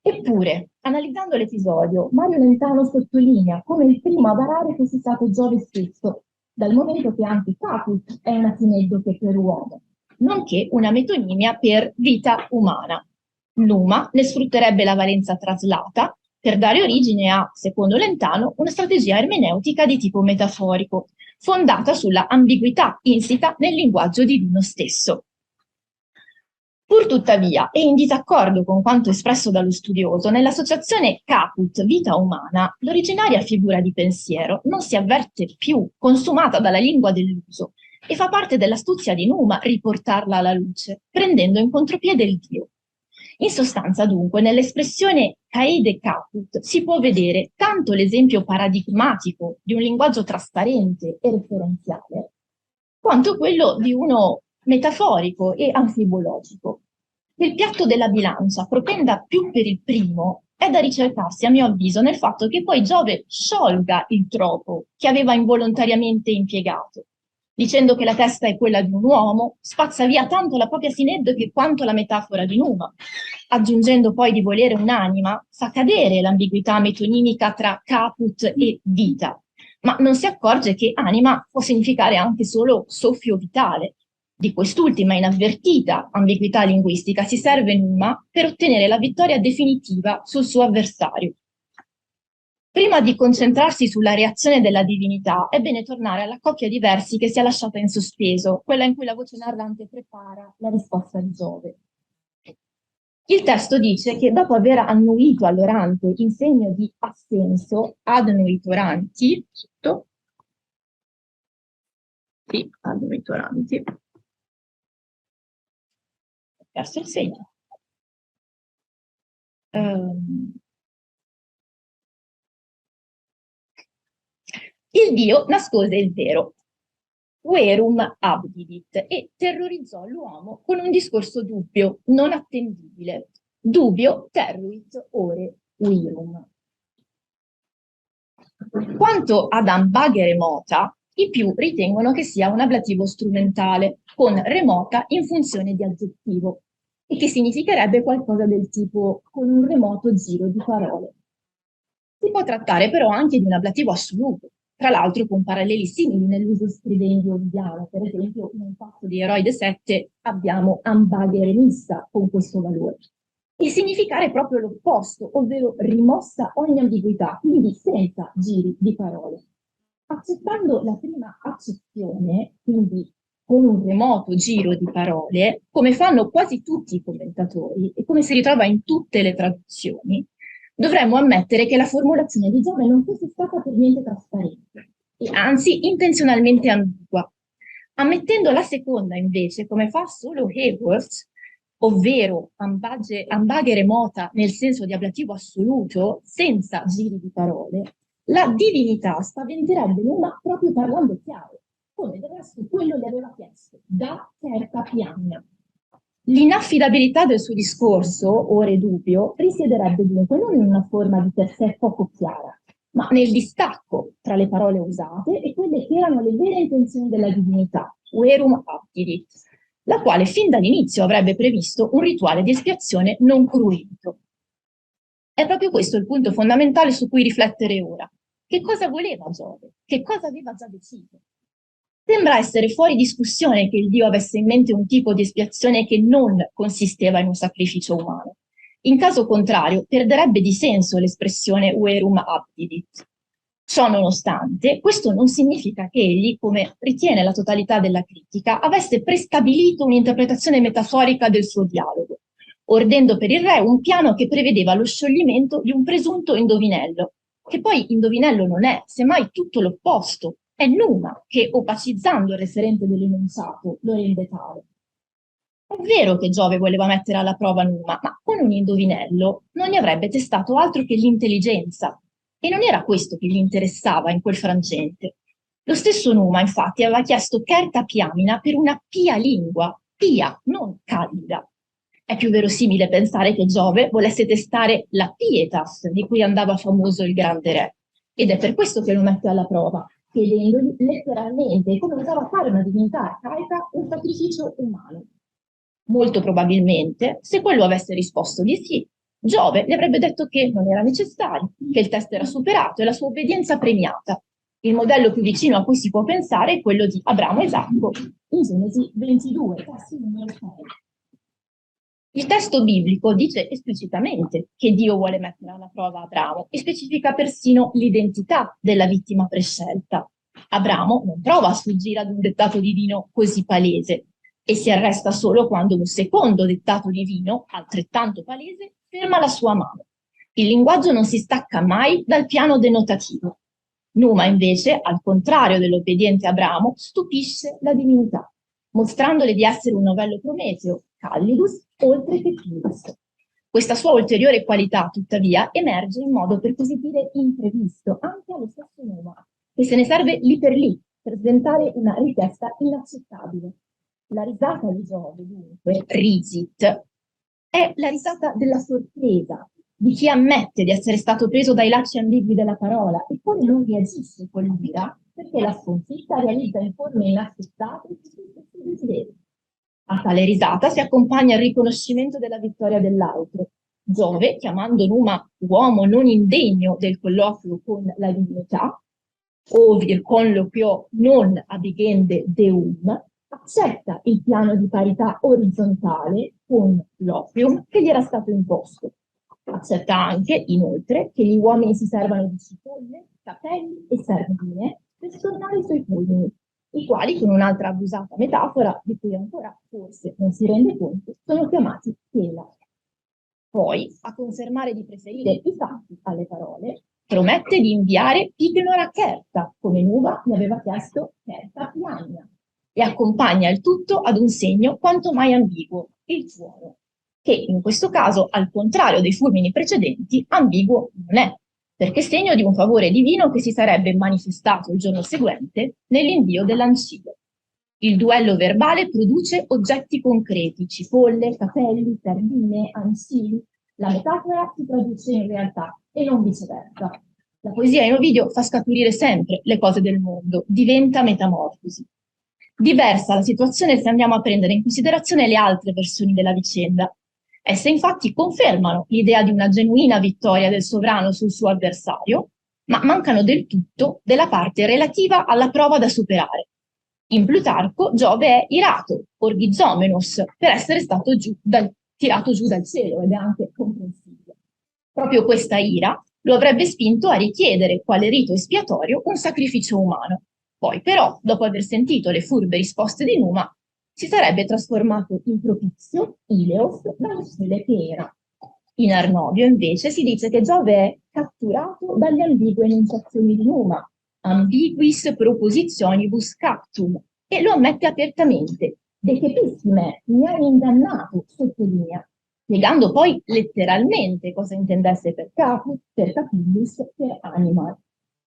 Eppure, analizzando l'episodio, Mario Lentano sottolinea come il primo a barare fosse stato Giove stesso, dal momento che anche caput è un asineddoche per uomo, nonché una metonimia per vita umana. Numa ne sfrutterebbe la valenza traslata per dare origine a, secondo Lentano, una strategia ermeneutica di tipo metaforico, fondata sulla ambiguità insita nel linguaggio divino stesso. Pur tuttavia, e in disaccordo con quanto espresso dallo studioso, nell'associazione caput vita umana, l'originaria figura di pensiero non si avverte più consumata dalla lingua dell'uso e fa parte dell'astuzia di Numa riportarla alla luce, prendendo in contropiede il Dio. In sostanza, dunque, nell'espressione caede caput si può vedere tanto l'esempio paradigmatico di un linguaggio trasparente e referenziale, quanto quello di uno metaforico e anfibologico. Il piatto della bilancia propenda più per il primo è da ricercarsi, a mio avviso, nel fatto che poi Giove sciolga il tropo che aveva involontariamente impiegato, dicendo che la testa è quella di un uomo, spazza via tanto la propria sineddoche quanto la metafora di Numa. Aggiungendo poi di volere un'anima, fa cadere l'ambiguità metonimica tra caput e vita, ma non si accorge che anima può significare anche solo soffio vitale. Di quest'ultima inavvertita ambiguità linguistica si serve Numa per ottenere la vittoria definitiva sul suo avversario. Prima di concentrarsi sulla reazione della divinità, è bene tornare alla coppia di versi che si è lasciata in sospeso, quella in cui la voce narrante prepara la risposta di Giove. Il testo dice che dopo aver annuito all'orante in segno di assenso, ad nuitoranti, ad nuitoranti, ho perso il segno. Il Dio nascose il vero, verum abdidit, e terrorizzò l'uomo con un discorso dubbio, non attendibile. Dubio terruit ore virum. Quanto ad ambaghe remota, i più ritengono che sia un ablativo strumentale, con remota in funzione di aggettivo, e che significherebbe qualcosa del tipo con un remoto giro di parole. Si può trattare però anche di un ablativo assoluto, tra l'altro con paralleli simili nell'uso scrivendio ovidiano. Per esempio, nel fatto di Eroide 7 abbiamo ambaghe remissa con questo valore. Il significare è proprio l'opposto, ovvero rimossa ogni ambiguità, quindi senza giri di parole. Accettando la prima accezione, quindi con un remoto giro di parole, come fanno quasi tutti i commentatori e come si ritrova in tutte le traduzioni, dovremmo ammettere che la formulazione di Giove non fosse stata per niente trasparente, e anzi intenzionalmente ambigua. Ammettendo la seconda, invece, come fa solo Hayworth, ovvero ambaghe remota nel senso di ablativo assoluto, senza giri di parole, la divinità spaventerebbe Numa proprio parlando chiaro, come del resto quello gli aveva chiesto, da certa piagna. L'inaffidabilità del suo discorso, ore dubbio, risiederebbe dunque non in una forma di per sé poco chiara, ma nel distacco tra le parole usate e quelle che erano le vere intenzioni della divinità, verum abdidit, la quale fin dall'inizio avrebbe previsto un rituale di espiazione non cruento. È proprio questo il punto fondamentale su cui riflettere ora. Che cosa voleva Giove? Che cosa aveva già deciso? Sembra essere fuori discussione che il Dio avesse in mente un tipo di espiazione che non consisteva in un sacrificio umano. In caso contrario, perderebbe di senso l'espressione verum abdidit. Ciò nonostante, questo non significa che egli, come ritiene la totalità della critica, avesse prestabilito un'interpretazione metaforica del suo dialogo, ordendo per il re un piano che prevedeva lo scioglimento di un presunto indovinello, che poi indovinello non è, semmai tutto l'opposto. È Numa che, opacizzando il referente dell'enunciato, lo rende tale. È vero che Giove voleva mettere alla prova Numa, ma con un indovinello non gli avrebbe testato altro che l'intelligenza, e non era questo che gli interessava in quel frangente. Lo stesso Numa, infatti, aveva chiesto certa piamina per una pia lingua, pia, non candida. È più verosimile pensare che Giove volesse testare la pietas di cui andava famoso il grande re, ed è per questo che lo mette alla prova, chiedendogli letteralmente come osava fare una divinità arcaica un sacrificio umano. Molto probabilmente, se quello avesse risposto di sì, Giove le avrebbe detto che non era necessario, che il test era superato e la sua obbedienza premiata. Il modello più vicino a cui si può pensare è quello di Abramo e Isacco, in Genesi 22, verso numero 6. Il testo biblico dice esplicitamente che Dio vuole mettere alla prova Abramo e specifica persino l'identità della vittima prescelta. Abramo non prova a sfuggire ad un dettato divino così palese e si arresta solo quando un secondo dettato divino, altrettanto palese, ferma la sua mano. Il linguaggio non si stacca mai dal piano denotativo. Numa, invece, al contrario dell'obbediente Abramo, stupisce la divinità, mostrandole di essere un novello Prometeo, Callidus, oltre che Filus. Questa sua ulteriore qualità, tuttavia, emerge in modo per così dire imprevisto anche allo stesso Numa, che se ne serve lì per lì per presentare una richiesta inaccettabile. La risata di Giove, dunque, risit, è la risata della sorpresa, di chi ammette di essere stato preso dai lacci ambigui della parola e poi non reagisce con l'ira perché la sconfitta realizza in forme inaspettate i suoi stessi desideri. A tale risata si accompagna il riconoscimento della vittoria dell'altro. Giove, chiamando Numa uomo non indegno del colloquio con la divinità, o vir colloquio non abigende deum, accetta il piano di parità orizzontale con l'opium che gli era stato imposto. Accetta anche, inoltre, che gli uomini si servano di cipolle, capelli e sardine per stornare i suoi fulmini, i quali, con un'altra abusata metafora, di cui ancora forse non si rende conto, sono chiamati tela. Poi, a confermare di preferire i fatti alle parole, promette di inviare Pignora Cherta, come Nuba gli aveva chiesto Cherta Piagna, e accompagna il tutto ad un segno quanto mai ambiguo, il tuono, che in questo caso, al contrario dei fulmini precedenti, ambiguo non è, perché segno di un favore divino che si sarebbe manifestato il giorno seguente nell'invio dell'ancillo. Il duello verbale produce oggetti concreti, cipolle, capelli, sardine, ancilli. La metafora si traduce in realtà e non viceversa. La poesia in Ovidio fa scaturire sempre le cose del mondo, diventa metamorfosi. Diversa la situazione se andiamo a prendere in considerazione le altre versioni della vicenda. Esse infatti confermano l'idea di una genuina vittoria del sovrano sul suo avversario, ma mancano del tutto della parte relativa alla prova da superare. In Plutarco Giove è irato, orghizomenos, per essere stato tirato giù dal cielo, ed è anche comprensibile. Proprio questa ira lo avrebbe spinto a richiedere, quale rito espiatorio, un sacrificio umano. Poi però, dopo aver sentito le furbe risposte di Numa, si sarebbe trasformato in propizio, ileos, dallo stile che era. In Arnovio, invece, si dice che Giove è catturato dalle ambigue enunciazioni di Numa, ambiguis propositionibus captum, e lo ammette apertamente. De cepissime, mi hai ingannato, sottolinea, spiegando poi letteralmente cosa intendesse per caput, per capillus, per animal.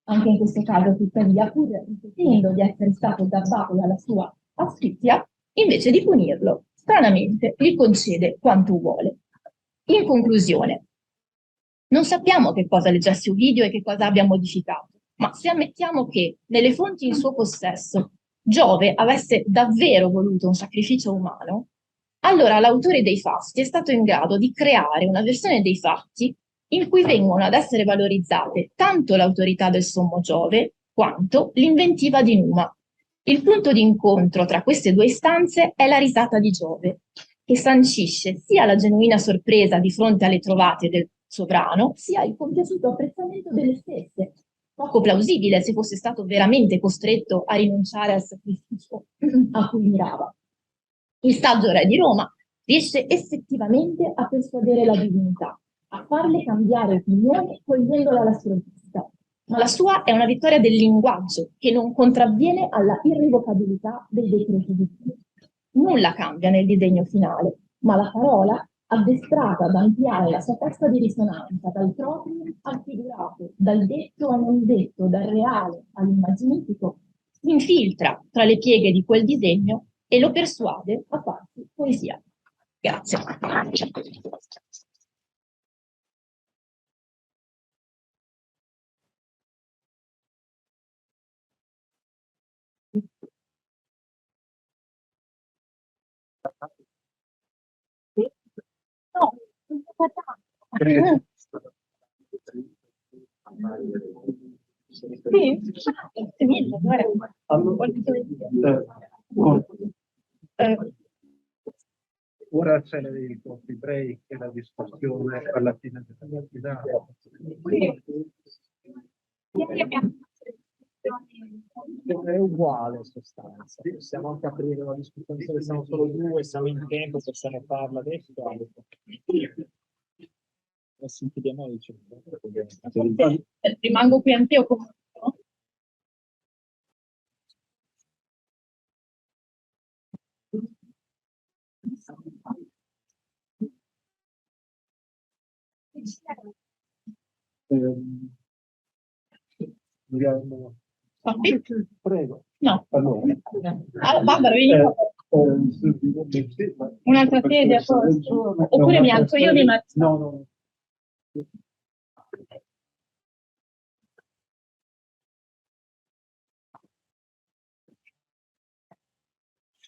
Anche in questo caso, tuttavia, pur ripetendo di essere stato gabbato dalla sua astuzia, invece di punirlo, stranamente gli concede quanto vuole. In conclusione, non sappiamo che cosa leggesse Ovidio e che cosa abbia modificato, ma se ammettiamo che nelle fonti in suo possesso Giove avesse davvero voluto un sacrificio umano, allora l'autore dei Fasti è stato in grado di creare una versione dei fatti in cui vengono ad essere valorizzate tanto l'autorità del sommo Giove quanto l'inventiva di Numa. Il punto di incontro tra queste due istanze è la risata di Giove, che sancisce sia la genuina sorpresa di fronte alle trovate del sovrano, sia il compiaciuto apprezzamento delle stesse, poco plausibile se fosse stato veramente costretto a rinunciare al sacrificio a cui mirava. Il saggio re di Roma riesce effettivamente a persuadere la divinità, a farle cambiare opinione cogliendola alla sprovvista. Ma la sua è una vittoria del linguaggio che non contravviene alla irrevocabilità dei decreti divini. Nulla cambia nel disegno finale, ma la parola, addestrata ad ampliare la sua testa di risonanza dal proprio al figurato, dal detto al non detto, dal reale all'immaginifico, si infiltra tra le pieghe di quel disegno e lo persuade a farsi poesia. Grazie. No, non sto parlando. Sì, grazie mille, guarda.
Ora c'è il coffee break e la discussione alla fine della mattinata.
È uguale in sostanza. Possiamo anche aprire una discussione se siamo solo due, siamo in tempo, possiamo farla adesso. Chiediamo a
Rimango qui anch'io comunque.
Prego.
No.
Allora.
Barbara, vieni qua. Un'altra sedia, oppure mi alzo io mi metto.
No.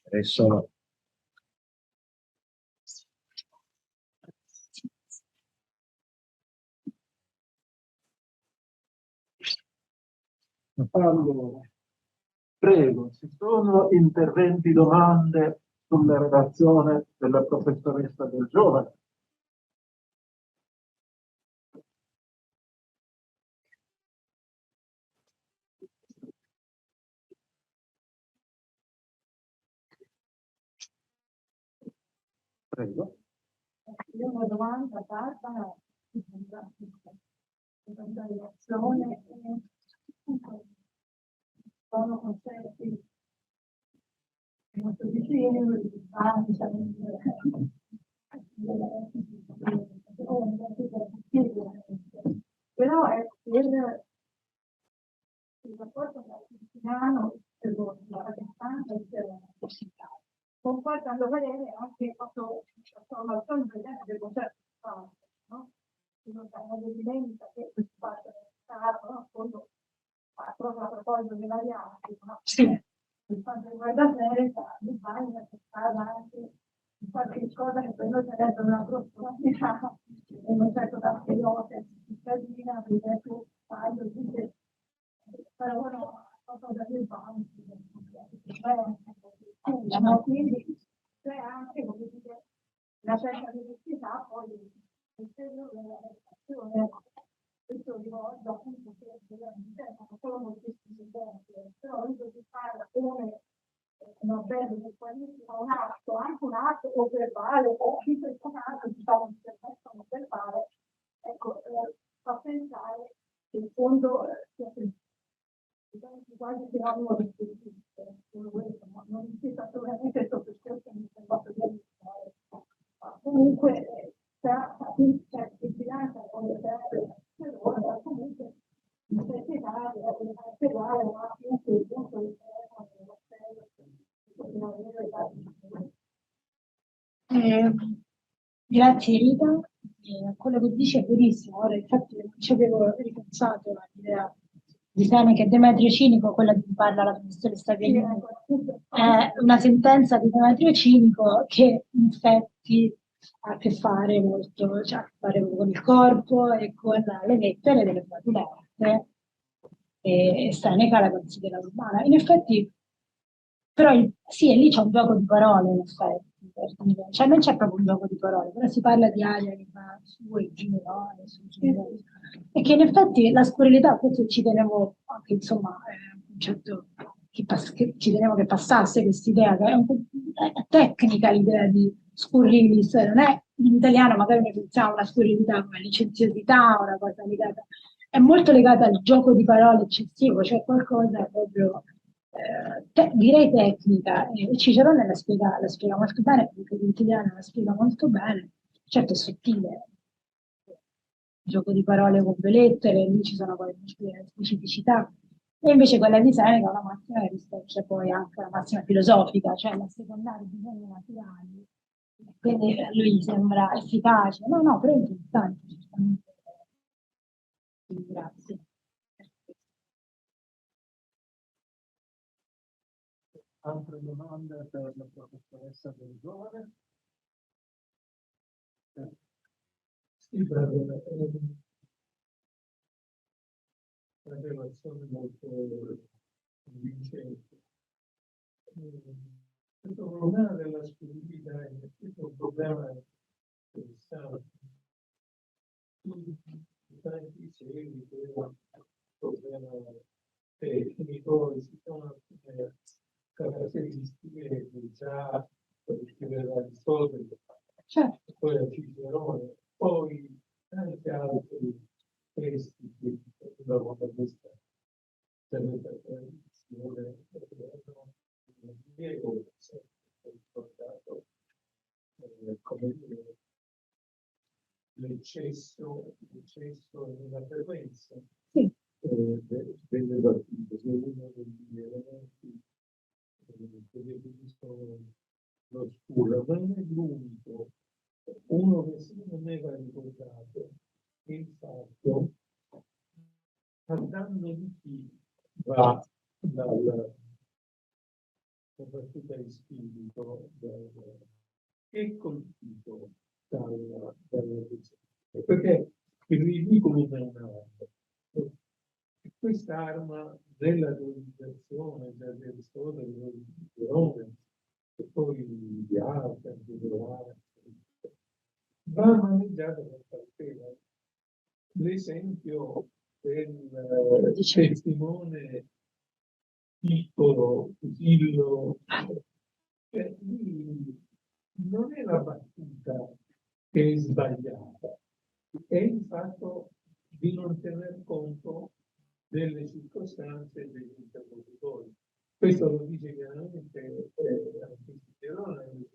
Adesso
allora, prego, ci sono interventi, domande sulla relazione della professoressa Del Giovane? Prego.
Io ho una domanda a Barbara, questa relazione sono concetti molto vicini, distanti, però è per il rapporto tra il cristiano e la distanza con qualche parere anche fatto la formazione del concetto di Stato, no? Non siamo evidenza che questo fatto è Stato, no? Appunto, proprio a proposito dei varianti, no?
Sì.
Per quanto riguarda Teresa, bisogna cercare anche di qualche cosa che per noi sarebbe una profondità e non certo da pilota cittadina, per esempio, taglio di però qualcosa del banco, quindi c'è anche la certa necessità poi della educazione. Questo ricordo appunto che non solo moltissimi esempi, però si parla come una bella che qualifica un atto, anche un atto o verbale o in questo caso diciamo un intervento non verbale, ecco, fa pensare che in fondo quasi che non lo esiste, non esiste assolutamente questo percorso mi sembra comunque c'è vigilanza con le terre, però comunque necessità di spiegare un attimo che il punto di
Grazie Rita, quello che dice è verissimo. Ora infatti non ci avevo ripensato all'idea di Seneca e Demetrio Cinico, quella di cui parla la professoressa Piagnini, è una sentenza di Demetrio Cinico che in effetti ha a che fare molto, cioè, ha a che fare con il corpo e con le lettere delle frasi lette, e Seneca la considera umana. In effetti, però sì, e lì c'è un gioco di parole, in effetti, per dire. Cioè non c'è proprio un gioco di parole, però si parla di aria che va su e giù, no? E che in effetti la scurrilità, questo ci tenevo anche, insomma, un certo, che ci tenevo che passasse questa idea, che è un po' è tecnica l'idea di scurrilis, non è in italiano magari noi pensiamo alla scurrilità come licenziosità, una cosa legata, è molto legata al gioco di parole eccessivo, cioè qualcosa proprio direi tecnica, e Cicerone la spiega molto bene, perché l'italiano la spiega molto bene, certo è sottile, gioco di parole con le lettere, lì ci sono poi specificità, e invece quella di Seneca è una massima che rispecchia poi anche la massima filosofica, cioè la secondare i bisogni naturali, quindi a lui sembra efficace, no, però è interessante, certamente. Grazie.
Altre domande per la professoressa del giovane? Sì, relazione molto convincente. Il problema della scurrilità è un problema interessante. Tu dicevi che è un problema tecnico, e ci sono alcune caratteristiche che già verrà risolvere. Certo. Poi a Cicerone, poi anche altri testi che vengono da questa tradizione Diego è ricordato come dire l'eccesso nella frequenza delle battute, che è uno degli elementi che definiscono l'oscuro, ma non è l'unico. Uno che secondo me va ricordato è il fatto, a danno di chi va dalla battuta di spirito, è colpito dalla ricerca, perché il ridicolo è un'arma. E quest'arma della realizzazione dell'Aristotele, di Rome, e poi di altri, va maneggiata per cautela. L'esempio del testimone piccolo, fusillo, non è la battuta che è sbagliata, è il fatto di non tener conto delle circostanze e degli interlocutori. Questo lo dice chiaramente anche Cicerone,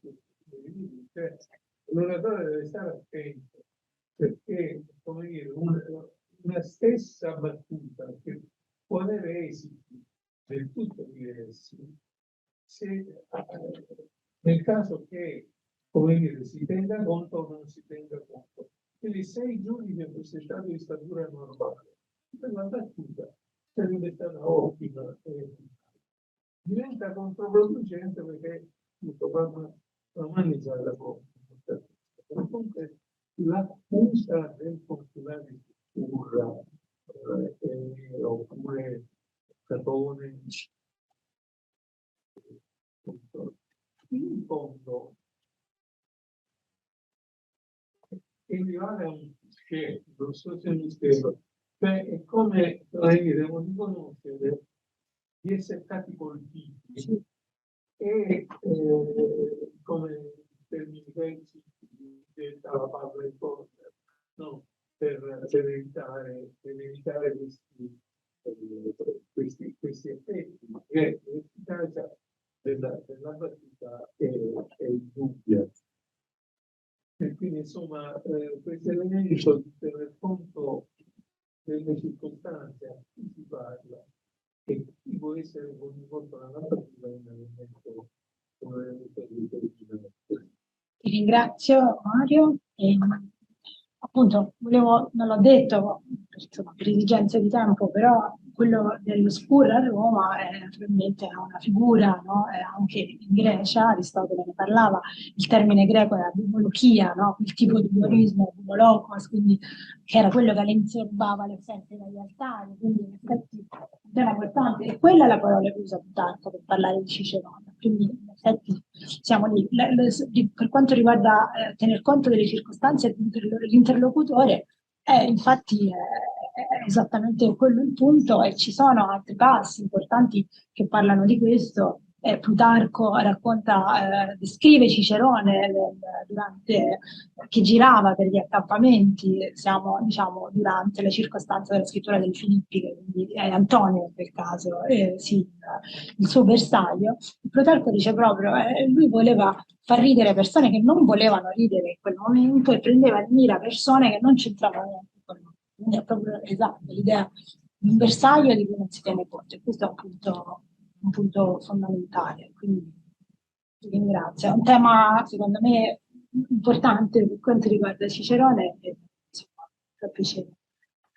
cioè l'oratore deve stare attento, perché, come dire, una stessa battuta che può avere esiti del tutto diversi, se, nel caso che, come dire, si tenga conto o non si tenga conto. Quindi se il giudice fosse stato di statura normale, la battuta sarebbe stata ottima, diventa controproducente perché tutto va maneggiata con comunque l'accusa del consulare Urra oppure Catone in fondo equivale a un che non so se mi spiego, cioè è come devo riconoscere di essere stati colpiti e come termini vecchi la palla del corner, no? per evitare questi effetti, che l'efficacia della battuta è indubbia. E quindi insomma questo elemento di tener conto delle circostanze a cui si parla e chi può essere coinvolto nella battuta è un elemento di coordinamento.
Ti ringrazio Mario. appunto, non l'ho detto per esigenze di tempo, però quello dello spur a Roma è naturalmente una figura, no? Anche in Grecia, Aristotele ne parlava, il termine greco era bumolochia, no? Quel tipo di umorismo, bumolokos, quindi che era quello che all'inizio rubava le offese dagli altari, quindi in effetti un tema importante, e quella è la parola che usa Plutarco per parlare di Cicerone, quindi in effetti siamo lì. Per quanto riguarda tener conto delle circostanze dell'interlocutore, infatti è esattamente quello il punto, e ci sono altri passi importanti che parlano di questo. Plutarco descrive Cicerone che girava per gli accampamenti, siamo diciamo durante la circostanza della scrittura delle Filippide, quindi è Antonio in quel caso, sì, il suo bersaglio. Plutarco dice proprio, lui voleva far ridere persone che non volevano ridere in quel momento e prendeva in mira persone che non c'entravano niente in quel momento. Quindi è proprio esatto l'idea di un bersaglio di cui non si tiene conto, e questo è un punto fondamentale. Quindi ti ringrazio. È un tema, secondo me, importante per quanto riguarda Cicerone, e insomma, fa piacere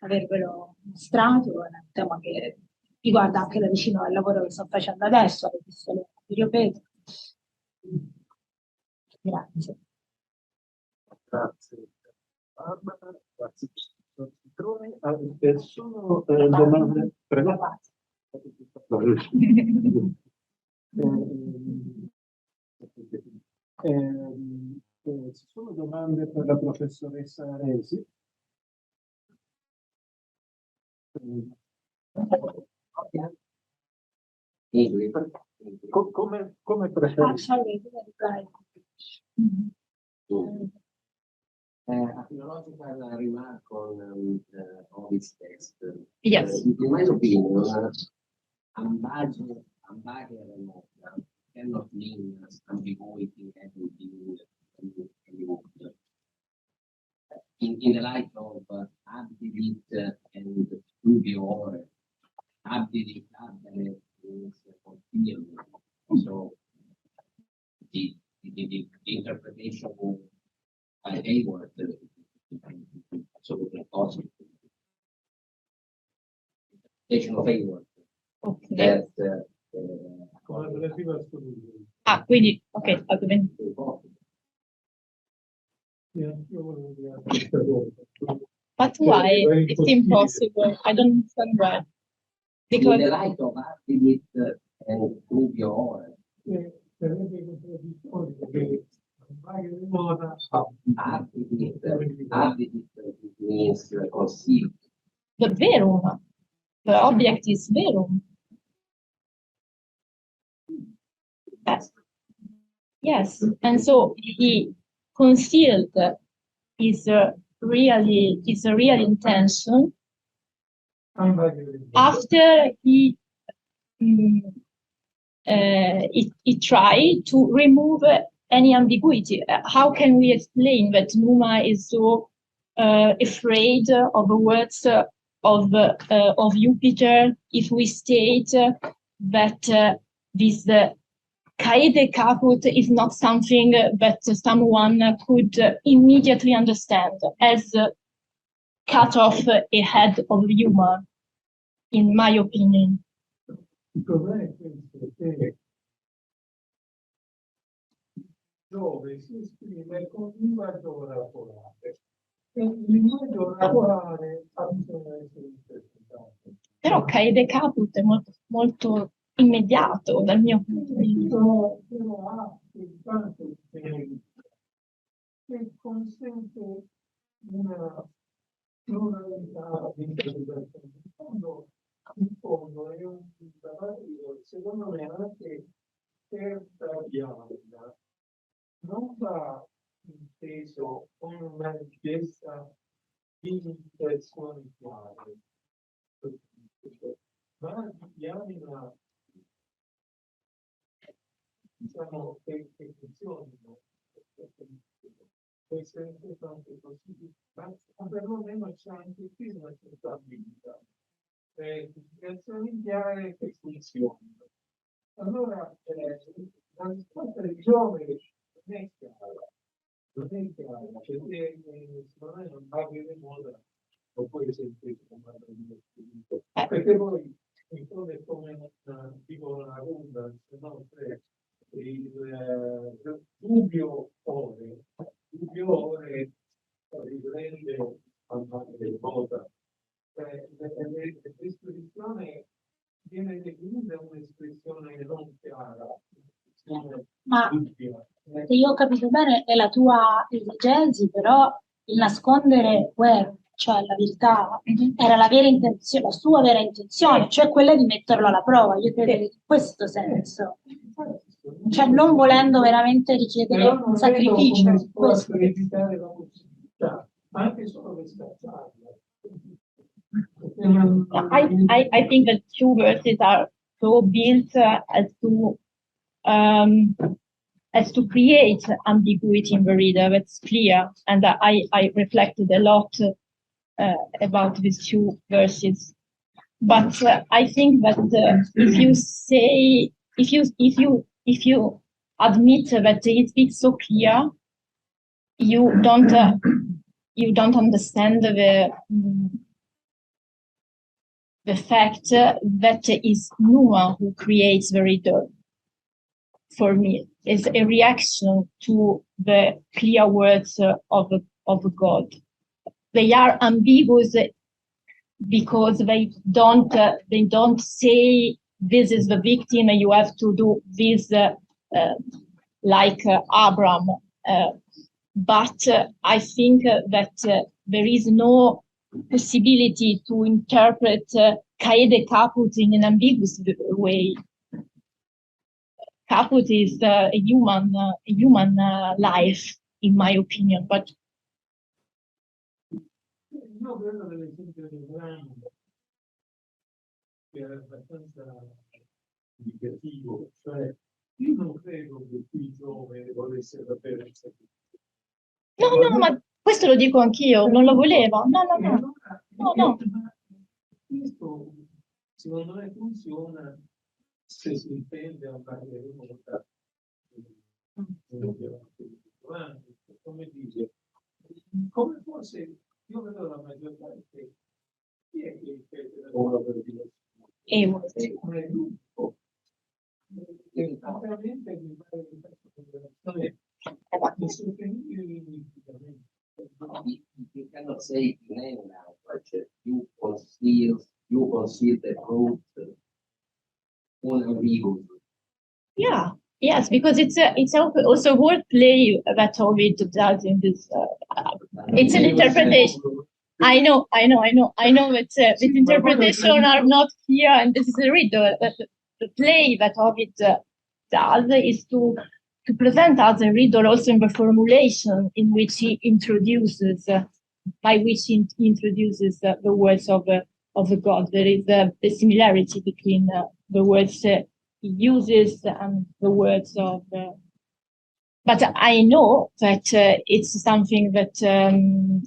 avervelo mostrato. È un tema che riguarda anche da vicino il lavoro che sto facendo adesso, all'Epistole di Riopeto. Grazie.
Grazie. Grazie. Sono domande. Ci sono domande per la professoressa Resi? Come preferisci?
A theological remark on this text.
Yes.
In my opinion, ambiguous cannot mean ambiguity everything. In the light of abdidit and studiore, abdidit means continuum. So the interpretation by Hayward absolutely possible. Interpretation of Hayward.
Okay.
That
quindi, ok, but why? It's impossible. I don't understand why. Because
in the light of abdidit and studiore. Abdidit means conceived.
The verum, the object is verum. Yes, and so he concealed his real intention after he tried to remove any ambiguity. How can we explain that Numa is so afraid of the words of Jupiter if we state that this caede caput is not something that someone could immediately understand as cut off a head of a human, in my opinion.
Il problema è questo, che dove si esprime con un linguaggio oracolare. E il linguaggio oracolare ha bisogno di essere interpretato.
Però caede caput è molto immediato dal mio punto di vista.
Però ha soltanto che consente una pluralità di interpretazioni. In fondo è un lavoro, secondo me, anche terza vianda non va inteso come una richiesta di intenzione chiare, ma di anima, diciamo, che funzionino. Può essere importante così, ma perlomeno c'è anche qui una certa abilità. Indicazioni chiare che funzionano. Allora, la risposta del giovane non è chiara. non è chiaro, perché secondo me non va bene moda, o poi sentite perché poi in fondo è come tipo una ronda, se no il dubbio ore riprende al mare del vota. L'espressione viene definita un'espressione non chiara,
Ma se io ho capito bene, è la tua esegesi, però il nascondere web, cioè la verità, era la vera intenzione, la sua vera intenzione, cioè quella di metterlo alla prova. Io credo che in questo senso, cioè non volendo veramente richiedere un sacrificio. Questo.
Evitare la possibilità, anche solo per scacciarla.
I think that two verses are so built as to create ambiguity in the reader. That's clear, and I reflected a lot about these two verses. But I think that if you admit that it speaks so clear, you don't understand the fact that is Numa who creates the reader. For me, is a reaction to the clear words of God. They are ambiguous because they don't say this is the victim, you have to do this like Abraham. But I think that there is no possibility to interpret caede caput in an ambiguous way. Caput is a human life, in my opinion, but
Io credo dell'esempio del brano, che è abbastanza indicativo, cioè io non credo che qui Giove volesse sapere il sacrificio.
No, ma questo lo dico anch'io, non lo voleva. No.
Questo secondo me funziona se si intende andare in volta, come dice, come forse io vedo la maggior parte, chi è che lavora per dire? Come gruppo. Ovviamente mi pare che questa conversazione è sostenibile linguisticamente.
You cannot say in any language, you conceal the truth unambiguous.
Yeah, yes, because it's also wordplay that Ovid does in this. It's an interpretation. I know that this interpretation are not here, and this is a reader. The play that Ovid does is to present us a reader also in the formulation in which he introduces, the words of the God. There is a similarity between the words he uses and the words of. But I know that it's something that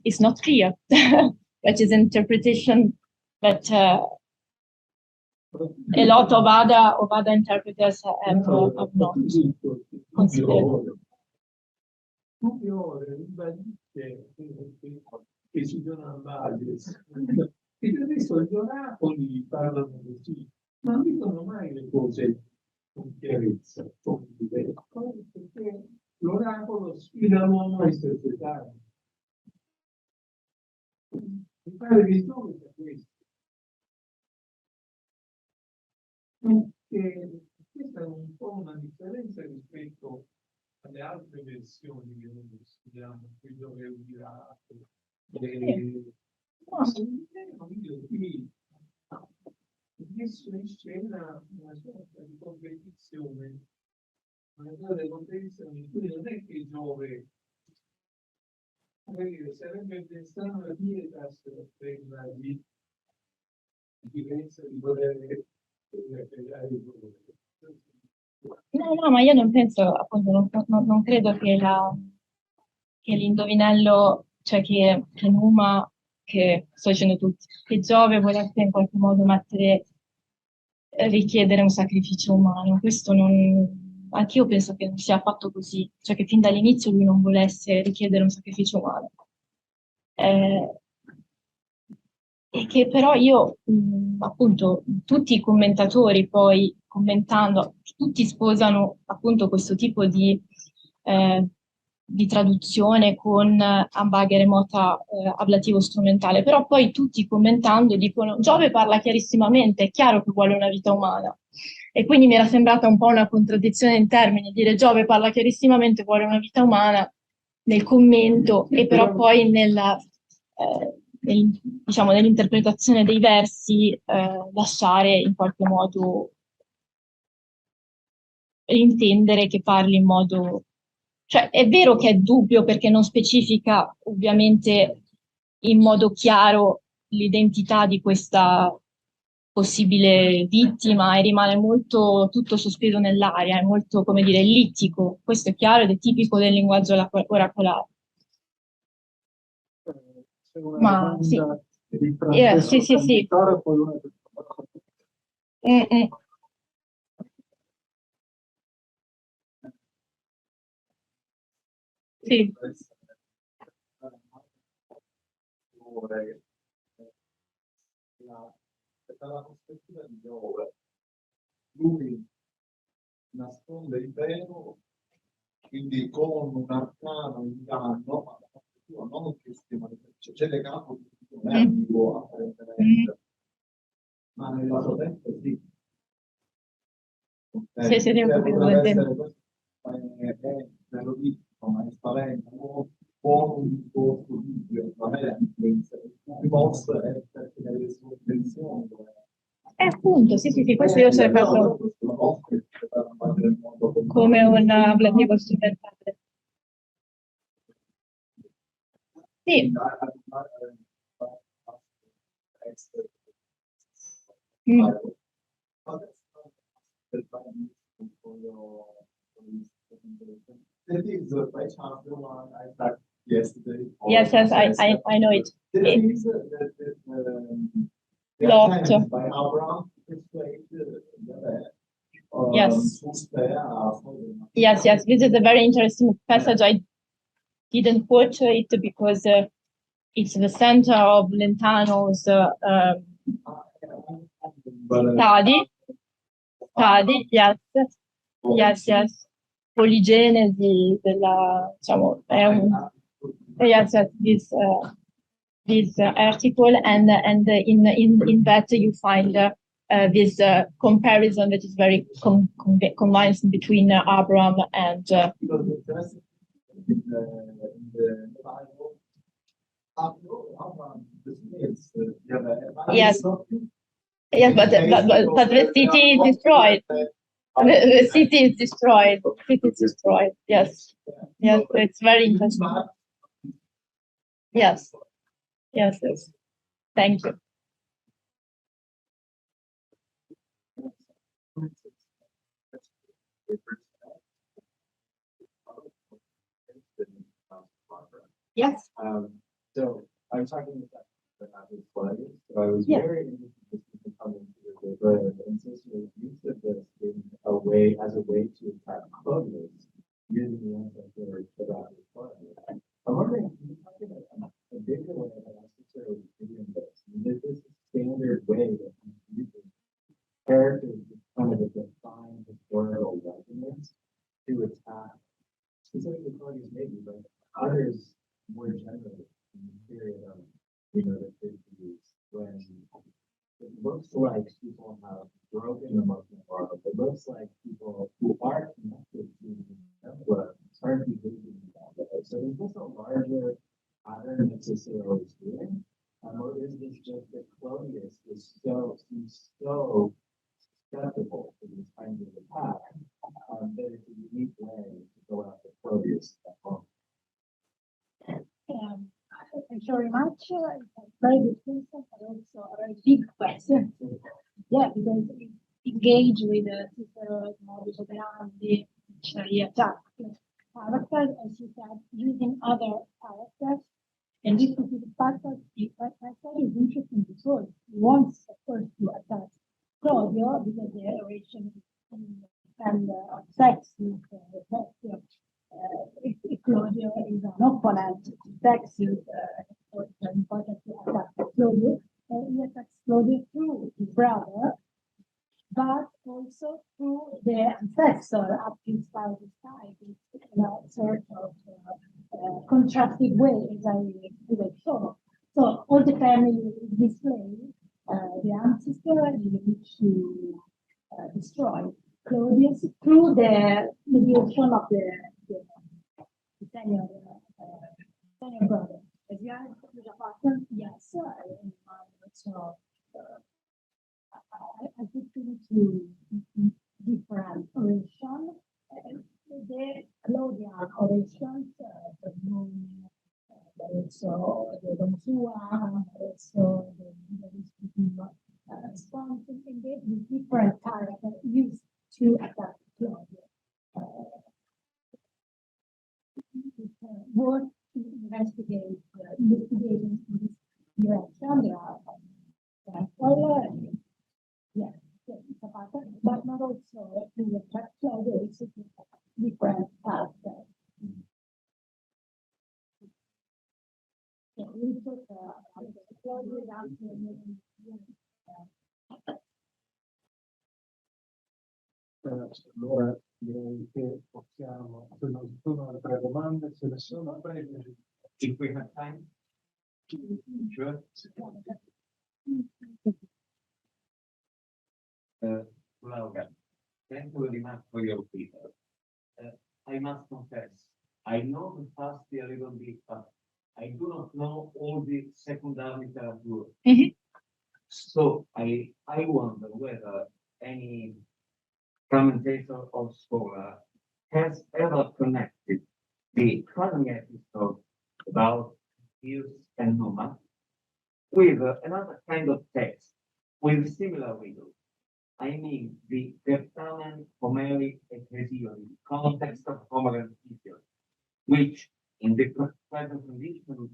is not clear. That is an interpretation that a lot of other interpreters have not considered.
Che ci sono e adesso gli oracoli parlano così, ma non dicono mai le cose con chiarezza, perché l'oracolo sfida l'uomo a interpretare. Mi pare che tu sia questo. Perché questa è un po' una differenza rispetto alle altre versioni che noi studiamo, qui dove è un diratto. Io qui ho messo in scena una sorta di competizione, in cui non è che Giove sarebbe pensato a pietas per la differenza di poter pregare il Giove.
No, ma io non penso, appunto, non credo che l'indovinello, cioè che Numa, che sto dicendo tutti, che Giove volesse in qualche modo richiedere un sacrificio umano. Questo non anch'io penso che non sia affatto così, cioè che fin dall'inizio lui non volesse richiedere un sacrificio umano. E che però io, appunto, tutti i commentatori poi commentando, tutti sposano appunto questo tipo di traduzione con ambaghe remota ablativo strumentale, però poi tutti commentando dicono Giove parla chiarissimamente, è chiaro che vuole una vita umana. E quindi mi era sembrata un po' una contraddizione in termini, dire Giove parla chiarissimamente, vuole una vita umana nel commento, e però poi diciamo, nell'interpretazione dei versi lasciare in qualche modo intendere che parli in modo... Cioè è vero che è dubbio perché non specifica ovviamente in modo chiaro l'identità di questa possibile vittima e rimane molto tutto sospeso nell'aria, è molto, come dire, ellittico. Questo è chiaro ed è tipico del linguaggio oracolare. Ma sì. Sì, sì, sì. Sì.
Dalla prospettiva di Giove, lui nasconde il vero, quindi con un arcano inganno, ma la prospettiva non cristiana, cioè c'è legato non è ambiguo apparentemente, ma nella potenza sì.
Sì, sì, sì,
potrebbe essere questo, me lo dico, ma è spaventa, con un discorso dubbio, non è il boss è perché nelle sue intenzioni.
Appunto, sì, sì, sì, questo io ce l'ho fatto come un ablativo strumentale. Sì. Yes, yes, I know it. Lot. Yes. Yes, yes. This is a very interesting passage. I didn't quote it because it's the center of Lentano's study, yes. Yes, yes. Poligenesi della, diciamo, è un, yes, yes, this article, and in that you find this comparison that is very combined between Abraham and yes, yes, but the city is destroyed. The city is destroyed. The city is destroyed. Yes, yes, it's very interesting. Yes, yes, yes. Thank you. Yes.
So I'm talking about this slide. So I was very interested in coming to the paper, and since your use of this in a way as a way to attract closures using the ancestors about this slide. I'm wondering, can you talk about a bigger way of necessarily doing this? I mean, is this a standard way that using characters to kind of define historical resonance to attack specifically closures maybe, but others more generally in the period of, the 50s when it looks like people have broken emotional bond. It looks like people who are connected to the network are behaving that way. So is this a larger pattern necessarily doing? Or is this just that Clodius seems so susceptible to these kinds of attacks that it's a unique way to go after Clodius at home?
Thank you very much. Very good question, but also a very big question. Yeah, because it engage with the Cicero's modus operandi, which he attacked characters, as you said, using other characters. And this specific factor is interesting because he wants, of course, to attack Claudio because the relation and sex with text is important to adapt Claudio. He attacks Claudio through his brother, but also through the ancestor up to his father's side, in a sort of contrasted way, as I saw. So all the family display the ancestor in which to destroy Claudius through the mediation of the senior brother. As you are the partner, yes, so I put into different orations. The Claudian orations, the moon, also the Donsua, also the response, and the different characters used to attack Claudia. Work to investigate investigating this direction. There are yes, it's a pattern, but not also to attack Claudia, it's different characters. We took Claudia down
allora direi che possiamo, se non sono altre domande, se ne sono, prego.
If we have time. Sure. Laura, thank you very much for your feedback. I must confess, I know the past a little bit, but I do not know all the secondary literature. So I wonder whether any commentator or scholar has ever connected the following episode about use and Numa with another kind of text with similar riddles. I mean the Certamen Homeric Ecclesioli, context of Homer and Hesiod, which in the present condition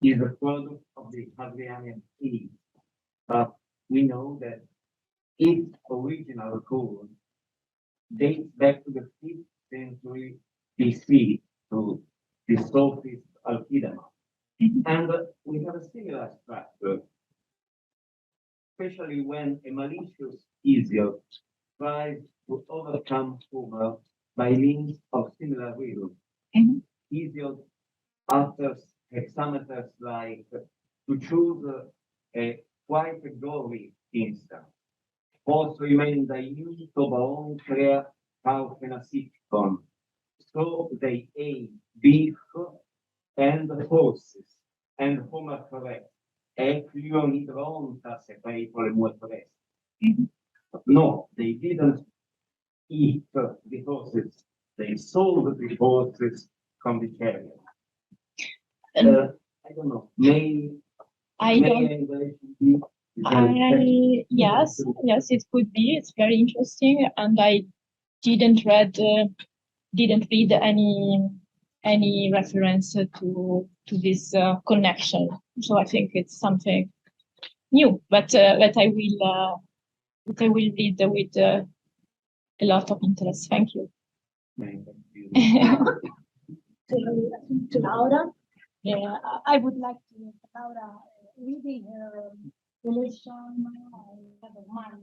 is a product of the Hadrianian age. But we know that its original cause dates back to the 5th century BC to the sophist Alkidama. And we have a similar structure, especially when a malicious Hesiod tries to overcome Homer by means of similar riddles. Hesiod utters hexameters like to choose a quite a glory instant. Also remain the use of own crea paukenasicon. So they ate beef and horses, and Homer correct. Equion hidronta se pay for the rest. No, they didn't eat the horses. They sold the horses from the chariot. I don't know.
Yes, it could be. It's very interesting, and I didn't read any reference to this connection. So I think it's something new, but that I will read with a lot of interest. Thank you.
To Laura, I would like to Laura reading her relation of mind.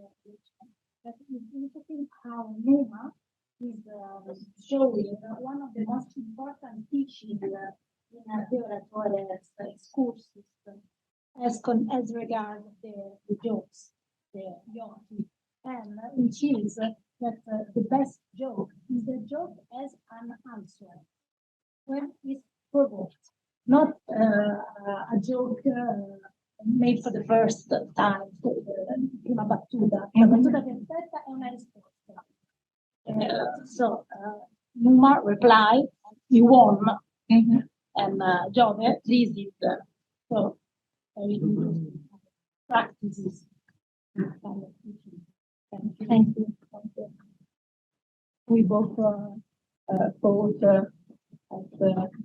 That is interesting how Numa is showing one of the most important teachings in the oratore's courses as regards the jokes, the giorni, and which is that the best joke is the joke as an answer when it's provoked, not a joke made for the first time, una battuta. La battuta perfetta è una risposta. So Numa replied, "You won," and Giove pleased. So practices. Thank you. We both quote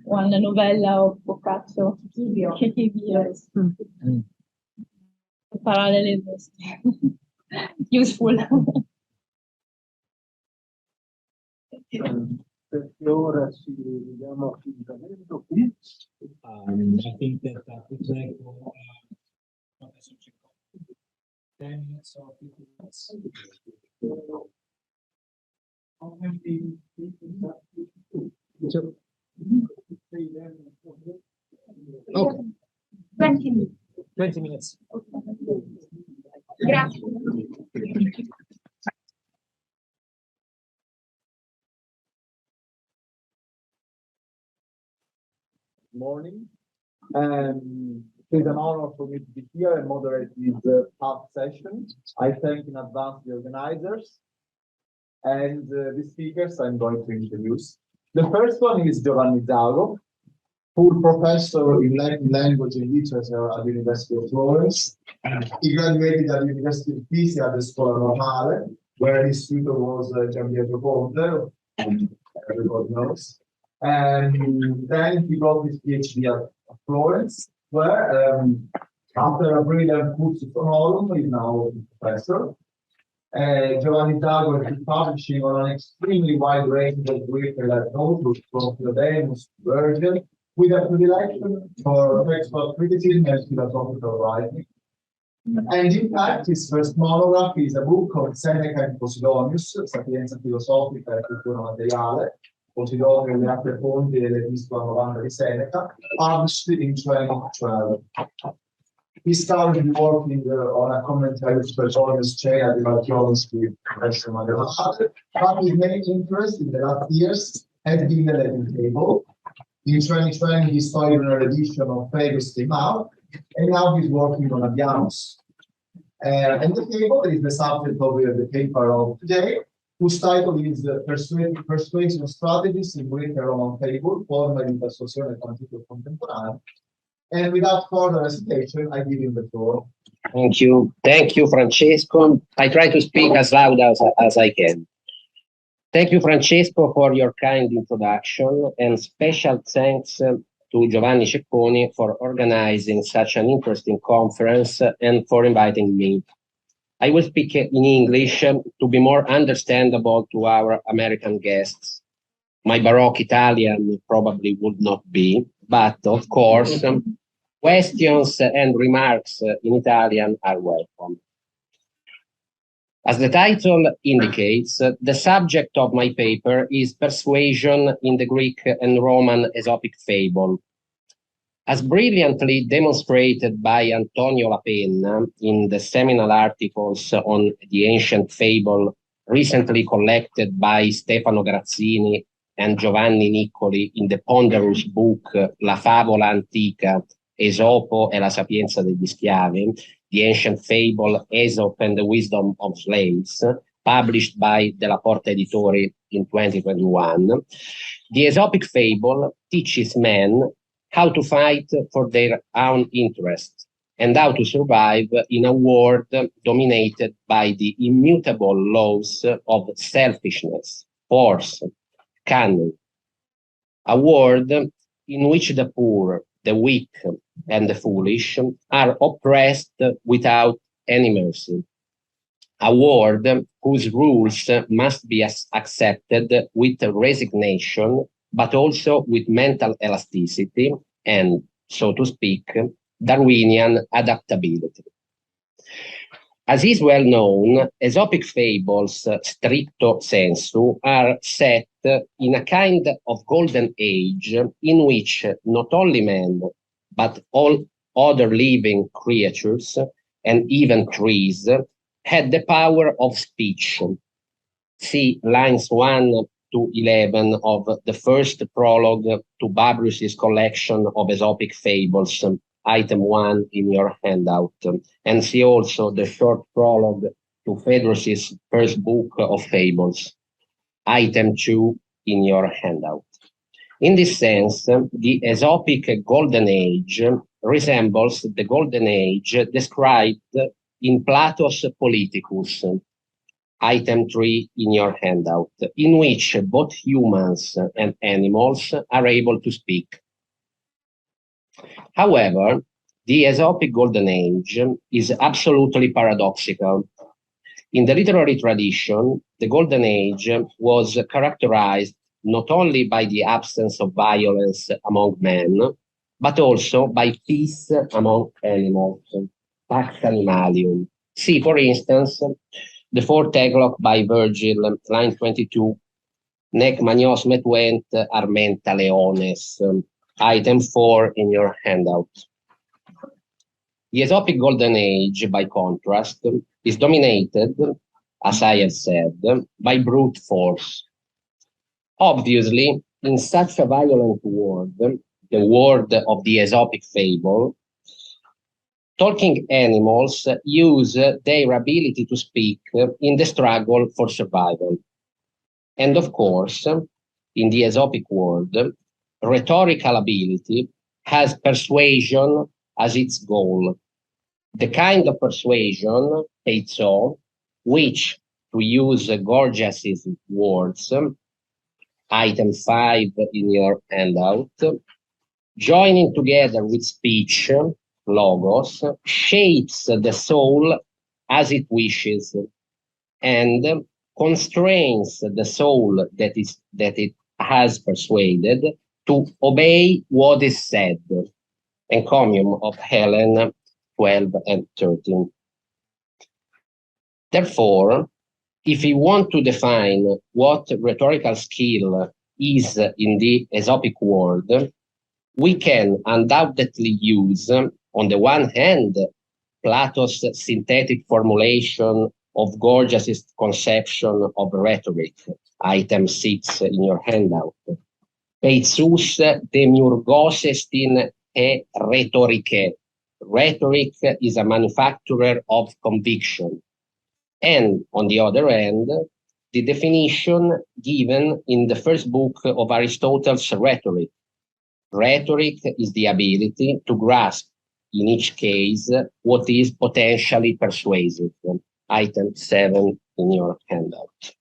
one novella of Boccaccio, Yes. Parallelism. Useful.
perché ora ci vediamo appuntamento qui.
I think that Professor Cecconi, 10 minutes or 15 minutes.
How many people?
Okay.
20 minutes.
20 minutes.
Grazie.
Morning. It's an honor for me to be here and moderate this half session. I thank in advance the organizers and the speakers I'm going to introduce. The first one is Giovanni Zago, full professor in Latin language and literature at the University of Florence. He graduated at the University of Pisa at the Scuola Normale, where his tutor was Gianpietro Ponte, everybody knows. And then he got his PhD at Florence, where after a brilliant cursus honorum, he's now a professor. Giovanni Zago has been publishing on an extremely wide range of Greek-related notebooks, from Theodemus to Virgil, with a predilection for textual criticism and philosophical writing. And in fact, his first monograph is a book called Seneca and Posidonius, Sapienza Filosofica e Cultura Materiale, Posidonio e le altre fonti dell'Epistola 90 di Seneca, published in 2012. He's currently working on a commentary to Persuasion's chair at the Martionsky Professor Magalade, but his main interest in the last years has been the Latin table. In 2020, he started an edition of Fagus came out, and now he's working on Abiamus. And the table is the subject of the paper of today, whose title is Persuasion Strategies in Greek and Roman Fable, Forme di Persuasione, Antico, Contemporaneo. And without further hesitation, I give him the floor.
Thank you, Francesco. I try to speak as loud as I can. Thank you, Francesco, for your kind introduction, and special thanks to Giovanni Cecconi for organizing such an interesting conference and for inviting me. I will speak in English to be more understandable to our American guests. My Baroque Italian probably would not be, but of course, questions and remarks in Italian are welcome. As the title indicates, the subject of my paper is persuasion in the Greek and Roman Aesopic fable. As brilliantly demonstrated by Antonio Lapenna in the seminal articles on the ancient fable recently collected by Stefano Grazzini and Giovanni Niccoli in the ponderous book La favola antica, Esopo e la sapienza degli schiavi, the ancient fable Aesop and the wisdom of slaves, published by Della Porta Editori in 2021, the Aesopic fable teaches men how to fight for their own interests and how to survive in a world dominated by the immutable laws of selfishness, force, cunning. A world in which the poor, the weak, and the foolish are oppressed without any mercy. A world whose rules must be accepted with resignation, but also with mental elasticity and, so to speak, Darwinian adaptability. As is well known, Aesopic fables, stricto sensu, are set in a kind of golden age in which not only men, but all other living creatures and even trees had the power of speech. See lines 1 to 11 of the first prologue to Babrius's collection of Aesopic fables, item 1 in your handout, and see also the short prologue to Phaedrus's first book of fables, item 2 in your handout. In this sense, the Aesopic Golden Age resembles the Golden Age described in Plato's Politicus, item 3 in your handout, in which both humans and animals are able to speak. However, the Aesopic Golden Age is absolutely paradoxical. In the literary tradition, the Golden Age was characterized not only by the absence of violence among men, but also by peace among animals, pax animalium. See, for instance, the fourth eglogue by Virgil, line 22, nec manios metuent armenta leones, item 4 in your handout. The Aesopic Golden Age, by contrast, is dominated, as I have said, by brute force. Obviously, in such a violent world, the world of the Aesopic fable, talking animals use their ability to speak in the struggle for survival. And of course, in the Aesopic world, rhetorical ability has persuasion as its goal. The kind of persuasion, terzo, which, to use Gorgias's words, item 5 in your handout, joining together with speech, logos, shapes the soul as it wishes and constrains the soul that it has persuaded to obey what is said. Encomium of Helen 12 and 13. Therefore, if we want to define what rhetorical skill is in the Aesopic world, we can undoubtedly use, on the one hand, Plato's synthetic formulation of Gorgias's conception of rhetoric, item 6 in your handout. Peitsus demiurgos estin e rhetoricae. Rhetoric is a manufacturer of conviction. And on the other hand, the definition given in the first book of Aristotle's Rhetoric. Rhetoric is the ability to grasp, in each case, what is potentially persuasive. Item 7 in your handout.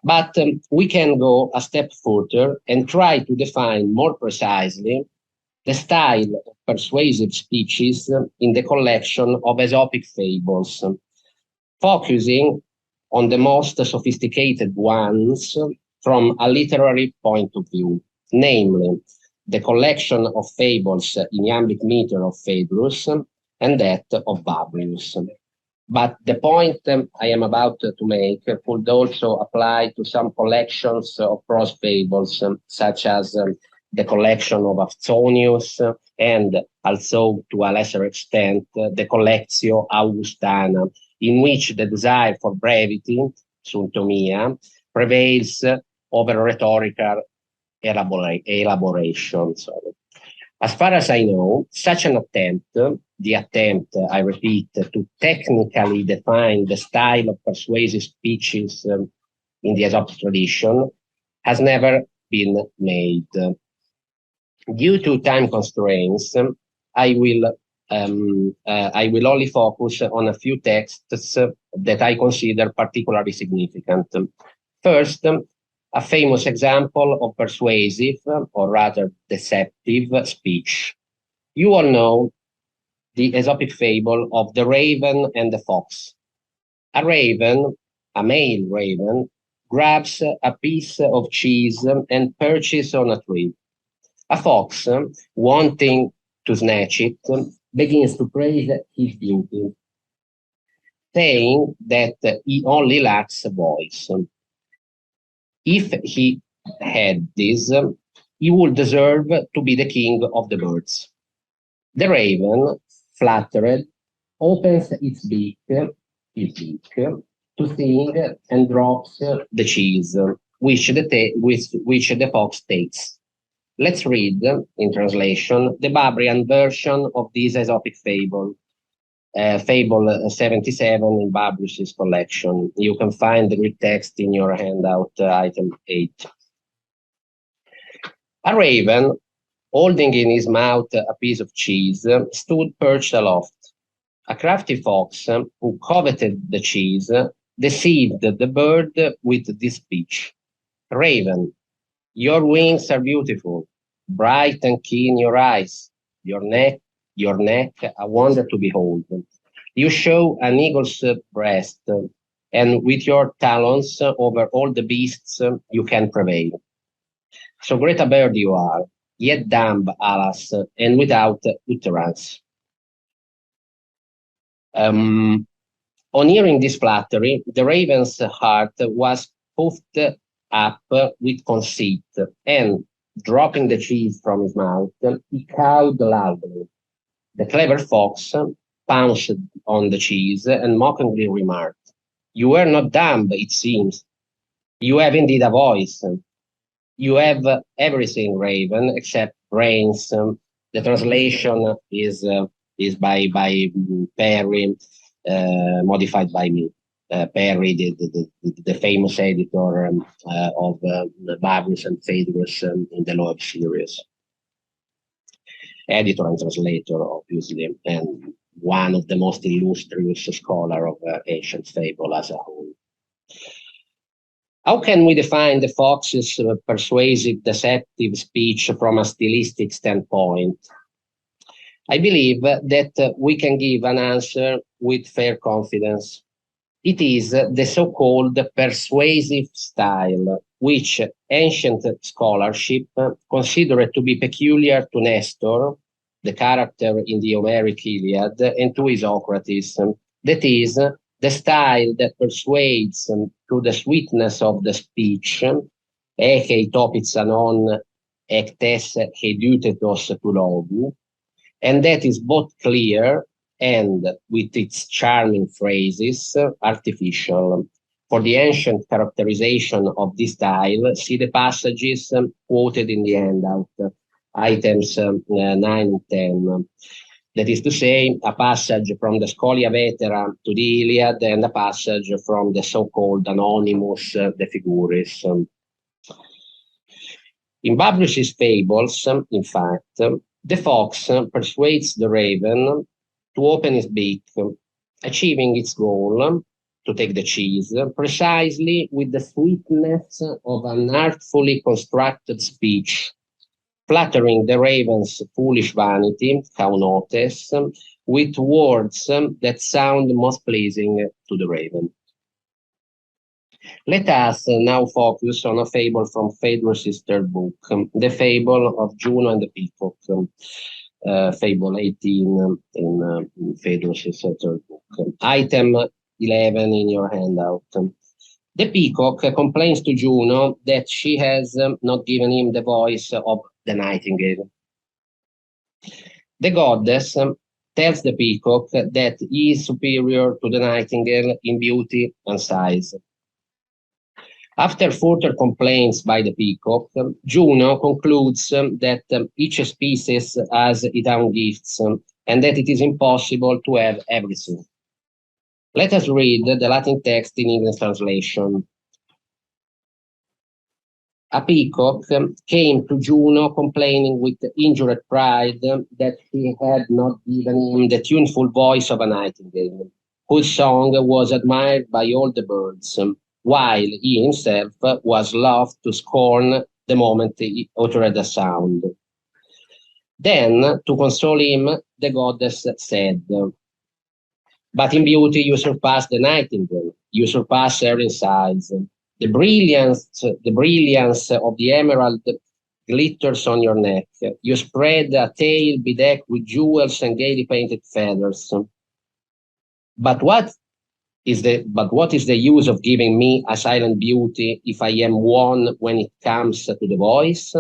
But we can go a step further and try to define more precisely the style of persuasive speeches in the collection of Aesopic fables, focusing on the most sophisticated ones from a literary point of view, namely the collection of fables in iambic meter of Fabrus and that of Babrius. But the point I am about to make could also apply to some collections of prose fables, such as the collection of Aphthonius, and also, to a lesser extent, the Collectio Augustana, in which the desire for brevity, suntomia, prevails over rhetorical elaboration. As far as I know, such an attempt, the attempt, I repeat, to technically define the style of persuasive speeches in the Aesopic tradition, has never been made. Due to time constraints, I will only focus on a few texts that I consider particularly significant. First, a famous example of persuasive, or rather deceptive, speech. You all know the Aesopic fable of the raven and the fox. A raven, a male raven, grabs a piece of cheese and perches on a tree. A fox, wanting to snatch it, begins to praise his beauty, saying that he only lacks a voice. If he had this, he would deserve to be the king of the birds. The raven, flattered, opens its beak to sing and drops the cheese, which the fox takes. Let's read, in translation, the Babrian version of this Aesopic fable, Fable 77 in Babrius's collection. You can find the Greek text in your handout, item 8. A raven, holding in his mouth a piece of cheese, stood perched aloft. A crafty fox, who coveted the cheese, deceived the bird with this speech. Raven, your wings are beautiful, bright and keen your eyes, your neck, a wonder to behold. You show an eagle's breast, and with your talons over all the beasts you can prevail. So great a bird you are, yet dumb, alas, and without utterance. On hearing this flattery, the raven's heart was puffed up with conceit, and dropping the cheese from his mouth, he cawed loudly. The clever fox pounced on the cheese and mockingly remarked, "You were not dumb, it seems. You have indeed a voice. You have everything, Raven, except brains." The translation is by Perry, modified by me. Perry, the famous editor of Babrius and Phaedrus in the Loeb series. Editor and translator, obviously, and one of the most illustrious scholar of ancient fable as a whole. How can we define the fox's persuasive, deceptive speech from a stylistic standpoint? I believe that we can give an answer with fair confidence. It is the so-called persuasive style, which ancient scholarship considered to be peculiar to Nestor, the character in the Homeric Iliad, and to Isocrates. That is, the style that persuades through the sweetness of the speech, eke topits anon ectes hedutetos tu logu, and that is both clear and, with its charming phrases, artificial. For the ancient characterization of this style, see the passages quoted in the handout, items 9 and 10. That is to say, a passage from the Scholia Vetera to the Iliad and a passage from the so-called Anonymous De Figuris. In Babrius's fables, in fact, the fox persuades the raven to open his beak, achieving its goal, to take the cheese, precisely with the sweetness of an artfully constructed speech, flattering the raven's foolish vanity, caunotes, with words that sound most pleasing to the raven. Let us now focus on a fable from Phaedrus' third book, the fable of Juno and the Peacock, fable 18 in Phaedrus' third book. Item 11 in your handout. The peacock complains to Juno that she has not given him the voice of the nightingale. The goddess tells the peacock that he is superior to the nightingale in beauty and size. After further complaints by the peacock, Juno concludes that each species has its own gifts and that it is impossible to have everything. Let us read the Latin text in English translation. A peacock came to Juno complaining with injured pride that she had not given him the tuneful voice of a nightingale, whose song was admired by all the birds, while he himself was laughed to scorn the moment he uttered a sound. Then, to console him, the goddess said, "But in beauty you surpass the nightingale, you surpass her in size. The brilliance of the emerald glitters on your neck. You spread a tail bedecked with jewels and gaily painted feathers. But what is the use of giving me a silent beauty if I am won when it comes to the voice?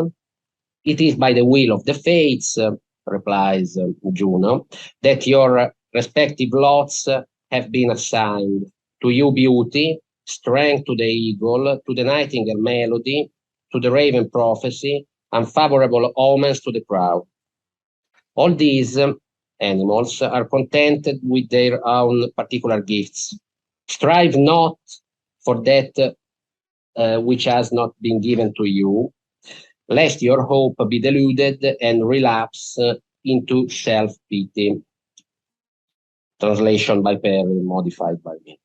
It is by the will of the fates," replies Juno, "that your respective lots have been assigned. To you beauty, strength to the eagle, to the nightingale melody, to the raven prophecy, unfavorable omens to the crow. All these animals are contented with their own particular gifts. Strive not for that which has not been given to you, lest your hope be deluded and relapse into self-pity." Translation by Perry, modified by me.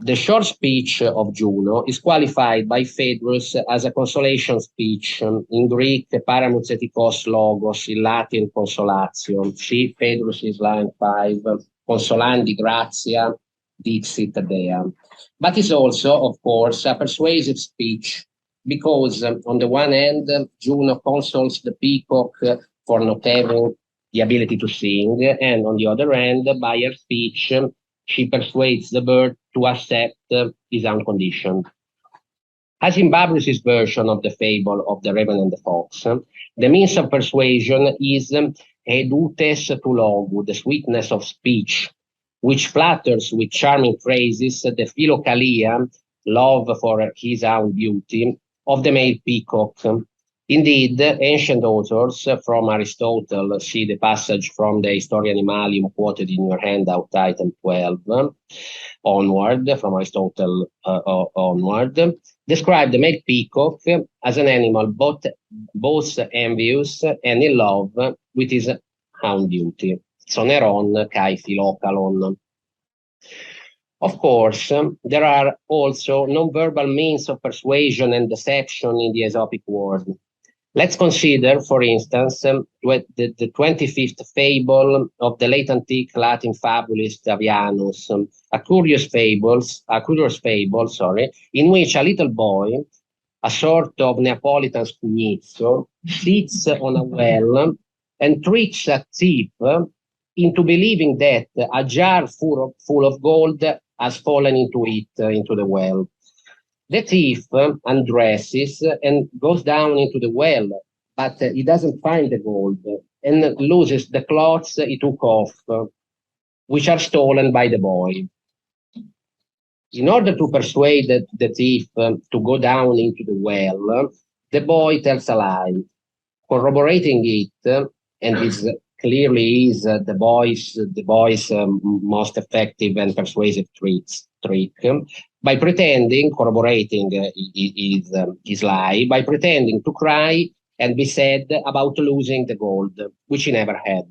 The short speech of Juno is qualified by Phaedrus as a consolation speech, in Greek, paramouthetikos logos, in Latin, consolatio. See Phaedrus' line 5, consolandi gratia, dixit there. But it's also, of course, a persuasive speech, because on the one hand, Juno consoles the peacock for not having the ability to sing, and on the other hand, by her speech, she persuades the bird to accept his own condition. As in Babrius's version of the fable of the raven and the fox, the means of persuasion is edutes tu logu, the sweetness of speech, which flatters with charming phrases the philokalia, love for his own beauty, of the male peacock. Indeed, ancient authors from Aristotle, see the passage from the Historia Animalium quoted in your handout, item 12, onward, from Aristotle onward, describe the male peacock as an animal both envious and in love with his own beauty. Soneron kai philokalon. Of course, there are also non-verbal means of persuasion and deception in the Aesopic world. Let's consider, for instance, the 25th fable of the late antique Latin fabulist Avianus, a curious fable, in which a little boy, a sort of Neapolitan scugnizzo, sits on a well and tricks a thief into believing that a jar full of gold has fallen into the well. The thief undresses and goes down into the well, but he doesn't find the gold and loses the clothes he took off, which are stolen by the boy. In order to persuade the thief to go down into the well, the boy tells a lie, corroborating it, and this clearly is the boy's most effective and persuasive trick, by pretending, corroborating his lie, by pretending to cry and be sad about losing the gold, which he never had.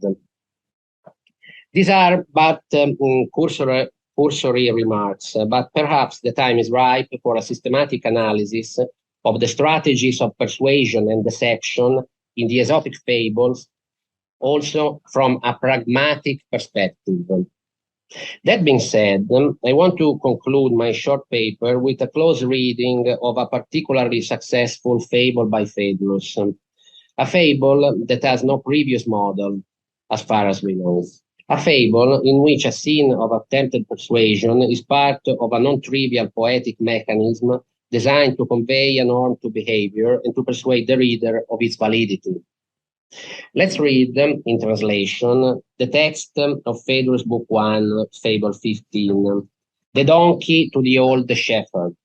These are but cursory remarks, but perhaps the time is ripe for a systematic analysis of the strategies of persuasion and deception in the Aesopic fables, also from a pragmatic perspective. That being said, I want to conclude my short paper with a close reading of a particularly successful fable by Phaedrus, a fable that has no previous model, as far as we know. A fable in which a scene of attempted persuasion is part of a non-trivial poetic mechanism designed to convey a norm to behavior and to persuade the reader of its validity. Let's read, in translation, the text of Phaedrus Book 1, Fable 15, The Donkey to the Old Shepherd.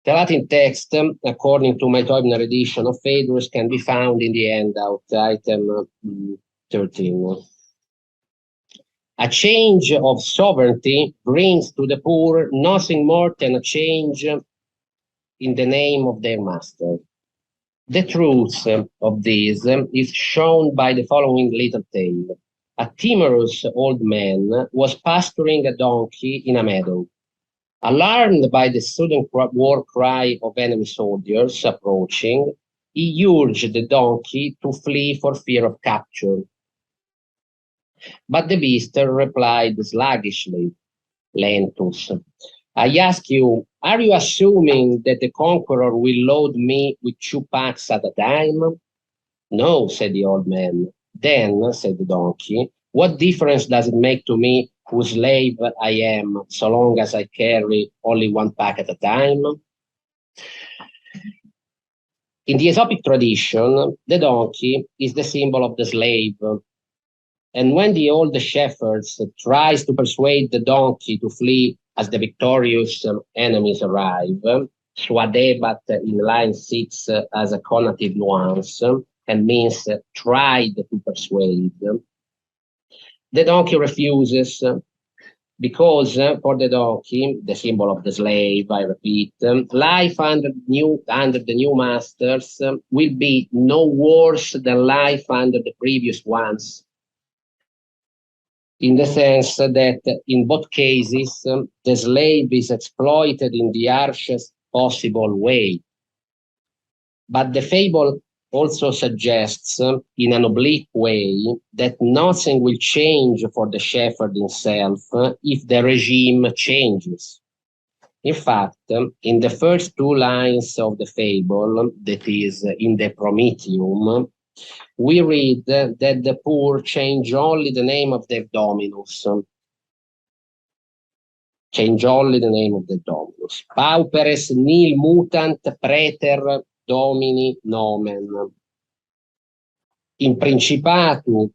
The Latin text, according to my Teubner edition of Phaedrus, can be found in the handout, item 13. A change of sovereignty brings to the poor nothing more than a change in the name of their master. The truth of this is shown by the following little tale. A timorous old man was pasturing a donkey in a meadow. Alarmed by the sudden war cry of enemy soldiers approaching, he urged the donkey to flee for fear of capture. But the beast replied sluggishly, Lentus, I ask you, are you assuming that the conqueror will load me with 2 packs at a time? No, said the old man. Then, said the donkey, what difference does it make to me whose slave I am, so long as I carry only 1 pack at a time? In the Aesopic tradition, the donkey is the symbol of the slave. And when the old shepherd tries to persuade the donkey to flee as the victorious enemies arrive, suadebat in line 6 as a connotative nuance and means tried to persuade, the donkey refuses because for the donkey, the symbol of the slave, I repeat, life under the new masters will be no worse than life under the previous ones, in the sense that in both cases, the slave is exploited in the harshest possible way. But the fable also suggests in an oblique way that nothing will change for the shepherd himself if the regime changes. In fact, in the first two lines of the fable, that is in the Prometheum, we read that the poor change only the name of their dominus. Change only the name of the dominus. Pauperes nil mutant praeter domini nomen. In principatu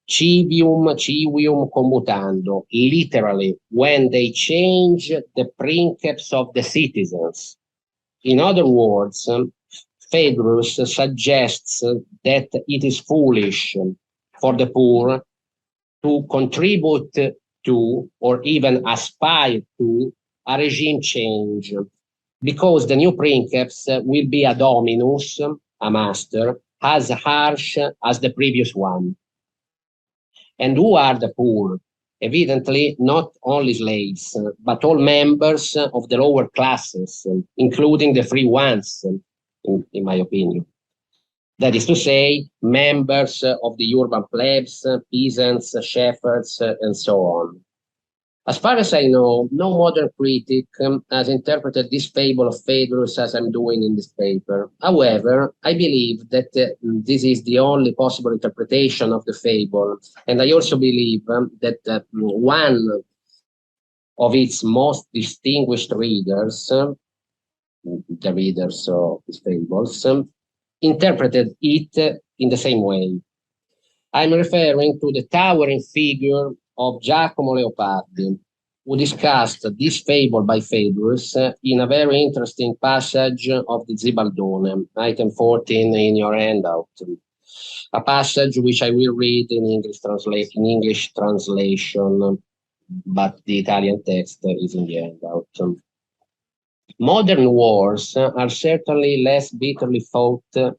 civium commutando. Literally, when they change the princeps of the citizens. In other words, Phaedrus suggests that it is foolish for the poor to contribute to or even aspire to a regime change, because the new princeps will be a dominus, a master, as harsh as the previous one. And who are the poor? Evidently, not only slaves, but all members of the lower classes, including the free ones, in my opinion. That is to say, members of the urban plebs, peasants, shepherds, and so on. As far as I know, no modern critic has interpreted this fable of Phaedrus as I'm doing in this paper. However, I believe that this is the only possible interpretation of the fable, and I also believe that one of its most distinguished readers, the readers of these fables, interpreted it in the same way. I'm referring to the towering figure of Giacomo Leopardi, who discussed this fable by Phaedrus in a very interesting passage of the Zibaldone, item 14 in your handout. A passage which I will read in English translation, but the Italian text is in the handout. Modern wars are certainly less bitterly fought than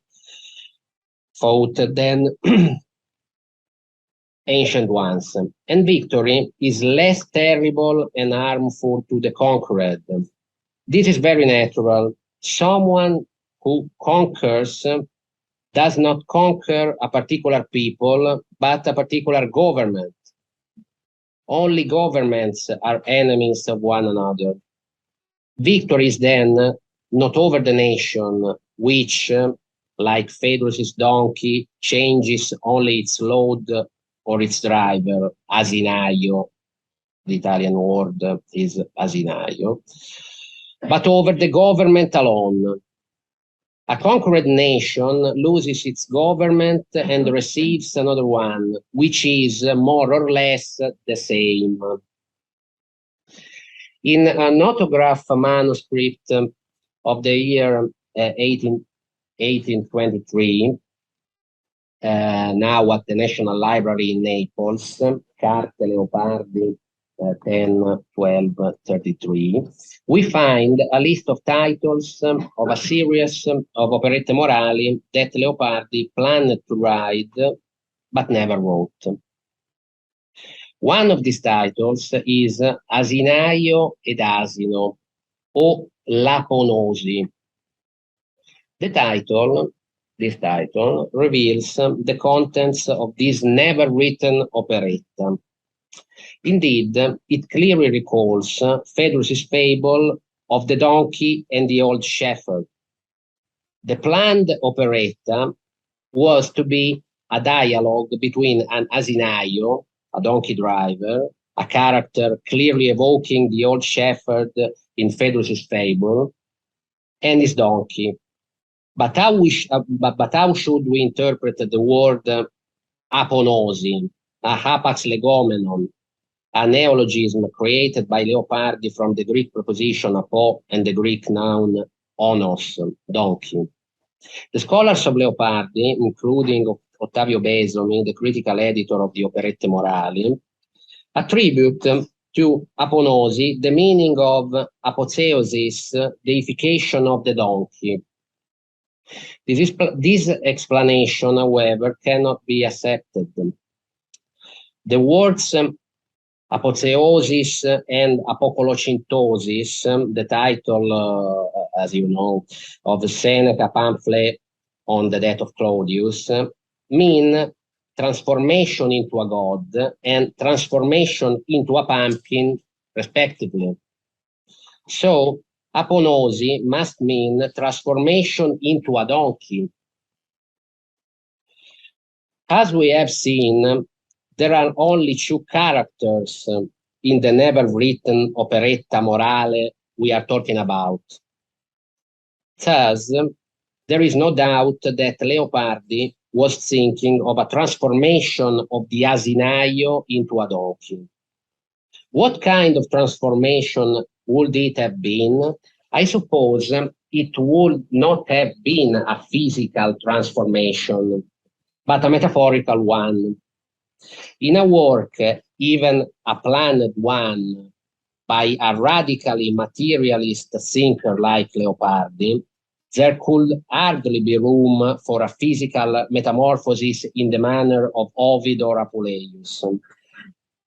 ancient ones, and victory is less terrible and harmful to the conquered. This is very natural. Someone who conquers does not conquer a particular people, but a particular government. Only governments are enemies of one another. Victory is then not over the nation, which, like Phaedrus's donkey, changes only its load or its driver, asinaio, the Italian word is asinaio, but over the government alone. A conquered nation loses its government and receives another one, which is more or less the same. In an autograph manuscript of the year 1823, now at the National Library in Naples, Carte Leopardi 10, 12, 33, we find a list of titles of a series of operette morali that Leopardi planned to write, but never wrote. One of these titles is Asinaio ed Asino, o Laponosi. This title reveals the contents of this never written operetta. Indeed, it clearly recalls Phaedrus's fable of the donkey and the old shepherd. The planned operetta was to be a dialogue between an asinaio, a donkey driver, a character clearly evoking the old shepherd in Phaedrus's fable, and his donkey. But how should we interpret the word aponosi, a hapax legomenon, a neologism created by Leopardi from the Greek preposition apo and the Greek noun onos, donkey? The scholars of Leopardi, including Ottavio Besomi, the critical editor of the Operette Morali, attribute to aponosi the meaning of apotheosis, deification of the donkey. This explanation, however, cannot be accepted. The words apotheosis and apokolocintosis, the title, as you know, of the Seneca pamphlet on the death of Claudius, mean transformation into a god and transformation into a pumpkin, respectively. So, aponosi must mean transformation into a donkey. As we have seen, there are only two characters in the never-written operetta morale we are talking about. Thus, there is no doubt that Leopardi was thinking of a transformation of the asinaio into a donkey. What kind of transformation would it have been? I suppose it would not have been a physical transformation, but a metaphorical one. In a work, even a planned one, by a radically materialist thinker like Leopardi, there could hardly be room for a physical metamorphosis in the manner of Ovid or Apuleius.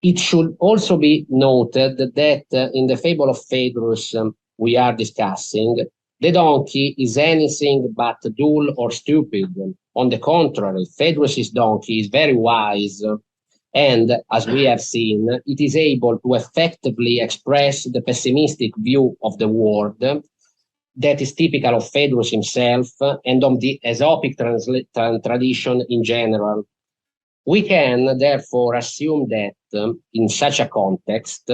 It should also be noted that in the fable of Phaedrus we are discussing, the donkey is anything but dull or stupid. On the contrary, Phaedrus's donkey is very wise, and as we have seen, it is able to effectively express the pessimistic view of the world that is typical of Phaedrus himself and of the Aesopic tradition in general. We can therefore assume that in such a context,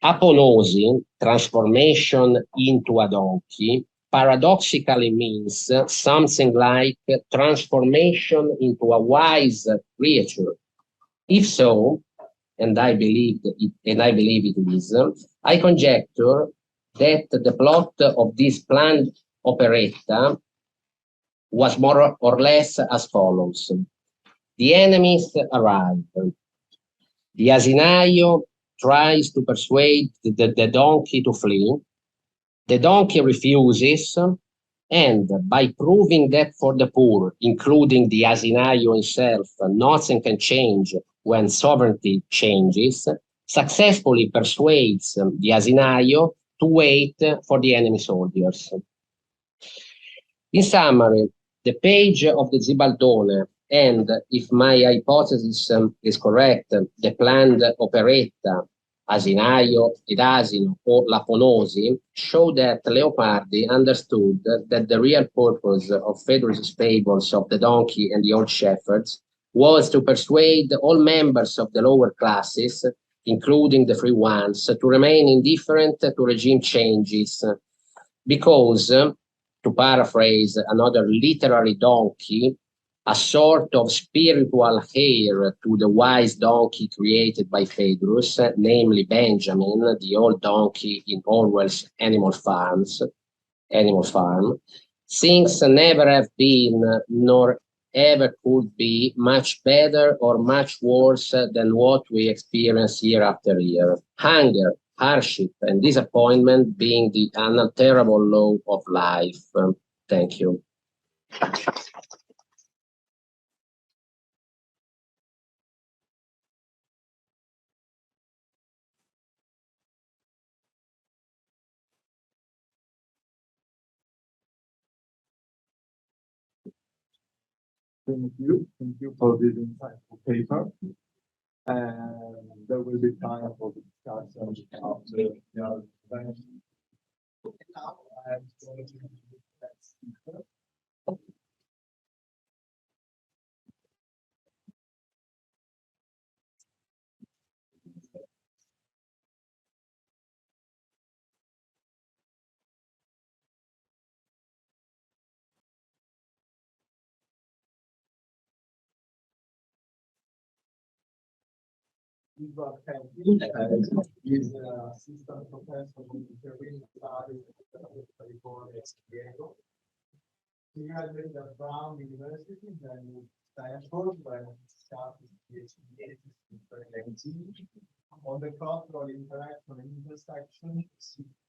aponosi, transformation into a donkey, paradoxically means something like transformation into a wise creature. If so, and I believe it is, I conjecture that the plot of this planned operetta was more or less as follows. The enemies arrive. The asinaio tries to persuade the donkey to flee. The donkey refuses, and by proving that for the poor, including the asinaio himself, nothing can change when sovereignty changes, successfully persuades the asinaio to wait for the enemy soldiers. In summary, the page of the Zibaldone and, if my hypothesis is correct, the planned operetta Asinaio ed Asino or L'Aponosi show that Leopardi understood that the real purpose of Phaedrus' fables of the donkey and the old shepherds was to persuade all members of the lower classes, including the free ones, to remain indifferent to regime changes, because, to paraphrase another literary donkey, a sort of spiritual heir to the wise donkey created by Phaedrus, namely Benjamin, the old donkey in Orwell's Animal Farm, things never have been, nor ever could be, much better or much worse than what we experience year after year. Hunger, hardship, and disappointment being the unalterable law of life. Thank you.
Thank you for this insightful paper. And there will be time for the discussion after the other event. Now I'm going to the next speaker. Is assistant professor in Hellenic Studies at Diego. He graduated at Brown University, then moved to Stanford, where he started his PhD in 2019 on the cultural interaction and intersection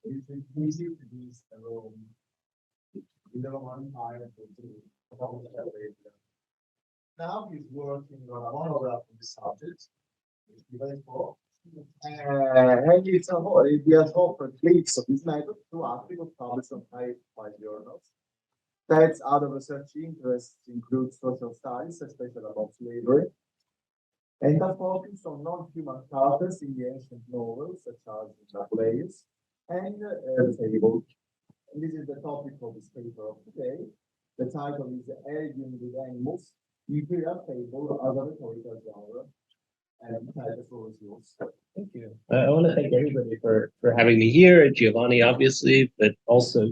with the Egypt, Greece, and Rome in the Roman Empire. Now he's working on a monograph on the subject. And he has offered links of this method to articles published on high journals. That's other research interests include social studies, especially about slavery, and a focus on non-human characters in the ancient novels, such as Napoleon's, and the fable. And this is the topic of this paper of today. The title is Arguing with Animals, Imperial Fable as a Rhetorical Genre. And the title is yours.
Thank you. I want to thank everybody for having me here, Giovanni, obviously, but also,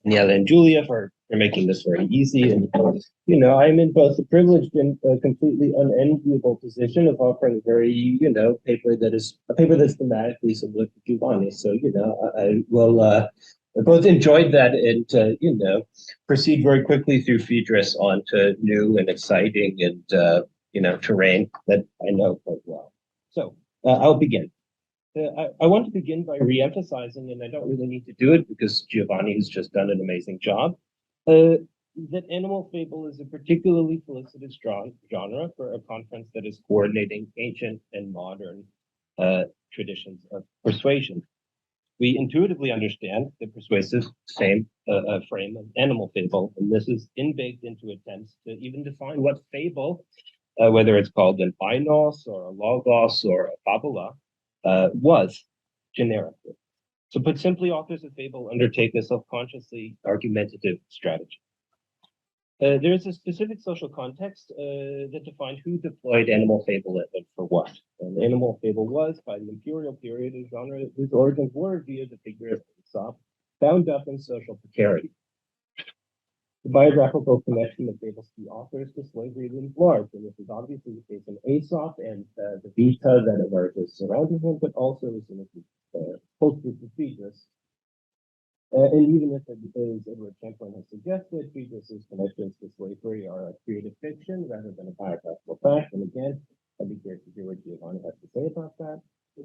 Daniela and Julia for making this very easy. And, I'm in both the privileged and completely unenviable position of offering a very, paper that's thematically similar to Giovanni. So, I will, I both enjoyed that and, proceed very quickly through Phaedrus onto new and exciting and, terrain that I know quite well. So I'll begin. I want to begin by re-emphasizing, and I don't really need to do it because Giovanni has just done an amazing job, that animal fable is a particularly felicitous genre for a conference that is coordinating ancient and modern traditions of persuasion. We intuitively understand the persuasive frame of animal fable, and this is baked into attempts to even define what fable, whether it's called an ainos or a logos or a fabula, was generically. So put simply, authors of fable undertake a self-consciously argumentative strategy. There is a specific social context that defined who deployed animal fable and for what. And animal fable was, by the imperial period, a genre whose origins were via the figure of Aesop, bound up in social precarity. The biographical connection of fable's key authors to slavery looms large, and this is obviously the case in Aesop and the vita that emerges surrounding him, but also as in the post-group of Phaedrus. And even if, as Edward Champlin has suggested, Phaedrus's connections to slavery are a creative fiction rather than a biographical fact, and again, I'd be curious to hear what Giovanni has to say about that.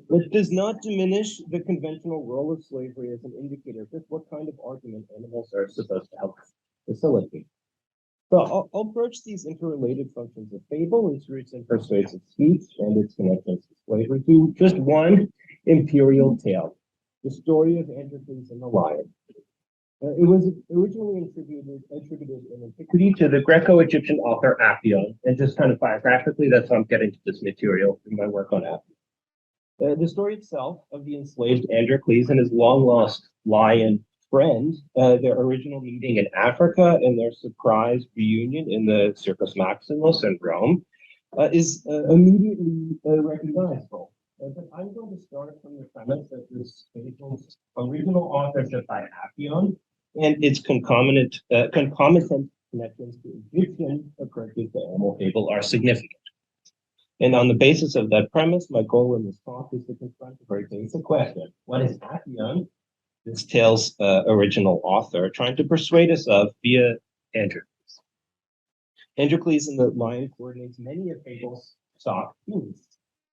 It does not diminish the conventional role of slavery as an indicator of just what kind of argument animals are supposed to help facilitate. So I'll broach these interrelated functions of fable, its roots in persuasive speech, and its connections to slavery to just one imperial tale, the story of Androcles and the lion. It was originally attributed in antiquity to the Greco-Egyptian author Appian, and just kind of biographically, that's how I'm getting to this material in my work on Appian. The story itself of the enslaved Androcles and his long-lost lion friend, their original meeting in Africa and their surprise reunion in the Circus Maximus in Rome, is immediately recognizable. But I'm going to start from the premise that this fable's original authorship by Appian and its concomitant connections to Egyptian approaches to animal fable are significant. And on the basis of that premise, my goal in this talk is to confront a very basic question. What is Appian, this tale's original author, trying to persuade us of via Androcles? Androcles and the lion coordinates many of fable's soft themes.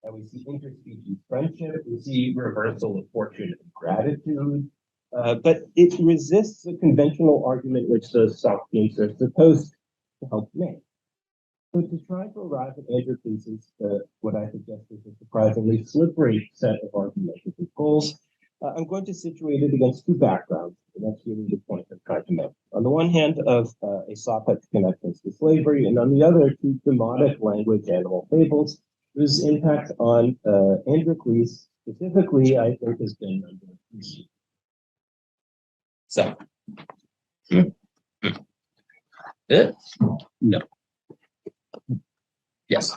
And we see interspecies friendship, we see reversal of fortune and gratitude, but it resists the conventional argument which those soft themes are supposed to help make. So to try to arrive at Androcles' what I suggest is a surprisingly slippery set of argumentative goals, I'm going to situate it against two backgrounds, and that's really the point I'm trying to make. On the one hand, of Aesopic connections to slavery, and on the other, to demotic language animal fables, whose impact on Androcles specifically, I think, has been underappreciated. So, no. Yes.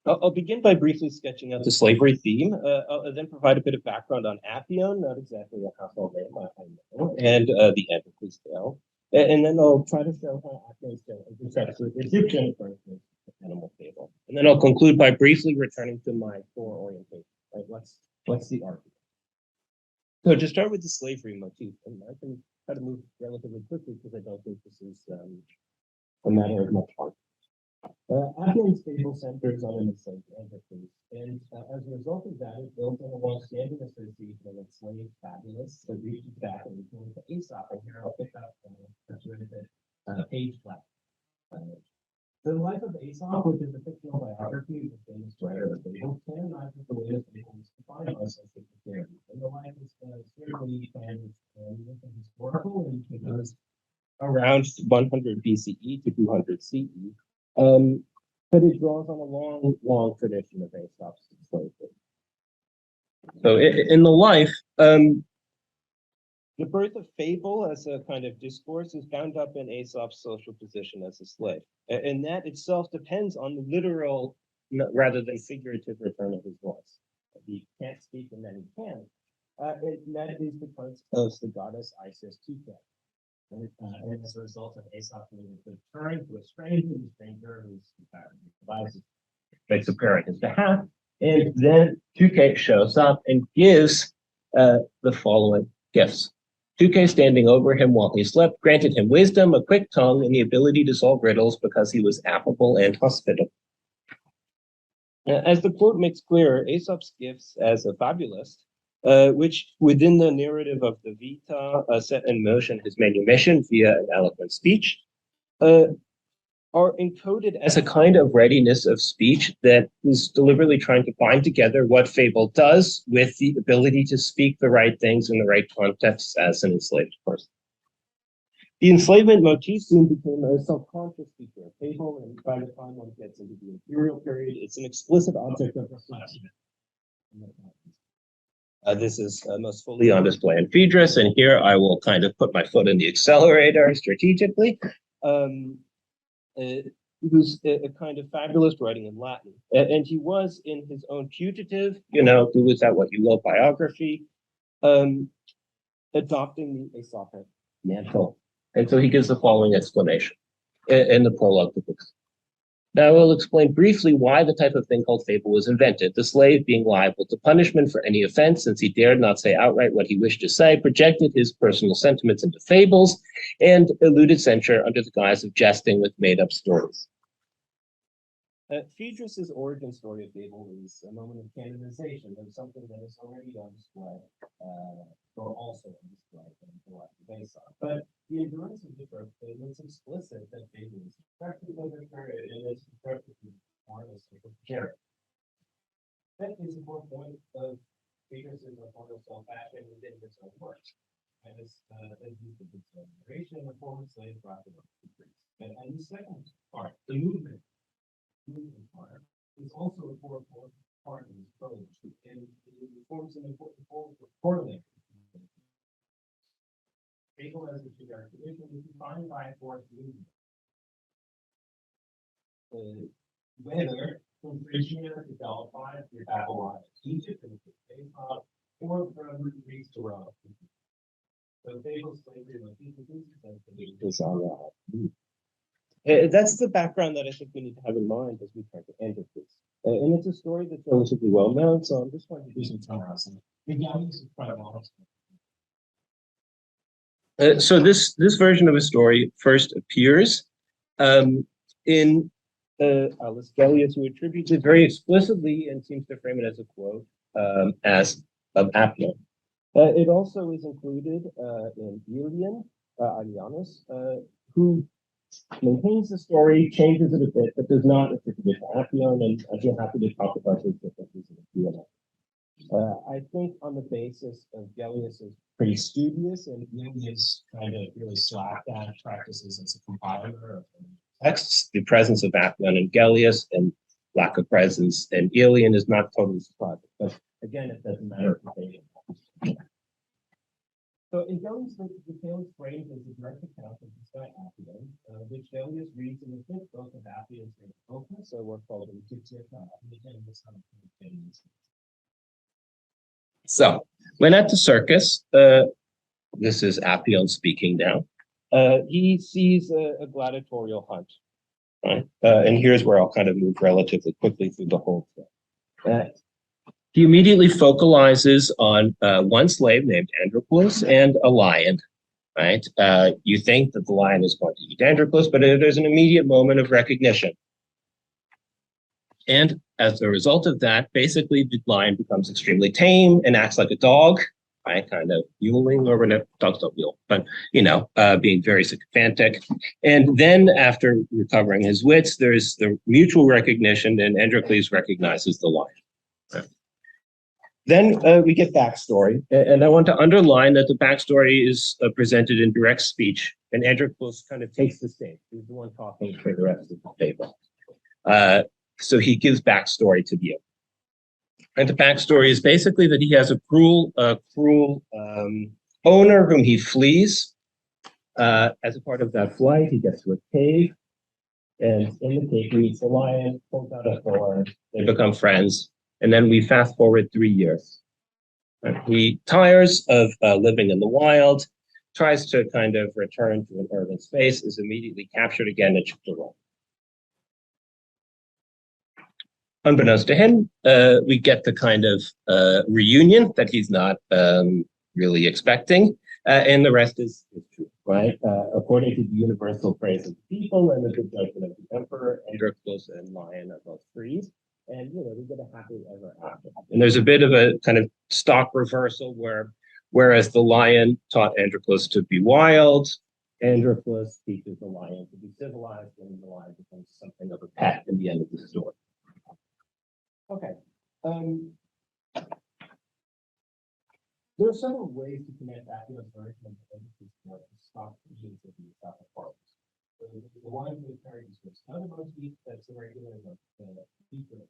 I'll begin by briefly sketching out the slavery theme. I'll then provide a bit of background on Appian, not exactly a household name, I know, and the Androcles tale. And then I'll try to show how Appian's tale intersects with Egyptian approaches to animal fable. And then I'll conclude by briefly returning to my core orientation. Right? What's the argument? So to start with the slavery motif, and I can try to move relatively quickly because I don't think this is a matter of much fun. Appian's fable centers on an enslaved Androcles, and as a result of that, it builds on a long-standing association of enslaved fabulous that reaches back originally to Aesop. And here I'll pick up page flat. The life of Aesop, which is a fictional biography of the famous writer of Fable, canonizes the way that Fable is defined by scientific theory. And the life is certainly and historical, and it goes around 100 BCE to 200 CE. But it draws on a long, long tradition of Aesop's slavery. So in the life, the birth of fable as a kind of discourse is bound up in Aesop's social position as a slave. And that itself depends on the literal rather than figurative return of his voice. He can't speak and then he can. And that is because of the goddess Isis Tuke. And as a result of Aesop being a good turn to a stranger who's makes a prayer on his behalf. And then Tuke shows up and gives the following gifts. Tuke, standing over him while he slept, granted him wisdom, a quick tongue, and the ability to solve riddles because he was affable and hospitable. As the quote makes clear, Aesop's gifts as a fabulist, which within the narrative of the Vita set in motion his manumission via an eloquent speech, are encoded as a kind of readiness of speech that is deliberately trying to bind together what fable does with the ability to speak the right things in the right context as an enslaved person. The enslavement motif soon became a self-conscious feature of fable, and by the time one gets into the imperial period, it's an explicit object of reflection. This is most fully on display in Phaedrus, and here I will kind of put my foot in the accelerator strategically. He was a kind of fabulist writing in Latin. And he was in his own putative, do with that what you will, biography, adopting the Aesopic mantle. And so he gives the following explanation in the prologue to the book. Now I will explain briefly why the type of thing called fable was invented. The slave, being liable to punishment for any offense, since he dared not say outright what he wished to say, projected his personal sentiments into fables and eluded censure under the guise of jesting with made-up stories. Phaedrus's origin story of fable is a moment of canonization of something that is already on display, or also on display in the life of Aesop. But the endurance of the birth is explicit that fable is constructed literature and is constructed to form a sort of character. That is a core point of Phaedrus's immortal self-fashion within his own works. As used in his narration, the former slave brought the work to Greece. And the second part, the movement part, is also a core part of his prose, and it forms an important form for correlating. Fable as a generic tradition is defined by a fourth movement. Whether from Phrygia to Delphi to Babylon, Egypt, and Aesop, or from Greece to Rome. So fable, slavery, that's the background that I think we need to have in mind as we try to enter this. And it's a story that's relatively well known, so I'm just going to do some summarizing. So this version of a story first appears in Aulus Gellius, who attributes it very explicitly and seems to frame it as a quote as of Appian. It also is included in Aelian, Aelianus, who maintains the story, changes it a bit, but does not attribute it to Appian, and I'd be happy to talk about his differences in a few. I think on the basis of Gellius is pretty studious, and Aelian's kind of really slacked at practices as a compiler of texts. The presence of Appian and Gellius and lack of presence in Aelian is not totally surprising, but again, it doesn't matter for Aelian. So in Gellius, the tale is framed as a direct account of this guy Appian, which Gellius reads in the fifth book of Appian's Opus, so we're called So when at the circus, this is Appian speaking now, he sees a gladiatorial hunt, right? And here's where I'll kind of move relatively quickly through the whole thing. He immediately focalizes on one slave named Androclus and a lion, right? You think that the lion is going to eat Androclus, but there's an immediate moment of recognition. And as a result of that, basically the lion becomes extremely tame and acts like a dog, by kind of muling or whatever, dogs don't mule, but, being very sycophantic. And then after recovering his wits, there's the mutual recognition, and Androcles recognizes the lion. Right. Then we get backstory, and I want to underline that the backstory is presented in direct speech, and Androcles kind of takes the stage. He's the one talking for the rest of the table. So he gives backstory to View. And the backstory is basically that he has a cruel owner whom he flees. As a part of that flight, he gets to a cave, and in the cave he meets a lion, pulls out a thorn, they become friends, and then we fast forward 3 years. He tires of living in the wild, tries to kind of return to an urban space, is immediately captured again and shipped away. Unbeknownst to him, we get the kind of reunion that he's not really expecting, and the rest is true, right? According to the universal praise of the people and the good judgment of the emperor, Androcles and Lion are both freed, and we get a happy ever after. And there's a bit of a kind of stock reversal whereas the lion taught Androcles to be wild, Androcles teaches the lion to be civilized, and the lion becomes something of a pet in the end of the story. Okay. There are several ways to connect Appion's version of the stock genes of the apart. The one with carries this other motif that's a regular feature.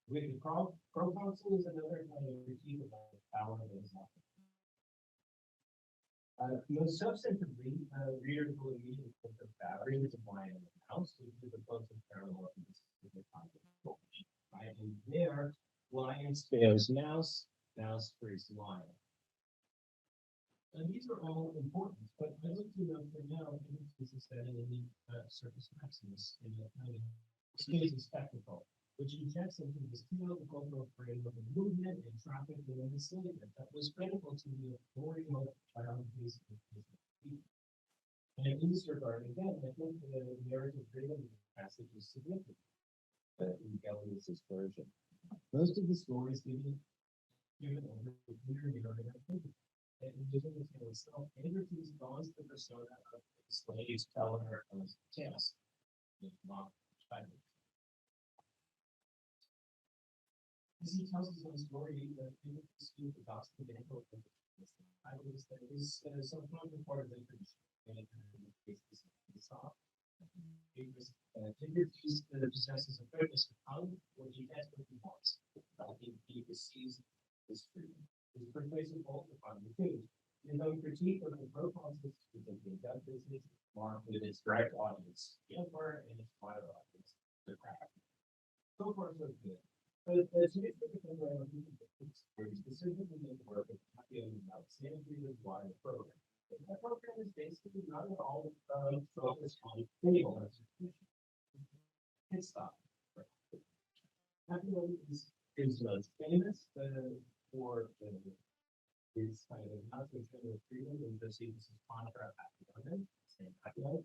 With the proconsul is another kind of critique about the power of his most substantively, readers will immediately think of battery as a lion in the house, which is a close parallel to this specific concept. Right? And there, lion spares mouse, mouse frees lion. And these are all important, but I look to them for now, this is setting in the Circus Maximus in a kind of amazing spectacle, which injects into this cultural frame of movement and traffic and enslavement that was critical to the authorial biographies of people. And in this regard, again, I think the narrative driven passage is significant. In Gellius's version, most of the stories given over the period are and within the tale itself, Androcles dons the persona of the slave's teller of tales. As he tells his own story, Androcles adopts the example of the titles that is some part of the tradition. And Androcles possesses a purpose of how or he gets what he wants. He receives his freedom. His persuasive hold upon the food. His own critique of the proconsuls is that the gun business marked with its direct audience, the emperor, and its wider audience, the crowd. So far, so good. But as you look at the way of specifically in the work of Appian about Sanskrit wider program. That program is basically not at all focused on fable execution. It's stop. Appian is most famous for his kind of not so general freedom, and this is contra Appian.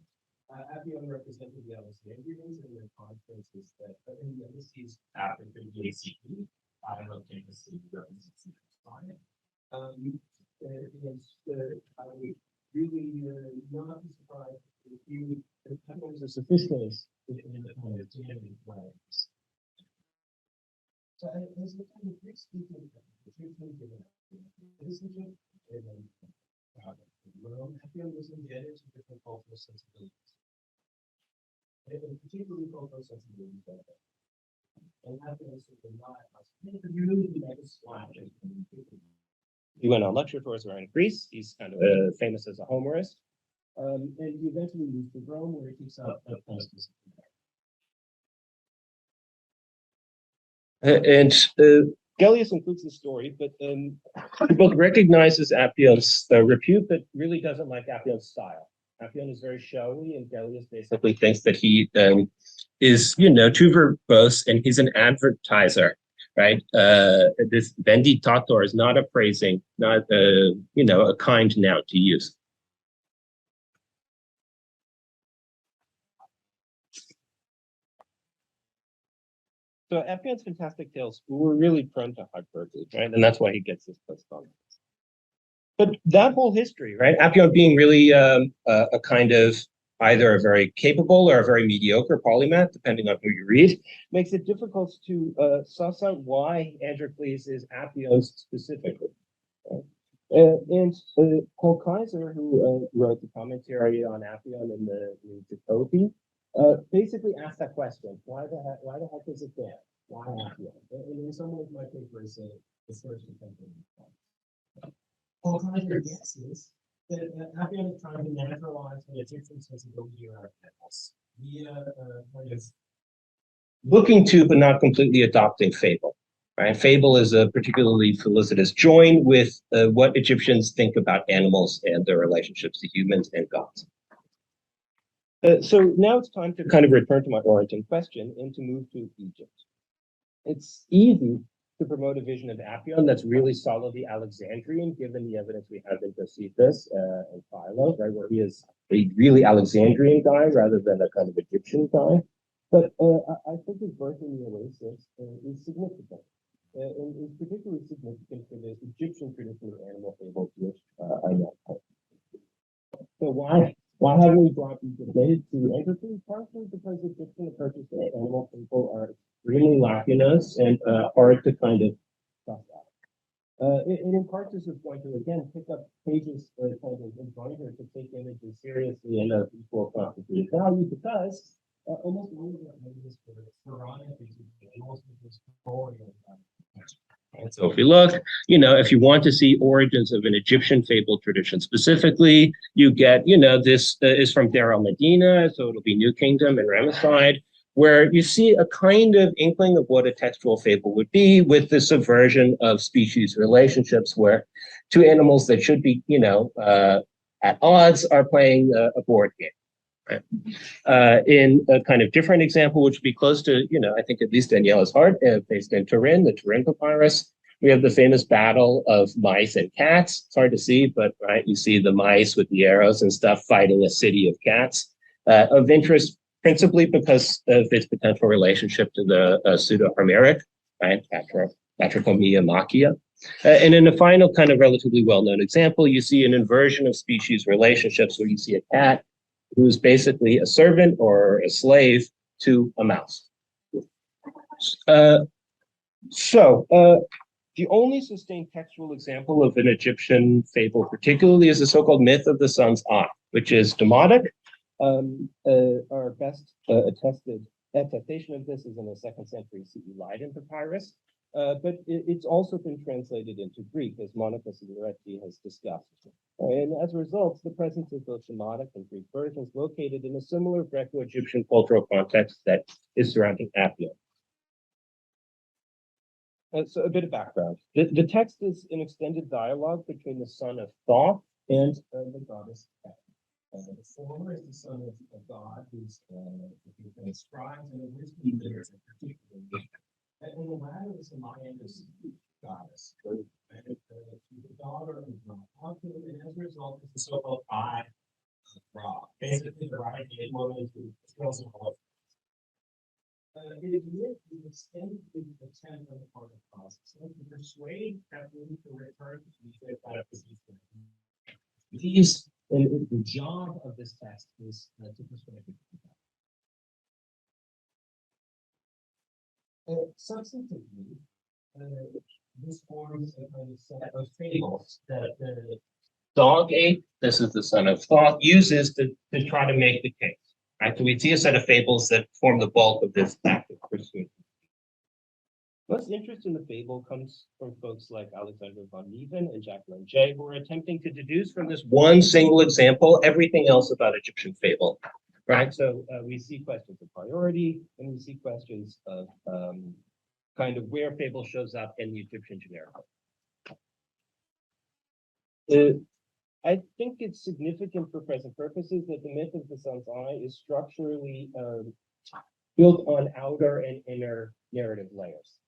Appian represented the Alexandrians in their conferences that in the Ulysses after 38 CE, I don't think the city represents fine. I would really not be surprised if you was a sophisticated in the kind of jamming ways. So as a kind of Greek speaking, the truth is given citizenship and then Rome, Appian was indebted to different cultural sensibilities. And particularly cultural sensibilities like that. And Appian sort of not really like a splash. He went on lecture tours around Greece. He's kind of famous as a humorist. And he eventually moved to Rome, where he keeps up a post. And Gellius includes the story, but the book recognizes Appion's repute, but really doesn't like Appion's style. Appian is very showy, and Gellius basically thinks that he is, too verbose, and he's an advertiser, right? This venditator is not a praising, not a kind noun to use. So Appion's fantastic tales were really prone to hyperbole, right? And that's why he gets this post on. But that whole history, right? Appian being really a kind of either a very capable or a very mediocre polymath, depending on who you read, makes it difficult to suss out why Androcles is Appion's specifically. And Paul Kaiser, who wrote the commentary on Appian in the Jacobi, basically asked that question: why the heck is it there? Why Appian? And in some ways, my paper is the first attempt. Paul Kaiser guesses that Appian is trying to naturalize the Egyptian sensibility around animals via kind of looking to, but not completely adopting fable. Right? Fable is a particularly felicitous join with what Egyptians think about animals and their relationships to humans and gods. So now it's time to kind of return to my origin question and to move to Egypt. It's easy to promote a vision of Appian that's really solidly Alexandrian, given the evidence we have in Josephus and Philo, right, where he is a really Alexandrian guy rather than a kind of Egyptian guy. But I think his birth in the Oasis is significant. And is particularly significant for the Egyptian tradition of animal fables, which I know. So why haven't we brought these related to Androcles? Partially because Egyptian approaches to animal fable are extremely lacunose and hard to kind of suss out. And in part, this is going to again pick up pages kind of invite her to take images seriously and of equal constituted value, because almost all of the images for Quranic animals is and so if you look, if you want to see origins of an Egyptian fable tradition specifically, you get, this is from Dar al-Medina, so it'll be New Kingdom and Ramesside, where you see a kind of inkling of what a textual fable would be with the subversion of species relationships where two animals that should be, at odds are playing a board game. Right. In a kind of different example, which would be close to, I think at least Daniela's heart, based in Turin, the Turin Papyrus, we have the famous battle of mice and cats. It's hard to see, but right, you see the mice with the arrows and stuff fighting a city of cats, of interest principally because of its potential relationship to the pseudo-Homeric, right, Patrocomia Machia. And in a final kind of relatively well-known example, you see an inversion of species relationships where you see a cat who's basically a servant or a slave to a mouse. The only sustained textual example of an Egyptian fable particularly is the so-called myth of the sun's eye, which is demotic. Our best attested attestation of this is in the 2nd century CE Leiden papyrus, but it's also been translated into Greek, as Monica Signoretti has discussed. And as a result, the presence of both demotic and Greek versions located in a similar Greco-Egyptian cultural context that is surrounding Appian. So a bit of background. The text is an extended dialogue between the son of Thoth and the goddess Hel. The former is the son of God, who's scribes and a wisdom leaders in particular. And the latter is the Mayan's goddess, the daughter of Ra, and as a result, it's the so-called eye of Ra. Basically, the right-handed woman who kills them all. It admits the extended attempt on the part of process to persuade Appian to return to the kind of position. The job of this text is to persuade people. Substantively, this forms a kind of set of fables that the dog ape, this is the son of Thoth, uses to try to make the case. Right? So we see a set of fables that form the bulk of this act of persuasion. Most interest in the fable comes from folks like Alexander von Neven and Jacqueline Jay, who are attempting to deduce from this one single example everything else about Egyptian fable. Right? So we see questions of priority, and we see questions of kind of where fable shows up in the Egyptian generic. I think it's significant for present purposes that the myth of the sun's eye is structurally built on outer and inner narrative layers.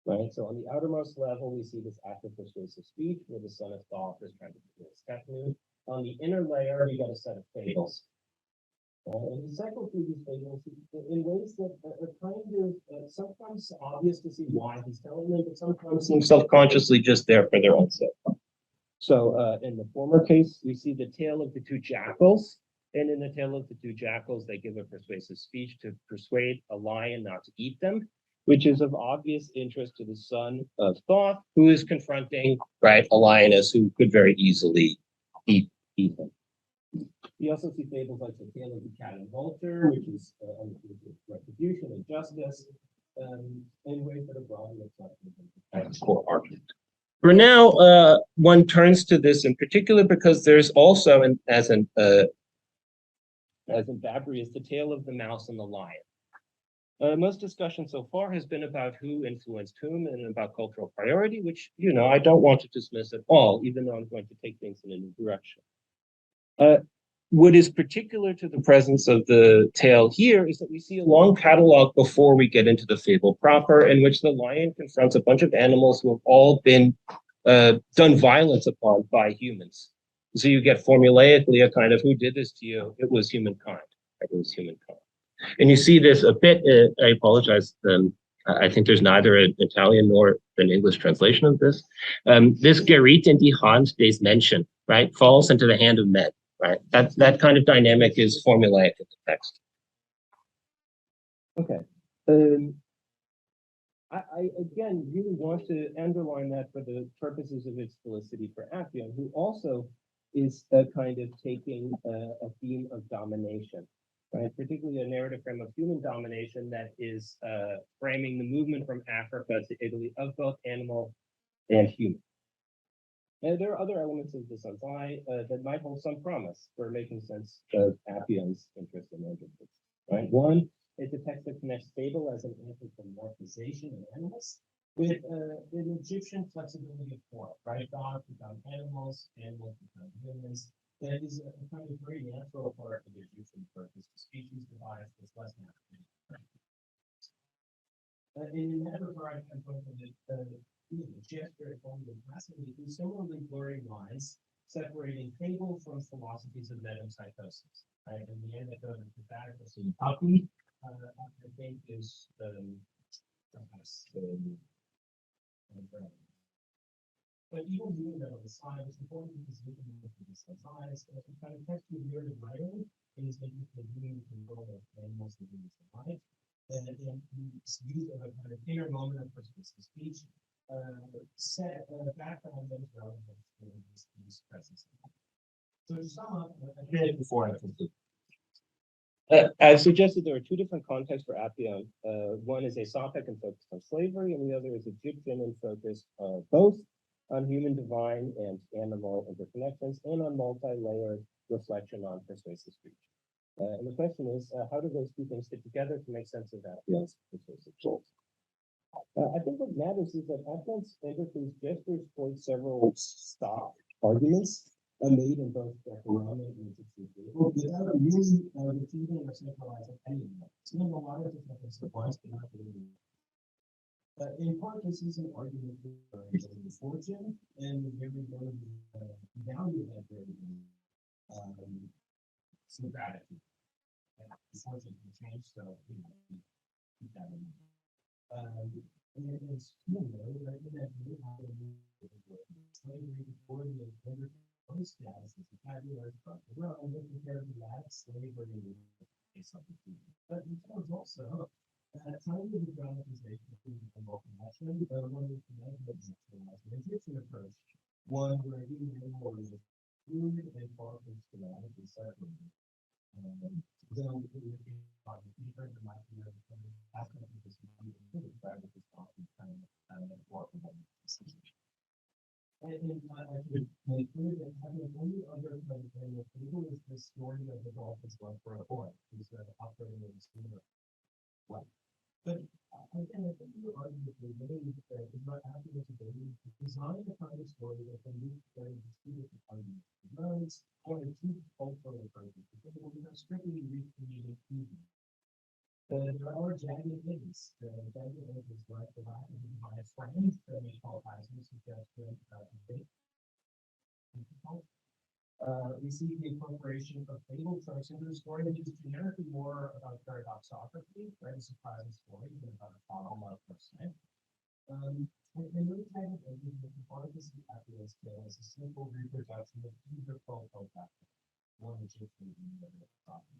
Right? So on the outermost level, we see this active persuasive speech where the son of Thoth is trying to do his technique. On the inner layer, we got a set of fables. And he cycles through these fables in ways that are kind of sometimes obvious to see why he's telling them, but sometimes seem self-consciously just there for their own sake. So in the former case, we see the tale of the two jackals. And in the tale of the two jackals, they give a persuasive speech to persuade a lion not to eat them, which is of obvious interest to the son of Thoth, who is confronting, right, a lioness who could very easily eat them. We also see fables like the tale of the cat and vulture, which is retribution and justice, in ways that are broadly accepted as the core argument. For now, one turns to this in particular because there's also, as in Babri, is the tale of the mouse and the lion. Most discussion so far has been about who influenced whom and about cultural priority, which, you know, I don't want to dismiss at all, even though I'm going to take things in a new direction. What is particular to the presence of the tale here is that we see a long catalog before we get into the fable proper, in which the lion confronts a bunch of animals who have all been done violence upon by humans. So you get formulaically a kind of who did this to you? It was humankind. It was humankind. And you see this a bit, I apologize, I think there's neither an Italian nor an English translation of this. This Gerät in die Hand des Menschen, right, falls into the hand of men, right? That kind of dynamic is formulaic in the text. Okay. I again really want to underline that for the purposes of its felicity for Appian, who also is kind of taking a theme of domination, right? Particularly a narrative frame of human domination that is framing the movement from Africa to Italy of both animal and human. And there are other elements of this that might hold some promise for making sense of Appian's interest in languages, right? One, it depicts the connects fable as an anthropomorphization of animals with an Egyptian flexibility of form, right? Dogs become animals, animals become humans. That is a kind of very natural part of the Egyptian purpose. The species divides is less natural. In that regard, I'm going to the gesture of the fascinating, similarly blurring lines separating fable from philosophies of metempsychosis, right? And the anecdote of Pythagoras and Puppy, I think is but even doing that on the slide, it's important because we can look at this slides. The kind of text we hear in writing is that you can do control of animals and humans alive. And it's used as a kind of inner moment of persuasive speech, set background that is relevant to this presence. So to sum up, before I conclude. I've suggested there are two different contexts for Appian. One is Aesopic and focused on slavery, and the other is Egyptian and focused both on human, divine, and animal interconnections, and on multi-layered reflection on persuasive speech. And the question is, how do those two things fit together to make sense of Appian's persuasive speech? I think what matters is that Appian's empathy's gestures toward several stock arguments made in both the Quran and Egyptian fable without really repeating or centralizing any of them. It's in a lot of different things at once, but not really. In part, this is an argument for fortune and the very value of that very some gratitude. Fortune can change, so you know, keep that in mind. And it's right in that slavery before the status is a fabulous well, and then compared to that, slavery is something. But it was also time of the dramatization of multi-national, one of the Egyptian approach, one where even animal is food and far from schematic and separated. Then it would be deeper than my aspect of this really private is often kind of workable. And I should conclude that having only other kind of fable is the story of the dolphin's love for a boy who's operating in the steamer. But again, I think the argument we made is not Appian's ability to design the kind of story that can meet very disputed arguments. Learns or achieve cultural approaches. Because we're not strictly recreating even. There are jagged edges. The jagged edges like the lack of my friends that may call Heisman suggestion debate. We see the incorporation of fable tropes into the story, which is generically more about paradoxography, right? A surprising story than about a problem of person. And really
kind of argument that the Barthes happiness scale is a simple reproduction of either profile factor, one which is the other problem.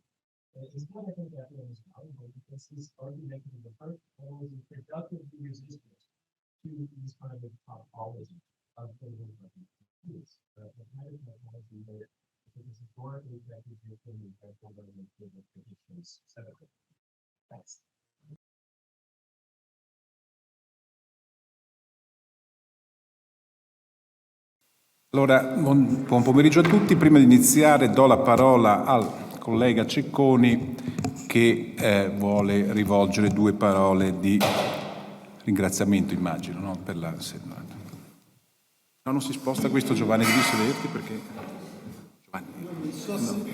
It's not, I think, that is valuable because this argument in the first was a productively resistant to these kind of topology of the use. The kind of technology that is historically effective in the effective learning for the traditions. Thanks.
Allora, buon pomeriggio a tutti. Prima di iniziare do la parola al collega Cecconi che vuole rivolgere 2 parole di ringraziamento, immagino, no? Per la... No, non si sposta questo, Giovanni, devi sederti perché... Giovanni, no,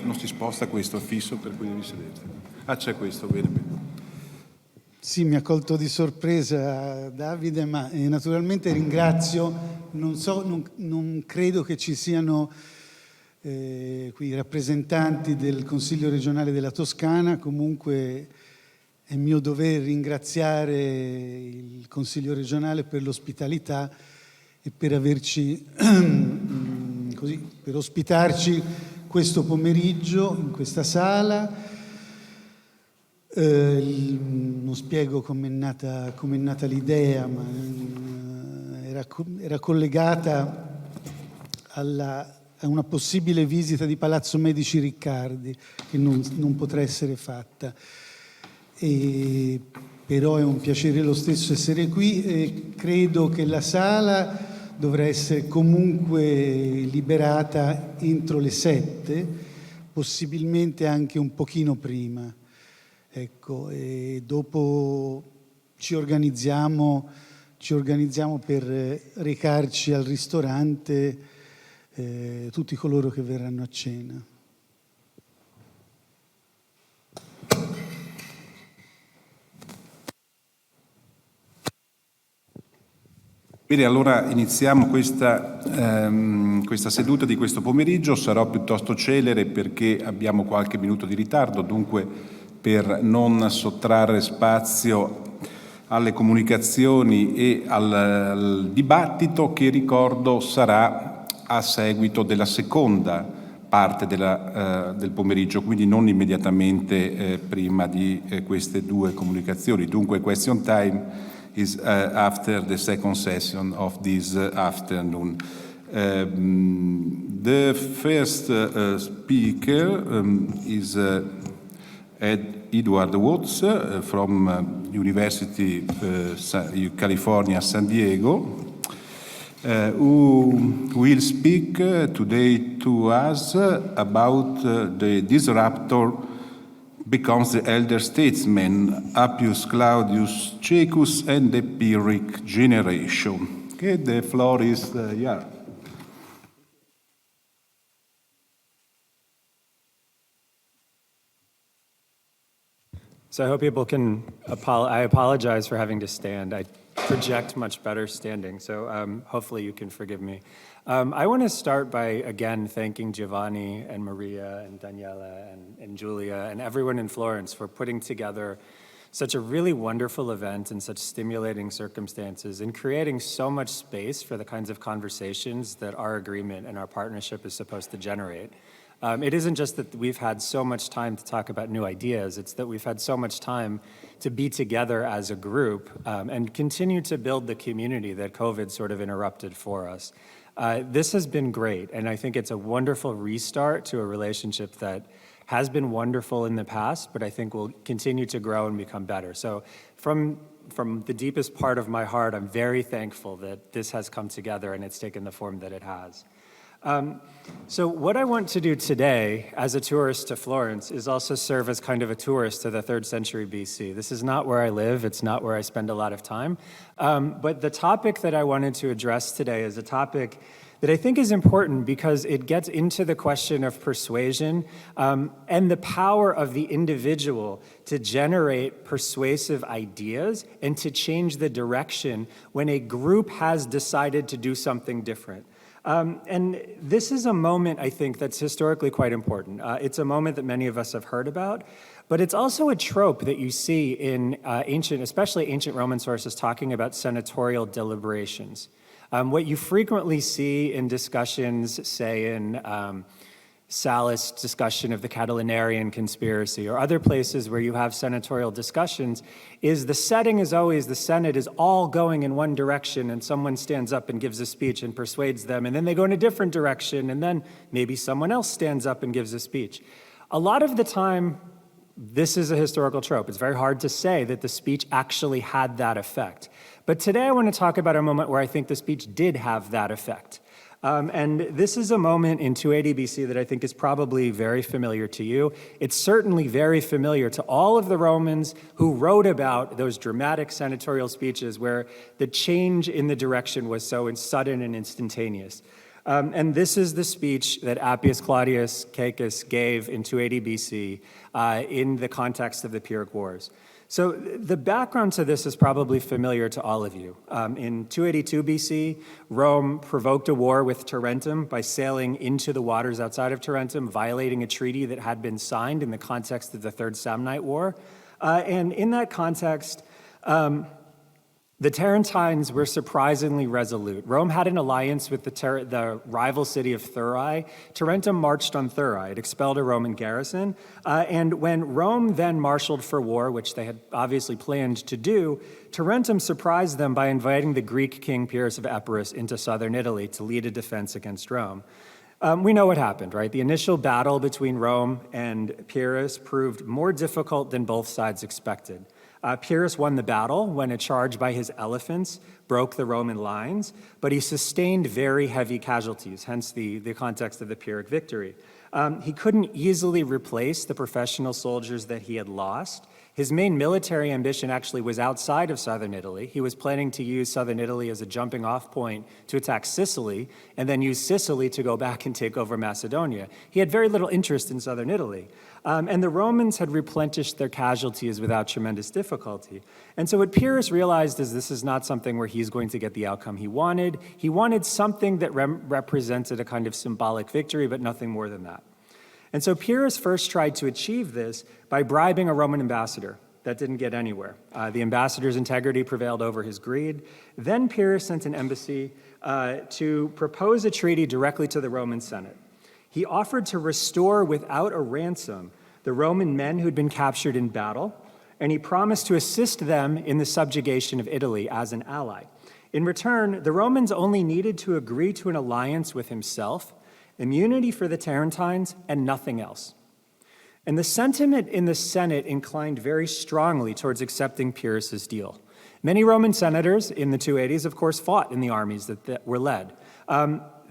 non si sposta questo, è fisso, per cui devi sederti. Ah, c'è questo, bene.
Sì, mi ha colto di sorpresa Davide, ma naturalmente ringrazio, non credo che ci siano qui rappresentanti del Consiglio regionale della Toscana, comunque è mio dovere ringraziare il Consiglio regionale per l'ospitalità e per averci, per ospitarci questo pomeriggio in questa sala. Non spiego com'è nata l'idea, ma era collegata a una possibile visita di Palazzo Medici Riccardi, che non potrà essere fatta. Però è un piacere lo stesso essere qui e credo che la sala dovrà essere comunque liberata entro le 7, possibilmente anche un pochino prima. Ecco, e dopo ci organizziamo per recarci al ristorante tutti coloro che verranno a cena.
Bene, allora iniziamo questa seduta di questo pomeriggio. Sarò piuttosto celere perché abbiamo qualche minuto di ritardo, dunque per non sottrarre spazio alle comunicazioni e al dibattito, che ricordo sarà a seguito della seconda parte del pomeriggio, quindi non immediatamente prima di queste 2 comunicazioni. Dunque, question time is after the second session of this afternoon. The first speaker is Edward Watts from University California, San Diego, who will speak today to us about the disruptor becomes the elder statesman, Appius Claudius Caecus and the Pyrrhic generation. Okay, the floor is yours.
So I hope people can, I apologize for having to stand. I project much better standing, so hopefully you can forgive me. I want to start by, again, thanking Giovanni and Maria and Daniela and Giulia and everyone in Florence for putting together such a really wonderful event in such stimulating circumstances and creating so much space for the kinds of conversations that our agreement and our partnership is supposed to generate. It isn't just that we've had so much time to talk about new ideas, it's that we've had so much time to be together as a group and continue to build the community that COVID sort of interrupted for us. This has been great, and I think it's a wonderful restart to a relationship that has been wonderful in the past, but I think will continue to grow and become better. So from the deepest part of my heart, I'm very thankful that this has come together and it's taken the form that it has. So what I want to do today as a tourist to Florence is also serve as kind of a tourist to the 3rd century BC. This is not where I live, it's not where I spend a lot of time, but the topic that I wanted to address today is a topic that I think is important because it gets into the question of persuasion and the power of the individual to generate persuasive ideas and to change the direction when a group has decided to do something different. And this is a moment, I think, that's historically quite important. It's a moment that many of us have heard about, but it's also a trope that you see in especially ancient Roman sources talking about senatorial deliberations. What you frequently see in discussions, say in Sallust's discussion of the Catilinarian conspiracy or other places where you have senatorial discussions, is the setting is always the Senate is all going in one direction and someone stands up and gives a speech and persuades them, and then they go in a different direction, and then maybe someone else stands up and gives a speech. A lot of the time, this is a historical trope. It's very hard to say that the speech actually had that effect. But today I want to talk about a moment where I think the speech did have that effect. And this is a moment in 280 BC that I think is probably very familiar to you. It's certainly very familiar to all of the Romans who wrote about those dramatic senatorial speeches where the change in the direction was so sudden and instantaneous. And this is the speech that Appius Claudius Caecus gave in 280 BC in the context of the Pyrrhic Wars. So the background to this is probably familiar to all of you. In 282 BC, Rome provoked a war with Tarentum by sailing into the waters outside of Tarentum, violating a treaty that had been signed in the context of the Third Samnite War. And in that context, the Tarentines were surprisingly resolute. Rome had an alliance with the rival city of Thurii. Tarentum marched on Thurii. It expelled a Roman garrison. And when Rome then marshaled for war, which they had obviously planned to do, Tarentum surprised them by inviting the Greek king Pyrrhus of Epirus into southern Italy to lead a defense against Rome. We know what happened, right? The initial battle between Rome and Pyrrhus proved more difficult than both sides expected. Pyrrhus won the battle when a charge by his elephants broke the Roman lines, but he sustained very heavy casualties, hence the context of the Pyrrhic victory. He couldn't easily replace the professional soldiers that he had lost. His main military ambition actually was outside of southern Italy. He was planning to use southern Italy as a jumping off point to attack Sicily, and then use Sicily to go back and take over Macedonia. He had very little interest in southern Italy. And the Romans had replenished their casualties without tremendous difficulty. And so what Pyrrhus realized is this is not something where he's going to get the outcome he wanted. He wanted something that represented a kind of symbolic victory, but nothing more than that. And so Pyrrhus first tried to achieve this by bribing a Roman ambassador. That didn't get anywhere. The ambassador's integrity prevailed over his greed. Then Pyrrhus sent an embassy to propose a treaty directly to the Roman Senate. He offered to restore without a ransom the Roman men who'd been captured in battle, and he promised to assist them in the subjugation of Italy as an ally. In return, the Romans only needed to agree to an alliance with himself, immunity for the Tarentines, and nothing else. And the sentiment in the Senate inclined very strongly towards accepting Pyrrhus's deal. Many Roman senators in the 280s, of course, fought in the armies that were led.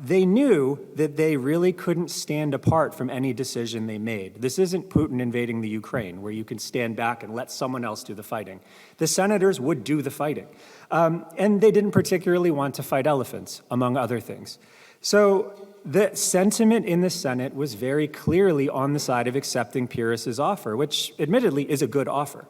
They knew that they really couldn't stand apart from any decision they made. This isn't Putin invading the Ukraine, where you can stand back and let someone else do the fighting. The senators would do the fighting. And they didn't particularly want to fight elephants, among other things. So the sentiment in the Senate was very clearly on the side of accepting Pyrrhus's offer, which admittedly is a good offer.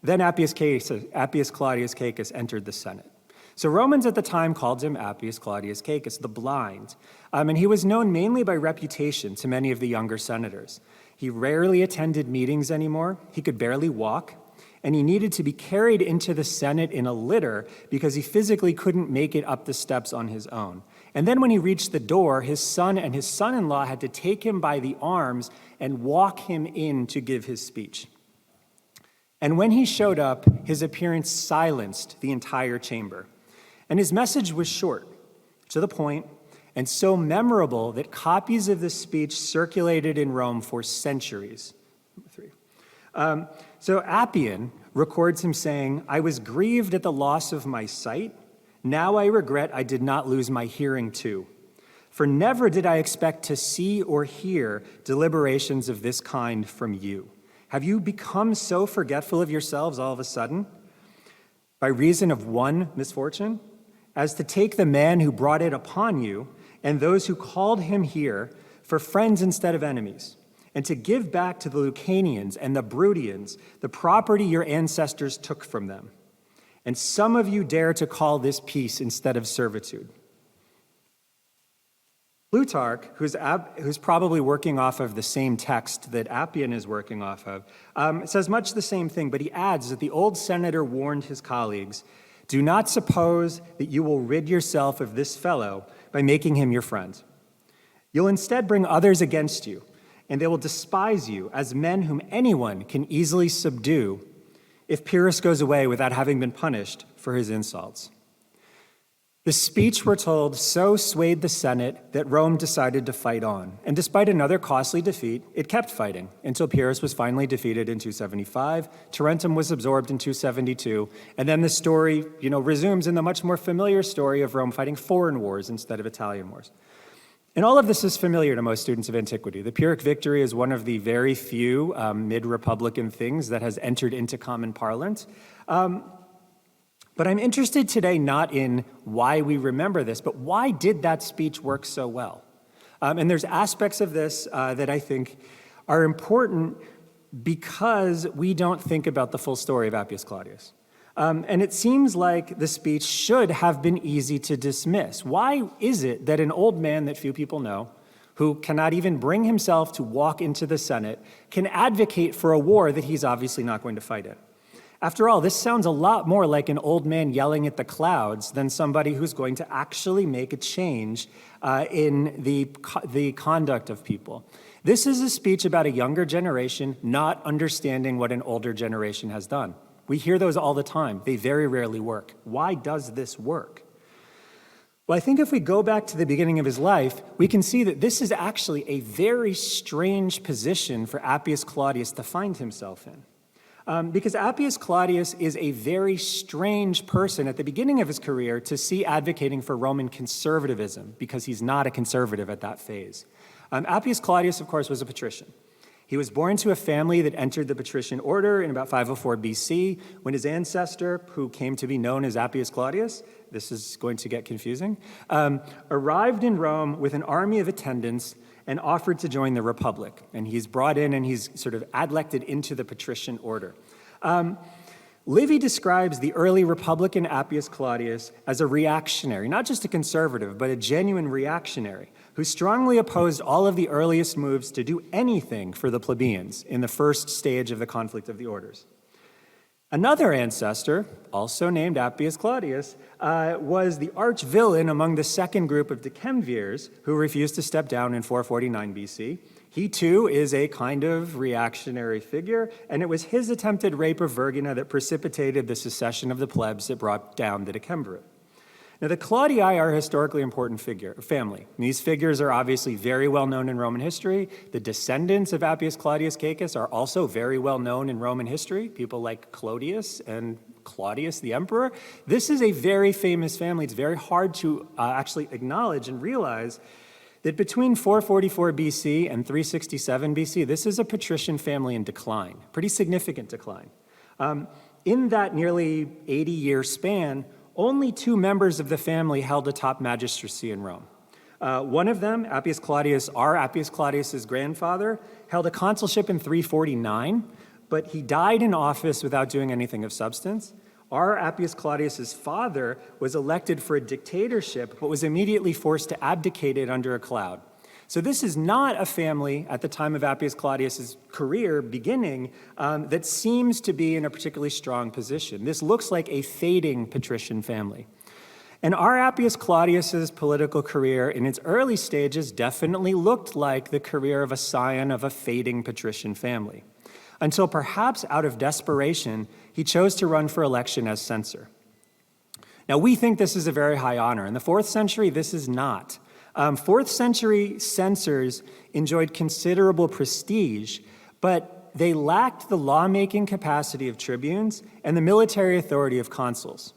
Then Appius Claudius Caecus entered the Senate. So Romans at the time called him Appius Claudius Caecus, the blind. And he was known mainly by reputation to many of the younger senators. He rarely attended meetings anymore. He could barely walk. And he needed to be carried into the Senate in a litter because he physically couldn't make it up the steps on his own. And then when he reached the door, his son and his son-in-law had to take him by the arms and walk him in to give his speech. And when he showed up, his appearance silenced the entire chamber. And his message was short, to the point, and so memorable that copies of the speech circulated in Rome for centuries. So Appian records him saying, "I was grieved at the loss of my sight. Now I regret I did not lose my hearing too. For never did I expect to see or hear deliberations of this kind from you. Have you become so forgetful of yourselves all of a sudden, by reason of one misfortune, as to take the man who brought it upon you and those who called him here for friends instead of enemies, and to give back to the Lucanians and the Bruttians the property your ancestors took from them? And some of you dare to call this peace instead of servitude." Plutarch, who's probably working off of the same text that Appian is working off of, says much the same thing, but he adds that the old senator warned his colleagues, Do not suppose that you will rid yourself of this fellow by making him your friend. You'll instead bring others against you, and they will despise you as men whom anyone can easily subdue if Pyrrhus goes away without having been punished for his insults. The speech, we're told, so swayed the Senate that Rome decided to fight on. And despite another costly defeat, it kept fighting until Pyrrhus was finally defeated in 275, Tarentum was absorbed in 272, and then the story, resumes in the much more familiar story of Rome fighting foreign wars instead of Italian wars. And all of this is familiar to most students of antiquity. The Pyrrhic victory is one of the very few mid-Republican things that has entered into common parlance. But I'm interested today not in why we remember this, but why did that speech work so well? And there's aspects of this that I think are important because we don't think about the full story of Appius Claudius. And it seems like the speech should have been easy to dismiss. Why is it that an old man that few people know, who cannot even bring himself to walk into the Senate, can advocate for a war that he's obviously not going to fight in? After all, this sounds a lot more like an old man yelling at the clouds than somebody who's going to actually make a change in the conduct of people. This is a speech about a younger generation not understanding what an older generation has done. We hear those all the time. They very rarely work. Why does this work? Well, I think if we go back to the beginning of his life, we can see that this is actually a very strange position for Appius Claudius to find himself in. Because Appius Claudius is a very strange person at the beginning of his career to see advocating for Roman conservatism, because he's not a conservative at that phase. Appius Claudius, of course, was a patrician. He was born to a family that entered the patrician order in about 504 BC, when his ancestor, who came to be known as Appius Claudius, this is going to get confusing, arrived in Rome with an army of attendants and offered to join the Republic. And he's brought in and he's sort of adlected into the patrician order. Livy describes the early Republican Appius Claudius as a reactionary, not just a conservative, but a genuine reactionary, who strongly opposed all of the earliest moves to do anything for the plebeians in the first stage of the conflict of the orders. Another ancestor, also named Appius Claudius, was the arch-villain among the second group of decemvirs who refused to step down in 449 BC. He too is a kind of reactionary figure, and it was his attempted rape of Vergina that precipitated the secession of the plebs that brought down the decemvirate. Now, the Claudii are a historically important family. These figures are obviously very well known in Roman history. The descendants of Appius Claudius Caecus are also very well known in Roman history, people like Clodius and Claudius the emperor. This is a very famous family. It's very hard to actually acknowledge and realize that between 444 BC and 367 BC, this is a patrician family in decline, pretty significant decline. In that nearly 80-year span, only 2 members of the family held a top magistracy in Rome. One of them, Appius Claudius, Appius Claudius's grandfather, held a consulship in 349, but he died in office without doing anything of substance. Appius Claudius's father was elected for a dictatorship, but was immediately forced to abdicate it under a cloud. So this is not a family at the time of Appius Claudius's career beginning that seems to be in a particularly strong position. This looks like a fading patrician family. And Appius Claudius's political career in its early stages definitely looked like the career of a scion of a fading patrician family, until perhaps out of desperation, he chose to run for election as censor. Now, we think this is a very high honor. In the 4th century, this is not. 4th century censors enjoyed considerable prestige, but they lacked the lawmaking capacity of tribunes and the military authority of consuls.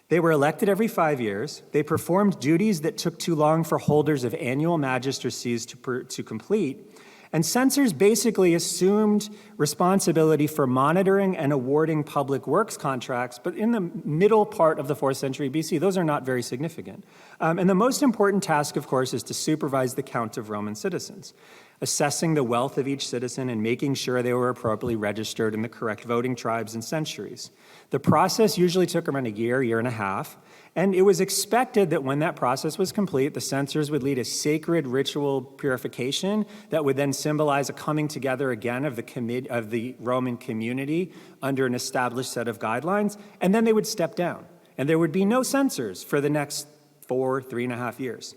They were elected every 5 years. They performed duties that took too long for holders of annual magistracies to complete. And censors basically assumed responsibility for monitoring and awarding public works contracts, but in the middle part of the 4th century BC, those are not very significant. And the most important task, of course, is to supervise the count of Roman citizens, assessing the wealth of each citizen and making sure they were appropriately registered in the correct voting tribes and centuries. The process usually took around a year and a half, and it was expected that when that process was complete, the censors would lead a sacred ritual purification that would then symbolize a coming together again of the Roman community under an established set of guidelines, and then they would step down. and there would be no censors for the next 3.5 years.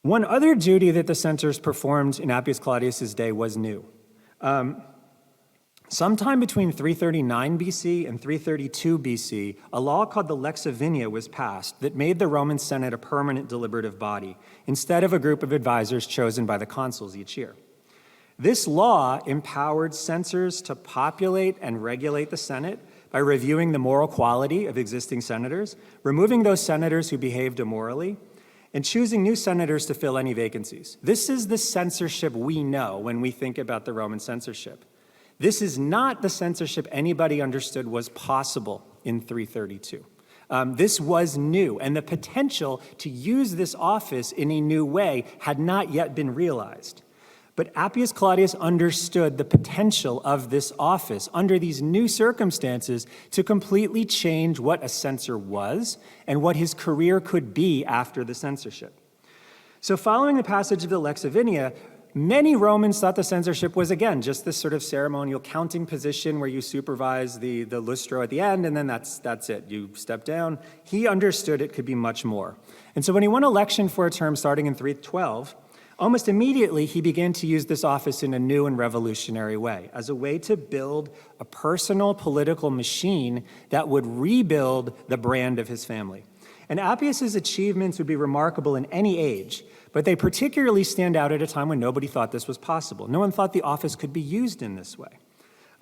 One other duty that the censors performed in Appius Claudius's day was new. Sometime between 339 BC and 332 BC, a law called the Lex Avinia was passed that made the Roman Senate a permanent deliberative body, instead of a group of advisors chosen by the consuls each year. This law empowered censors to populate and regulate the Senate by reviewing the moral quality of existing senators, removing those senators who behaved immorally, and choosing new senators to fill any vacancies. This is the censorship we know when we think about the Roman censorship. This is not the censorship anybody understood was possible in 332. This was new, and the potential to use this office in a new way had not yet been realized. But Appius Claudius understood the potential of this office under these new circumstances to completely change what a censor was and what his career could be after the censorship. So following the passage of the Lex Avinia, many Romans thought the censorship was, again, just this sort of ceremonial counting position where you supervise the lustro at the end, and then that's it. You step down. He understood it could be much more. And so when he won election for a term starting in 312, almost immediately, he began to use this office in a new and revolutionary way, as a way to build a personal political machine that would rebuild the brand of his family. And Appius's achievements would be remarkable in any age, but they particularly stand out at a time when nobody thought this was possible. No one thought the office could be used in this way.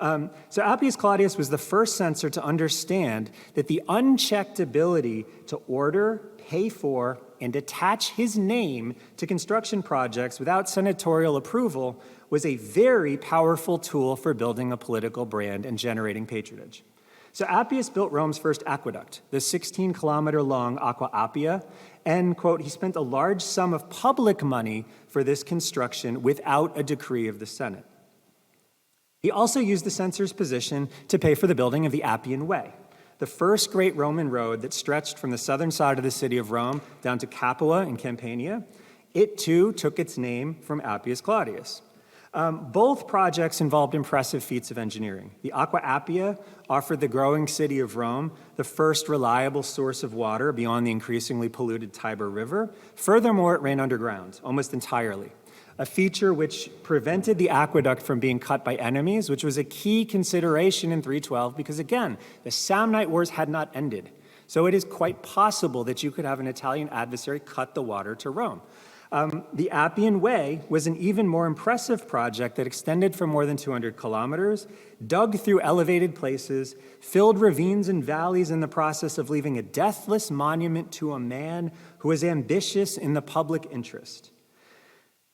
So Appius Claudius was the first censor to understand that the unchecked ability to order, pay for, and attach his name to construction projects without senatorial approval was a very powerful tool for building a political brand and generating patronage. So Appius built Rome's first aqueduct, the 16-kilometer-long Aqua Appia, and, quote, he spent a large sum of public money for this construction without a decree of the Senate. He also used the censor's position to pay for the building of the Appian Way, the first great Roman road that stretched from the southern side of the city of Rome down to Capua in Campania. It, too, took its name from Appius Claudius. Both projects involved impressive feats of engineering. The Aqua Appia offered the growing city of Rome the first reliable source of water beyond the increasingly polluted Tiber River. Furthermore, it ran underground, almost entirely, a feature which prevented the aqueduct from being cut by enemies, which was a key consideration in 312 because, again, the Samnite Wars had not ended. So it is quite possible that you could have an Italian adversary cut the water to Rome. The Appian Way was an even more impressive project that extended for more than 200 kilometers, dug through elevated places, filled ravines and valleys in the process of leaving a deathless monument to a man who was ambitious in the public interest.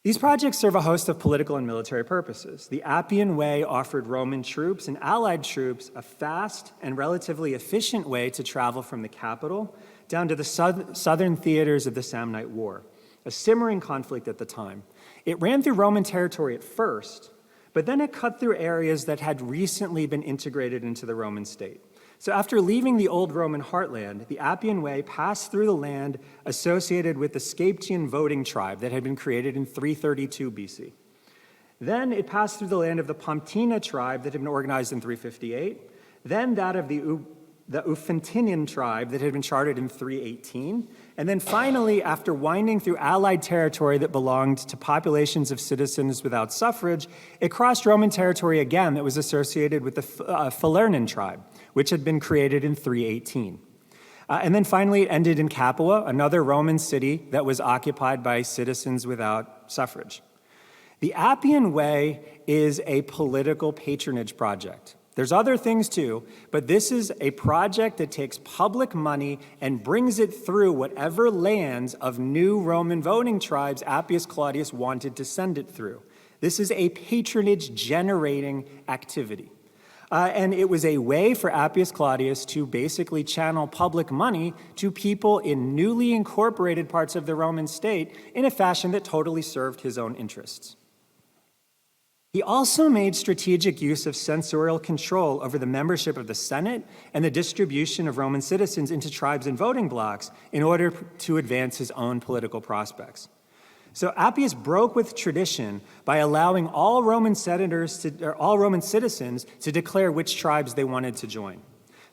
These projects serve a host of political and military purposes. The Appian Way offered Roman troops and allied troops a fast and relatively efficient way to travel from the capital down to the southern theaters of the Samnite War, a simmering conflict at the time. It ran through Roman territory at first, but then it cut through areas that had recently been integrated into the Roman state. So after leaving the old Roman heartland, the Appian Way passed through the land associated with the Scaptian voting tribe that had been created in 332 BC. Then it passed through the land of the Pomptina tribe that had been organized in 358, then that of the Ufentinian tribe that had been chartered in 318, and then finally, after winding through allied territory that belonged to populations of citizens without suffrage, it crossed Roman territory again that was associated with the Falernian tribe, which had been created in 318. And then finally, it ended in Capua, another Roman city that was occupied by citizens without suffrage. The Appian Way is a political patronage project. There's other things too, but this is a project that takes public money and brings it through whatever lands of new Roman voting tribes Appius Claudius wanted to send it through. This is a patronage-generating activity. And it was a way for Appius Claudius to basically channel public money to people in newly incorporated parts of the Roman state in a fashion that totally served his own interests. He also made strategic use of censorial control over the membership of the Senate and the distribution of Roman citizens into tribes and voting blocks in order to advance his own political prospects. So Appius broke with tradition by allowing all Roman citizens to declare which tribes they wanted to join.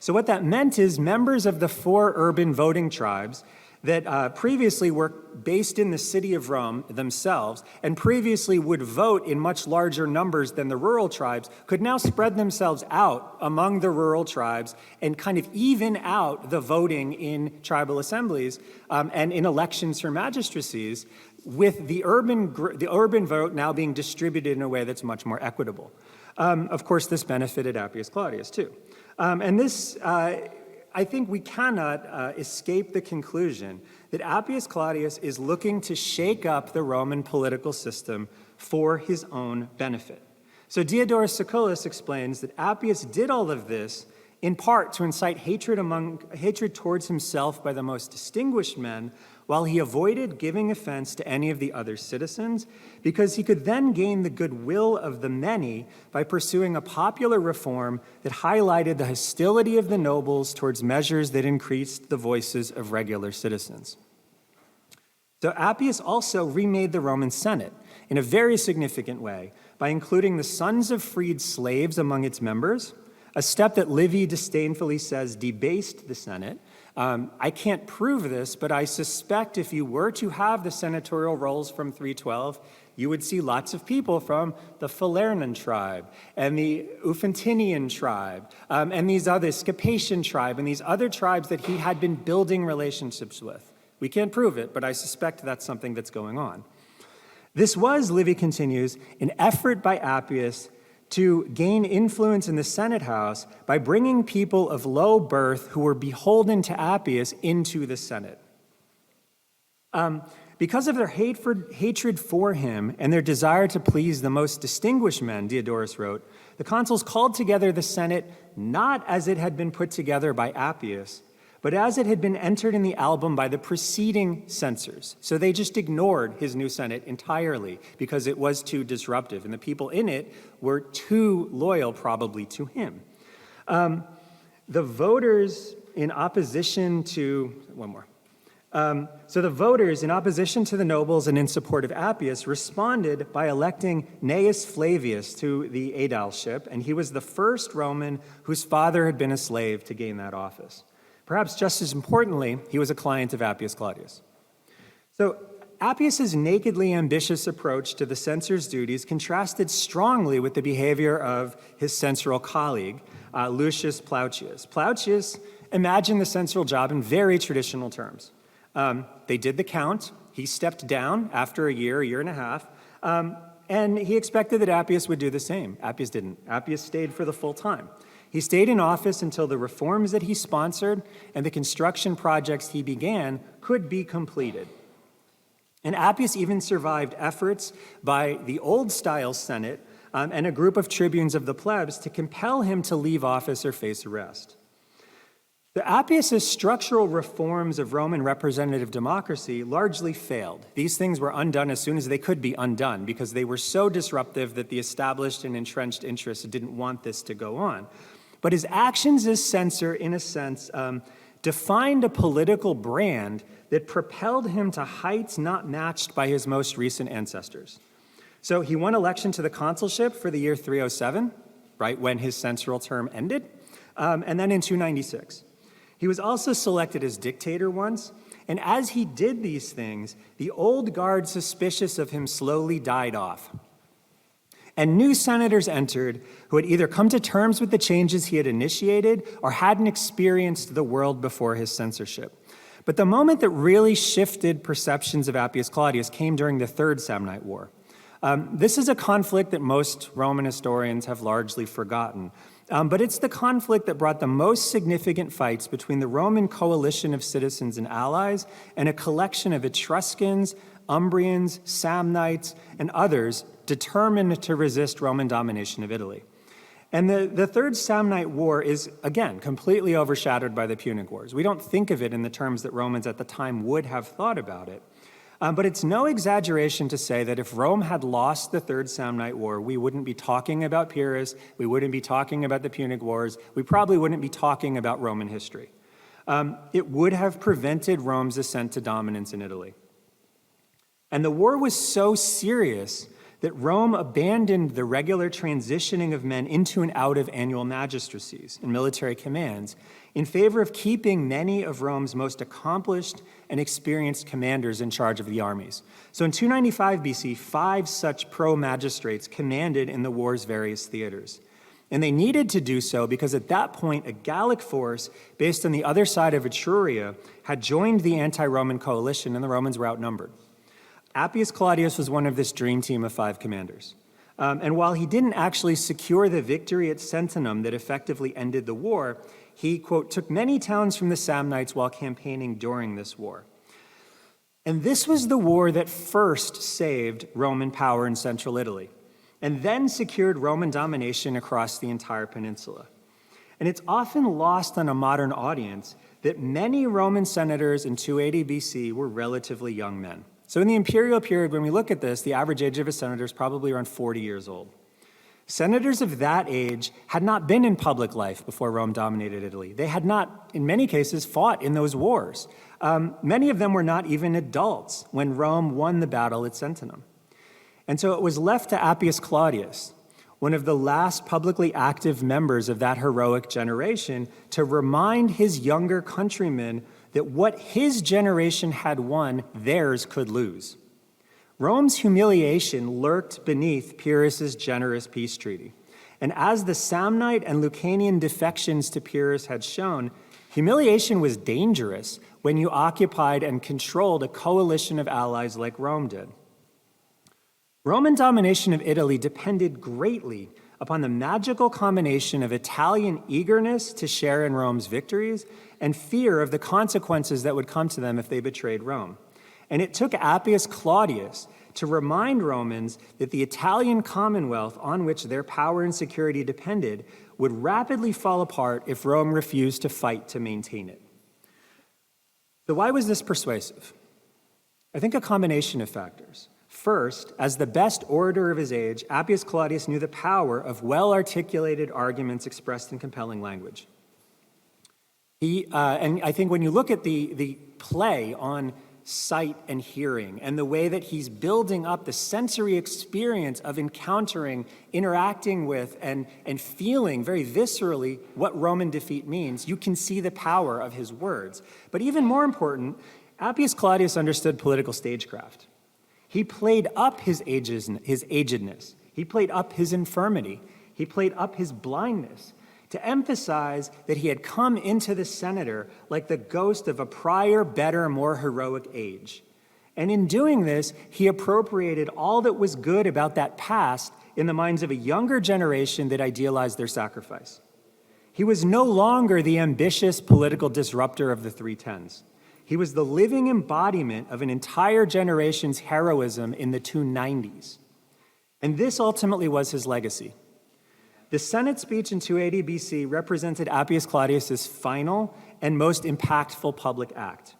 So what that meant is members of the 4 urban voting tribes that previously were based in the city of Rome themselves and previously would vote in much larger numbers than the rural tribes could now spread themselves out among the rural tribes and kind of even out the voting in tribal assemblies and in elections for magistracies, with the urban vote now being distributed in a way that's much more equitable. Of course, this benefited Appius Claudius too. And this, I think we cannot escape the conclusion that Appius Claudius is looking to shake up the Roman political system for his own benefit. So Diodorus Siculus explains that Appius did all of this in part to incite hatred towards himself by the most distinguished men, while he avoided giving offense to any of the other citizens, because he could then gain the goodwill of the many by pursuing a popular reform that highlighted the hostility of the nobles towards measures that increased the voices of regular citizens. So Appius also remade the Roman Senate in a very significant way by including the sons of freed slaves among its members, a step that Livy disdainfully says debased the Senate. I can't prove this, but I suspect if you were to have the senatorial rolls from 312, you would see lots of people from the Falernian tribe and the Ufantinian tribe and these other Scapatian tribe and these other tribes that he had been building relationships with. We can't prove it, but I suspect that's something that's going on. This was, Livy continues, an effort by Appius to gain influence in the Senate House by bringing people of low birth who were beholden to Appius into the Senate. Because of their hatred for him and their desire to please the most distinguished men, Diodorus wrote, the consuls called together the Senate not as it had been put together by Appius, but as it had been entered in the album by the preceding censors. So they just ignored his new Senate entirely because it was too disruptive, and the people in it were too loyal probably to him. The voters in opposition to, so the voters in opposition to the nobles and in support of Appius responded by electing Gnaeus Flavius to the aedileship, and he was the first Roman whose father had been a slave to gain that office. Perhaps just as importantly, he was a client of Appius Claudius. So Appius's nakedly ambitious approach to the censor's duties contrasted strongly with the behavior of his censoral colleague, Lucius Plautius. Plautius imagined the censoral job in very traditional terms. They did the count. He stepped down after a year and a half, and he expected that Appius would do the same. Appius didn't. Appius stayed for the full time. He stayed in office until the reforms that he sponsored and the construction projects he began could be completed. And Appius even survived efforts by the old-style Senate and a group of tribunes of the plebs to compel him to leave office or face arrest. The Appius's structural reforms of Roman representative democracy largely failed. These things were undone as soon as they could be undone because they were so disruptive that the established and entrenched interests didn't want this to go on. But his actions as censor, in a sense, defined a political brand that propelled him to heights not matched by his most recent ancestors. So he won election to the consulship for the year 307, right when his censoral term ended, and then in 296. He was also selected as dictator once, and as he did these things, the old guard suspicious of him slowly died off. And new senators entered who had either come to terms with the changes he had initiated or hadn't experienced the world before his censorship. But the moment that really shifted perceptions of Appius Claudius came during the Third Samnite War. This is a conflict that most Roman historians have largely forgotten. But it's the conflict that brought the most significant fights between the Roman coalition of citizens and allies and a collection of Etruscans, Umbrians, Samnites, and others determined to resist Roman domination of Italy. And the Third Samnite War is, again, completely overshadowed by the Punic Wars. We don't think of it in the terms that Romans at the time would have thought about it. But it's no exaggeration to say that if Rome had lost the Third Samnite War, we wouldn't be talking about Pyrrhus, we wouldn't be talking about the Punic Wars, we probably wouldn't be talking about Roman history. It would have prevented Rome's ascent to dominance in Italy. And the war was so serious that Rome abandoned the regular transitioning of men into and out of annual magistracies and military commands in favor of keeping many of Rome's most accomplished and experienced commanders in charge of the armies. So in 295 BC, 5 such pro-magistrates commanded in the war's various theaters. And they needed to do so because at that point, a Gallic force based on the other side of Etruria had joined the anti-Roman coalition, and the Romans were outnumbered. Appius Claudius was one of this dream team of 5 commanders. And while he didn't actually secure the victory at Sentinum that effectively ended the war, he, quote, took many towns from the Samnites while campaigning during this war. And this was the war that first saved Roman power in central Italy, and then secured Roman domination across the entire peninsula. And it's often lost on a modern audience that many Roman senators in 280 BC were relatively young men. So in the imperial period, when we look at this, the average age of a senator is probably around 40 years old. Senators of that age had not been in public life before Rome dominated Italy. They had not, in many cases, fought in those wars. Many of them were not even adults when Rome won the battle at Sentinum. And so it was left to Appius Claudius, one of the last publicly active members of that heroic generation, to remind his younger countrymen that what his generation had won, theirs could lose. Rome's humiliation lurked beneath Pyrrhus's generous peace treaty. And as the Samnite and Lucanian defections to Pyrrhus had shown, humiliation was dangerous when you occupied and controlled a coalition of allies like Rome did. Roman domination of Italy depended greatly upon the magical combination of Italian eagerness to share in Rome's victories and fear of the consequences that would come to them if they betrayed Rome. And it took Appius Claudius to remind Romans that the Italian Commonwealth on which their power and security depended would rapidly fall apart if Rome refused to fight to maintain it. So why was this persuasive? I think a combination of factors. First, as the best orator of his age, Appius Claudius knew the power of well-articulated arguments expressed in compelling language. And I think when you look at the play on sight and hearing and the way that he's building up the sensory experience of encountering, interacting with, and feeling very viscerally what Roman defeat means, you can see the power of his words. But even more important, Appius Claudius understood political stagecraft. He played up his agedness. He played up his infirmity. He played up his blindness to emphasize that he had come into the senator like the ghost of a prior, better, more heroic age. And in doing this, he appropriated all that was good about that past in the minds of a younger generation that idealized their sacrifice. He was no longer the ambitious political disruptor of the 310s. He was the living embodiment of an entire generation's heroism in the 290s. And this ultimately was his legacy. The Senate speech in 280 BC represented Appius Claudius's final and most impactful public act.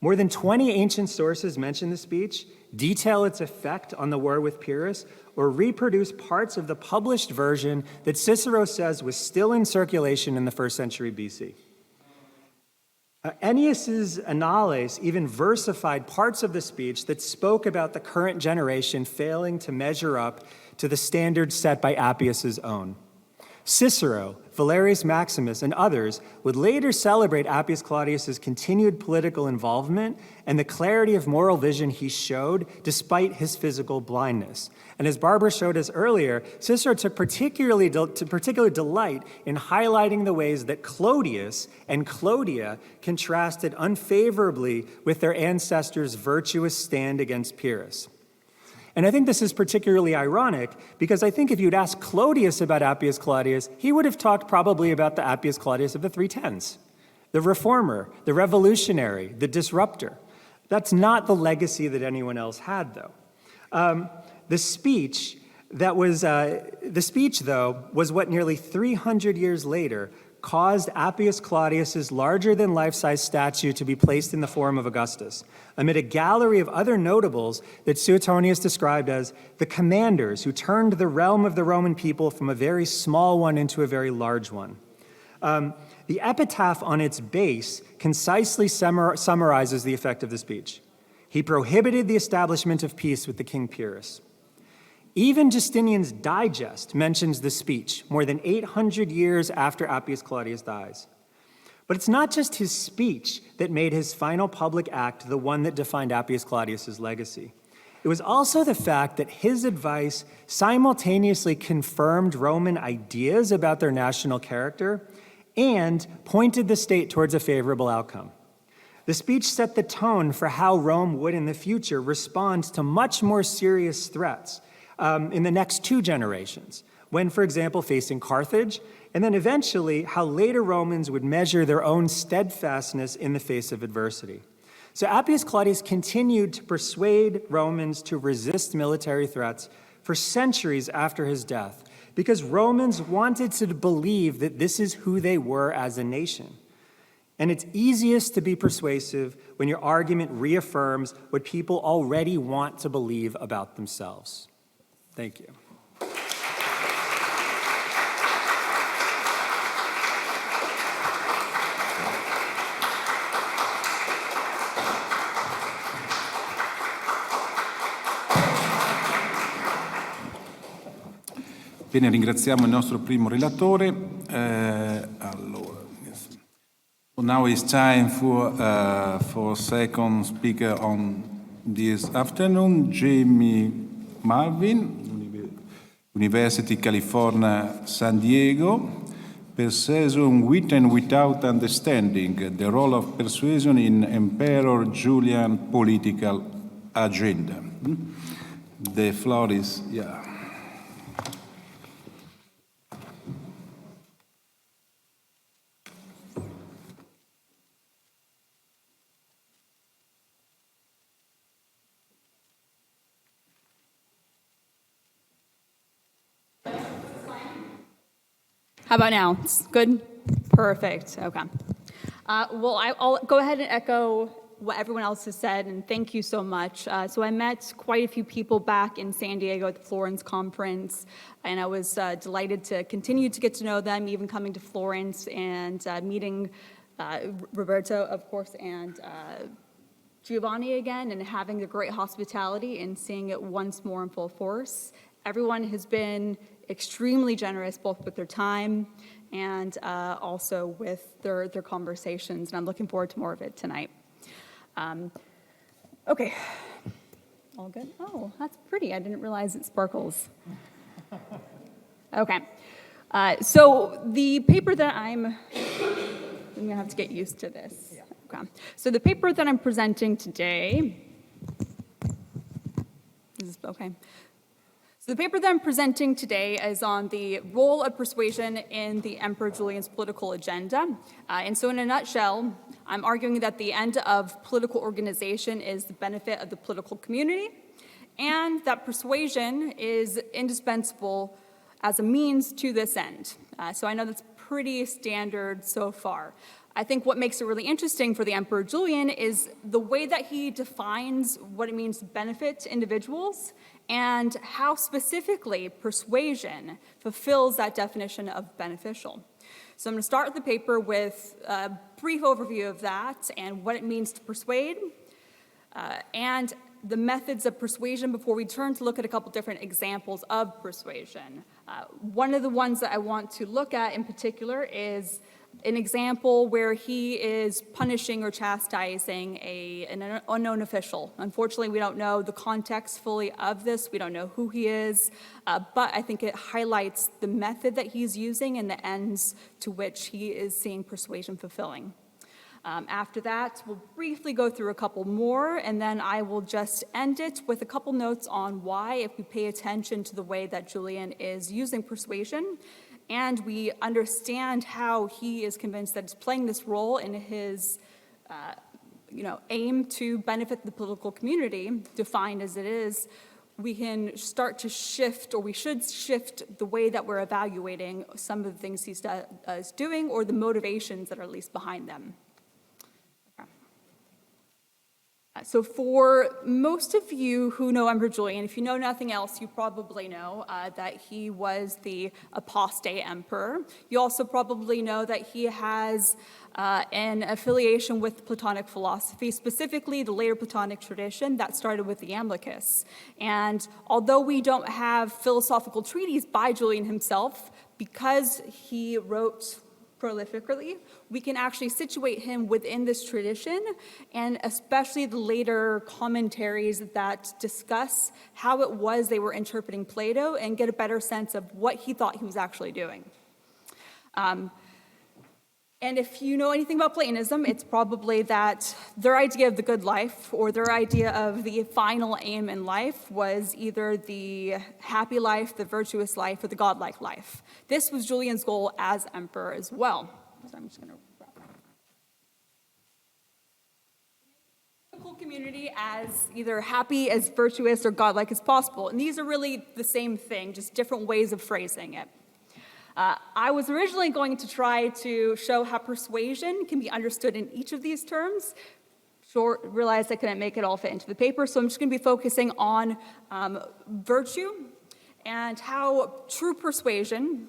More than 20 ancient sources mention the speech, detail its effect on the war with Pyrrhus, or reproduce parts of the published version that Cicero says was still in circulation in the 1st century BC. Ennius's Annales even versified parts of the speech that spoke about the current generation failing to measure up to the standards set by Appius's own. Cicero, Valerius Maximus, and others would later celebrate Appius Claudius's continued political involvement and the clarity of moral vision he showed despite his physical blindness. And as Barbara showed us earlier, Cicero took particular delight in highlighting the ways that Clodius and Clodia contrasted unfavorably with their ancestors' virtuous stand against Pyrrhus. And I think this is particularly ironic because I think if you'd asked Clodius about Appius Claudius, he would have talked probably about the Appius Claudius of the 310s, the reformer, the revolutionary, the disruptor. That's not the legacy that anyone else had, though. The speech, though, was what nearly 300 years later caused Appius Claudius's larger-than-life-size statue to be placed in the Forum of Augustus, amid a gallery of other notables that Suetonius described as the commanders who turned the realm of the Roman people from a very small one into a very large one. The epitaph on its base concisely summarizes the effect of the speech. He prohibited the establishment of peace with the King Pyrrhus. Even Justinian's Digest mentions the speech more than 800 years after Appius Claudius dies. But it's not just his speech that made his final public act the one that defined Appius Claudius's legacy. It was also the fact that his advice simultaneously confirmed Roman ideas about their national character and pointed the state towards a favorable outcome. The speech set the tone for how Rome would in the future respond to much more serious threats in the next 2 generations, when, for example, facing Carthage, and then eventually how later Romans would measure their own steadfastness in the face of adversity. So Appius Claudius continued to persuade Romans to resist military threats for centuries after his death, because Romans wanted to believe that this is who they were as a nation. And it's easiest to be persuasive when your argument reaffirms what people already want to believe about themselves. Thank you.
Bene, ringraziamo il nostro primo relatore. So now it's time for second speaker on this afternoon, Jamie Marvin, University California, San Diego. Persuasion with and without understanding, the role of persuasion in Emperor Julian political agenda. The floor is, yeah.
How about now? It's good? Perfect. Okay. Well, I'll go ahead and echo what everyone else has said, and thank you so much. So I met quite a few people back in San Diego at the Florence conference, and I was delighted to continue to get to know them, even coming to Florence and meeting Roberto, of course, and Giovanni again, and having the great hospitality and seeing it once more in full force. Everyone has been extremely generous, both with their time and also with their conversations, and I'm looking forward to more of it tonight. Okay, all good? Oh, that's pretty. I didn't realize it sparkles. Okay, so the paper that I'm gonna have to get used to this. Okay, so the paper that I'm presenting today, is this okay? So the paper that I'm presenting today is on the role of persuasion in the Emperor Julian's political agenda. And so in a nutshell, I'm arguing that the end of political organization is the benefit of the political community, and that persuasion is indispensable as a means to this end. So I know that's pretty standard so far. I think what makes it really interesting for the Emperor Julian is the way that he defines what it means to benefit individuals and how specifically persuasion fulfills that definition of beneficial. So I'm going to start the paper with a brief overview of that and what it means to persuade and the methods of persuasion before we turn to look at a couple different examples of persuasion. One of the ones that I want to look at in particular is an example where he is punishing or chastising an unknown official. Unfortunately, we don't know the context fully of this. We don't know who he is, but I think it highlights the method that he's using and the ends to which he is seeing persuasion fulfilling. After that, we'll briefly go through a couple more, and then I will just end it with a couple notes on why, if we pay attention to the way that Julian is using persuasion, and we understand how he is convinced that it's playing this role in his aim to benefit the political community, defined as it is, we can start to shift, or we should shift the way that we're evaluating some of the things he's doing, or the motivations that are at least behind them. So for most of you who know Emperor Julian, if you know nothing else, you probably know that he was the apostate emperor. You also probably know that he has an affiliation with Platonic philosophy, specifically the later Platonic tradition that started with the Iamblichus. And although we don't have philosophical treatises by Julian himself, because he wrote prolifically, we can actually situate him within this tradition, and especially the later commentaries that discuss how it was they were interpreting Plato and get a better sense of what he thought he was actually doing. And if you know anything about Platonism, it's probably that their idea of the good life or their idea of the final aim in life was either the happy life, the virtuous life, or the godlike life. This was Julian's goal as emperor as well. So I'm just going to wrap up. Political community as either happy, as virtuous, or godlike as possible. And these are really the same thing, just different ways of phrasing it. I was originally going to try to show how persuasion can be understood in each of these terms. Realized I couldn't make it all fit into the paper, so I'm just going to be focusing on virtue and how true persuasion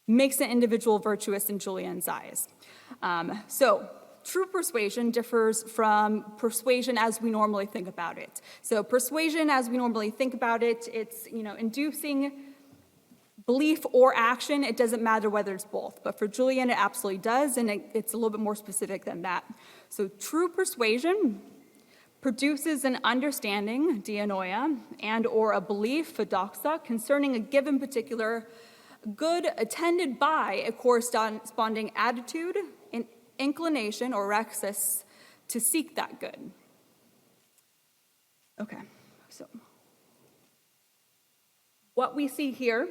makes an individual virtuous in Julian's eyes. So true persuasion differs from persuasion as we normally think about it. So persuasion as we normally think about it, it's inducing belief or action. It doesn't matter whether it's both, but for Julian it absolutely does, and it's a little bit more specific than that. So true persuasion produces an understanding, dianoia, and or a belief, doxa, concerning a given particular good attended by a corresponding attitude, an inclination or rexus to seek that good. Okay, so what we see here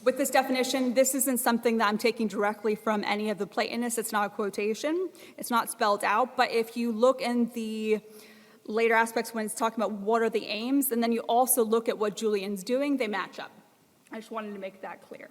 with this definition, this isn't something that I'm taking directly from any of the Platonists. It's not a quotation. It's not spelled out. But if you look in the later aspects when it's talking about what are the aims, and then you also look at what Julian's doing, they match up. I just wanted to make that clear.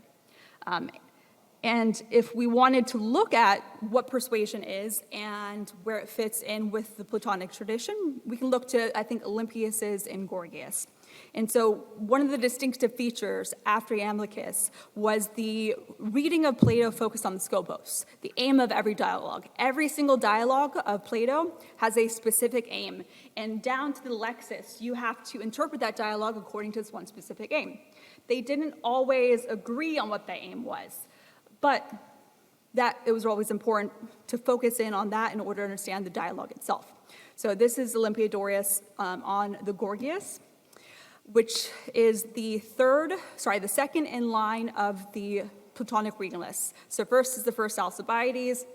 And if we wanted to look at what persuasion is and where it fits in with the Platonic tradition, we can look to, I think, Olympius's and Gorgias. And so one of the distinctive features after Iamblichus was the reading of Plato focused on the scopos, the aim of every dialogue. Every single dialogue of Plato has a specific aim, and down to the lexis, you have to interpret that dialogue according to this one specific aim. They didn't always agree on what that aim was, but that it was always important to focus in on that in order to understand the dialogue itself. So this is Olympiodorus on the Gorgias, which is the second in line of the Platonic reading list. So first is the first Alcibiades.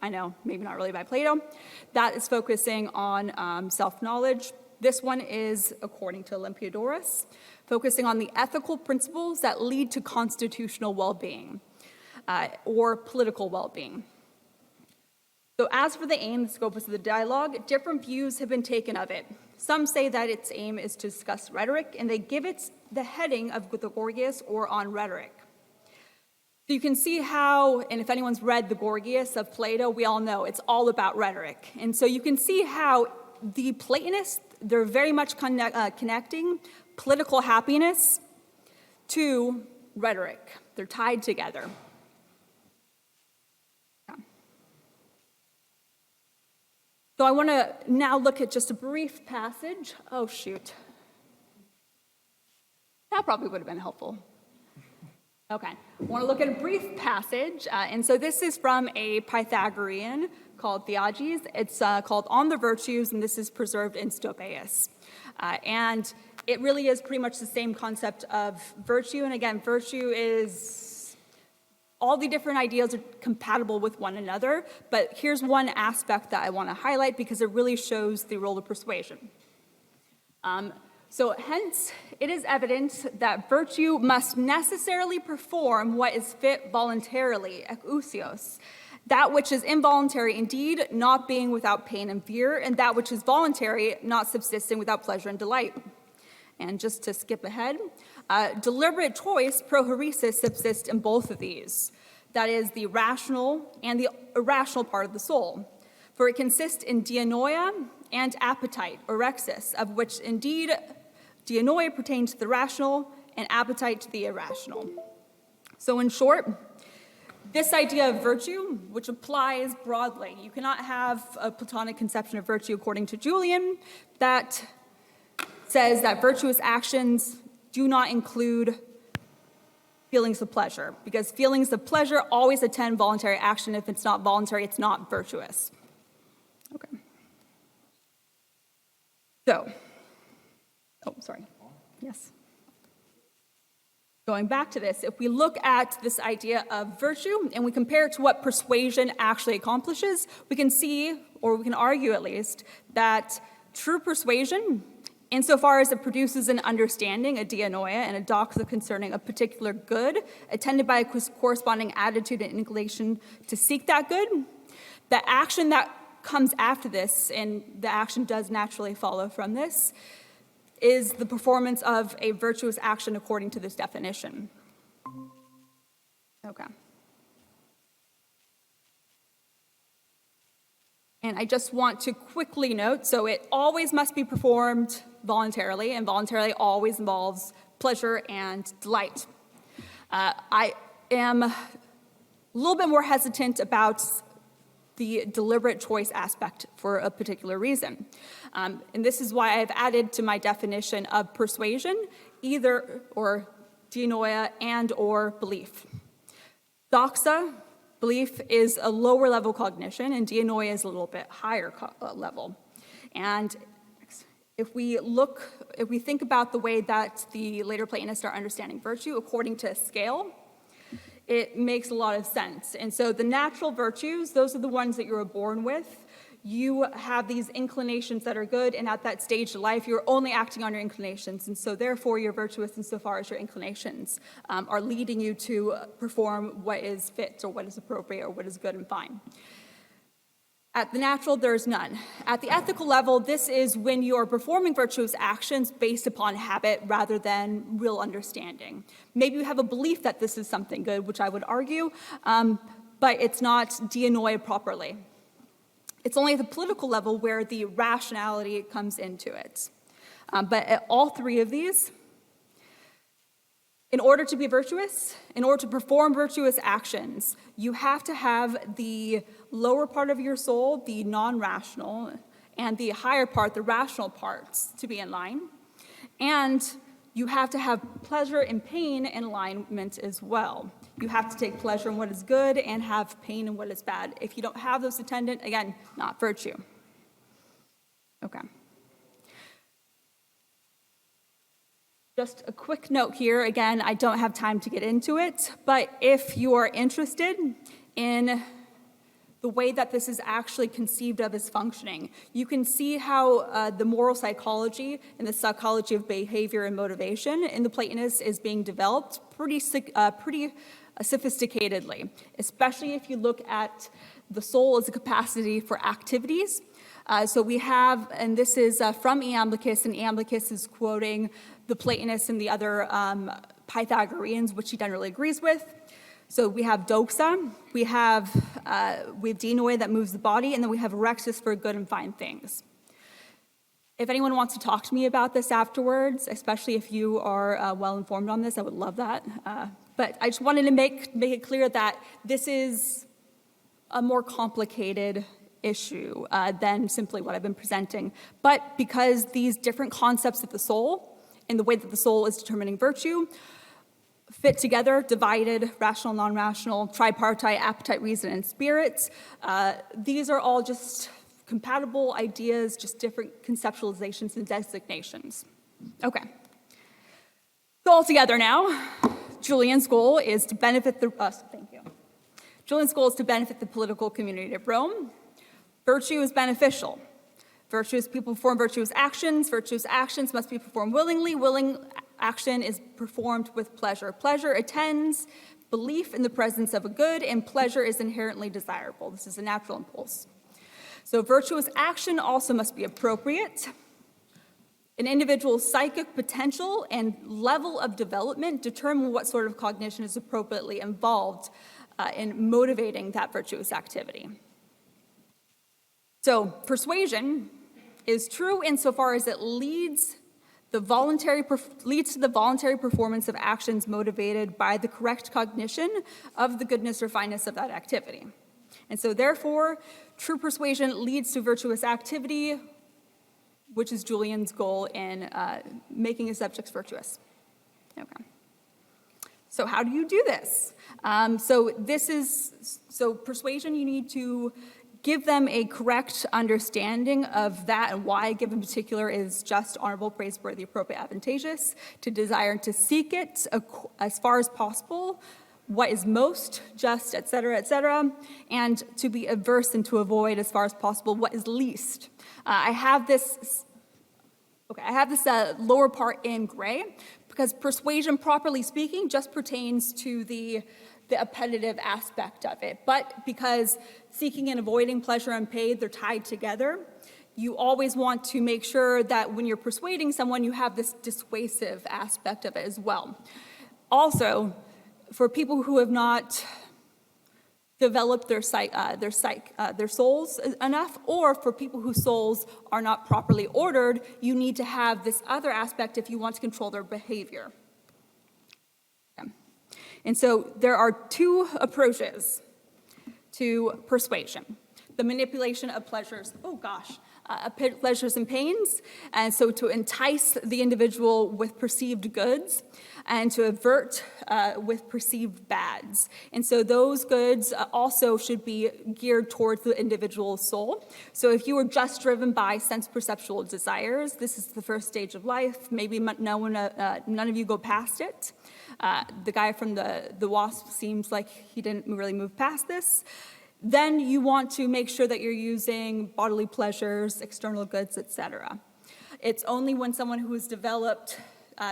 I know, maybe not really by Plato. That is focusing on self-knowledge. This one is, according to Olympiodorus, focusing on the ethical principles that lead to constitutional well-being or political well-being. So as for the aim, the scopus of the dialogue, different views have been taken of it. Some say that its aim is to discuss rhetoric, and they give it the heading of the Gorgias or on rhetoric. So you can see how, and if anyone's read the Gorgias of Plato, we all know it's all about rhetoric. And so you can see how the Platonists, they're very much connecting political happiness to rhetoric. They're tied together. So I want to now look at just a brief passage. Oh, shoot. That probably would have been helpful. Okay, I want to look at a brief passage. And so this is from a Pythagorean called Theages. It's called On the Virtues, and this is preserved in Stobaeus. And it really is pretty much the same concept of virtue. And again, virtue is all the different ideas are compatible with one another, but here's one aspect that I want to highlight because it really shows the role of persuasion. So hence, it is evident that virtue must necessarily perform what is fit voluntarily, ekousios, that which is involuntary indeed, not being without pain and fear, and that which is voluntary, not subsisting without pleasure and delight. And just to skip ahead, deliberate choice, prohoresis, subsist in both of these. That is the rational and the irrational part of the soul. For it consists in dianoia and appetite, orexis, of which indeed dianoia pertains to the rational and appetite to the irrational. So in short, this idea of virtue, which applies broadly, you cannot have a Platonic conception of virtue according to Julian that says that virtuous actions do not include feelings of pleasure, because feelings of pleasure always attend voluntary action. If it's not voluntary, it's not virtuous. Okay. So, yes. Going back to this, if we look at this idea of virtue and we compare it to what persuasion actually accomplishes, we can see, or we can argue at least, that true persuasion, insofar as it produces an understanding, a dianoia, and a doxa concerning a particular good, attended by a corresponding attitude and inclination to seek that good, the action that comes after this, and the action does naturally follow from this, is the performance of a virtuous action according to this definition. Okay. And I just want to quickly note, so it always must be performed voluntarily, and voluntarily always involves pleasure and delight. I am a little bit more hesitant about the deliberate choice aspect for a particular reason. And this is why I've added to my definition of persuasion either or dianoia and or belief. Doxa, belief, is a lower level cognition, and dianoia is a little bit higher level. And if we think about the way that the later Platonists are understanding virtue according to a scale, it makes a lot of sense. And so the natural virtues, those are the ones that you were born with. You have these inclinations that are good, and at that stage of life, you're only acting on your inclinations, and so therefore you're virtuous insofar as your inclinations are leading you to perform what is fit or what is appropriate or what is good and fine. At the natural, there's none. At the ethical level, this is when you're performing virtuous actions based upon habit rather than real understanding. Maybe you have a belief that this is something good, which I would argue, but it's not dianoia properly. It's only at the political level where the rationality comes into it. But at all three of these, in order to be virtuous, in order to perform virtuous actions, you have to have the lower part of your soul, the non-rational, and the higher part, the rational parts, to be in line. And you have to have pleasure and pain in alignment as well. You have to take pleasure in what is good and have pain in what is bad. If you don't have those attendant, again, not virtue. Okay. Just a quick note here. Again, I don't have time to get into it, but if you are interested in the way that this is actually conceived of as functioning, you can see how the moral psychology and the psychology of behavior and motivation in the Platonists is being developed pretty sophisticatedly, especially if you look at the soul as a capacity for activities. So we have, and this is from Iamblichus, and Iamblichus is quoting the Platonists and the other Pythagoreans, which he generally agrees with. So we have doxa, we have dianoia that moves the body, and then we have orexis for good and fine things. If anyone wants to talk to me about this afterwards, especially if you are well informed on this, I would love that. But I just wanted to make it clear that this is a more complicated issue than simply what I've been presenting. But because these different concepts of the soul and the way that the soul is determining virtue fit together, divided, rational, non-rational, tripartite, appetite, reason, and spirit, these are all just compatible ideas, just different conceptualizations and designations. Okay. So all together now, Julian's goal is to benefit the Julian's goal is to benefit the political community of Rome. Virtue is beneficial. Virtuous people perform virtuous actions. Virtuous actions must be performed willingly. Willing action is performed with pleasure. Pleasure attends belief in the presence of a good, and pleasure is inherently desirable. This is a natural impulse. So virtuous action also must be appropriate. An individual's psychic potential and level of development determine what sort of cognition is appropriately involved in motivating that virtuous activity. So persuasion is true insofar as it leads to the voluntary performance of actions motivated by the correct cognition of the goodness or fineness of that activity. And so therefore, true persuasion leads to virtuous activity, which is Julian's goal in making his subjects virtuous. Okay. So how do you do this? So persuasion, you need to give them a correct understanding of that and why a given particular is just, honorable, praiseworthy, appropriate, advantageous, to desire to seek it as far as possible, what is most just, et cetera, and to be averse and to avoid as far as possible what is least. I have this lower part in gray because persuasion, properly speaking, just pertains to the appetitive aspect of it. But because seeking and avoiding pleasure and pain, they're tied together, you always want to make sure that when you're persuading someone, you have this dissuasive aspect of it as well. Also, for people who have not developed their souls enough, or for people whose souls are not properly ordered, you need to have this other aspect if you want to control their behavior. And so there are two approaches to persuasion: the manipulation of pleasures, pleasures and pains, and so to entice the individual with perceived goods, and to avert with perceived bads. And so those goods also should be geared towards the individual's soul. So if you were just driven by sense-perceptual desires, this is the first stage of life. Maybe none of you go past it. The guy from the WASP seems like he didn't really move past this. Then you want to make sure that you're using bodily pleasures, external goods, etc. It's only when someone who is developed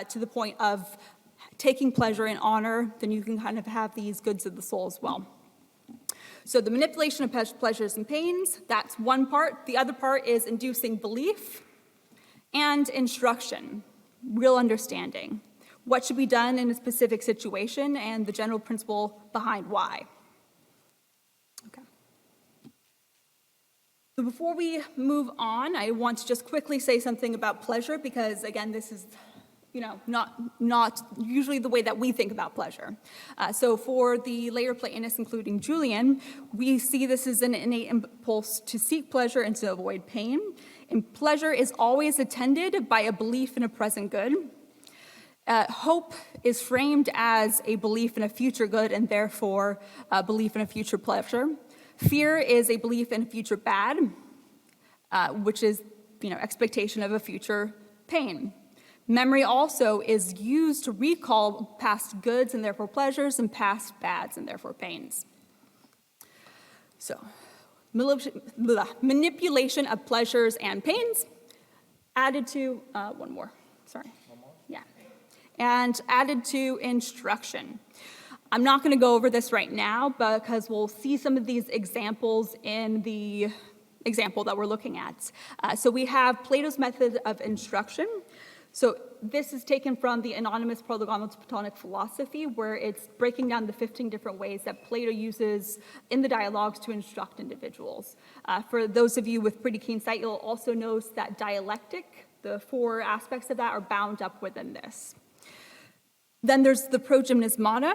to the point of taking pleasure in honor, then you can kind of have these goods of the soul as well. So the manipulation of pleasures and pains, that's one part. The other part is inducing belief and instruction, real understanding. What should be done in a specific situation and the general principle behind why. Okay. So before we move on, I want to just quickly say something about pleasure because, again, this is not usually the way that we think about pleasure. So for the later Platonists, including Julian, we see this as an innate impulse to seek pleasure and to avoid pain. And pleasure is always attended by a belief in a present good. Hope is framed as a belief in a future good and therefore a belief in a future pleasure. Fear is a belief in a future bad, which is expectation of a future pain. Memory also is used to recall past goods and therefore pleasures and past bads and therefore pains. So, manipulation of pleasures and pains added to, and added to instruction. I'm not going to go over this right now because we'll see some of these examples in the example that we're looking at. So we have Plato's method of instruction. So this is taken from the anonymous Prolegomena to Platonic Philosophy, where it's breaking down the 15 different ways that Plato uses in the dialogues to instruct individuals. For those of you with pretty keen sight, you'll also notice that dialectic, the 4 aspects of that are bound up within this. Then there's the progymnasmata.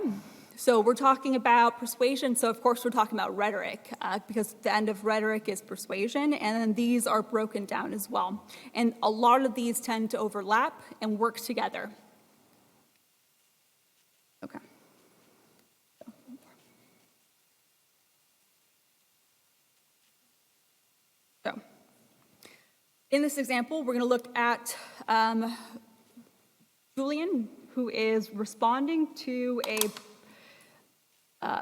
So we're talking about persuasion, so of course we're talking about rhetoric, because the end of rhetoric is persuasion, and then these are broken down as well. And a lot of these tend to overlap and work together. Okay. So, in this example, we're going to look at Julian, who is responding to a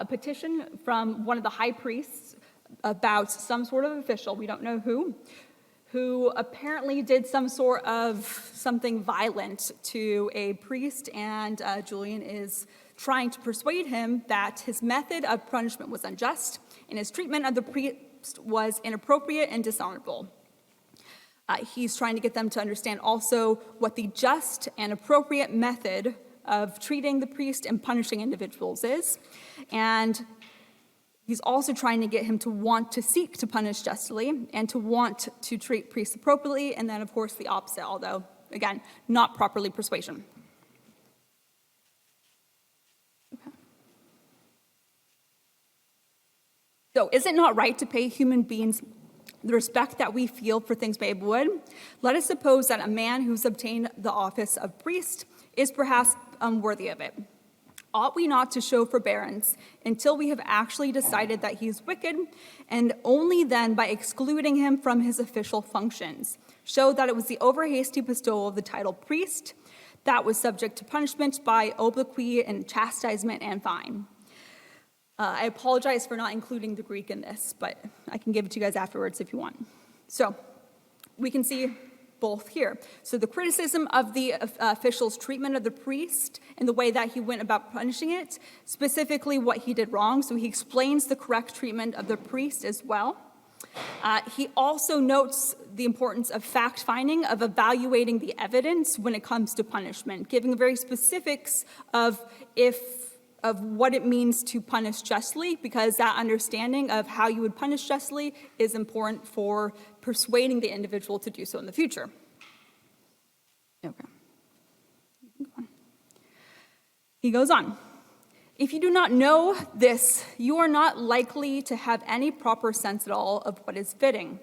petition from one of the high priests about some sort of official, we don't know who apparently did something violent to a priest, and Julian is trying to persuade him that his method of punishment was unjust and his treatment of the priest was inappropriate and dishonorable. He's trying to get them to understand also what the just and appropriate method of treating the priest and punishing individuals is. And He's also trying to get him to want to seek to punish justly and to want to treat priests appropriately, and then, of course, the opposite, although, again, not properly persuasion. Okay. So, is it not right to pay human beings the respect that we feel for things made wood? Let us suppose that a man who's obtained the office of priest is perhaps unworthy of it. Ought we not to show forbearance until we have actually decided that he is wicked, and only then, by excluding him from his official functions, show that it was the over-hasty bestowal of the title priest that was subject to punishment by obloquy and chastisement and fine? I apologize for not including the Greek in this, but I can give it to you guys afterwards if you want. So we can see both here. So the criticism of the official's treatment of the priest and the way that he went about punishing it, specifically what he did wrong. So he explains the correct treatment of the priest as well. He also notes the importance of fact-finding, of evaluating the evidence when it comes to punishment, giving very specifics of what it means to punish justly, because that understanding of how you would punish justly is important for persuading the individual to do so in the future. Okay. He goes on. If you do not know this, you are not likely to have any proper sense at all of what is fitting.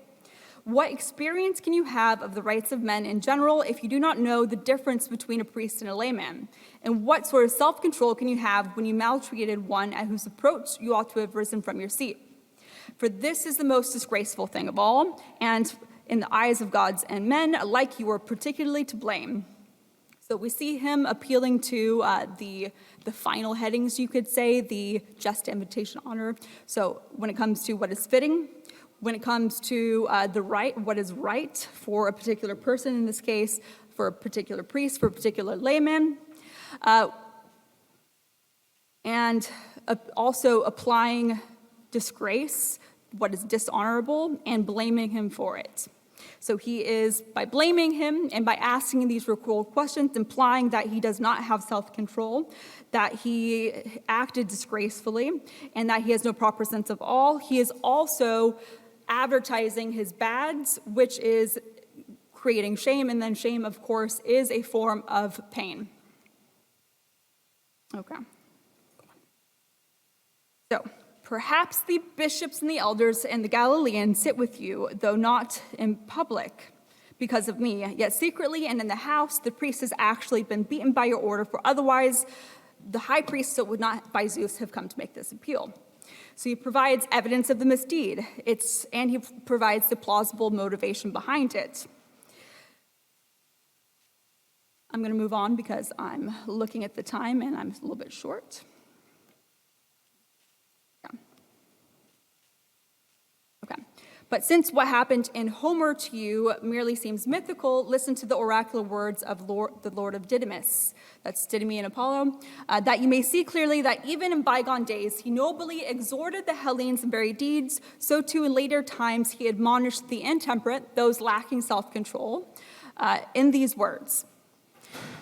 What experience can you have of the rights of men in general if you do not know the difference between a priest and a layman? And what sort of self-control can you have when you maltreated one at whose approach you ought to have risen from your seat? For this is the most disgraceful thing of all, and in the eyes of gods and men alike you are particularly to blame. So we see him appealing to the final headings, you could say, the just, invitation, honor. So when it comes to what is fitting, when it comes to what is right for a particular person, in this case, for a particular priest, for a particular layman, and also applying disgrace, what is dishonorable, and blaming him for it. So he is, by blaming him and by asking these recalled questions, implying that he does not have self-control, that he acted disgracefully, and that he has no proper sense of all. He is also advertising his bads, which is creating shame, and then shame, of course, is a form of pain. Okay. So, perhaps the bishops and the elders and the Galileans sit with you, though not in public, because of me. Yet secretly and in the house, the priest has actually been beaten by your order, for otherwise the high priest would not, by Zeus, have come to make this appeal. So he provides evidence of the misdeed, and he provides the plausible motivation behind it. I'm going to move on because I'm looking at the time and I'm a little bit short. Okay. But since what happened in Homer to you merely seems mythical, listen to the oracular words of the Lord of Didymus, that's Didymi and Apollo, that you may see clearly that even in bygone days he nobly exhorted the Hellenes in very deeds, so too in later times he admonished the intemperate, those lacking self-control, in these words.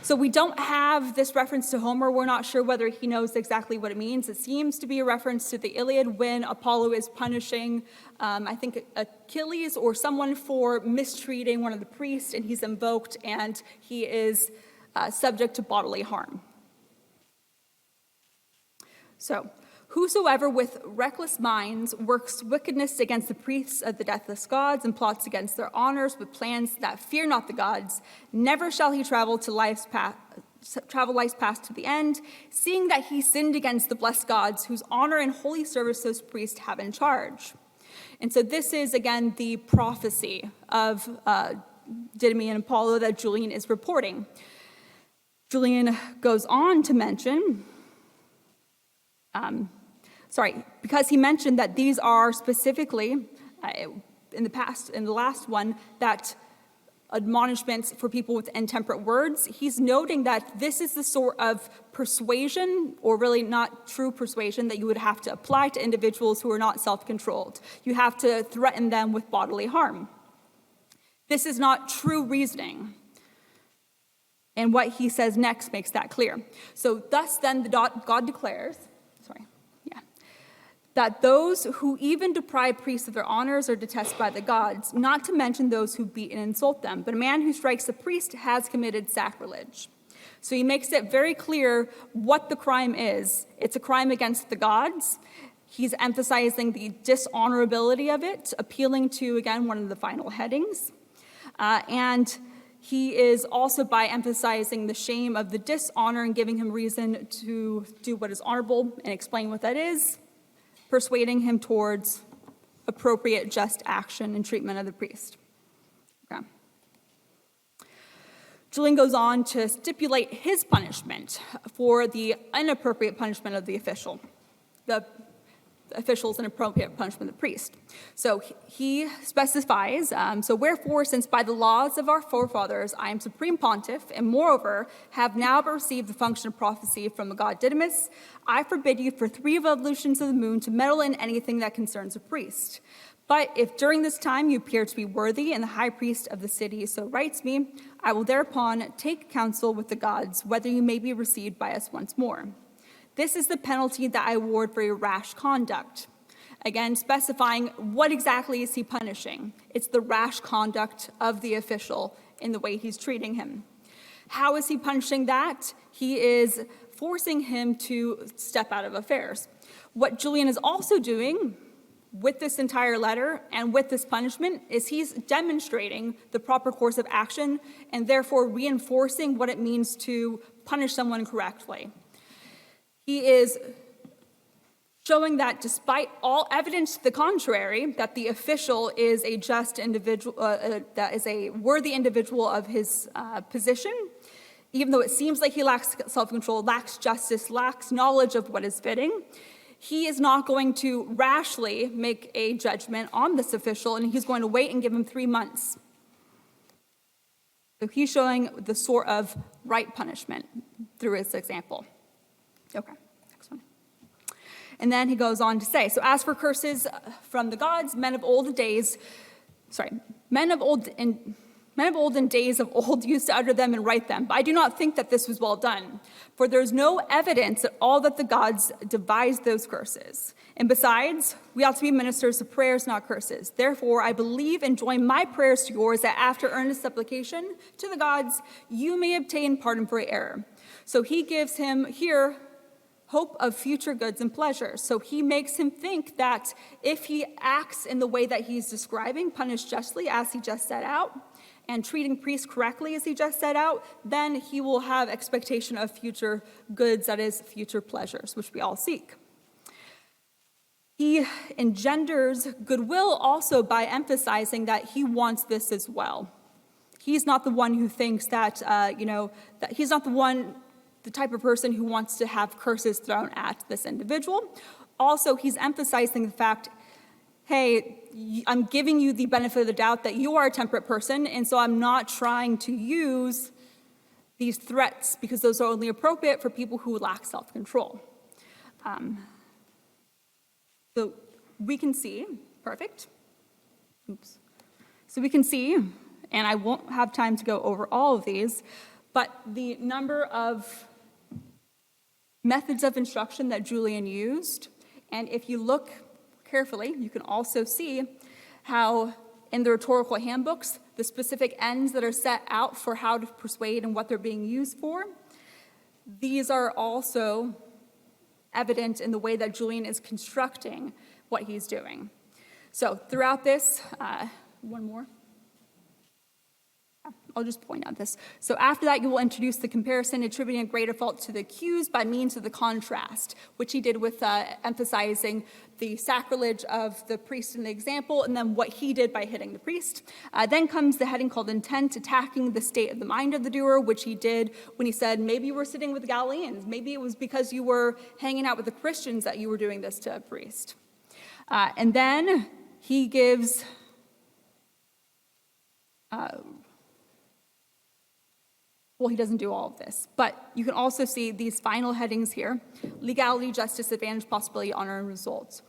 So we don't have this reference to Homer. We're not sure whether he knows exactly what it means. It seems to be a reference to the Iliad when Apollo is punishing, I think, Achilles or someone for mistreating one of the priests, and he's invoked, and he is subject to bodily harm. So, whosoever with reckless minds works wickedness against the priests of the deathless gods and plots against their honors with plans that fear not the gods, never shall he travel life's path to the end, seeing that he sinned against the blessed gods whose honor and holy service those priests have in charge. And so this is, again, the prophecy of Didymi and Apollo that Julian is reporting. Julian goes on to mention, because he mentioned that these are specifically, in the last one, that admonishments for people with intemperate words, he's noting that this is the sort of persuasion, or really not true persuasion, that you would have to apply to individuals who are not self-controlled. You have to threaten them with bodily harm. This is not true reasoning. And what he says next makes that clear. So thus then God declares, that those who even deprive priests of their honors are detested by the gods, not to mention those who beat and insult them. But a man who strikes a priest has committed sacrilege. So he makes it very clear what the crime is. It's a crime against the gods. He's emphasizing the dishonorability of it, appealing to, again, one of the final headings. And he is also, by emphasizing the shame of the dishonor and giving him reason to do what is honorable and explain what that is, persuading him towards appropriate, just action and treatment of the priest. Okay. Julian goes on to stipulate his punishment for the inappropriate punishment of the official. The official's inappropriate punishment of the priest. So he specifies, so wherefore, since by the laws of our forefathers I am supreme pontiff, and moreover have now received the function of prophecy from the god Didymus, I forbid you for 3 revolutions of the moon to meddle in anything that concerns a priest. But if during this time you appear to be worthy, and the high priest of the city so writes me, I will thereupon take counsel with the gods, whether you may be received by us once more. This is the penalty that I award for your rash conduct. Again, specifying what exactly is he punishing. It's the rash conduct of the official in the way he's treating him. How is he punishing that? He is forcing him to step out of affairs. What Julian is also doing with this entire letter and with this punishment is he's demonstrating the proper course of action and therefore reinforcing what it means to punish someone correctly. He is showing that despite all evidence to the contrary, that the official is a just individual, that is a worthy individual of his position, even though it seems like he lacks self-control, lacks justice, lacks knowledge of what is fitting, he is not going to rashly make a judgment on this official, and he's going to wait and give him 3 months. So he's showing the sort of right punishment through his example. Okay, next one. And then he goes on to say, so as for curses from the gods, men of old in days of old used to utter them and write them. But I do not think that this was well done. For there is no evidence at all that the gods devised those curses. And besides, we ought to be ministers of prayers, not curses. Therefore, I believe and join my prayers to yours, that after earnest supplication to the gods, you may obtain pardon for error. So he gives him here hope of future goods and pleasures. So he makes him think that if he acts in the way that he's describing, punished justly as he just set out, and treating priests correctly as he just set out, then he will have expectation of future goods, that is, future pleasures, which we all seek. He engenders goodwill also by emphasizing that he wants this as well. He's not the one who thinks that, that he's not the type of person who wants to have curses thrown at this individual. Also, he's emphasizing the fact, hey, I'm giving you the benefit of the doubt that you are a temperate person, and so I'm not trying to use these threats because those are only appropriate for people who lack self-control. So we can see, perfect. Oops. So we can see, and I won't have time to go over all of these, but the number of methods of instruction that Julian used, and if you look carefully, you can also see how in the rhetorical handbooks, the specific ends that are set out for how to persuade and what they're being used for, these are also evident in the way that Julian is constructing what he's doing. So throughout this, one more. I'll just point out this. So after that, you will introduce the comparison, attributing a greater fault to the accused by means of the contrast, which he did with emphasizing the sacrilege of the priest in the example, and then what he did by hitting the priest. Then comes the heading called intent, attacking the state of the mind of the doer, which he did when he said, maybe you were sitting with the Galileans. Maybe it was because you were hanging out with the Christians that you were doing this to a priest. And then he gives... well, he doesn't do all of this, but you can also see these final headings here: legality, justice, advantage, possibility, honor, and results.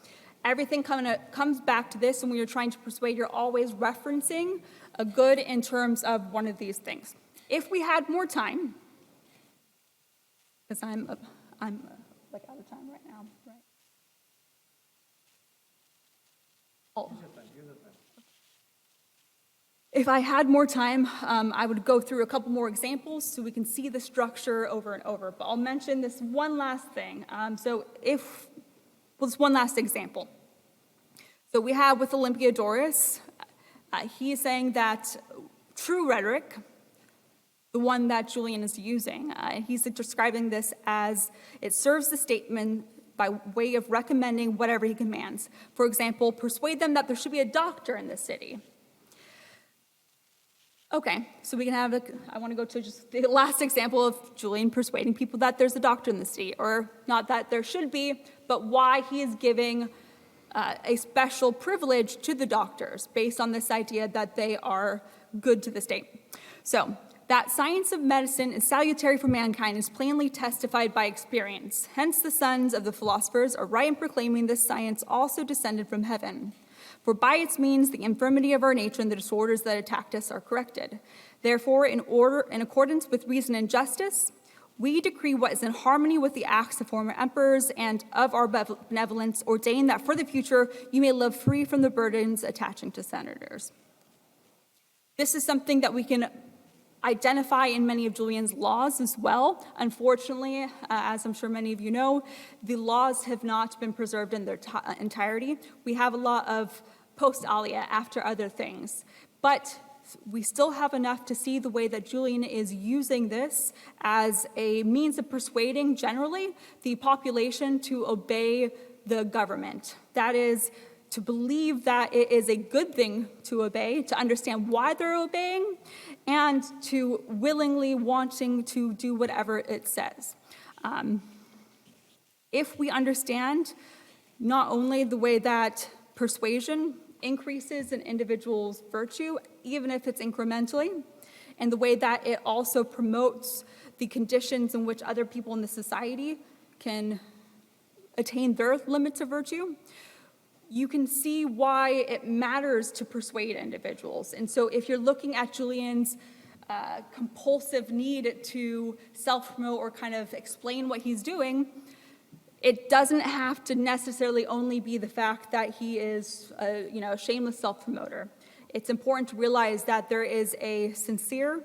Everything comes back to this, and when you're trying to persuade, you're always referencing a good in terms of one of these things. If we had more time, because I'm like out of time right now, right? If I had more time, I would go through a couple more examples so we can see the structure over and over, but I'll mention this one last thing. This one last example. So we have with Olympiodorus, he is saying that true rhetoric, the one that Julian is using, he's describing this as it serves the statement by way of recommending whatever he commands. For example, persuade them that there should be a doctor in the city. Okay, so we can have, I want to go to just the last example of Julian persuading people that there's a doctor in the city, or not that there should be, but why he is giving a special privilege to the doctors based on this idea that they are good to the state. So, that science of medicine is salutary for mankind is plainly testified by experience. Hence the sons of the philosophers are right in proclaiming this science also descended from heaven. For by its means, the infirmity of our nature and the disorders that attacked us are corrected. Therefore, in accordance with reason and justice, we decree what is in harmony with the acts of former emperors and of our benevolence, ordain that for the future you may live free from the burdens attaching to senators. This is something that we can identify in many of Julian's laws as well. Unfortunately, as I'm sure many of you know, the laws have not been preserved in their entirety. We have a lot of post alia after other things, but we still have enough to see the way that Julian is using this as a means of persuading generally the population to obey the government. That is, to believe that it is a good thing to obey, to understand why they're obeying, and to willingly wanting to do whatever it says. If we understand not only the way that persuasion increases an individual's virtue, even if it's incrementally, and the way that it also promotes the conditions in which other people in the society can attain their limits of virtue, you can see why it matters to persuade individuals. And so if you're looking at Julian's compulsive need to self-promote or kind of explain what he's doing, it doesn't have to necessarily only be the fact that he is a shameless self-promoter. It's important to realize that there is a sincere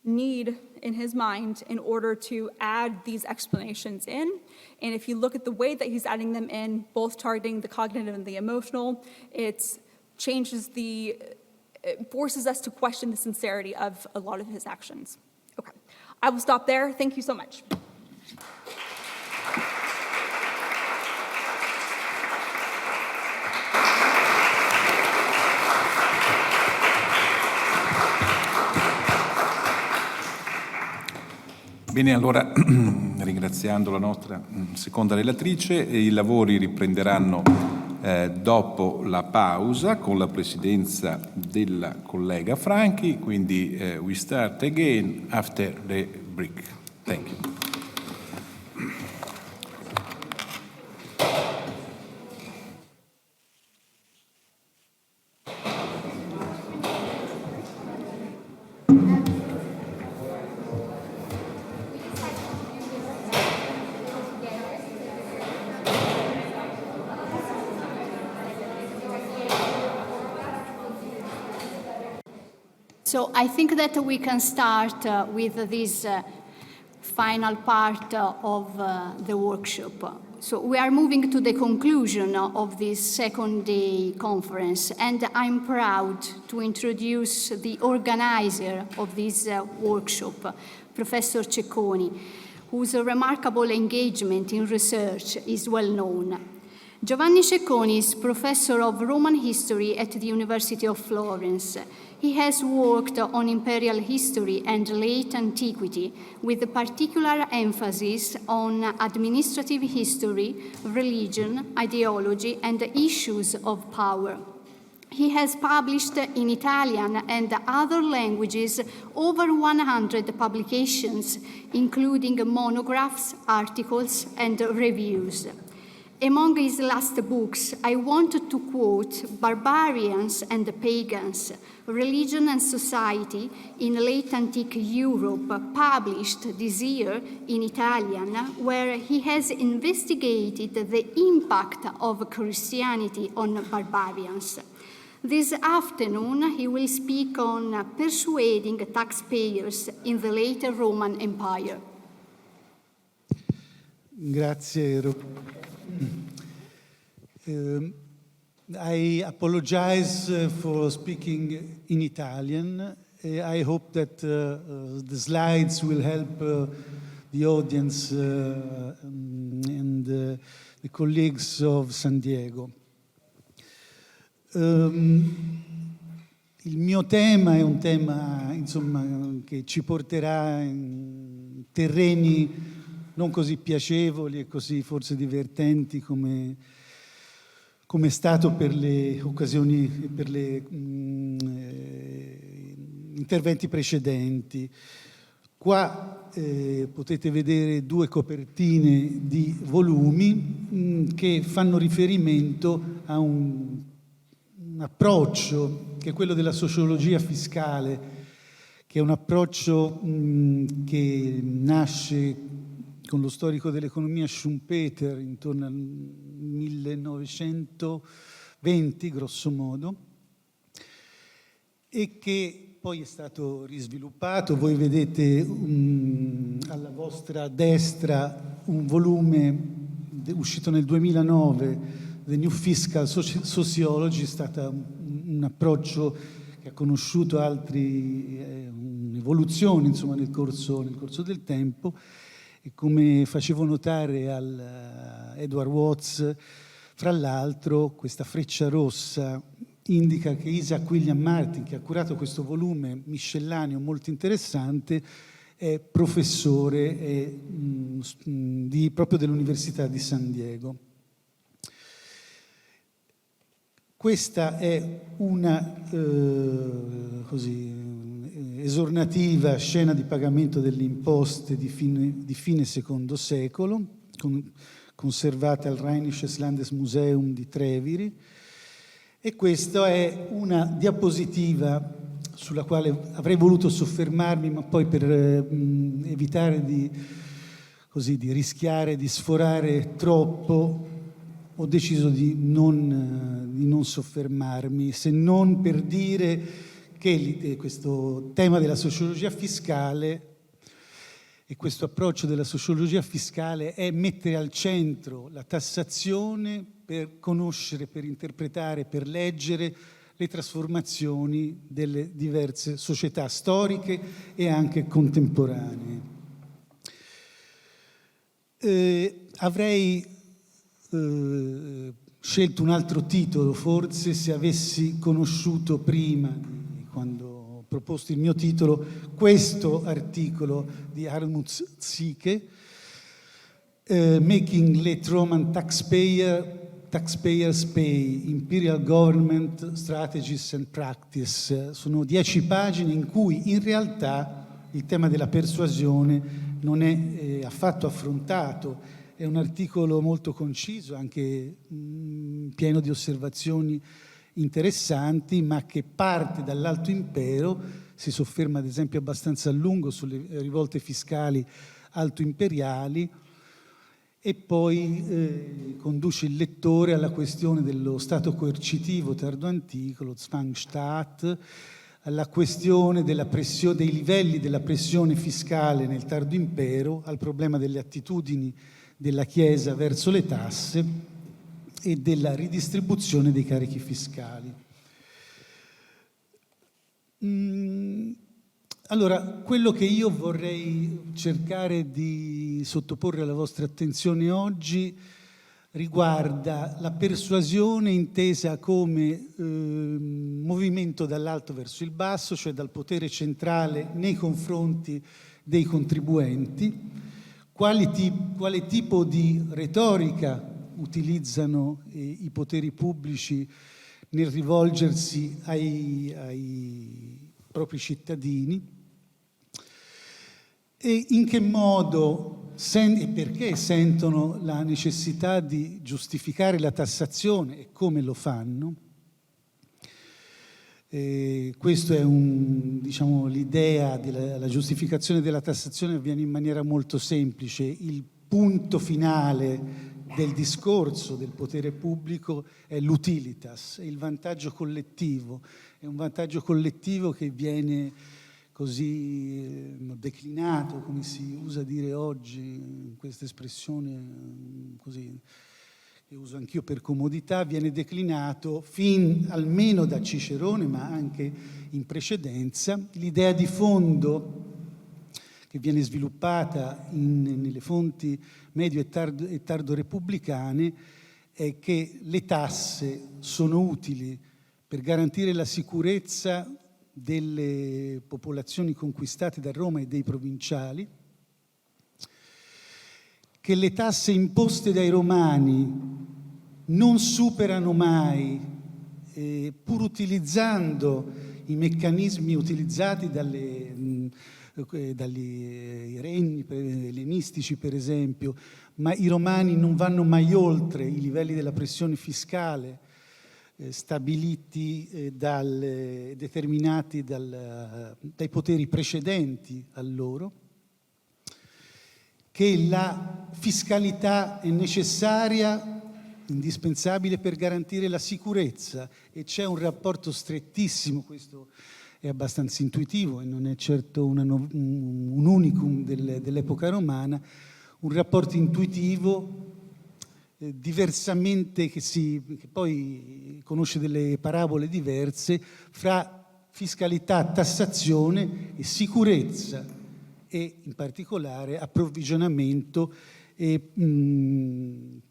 need in his mind in order to add these explanations in. And if you look at the way that he's adding them in, both targeting the cognitive and the emotional, it forces us to question the sincerity of a lot of his actions. Okay, I will stop there. Thank you so much.
Bene, allora ringraziando la nostra seconda relatrice, i lavori riprenderanno dopo la pausa con la presidenza della collega Franchi, quindi we start again after the break. Thank you.
So I think that we can start with this final part of the workshop. So we are moving to the conclusion of this second day conference, and I'm proud to introduce the organizer of this workshop, Professor Cecconi, whose remarkable engagement in research is well known. Giovanni Cecconi is Professor of Roman History at the University of Florence. He has worked on imperial history and late antiquity, with a particular emphasis on administrative history, religion, ideology, and issues of power. He has published in Italian and other languages over 100 publications, including monographs, articles, and reviews. Among his last books, I want to quote Barbarians and the Pagans, Religion and Society in Late Antique Europe, published this year in Italian, where he has investigated the impact of Christianity on barbarians. This afternoon, he will speak on persuading taxpayers in the later Roman Empire.
Grazie. I apologize for speaking in Italian. I hope that the slides will help the audience and the colleagues of San Diego. Il mio tema è un tema, insomma, che ci porterà in terreni non così piacevoli e così forse divertenti come è stato per le occasioni, per gli interventi precedenti. Qua potete vedere due copertine di volumi che fanno riferimento a un approccio che è quello della sociologia fiscale, che è un approccio che nasce con lo storico dell'economia Schumpeter intorno al 1920, grosso modo, e che poi è stato risviluppato. Voi vedete alla vostra destra un volume uscito nel 2009, The New Fiscal Sociology, è stato un approccio che ha conosciuto un'evoluzione, insomma, nel corso del tempo. E come facevo notare al Edward Watts, fra l'altro, questa freccia rossa indica che Isaac William Martin, che ha curato questo volume miscellaneo molto interessante, è professore proprio dell'Università di San Diego. Questa è una esornativa scena di pagamento delle imposte di fine secondo secolo, conservata al Rheinisches Landesmuseum di Treviri, e questa è una diapositiva sulla quale avrei voluto soffermarmi, ma poi per evitare di rischiare di sforare troppo ho deciso di non soffermarmi, se non per dire che questo tema della sociologia fiscale e questo approccio della sociologia fiscale è mettere al centro la tassazione per conoscere, per interpretare, per leggere le trasformazioni delle diverse società storiche e anche contemporanee. Avrei scelto un altro titolo, forse, se avessi conosciuto prima, quando ho proposto il mio titolo, questo articolo di Hartmut Zicke, Making Late Roman Taxpayers Pay, Imperial Government Strategies and Practice. Sono 10 pagine in cui in realtà il tema della persuasione non è affatto affrontato. È un articolo molto conciso, anche pieno di osservazioni interessanti, ma che parte dall'Alto Impero, si sofferma ad esempio abbastanza a lungo sulle rivolte fiscali altoimperiali, e poi conduce il lettore alla questione dello stato coercitivo tardo-antico, lo Zwangsstaat, alla questione dei livelli della pressione fiscale nel tardo impero, al problema delle attitudini della Chiesa verso le tasse e della ridistribuzione dei carichi fiscali. Allora, quello che io vorrei cercare di sottoporre alla vostra attenzione oggi riguarda la persuasione intesa come movimento dall'alto verso il basso, cioè dal potere centrale nei confronti dei contribuenti. Quale tipo di retorica utilizzano i poteri pubblici nel rivolgersi ai propri cittadini, e in che modo e perché sentono la necessità di giustificare la tassazione e come lo fanno. Questo è diciamo, l'idea della giustificazione della tassazione avviene in maniera molto semplice. Il punto finale del discorso del potere pubblico è l'utilitas, è il vantaggio collettivo. È un vantaggio collettivo che viene così declinato, come si usa dire oggi, questa espressione così che uso anch'io per comodità, viene declinato almeno da Cicerone, ma anche in precedenza. L'idea di fondo che viene sviluppata nelle fonti medio e tardo repubblicane è che le tasse sono utili per garantire la sicurezza delle popolazioni conquistate da Roma e dei provinciali, che le tasse imposte dai romani non superano mai, pur utilizzando i meccanismi utilizzati dagli regni ellenistici, per esempio, ma i romani non vanno mai oltre i livelli della pressione fiscale stabiliti determinati dai poteri precedenti a loro, che la fiscalità è necessaria, indispensabile per garantire la sicurezza, e c'è un rapporto strettissimo, questo è abbastanza intuitivo e non è certo un unicum dell'epoca romana, un rapporto intuitivo diversamente che poi conosce delle parabole diverse fra fiscalità, tassazione e sicurezza, e in particolare approvvigionamento e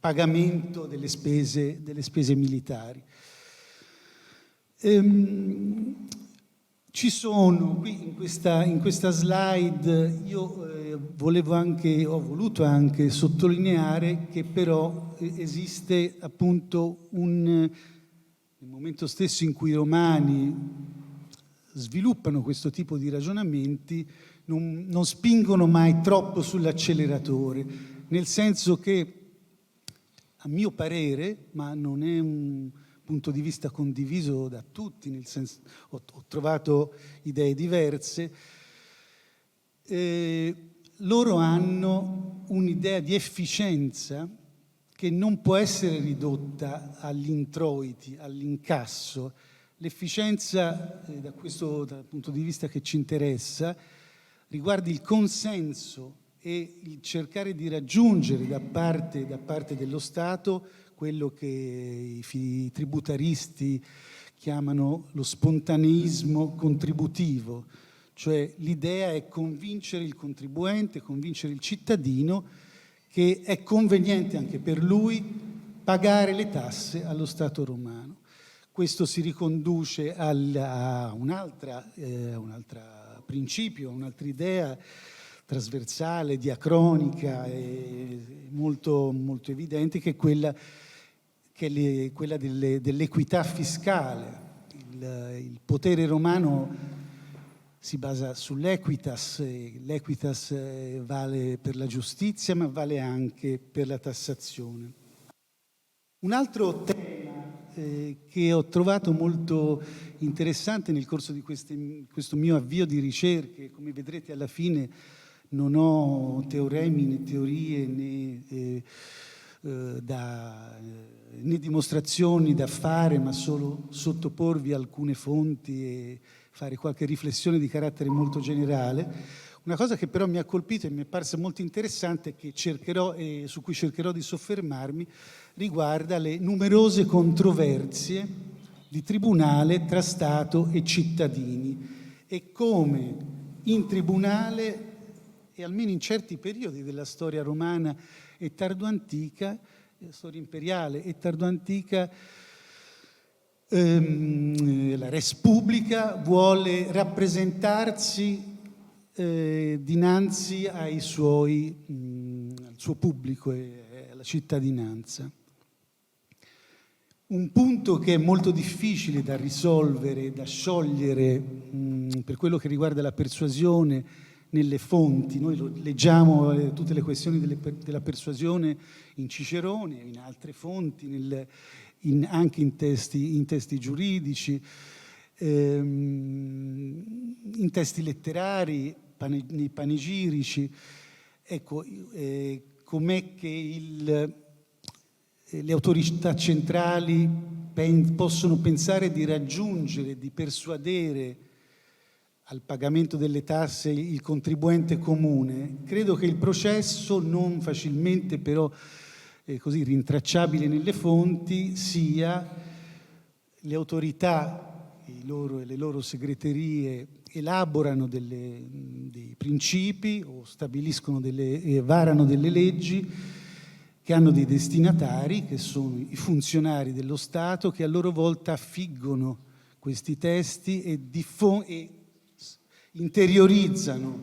pagamento delle spese militari. Ci sono qui in questa slide, io ho voluto anche sottolineare che però esiste appunto nel momento stesso in cui i romani sviluppano questo tipo di ragionamenti, non spingono mai troppo sull'acceleratore, nel senso che, a mio parere, ma non è un punto di vista condiviso da tutti, nel senso ho trovato idee diverse, loro hanno un'idea di efficienza che non può essere ridotta agli introiti, all'incasso. L'efficienza, dal punto di vista che ci interessa, riguarda il consenso e il cercare di raggiungere da parte dello Stato quello che i tributaristi chiamano lo spontaneismo contributivo, cioè l'idea è convincere il contribuente, convincere il cittadino che è conveniente anche per lui pagare le tasse allo Stato romano. Questo si riconduce a un'altra principio, un'altra idea trasversale, diacronica e molto, molto evidente, che è quella dell'equità fiscale. Il potere romano si basa sull'equitas, l'equitas vale per la giustizia ma vale anche per la tassazione. Un altro tema che ho trovato molto interessante nel corso di questo mio avvio di ricerche, come vedrete alla fine non ho teoremi né teorie né dimostrazioni da fare, ma solo sottoporvi alcune fonti e fare qualche riflessione di carattere molto generale. Una cosa che però mi ha colpito e mi è parsa molto interessante e su cui cercherò di soffermarmi riguarda le numerose controversie di tribunale tra Stato e cittadini e come in tribunale, e almeno in certi periodi della storia romana e tardoantica, storia imperiale e tardoantica, la res publica vuole rappresentarsi dinanzi al suo pubblico e alla cittadinanza. Un punto che è molto difficile da risolvere, da sciogliere per quello che riguarda la persuasione nelle fonti. Noi leggiamo tutte le questioni della persuasione in Cicerone, in altre fonti, anche in testi giuridici, in testi letterari, nei panegirici. Ecco, com'è che le autorità centrali possono pensare di raggiungere, di persuadere al pagamento delle tasse il contribuente comune? Credo che il processo, non facilmente però così rintracciabile nelle fonti, sia le autorità e le loro segreterie elaborano dei principi o stabiliscono varano delle leggi che hanno dei destinatari, che sono i funzionari dello Stato, che a loro volta affiggono questi testi e interiorizzano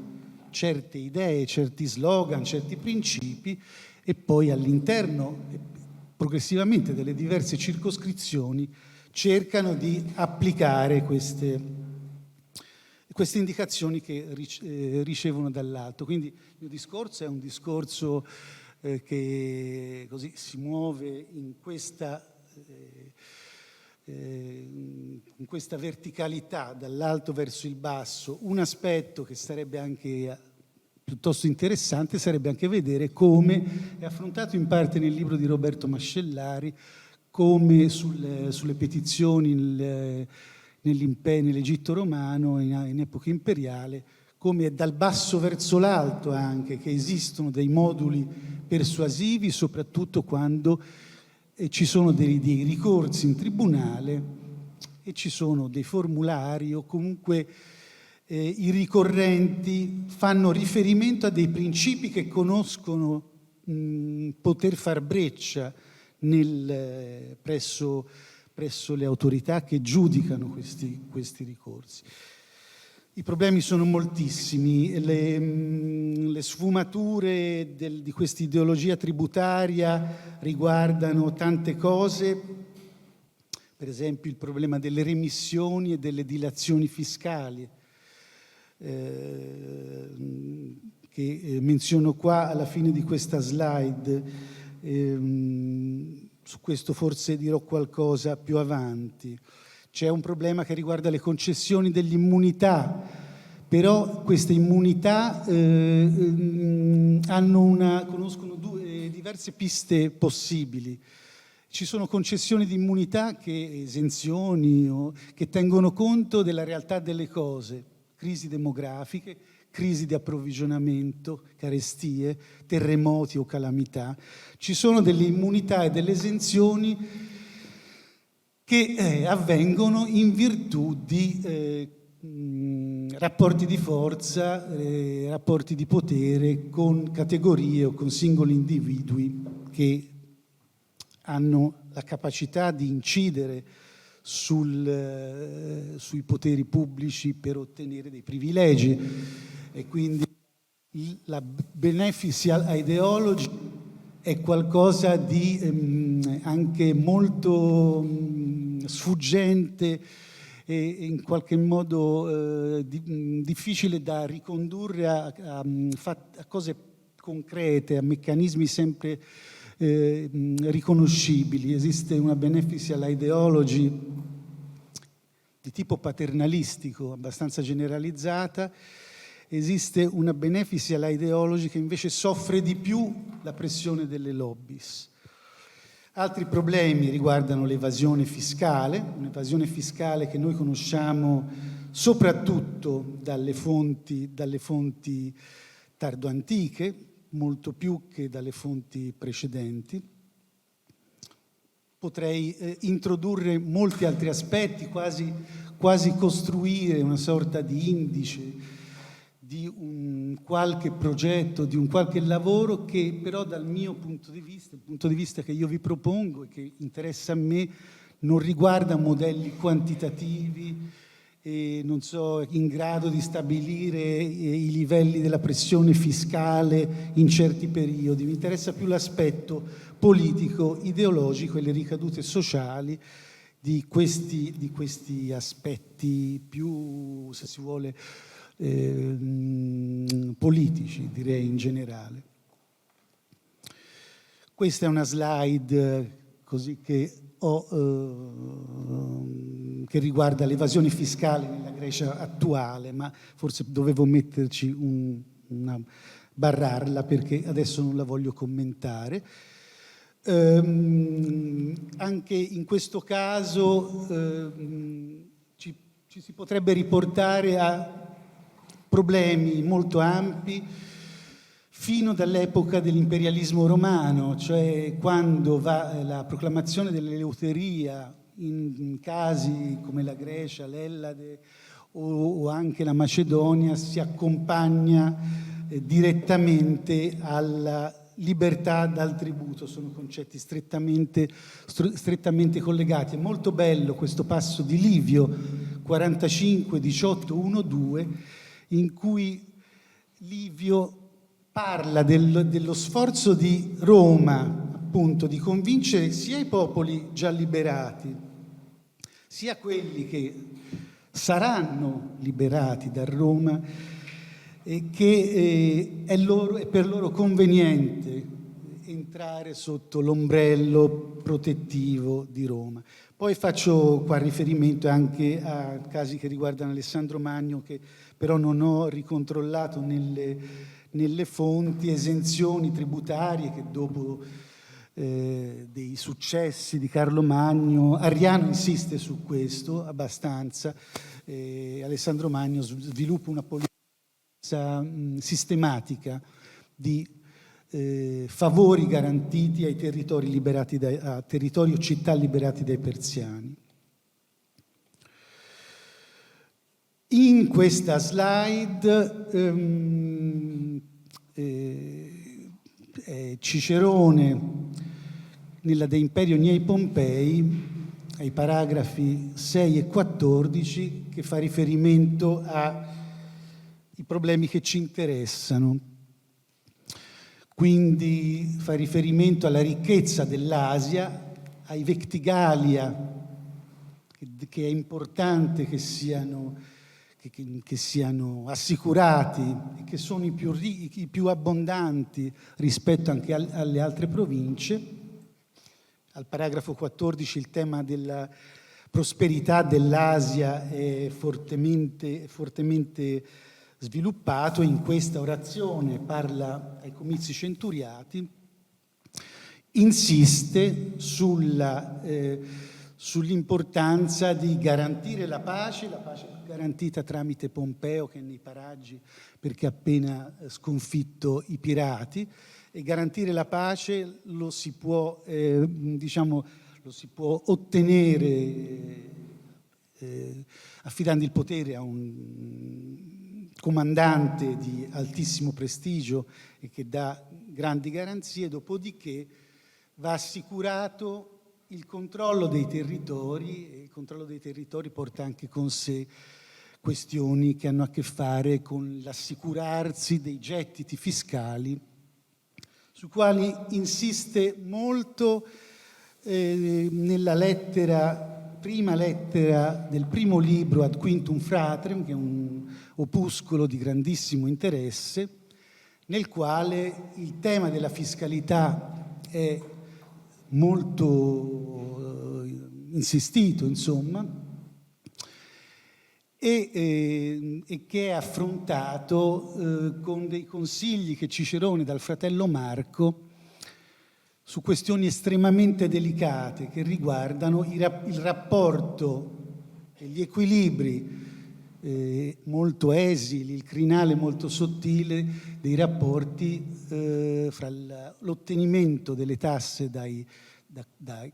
certe idee, certi slogan, certi principi, e poi all'interno, progressivamente, delle diverse circoscrizioni cercano di applicare queste indicazioni che ricevono dall'alto. Quindi il mio discorso è un discorso che così si muove in questa verticalità, dall'alto verso il basso. Un aspetto che sarebbe anche piuttosto interessante sarebbe anche vedere come è affrontato in parte nel libro di Roberto Mascellari, come sulle petizioni nell'Egitto romano, in epoca imperiale, come è dal basso verso l'alto anche che esistono dei moduli persuasivi, soprattutto quando ci sono dei ricorsi in tribunale e ci sono dei formulari, o comunque i ricorrenti fanno riferimento a dei principi che conoscono poter far breccia presso le autorità che giudicano questi ricorsi. I problemi sono moltissimi, le sfumature di questa ideologia tributaria riguardano tante cose, per esempio il problema delle remissioni e delle dilazioni fiscali, che menziono qua alla fine di questa slide. Su questo forse dirò qualcosa più avanti. C'è un problema che riguarda le concessioni dell'immunità, però queste immunità conoscono diverse piste possibili. Ci sono concessioni di immunità, esenzioni, che tengono conto della realtà delle cose, crisi demografiche, crisi di approvvigionamento, carestie, terremoti o calamità. Ci sono delle immunità e delle esenzioni che avvengono in virtù di rapporti di forza, rapporti di potere con categorie o con singoli individui che hanno la capacità di incidere sui poteri pubblici per ottenere dei privilegi. E quindi la beneficial ideology è qualcosa di anche molto sfuggente e in qualche modo difficile da ricondurre a cose concrete, a meccanismi sempre riconoscibili. Esiste una beneficial ideology di tipo paternalistico, abbastanza generalizzata. Esiste una beneficial ideology che invece soffre di più la pressione delle lobbies. Altri problemi riguardano l'evasione fiscale, un'evasione fiscale che noi conosciamo soprattutto dalle fonti tardo-antiche, molto più che dalle fonti precedenti. Potrei introdurre molti altri aspetti, quasi costruire una sorta di indice di un qualche progetto, di un qualche lavoro che però dal mio punto di vista, il punto di vista che io vi propongo e che interessa a me, non riguarda modelli quantitativi e non so, in grado di stabilire i livelli della pressione fiscale in certi periodi. Mi interessa più l'aspetto politico, ideologico e le ricadute sociali di questi aspetti più, se si vuole, politici, direi in generale. Questa è una slide così che riguarda l'evasione fiscale nella Grecia attuale, ma forse dovevo metterci barrarla perché adesso non la voglio commentare. Anche in questo caso ci si potrebbe riportare a problemi molto ampi fino dall'epoca dell'imperialismo romano, cioè quando va la proclamazione dell'eleuteria in casi come la Grecia, l'Ellade o anche la Macedonia si accompagna direttamente alla libertà dal tributo, sono concetti strettamente collegati. È molto bello questo passo di Livio 45-18-1-2 in cui Livio parla dello sforzo di Roma, appunto, di convincere sia i popoli già liberati, sia quelli che saranno liberati da Roma, che è per loro conveniente entrare sotto l'ombrello protettivo di Roma. Poi faccio qua riferimento anche a casi che riguardano Alessandro Magno, che però non ho ricontrollato nelle fonti, esenzioni tributarie che dopo dei successi di Carlo Magno, Arriano insiste su questo abbastanza, Alessandro Magno sviluppa una politica sistematica di favori garantiti ai territori liberati a territori o città liberati dai persiani. In questa slide Cicerone nella De Imperio Niei Pompei, ai paragrafi 6 e 14, che fa riferimento ai problemi che ci interessano. Quindi fa riferimento alla ricchezza dell'Asia, ai Vectigalia, che è importante che siano assicurati e che sono i più abbondanti rispetto anche alle altre province. Al paragrafo 14 il tema della prosperità dell'Asia è fortemente sviluppato. In questa orazione parla ai comizi centuriati, insiste sull'importanza di garantire la pace garantita tramite Pompeo che è nei paraggi perché ha appena sconfitto i pirati, e garantire la pace lo si può ottenere affidando il potere a un comandante di altissimo prestigio e che dà grandi garanzie, dopodiché va assicurato il controllo dei territori, e il controllo dei territori porta anche con sé questioni che hanno a che fare con l'assicurarsi dei gettiti fiscali, su quali insiste molto nella prima lettera del primo libro Ad Quintum Fratrem, che è un opuscolo di grandissimo interesse, nel quale il tema della fiscalità è molto insistito, insomma, e che è affrontato con dei consigli che Cicerone dal fratello Marco su questioni estremamente delicate che riguardano il rapporto e gli equilibri molto esili, il crinale molto sottile dei rapporti fra l'ottenimento delle tasse da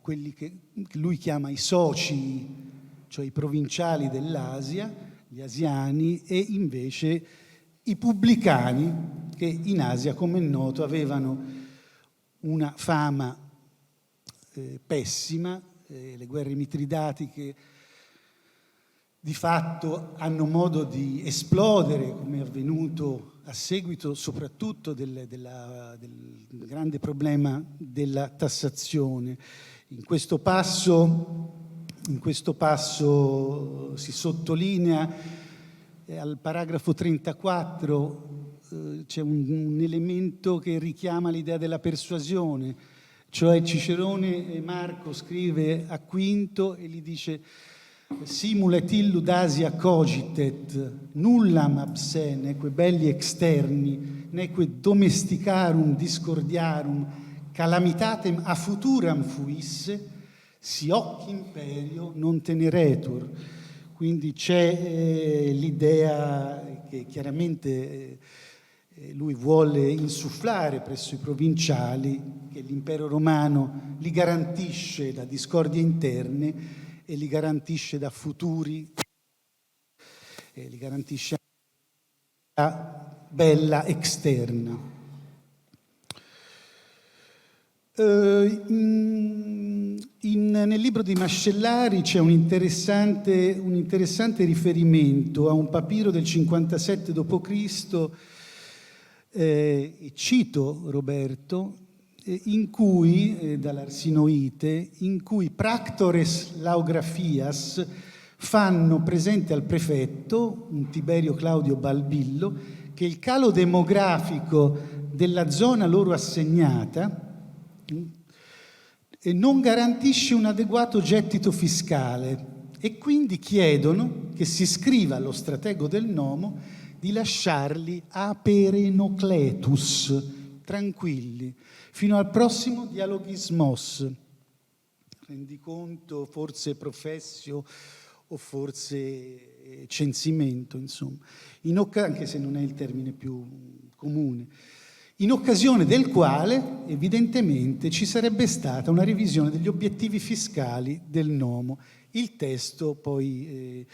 quelli che lui chiama i soci, cioè i provinciali dell'Asia, gli asiani, e invece i pubblicani, che in Asia, come è noto, avevano una fama pessima, le guerre mitridatiche di fatto hanno modo di esplodere, come è avvenuto a seguito soprattutto del grande problema della tassazione. In questo passo si sottolinea al paragrafo 34 c'è un elemento che richiama l'idea della persuasione, cioè Cicerone e Marco scrive a Quinto e gli dice simula et illud Asia cogitet, nullam abse, neque belli externi, neque domesticarum discordiarum, calamitatem a futuram fuisse, si hoc imperio non teneretur. Quindi c'è l'idea che chiaramente lui vuole insufflare presso i provinciali, che l'impero romano li garantisce da discordie interne e li garantisce da futuri, e li garantisce da bella esterna. Nel libro di Mascellari c'è un interessante riferimento a un papiro del 57 d.C., cito Roberto, in cui, dall'Arsinoite, in cui Practores Laugrafias fanno presente al prefetto, un Tiberio Claudio Balbillo, che il calo demografico della zona loro assegnata non garantisce un adeguato gettito fiscale e quindi chiedono che si scriva allo stratego del nomo di lasciarli a perenocletus, tranquilli, fino al prossimo dialogismos. Rendiconto, forse professio o forse censimento, insomma, anche se non è il termine più comune, in occasione del quale evidentemente ci sarebbe stata una revisione degli obiettivi fiscali del nomo. Il testo poi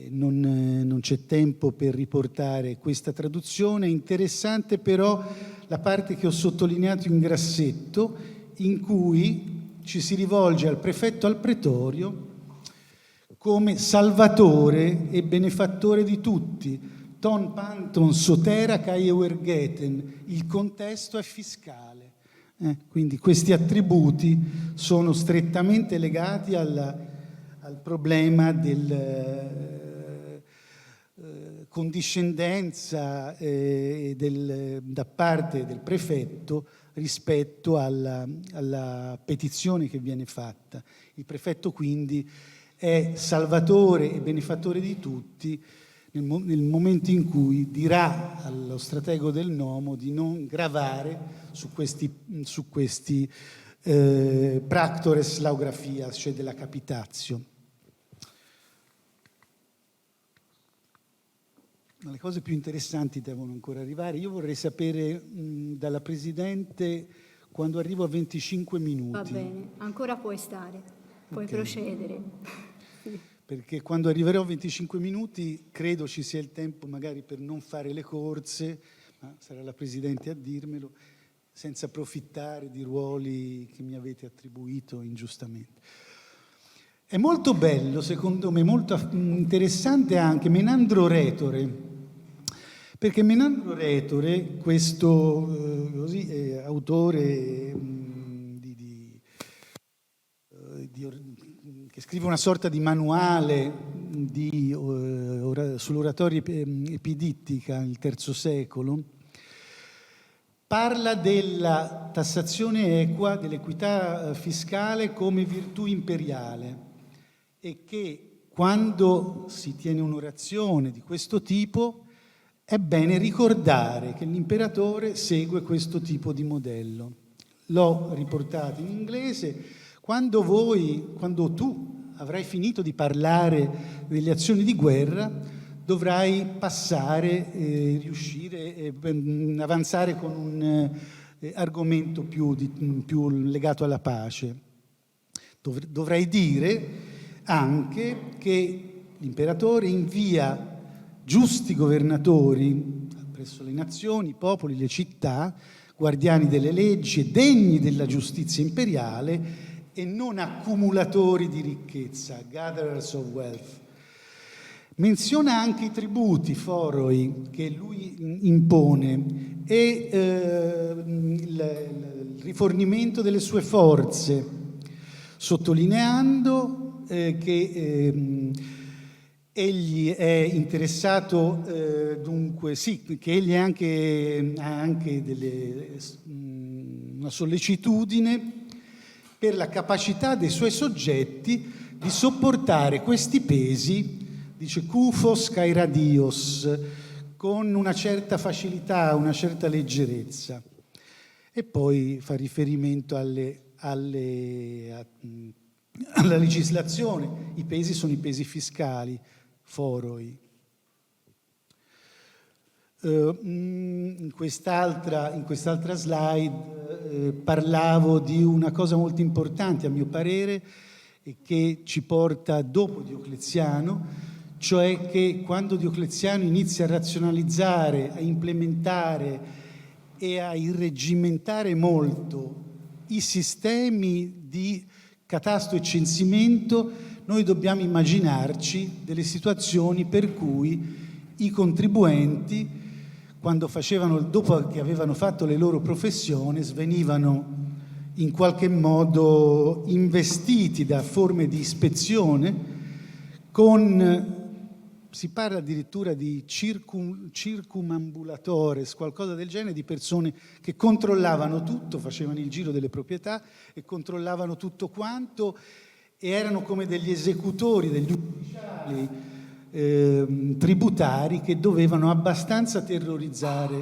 non c'è tempo per riportare questa traduzione. È interessante però la parte che ho sottolineato in grassetto, in cui ci si rivolge al prefetto al pretorio come salvatore e benefattore di tutti. Ton panton sotera cae euergeten, il contesto è fiscale. Quindi questi attributi sono strettamente legati al problema del condiscendenza da parte del prefetto rispetto alla petizione che viene fatta. Il prefetto quindi è salvatore e benefattore di tutti nel momento in cui dirà allo stratego del nomo di non gravare su questi practores laugrafias, cioè della capitazio. Ma le cose più interessanti devono ancora arrivare. Io vorrei sapere dalla Presidente quando arrivo a 25 minuti.
Va bene, ancora puoi stare, puoi procedere.
Perché quando arriverò a 25 minuti credo ci sia il tempo magari per non fare le corse, ma sarà la Presidente a dirmelo, senza approfittare di ruoli che mi avete attribuito ingiustamente. È molto bello, secondo me, molto interessante anche Menandro Retore, perché Menandro Retore, questo autore che scrive una sorta di manuale sull'oratoria epidittica nel III secolo, parla della tassazione equa, dell'equità fiscale come virtù imperiale e che quando si tiene un'orazione di questo tipo è bene ricordare che l'imperatore segue questo tipo di modello. L'ho riportato in inglese. Quando tu avrai finito di parlare delle azioni di guerra, dovrai passare, riuscire a avanzare con un argomento più legato alla pace. Dovrai dire anche che l'imperatore invia giusti governatori presso le nazioni, i popoli, le città, guardiani delle leggi e degni della giustizia imperiale, e non accumulatori di ricchezza, gatherers of wealth. Menziona anche i tributi, foroi, che lui impone e il rifornimento delle sue forze, sottolineando che Egli è interessato, dunque, sì, che egli ha anche una sollecitudine per la capacità dei suoi soggetti di sopportare questi pesi, dice kufos kai radios, con una certa facilità, una certa leggerezza. E poi fa riferimento alla legislazione. I pesi sono i pesi fiscali, foroi. In quest'altra slide parlavo di una cosa molto importante, a mio parere, e che ci porta dopo Diocleziano, cioè che quando Diocleziano inizia a razionalizzare, a implementare e a irreggimentare molto i sistemi di catasto e censimento, noi dobbiamo immaginarci delle situazioni per cui i contribuenti, dopo che avevano fatto le loro professioni, venivano in qualche modo investiti da forme di ispezione si parla addirittura di circumambulatores, qualcosa del genere, di persone che controllavano tutto, facevano il giro delle proprietà e controllavano tutto quanto, e erano come degli esecutori, degli ufficiali tributari che dovevano abbastanza terrorizzare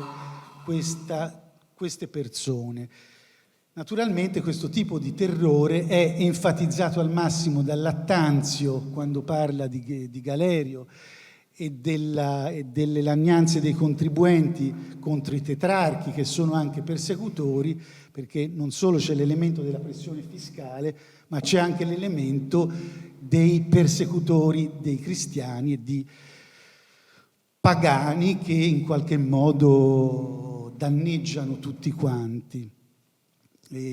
queste persone. Naturalmente questo tipo di terrore è enfatizzato al massimo da Lattanzio quando parla di Galerio e delle lagnanze dei contribuenti contro i tetrarchi, che sono anche persecutori, perché non solo c'è l'elemento della pressione fiscale, ma c'è anche l'elemento dei persecutori dei cristiani e di pagani che in qualche modo danneggiano tutti quanti.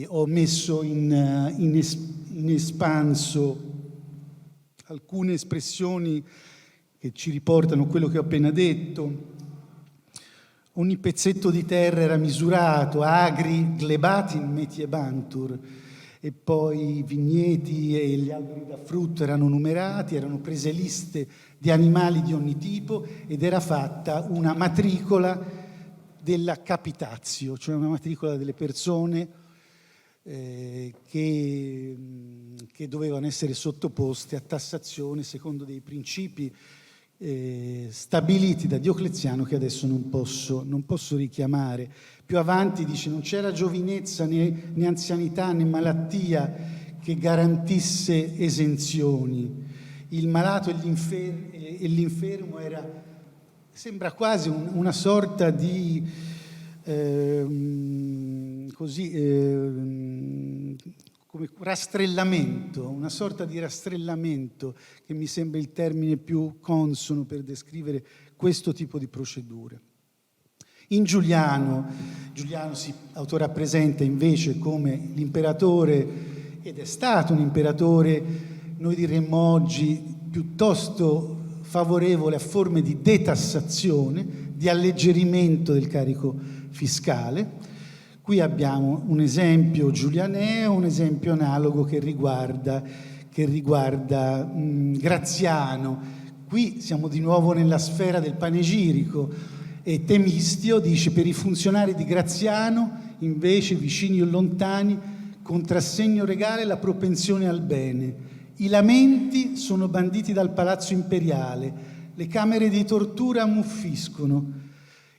Ho messo in espanso alcune espressioni che ci riportano quello che ho appena detto. Ogni pezzetto di terra era misurato, agri glebatin metiebantur, e poi i vigneti e gli alberi da frutto erano numerati, erano prese liste di animali di ogni tipo ed era fatta una matricola della capitatio, cioè una matricola delle persone che dovevano essere sottoposte a tassazione secondo dei principi stabiliti da Diocleziano, che adesso non posso richiamare. Più avanti dice: non c'era giovinezza né anzianità né malattia che garantisse esenzioni. Il malato e l'infermo sembra quasi una sorta di come rastrellamento, una sorta di rastrellamento, che mi sembra il termine più consono per descrivere questo tipo di procedure. In Giuliano si autorappresenta invece come l'imperatore, ed è stato un imperatore, noi diremmo oggi, piuttosto favorevole a forme di detassazione, di alleggerimento del carico fiscale. Qui abbiamo un esempio giulianeo, un esempio analogo che riguarda Graziano. Qui siamo di nuovo nella sfera del panegirico e Temistio dice: per i funzionari di Graziano, invece, vicini o lontani, contrassegno regale la propensione al bene. I lamenti sono banditi dal palazzo imperiale, le camere di tortura ammuffiscono,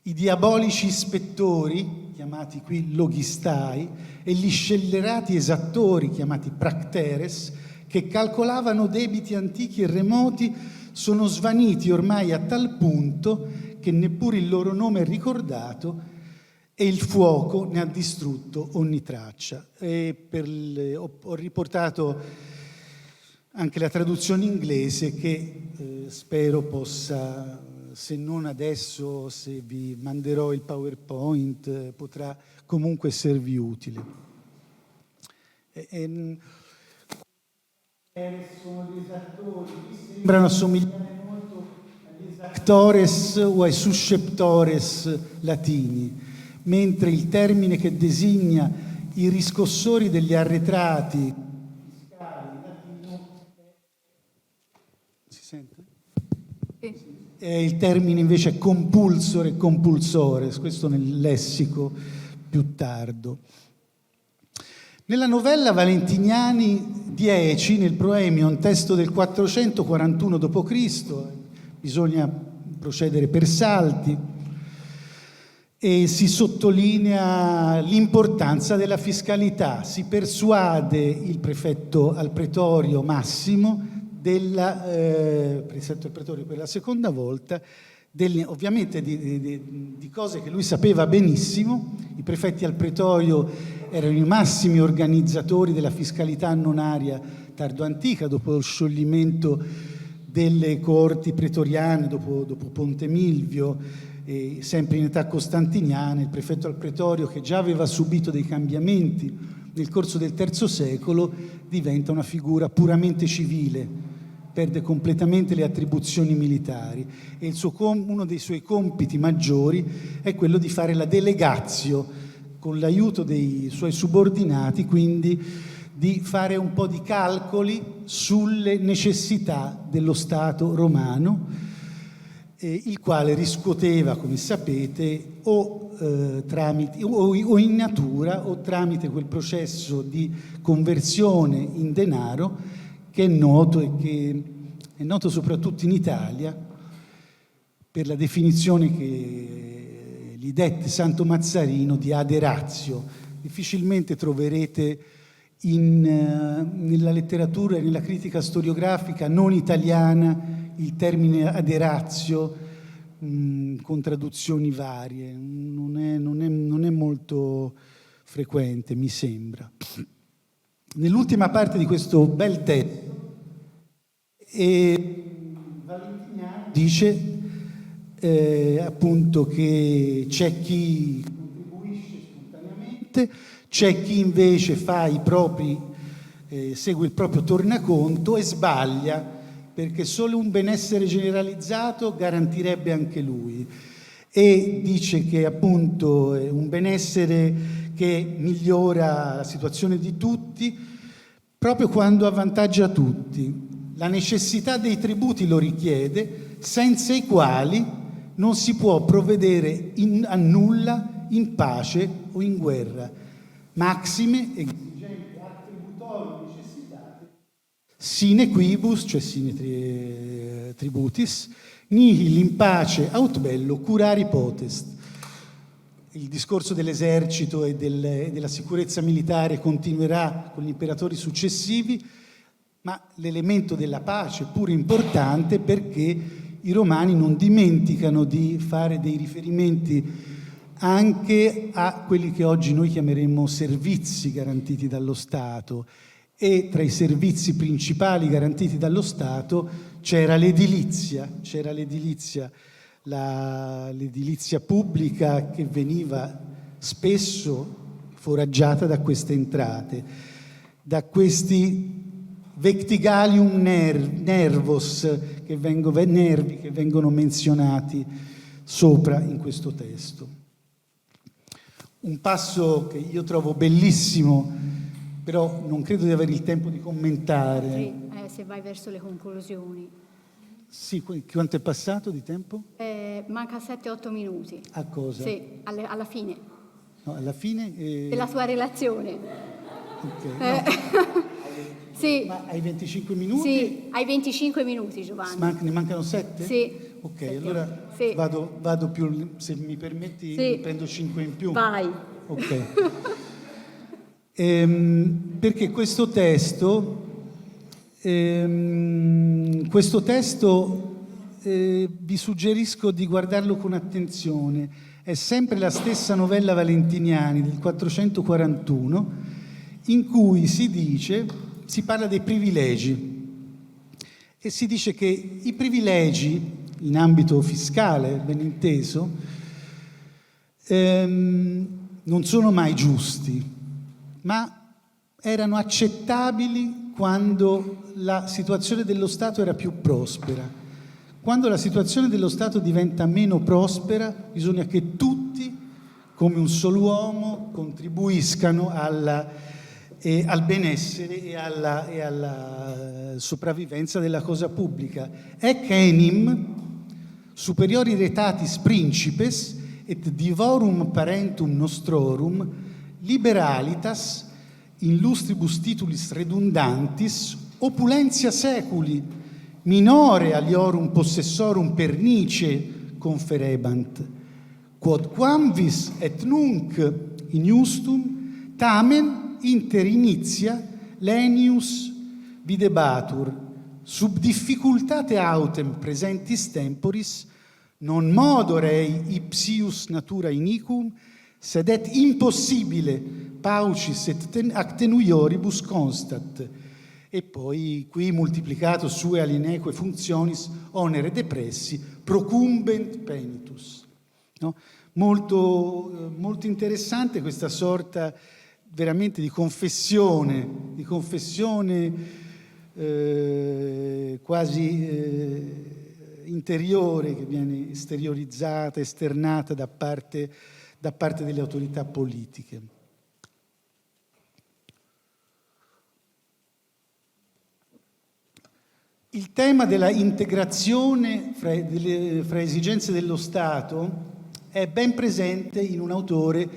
i diabolici ispettori, chiamati qui logistai, e gli scellerati esattori, chiamati practeres, che calcolavano debiti antichi e remoti, sono svaniti ormai a tal punto che neppure il loro nome è ricordato e il fuoco ne ha distrutto ogni traccia. Ho riportato anche la traduzione inglese che spero possa, se non adesso, se vi manderò il PowerPoint, potrà comunque esservi utile. Sono gli esattori, sembrano assomigliare molto agli esactores o ai susceptores latini, mentre il termine che designa i riscossori degli arretrati fiscali latino, si sente? il termine invece è compulsor e compulsores, questo nel lessico più tardo. Nella novella Valentiniani 10, nel proemio, un testo del 441 d.C., bisogna procedere per salti, e si sottolinea l'importanza della fiscalità. Si persuade il prefetto al pretorio Massimo, prefetto al pretorio per la seconda volta, ovviamente di cose che lui sapeva benissimo. I prefetti al pretorio erano i massimi organizzatori della fiscalità annonaria tardo-antica, dopo lo scioglimento delle coorti pretoriane, dopo Ponte Milvio, sempre in età costantiniana. Il prefetto al pretorio, che già aveva subito dei cambiamenti nel corso del III secolo, diventa una figura puramente civile, perde completamente le attribuzioni militari, e uno dei suoi compiti maggiori è quello di fare la delegatio, con l'aiuto dei suoi subordinati, quindi di fare un po' di calcoli sulle necessità dello Stato romano, il quale riscuoteva, come sapete, o in natura o tramite quel processo di conversione in denaro che è noto, e che è noto soprattutto in Italia per la definizione che gli dette Santo Mazzarino di aderatio. Difficilmente troverete nella letteratura e nella critica storiografica non italiana il termine aderatio con traduzioni varie. Non è molto frequente, mi sembra. Nell'ultima parte di questo bel testo, Valentiniani dice appunto che c'è chi contribuisce spontaneamente, c'è chi invece segue il proprio tornaconto e sbaglia, perché solo un benessere generalizzato garantirebbe anche lui. E dice che appunto è un benessere che migliora la situazione di tutti proprio quando avvantaggia tutti. La necessità dei tributi lo richiede, senza i quali non si può provvedere a nulla in pace o in guerra. Maxime exigenti attributorio necessitate sine quibus, cioè sine tributis, nihil in pace aut bello curari potest. Il discorso dell'esercito e della sicurezza militare continuerà con gli imperatori successivi, ma l'elemento della pace è pure importante, perché i romani non dimenticano di fare dei riferimenti anche a quelli che oggi noi chiameremmo servizi garantiti dallo Stato, e tra i servizi principali garantiti dallo Stato c'era l'edilizia, l'edilizia pubblica, che veniva spesso foraggiata da queste entrate, da questi vectigalium nervos nervi che vengono menzionati sopra in questo testo. Un passo che io trovo bellissimo, però non credo di avere il tempo di commentare.
Se vai verso le conclusioni.
Sì, quanto è passato di tempo?
Manca 7-8 minuti.
A cosa?
Sì, alla fine.
No, alla fine?
Della tua relazione.
Ok. No.
Sì.
Ma hai 25 minuti?
Sì, hai 25 minuti, Giovanni.
Ne mancano 7?
Sì.
Ok,
7.
allora
sì.
vado più, se mi permetti,
sì.
prendo 5 in più.
Vai.
Ok. Perché questo testo vi suggerisco di guardarlo con attenzione. È sempre la stessa novella Valentiniani del 441, in cui si parla dei privilegi, e si dice che i privilegi in ambito fiscale, ben inteso, non sono mai giusti, ma erano accettabili quando la situazione dello Stato era più prospera. Quando la situazione dello Stato diventa meno prospera, bisogna che tutti, come un solo uomo, contribuiscano al benessere e alla sopravvivenza della cosa pubblica. Ec enim superiori retatis principes et divorum parentum nostrorum liberalitas in lustribus titulis redundantis opulentia seculi minore aliorum possessorum pernice conferebant, quodquam vis et nunc in iustum tamen inter initia lenius videbatur sub difficultate autem presentis temporis non modo rei ipsius natura iniquum sed et impossibile paucis et actenuioribus constat. E poi qui moltiplicato sue alineque functionis onere depressi procumbent penitus. No? Molto interessante questa sorta veramente di confessione quasi interiore che viene esteriorizzata, esternata da parte delle autorità politiche. Il tema della integrazione fra esigenze dello Stato è ben presente in un autore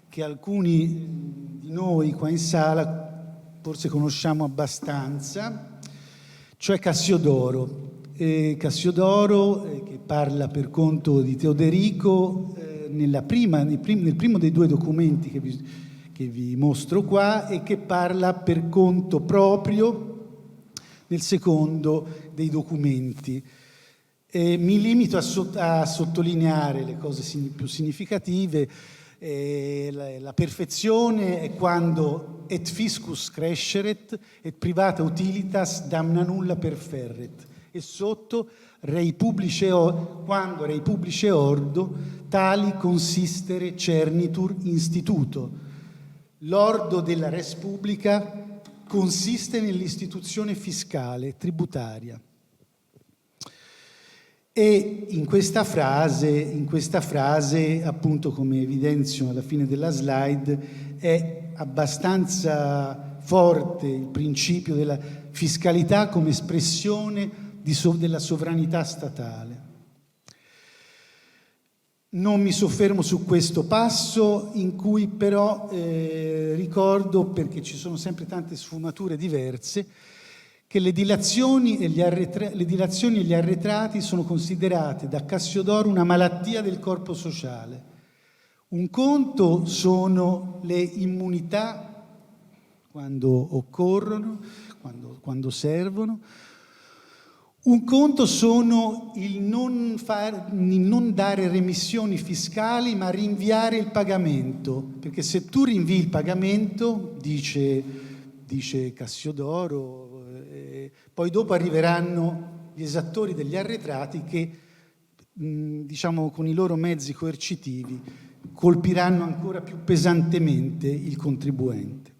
che alcuni di noi qua in sala forse conosciamo abbastanza, cioè Cassiodoro. Cassiodoro, che parla per conto di Teoderico nel primo dei due documenti che vi mostro qua, e che parla per conto proprio nel secondo dei documenti. Mi limito a sottolineare le cose più significative. La perfezione è quando et fiscus cresceret et privata utilitas damna nulla perferret, e sotto quando rei publice ordo tali consistere cernitur instituto. L'ordo della res publica consiste nell'istituzione fiscale tributaria. E in questa frase, appunto, come evidenzio alla fine della slide, è abbastanza forte il principio della fiscalità come espressione della sovranità statale. Non mi soffermo su questo passo, in cui però ricordo, perché ci sono sempre tante sfumature diverse, che le dilazioni e gli arretrati sono considerate da Cassiodoro una malattia del corpo sociale. Un conto sono le immunità quando occorrono, quando servono. Un conto sono il non dare remissioni fiscali, ma rinviare il pagamento, perché se tu rinvii il pagamento, dice Cassiodoro, poi dopo arriveranno gli esattori degli arretrati che, diciamo, con i loro mezzi coercitivi colpiranno ancora più pesantemente il contribuente.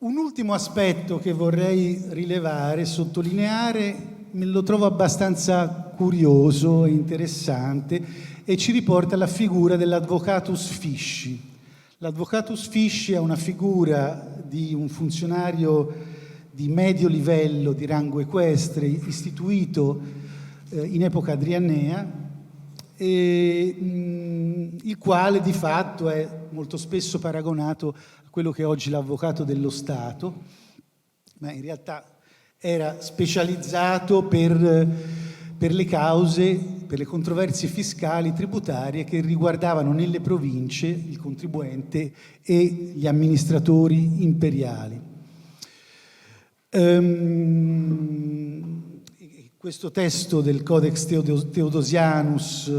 Un ultimo aspetto che vorrei rilevare, sottolineare, me lo trovo abbastanza curioso e interessante, e ci riporta alla figura dell'advocatus fisci. L'advocatus fisci è una figura di un funzionario di medio livello, di rango equestre, istituito in epoca adrianea, il quale di fatto è molto spesso paragonato a quello che è oggi l'avvocato dello Stato, ma in realtà era specializzato per le cause, per le controversie fiscali tributarie che riguardavano nelle province il contribuente e gli amministratori imperiali. Questo testo del Codex Theodosianus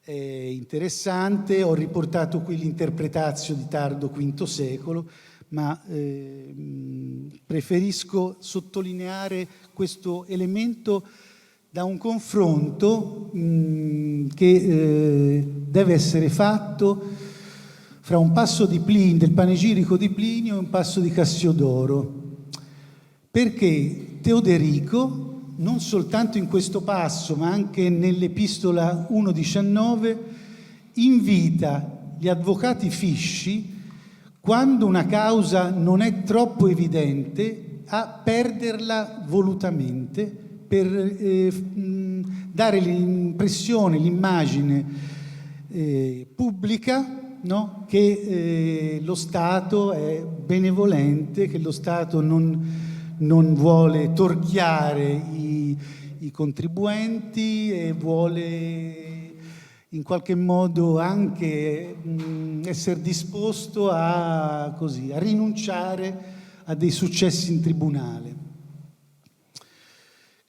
è interessante. Ho riportato qui l'interpretatio di tardo V secolo, ma preferisco sottolineare questo elemento da un confronto che deve essere fatto fra un passo del panegirico di Plinio e un passo di Cassiodoro, perché Teoderico, non soltanto in questo passo, ma anche nell'Epistola 1,19, invita gli avvocati fisci, quando una causa non è troppo evidente, a perderla volutamente per dare l'impressione, l'immagine pubblica, no? Che lo Stato è benevolente, che lo Stato non vuole torchiare i contribuenti e vuole in qualche modo anche essere disposto a rinunciare a dei successi in tribunale.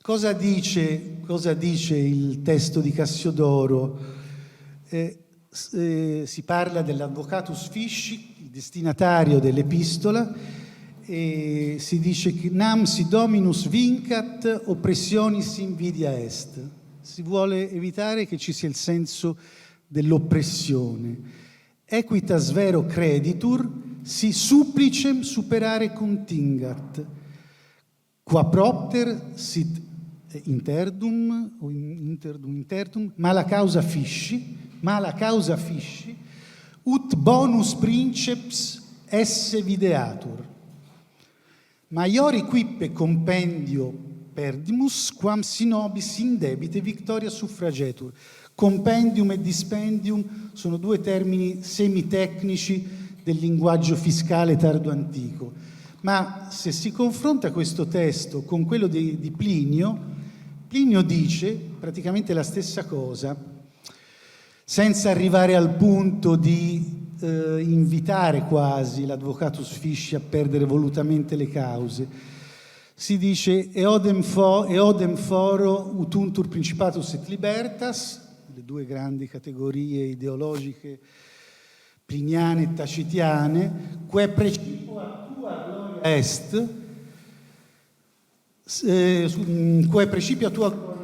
Cosa dice il testo di Cassiodoro? Si parla dell'advocatus fisci, il destinatario dell'epistola, e si dice che nam si dominus vincat oppressionis invidia est. Si vuole evitare che ci sia il senso dell'oppressione. Equitas vero creditur, si supplicem superare contingat. Qua propter sit interdum, o interdum, mala causa fisci, ut bonus princeps esse videatur. Maiori quippe compendio perdimus, quam si nobis in debite victoria suffragetur. Compendium e dispendium sono due termini semitecnici del linguaggio fiscale tardo antico. Ma se si confronta questo testo con quello di Plinio, Plinio dice praticamente la stessa cosa, senza arrivare al punto di invitare quasi l'advocatus fisci a perdere volutamente le cause. Si dice eodem foro utuntur principatus et libertas, le due grandi categorie ideologiche pliniane e tacitiane, quae principio a tua gloria est, quae principio a tua gloria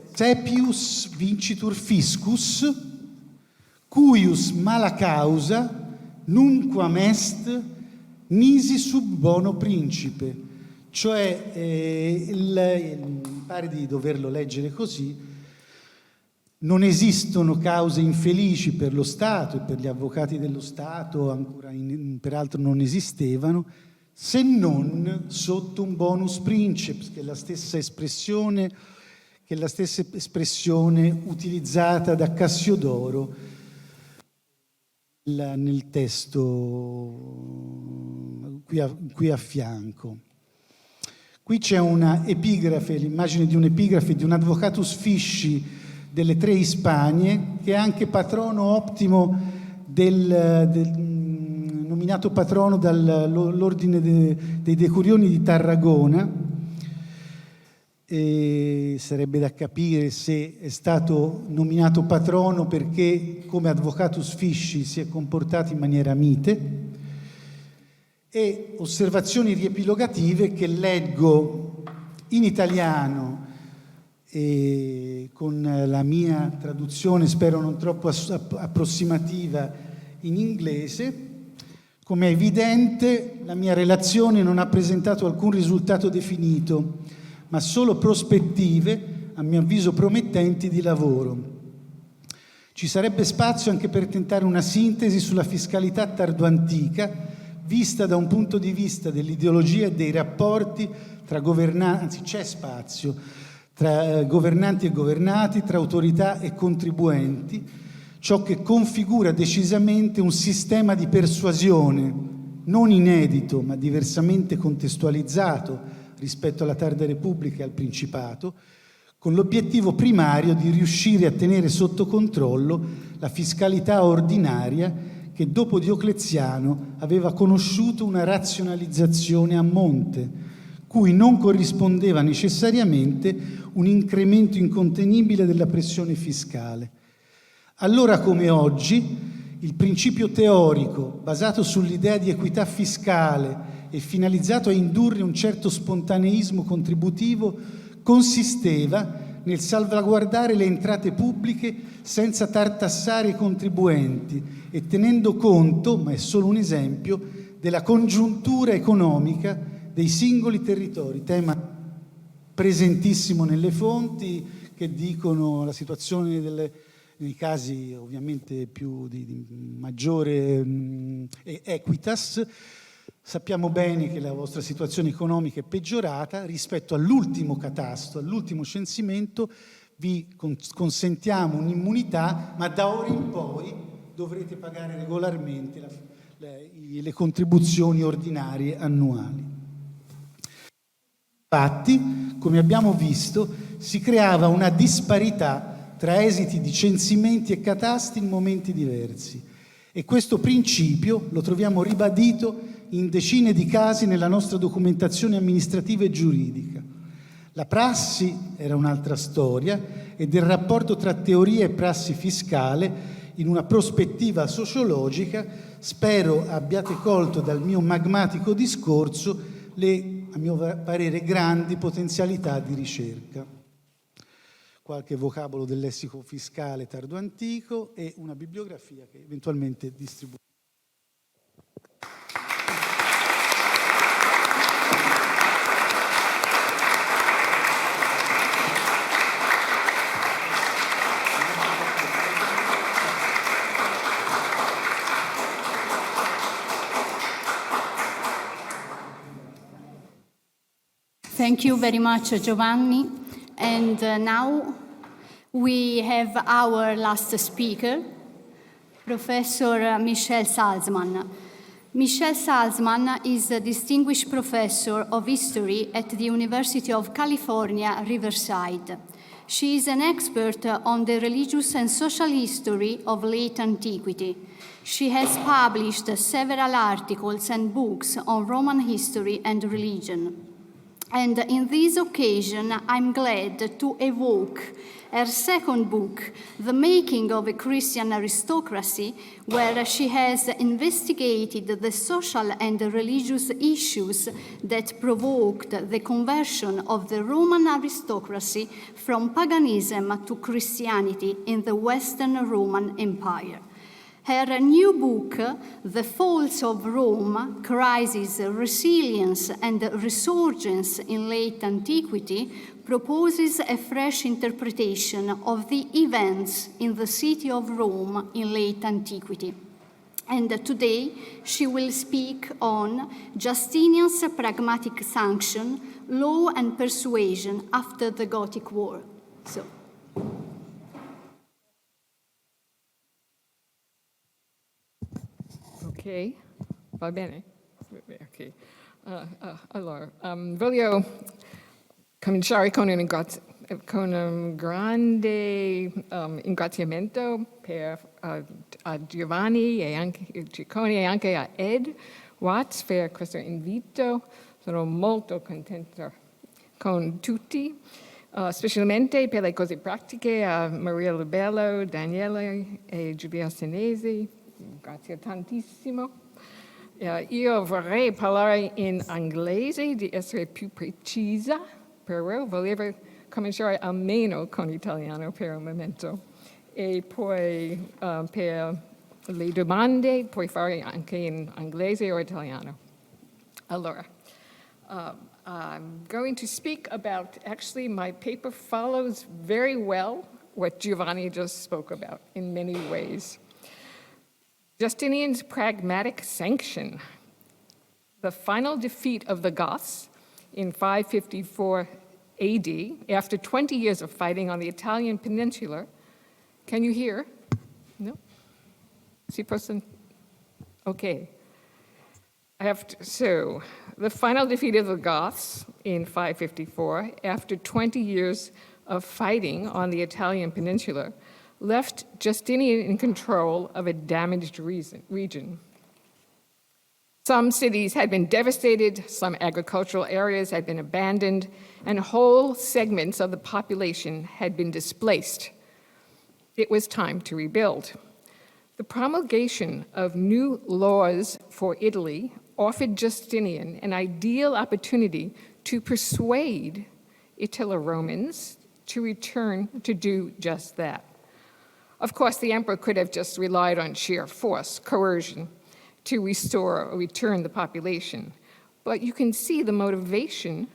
est, sepius vincitur fiscus, cuius mala causa nunquam est nisi sub bono principe. Cioè, mi pare di doverlo leggere così, non esistono cause infelici per lo Stato e per gli avvocati dello Stato, ancora peraltro non esistevano, se non sotto un bonus princeps, che è la stessa espressione utilizzata da Cassiodoro nel testo qui a fianco. Qui c'è una epigrafe, l'immagine di un'epigrafe di un advocatus fisci delle tre Ispanie, che è anche patrono ottimo nominato patrono dall'ordine dei Decurioni di Tarragona. E sarebbe da capire se è stato nominato patrono perché come advocatus fisci si è comportato in maniera mite, e osservazioni riepilogative che leggo in italiano e con la mia traduzione, spero non troppo approssimativa, in inglese. Come è evidente, la mia relazione non ha presentato alcun risultato definito, ma solo prospettive, a mio avviso promettenti, di lavoro. Ci sarebbe spazio anche per tentare una sintesi sulla fiscalità tardoantica, vista da un punto di vista dell'ideologia e dei rapporti tra governanti, anzi c'è spazio, tra governanti e governati, tra autorità e contribuenti, ciò che configura decisamente un sistema di persuasione non inedito, ma diversamente contestualizzato rispetto alla tarda Repubblica e al Principato, con l'obiettivo primario di riuscire a tenere sotto controllo la fiscalità ordinaria che dopo Diocleziano aveva conosciuto una razionalizzazione a monte, cui non corrispondeva necessariamente un incremento incontenibile della pressione fiscale. Allora come oggi, il principio teorico basato sull'idea di equità fiscale e finalizzato a indurre un certo spontaneismo contributivo consisteva nel salvaguardare le entrate pubbliche senza tartassare i contribuenti e tenendo conto, ma è solo un esempio, della congiuntura economica dei singoli territori, tema presentissimo nelle fonti che dicono la situazione nei casi ovviamente più di maggiore equitas, Sappiamo bene che la vostra situazione economica è peggiorata. Rispetto all'ultimo catasto, all'ultimo censimento, vi consentiamo un'immunità, ma da ora in poi dovrete pagare regolarmente le contribuzioni ordinarie annuali. Infatti, come abbiamo visto, si creava una disparità tra esiti di censimenti e catasti in momenti diversi. E questo principio lo troviamo ribadito in decine di casi nella nostra documentazione amministrativa e giuridica. La prassi era un'altra storia e del rapporto tra teoria e prassi fiscale in una prospettiva sociologica spero abbiate colto dal mio magmatico discorso le, a mio parere, grandi potenzialità di ricerca. Qualche vocabolo del lessico fiscale tardo-antico e una bibliografia che eventualmente distribuirò.
Thank you very much, Giovanni. And now we have our last speaker, Professor Michelle Salzman. Michelle Salzman is a distinguished professor of history at the University of California, Riverside. She is an expert on the religious and social history of late antiquity. She has published several articles and books on Roman history and religion. And in this occasion, I'm glad to evoke her second book, The Making of a Christian Aristocracy, where she has investigated the social and religious issues that provoked the conversion of the Roman aristocracy from paganism to Christianity in the Western Roman Empire. Her new book, The Falls of Rome, Crisis, Resilience, and Resurgence in Late Antiquity, proposes a fresh interpretation of the events in the city of Rome in late antiquity. And today, she will speak on Justinian's pragmatic sanction, law and persuasion after the Gothic War. So.
Ok, va bene. Okay. Allora, voglio cominciare con un grande ringraziamento a Giovanni e anche Cecconi e anche a Ed Watts per questo invito. Sono molto contenta con tutti, specialmente per le cose pratiche a Maria Lubello, Daniele e Giulia Senesi. Grazie tantissimo. Io vorrei parlare in inglese di essere più precisa, però volevo cominciare almeno con l'italiano per un momento. E poi per le domande puoi fare anche in inglese o italiano. Allora, I'm going to speak about, actually my paper follows very well what Giovanni just spoke about in many ways. Justinian's pragmatic sanction, the final defeat of the Goths in 554 AD, after 20 years of fighting on the Italian peninsula. Can you hear? No? See person? Okay. So, the final defeat of the Goths in 554, after 20 years of fighting on the Italian peninsula, left Justinian in control of a damaged region. Some cities had been devastated, some agricultural areas had been abandoned, and whole segments of the population had been displaced. It was time to rebuild. The promulgation of new laws for Italy offered Justinian an ideal opportunity to persuade Italo-Romans to return to do just that. Of course, the emperor could have just relied on sheer force, coercion, to restore or return the population. But you can see the motivation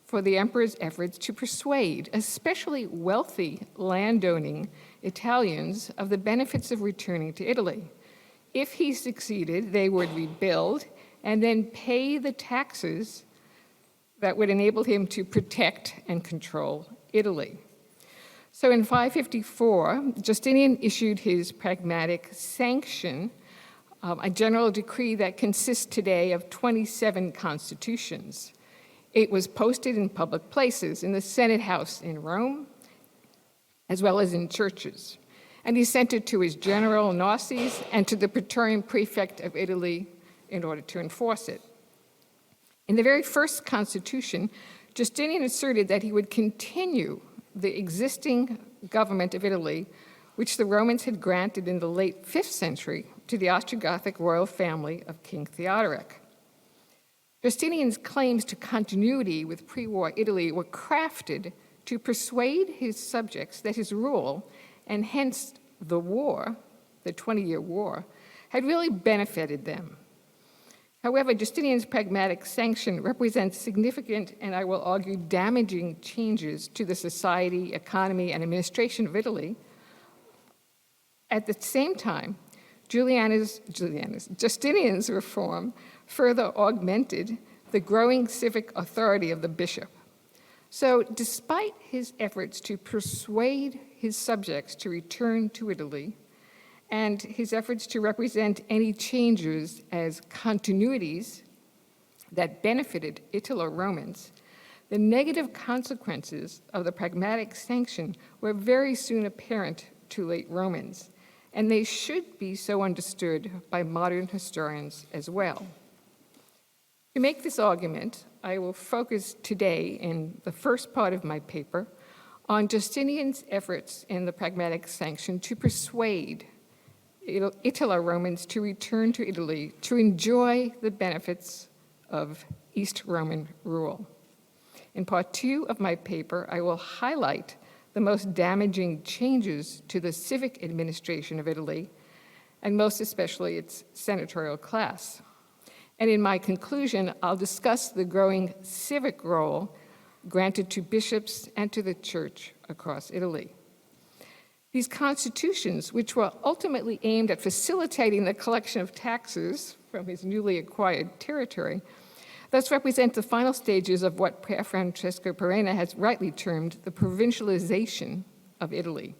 for the emperor's efforts to persuade, especially wealthy landowning Italians, of the benefits of returning to Italy. If he succeeded, they would rebuild and then pay the taxes that would enable him to protect and control Italy. So in 554, Justinian issued his pragmatic sanction, a general decree that consists today of 27 constitutions. It was posted in public places, in the Senate House in Rome, as well as in churches. And he sent it to his general Narses and to the Praetorian prefect of Italy in order to enforce it. In the very first constitution, Justinian asserted that he would continue the existing government of Italy, which the Romans had granted in the late 5th century to the Ostrogothic royal family of King Theodoric. Justinian's claims to continuity with pre-war Italy were crafted to persuade his subjects that his rule, and hence the war, the 20-year war, had really benefited them. However, Justinian's pragmatic sanction represents significant, and I will argue, damaging changes to the society, economy, and administration of Italy. At the same time, Justinian's reform further augmented the growing civic authority of the bishop. So despite his efforts to persuade his subjects to return to Italy, and his efforts to represent any changes as continuities that benefited Italo-Romans, the negative consequences of the pragmatic sanction were very soon apparent to late Romans, and they should be so understood by modern historians as well. To make this argument, I will focus today in the first part of my paper on Justinian's efforts in the pragmatic sanction to persuade Italo-Romans to return to Italy to enjoy the benefits of East Roman rule. In part 2 of my paper, I will highlight the most damaging changes to the civic administration of Italy, and most especially its senatorial class. And in my conclusion, I'll discuss the growing civic role granted to bishops and to the church across Italy. These constitutions, which were ultimately aimed at facilitating the collection of taxes from his newly acquired territory, thus represent the final stages of what Francesco Perena has rightly termed the provincialization of Italy,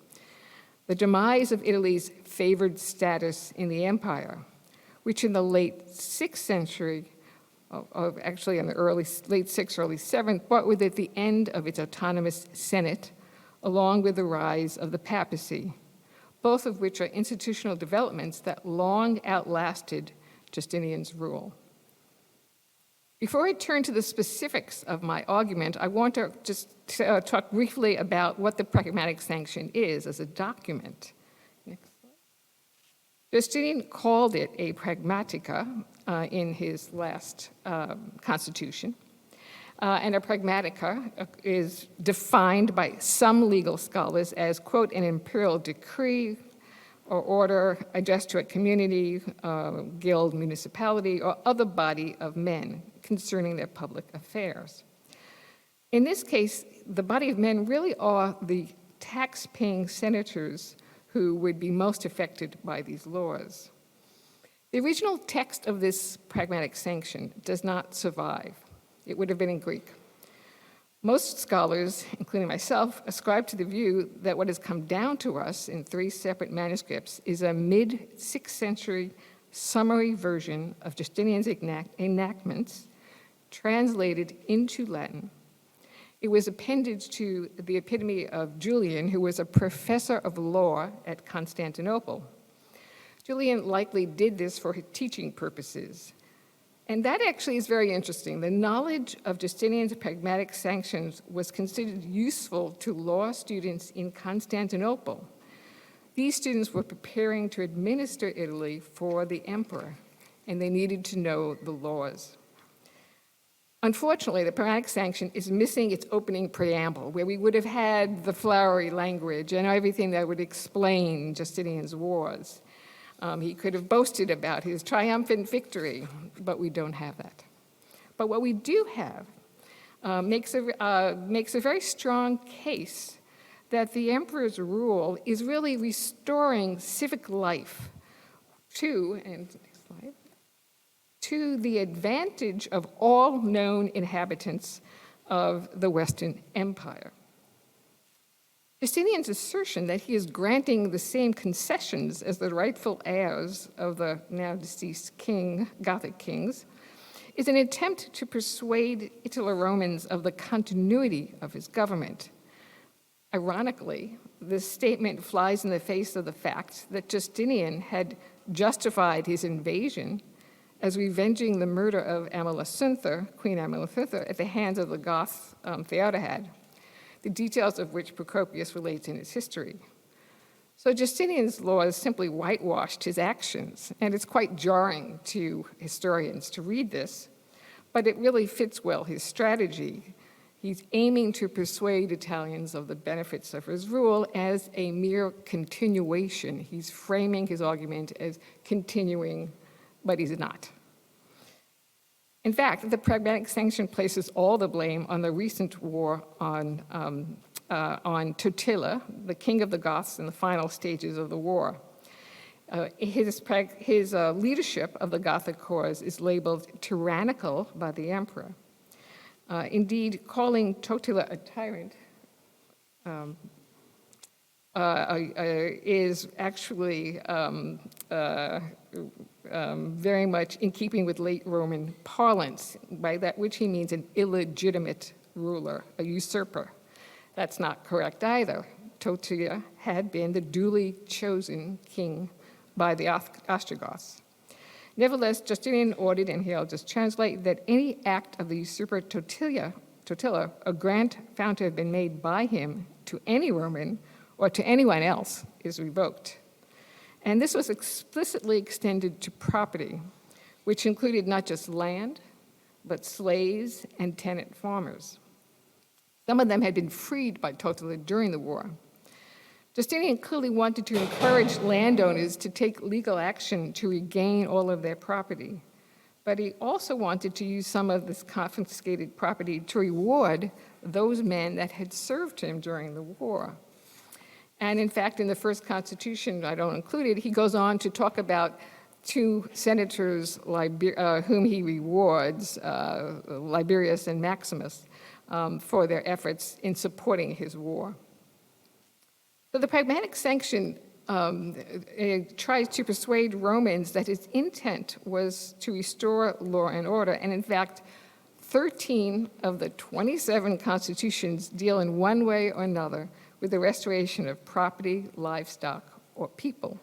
the demise of Italy's favored status in the empire, which in the late 6th century, actually in the late 6th, early 7th, brought with it the end of its autonomous Senate, along with the rise of the papacy, both of which are institutional developments that long outlasted Justinian's rule. Before I turn to the specifics of my argument, I want to just talk briefly about what the pragmatic sanction is as a document. Next slide. Justinian called it a pragmatica in his last constitution. And a pragmatica is defined by some legal scholars as, quote, an imperial decree or order addressed to a community, guild, municipality, or other body of men concerning their public affairs. In this case, the body of men really are the tax-paying senators who would be most affected by these laws. The original text of this pragmatic sanction does not survive. It would have been in Greek. Most scholars, including myself, ascribe to the view that what has come down to us in 3 separate manuscripts is a mid-6th century summary version of Justinian's enactments translated into Latin. It was appended to the epitome of Julian, who was a professor of law at Constantinople. Julian likely did this for his teaching purposes. And that actually is very interesting. The knowledge of Justinian's pragmatic sanctions was considered useful to law students in Constantinople. These students were preparing to administer Italy for the emperor, and they needed to know the laws. Unfortunately, the pragmatic sanction is missing its opening preamble, where we would have had the flowery language and everything that would explain Justinian's wars. He could have boasted about his triumphant victory, but we don't have that. But what we do have makes a very strong case that the emperor's rule is really restoring civic life to to the advantage of all known inhabitants of the Western Empire. Justinian's assertion that he is granting the same concessions as the rightful heirs of the now deceased Gothic kings is an attempt to persuade Italo-Romans of the continuity of his government. Ironically, this statement flies in the face of the fact that Justinian had justified his invasion as revenging the murder of Amalasuntha, Queen Amalasuntha, at the hands of the Goth Theodahad, the details of which Procopius relates in his history. So Justinian's laws simply whitewashed his actions, and it's quite jarring to historians to read this, but it really fits well his strategy. He's aiming to persuade Italians of the benefits of his rule as a mere continuation. He's framing his argument as continuing, but he's not. In fact, the pragmatic sanction places all the blame on the recent war on Totila, the king of the Goths in the final stages of the war. His leadership of the Gothic cause is labeled tyrannical by the emperor. Indeed, calling Totila a tyrant is actually very much in keeping with late Roman parlance, by that which he means an illegitimate ruler, a usurper. That's not correct either. Totila had been the duly chosen king by the Ostrogoths. Nevertheless, Justinian ordered, and here I'll just translate, that any act of the usurper Totila, a grant found to have been made by him to any Roman or to anyone else, is revoked. And this was explicitly extended to property, which included not just land, but slaves and tenant farmers. Some of them had been freed by Totila during the war. Justinian clearly wanted to encourage landowners to take legal action to regain all of their property, but he also wanted to use some of this confiscated property to reward those men that had served him during the war. And in fact, in the first constitution, I don't include it, he goes on to talk about two senators whom he rewards, Liberius and Maximus, for their efforts in supporting his war. So the pragmatic sanction tries to persuade Romans that his intent was to restore law and order, and in fact, 13 of the 27 constitutions deal in one way or another with the restoration of property, livestock, or people.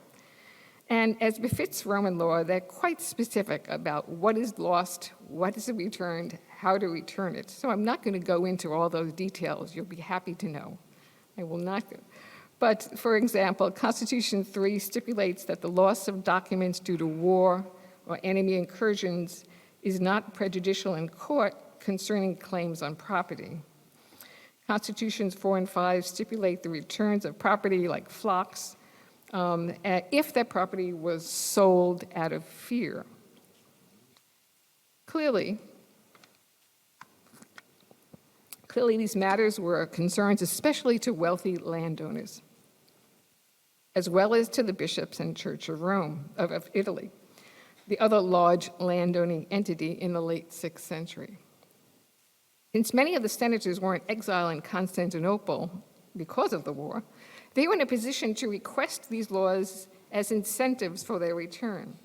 And as befits Roman law, they're quite specific about what is lost, what is returned, how to return it. So I'm not going to go into all those details. You'll be happy to know. I will not go. But for example, Constitution 3 stipulates that the loss of documents due to war or enemy incursions is not prejudicial in court concerning claims on property. Constitutions 4 and 5 stipulate the returns of property like flocks if that property was sold out of fear. Clearly, these matters were concerns especially to wealthy landowners, as well as to the bishops and Church of Rome, of Italy, the other large landowning entity in the late 6th century. Since many of the senators were in exile in Constantinople because of the war, they were in a position to request these laws as incentives for their return.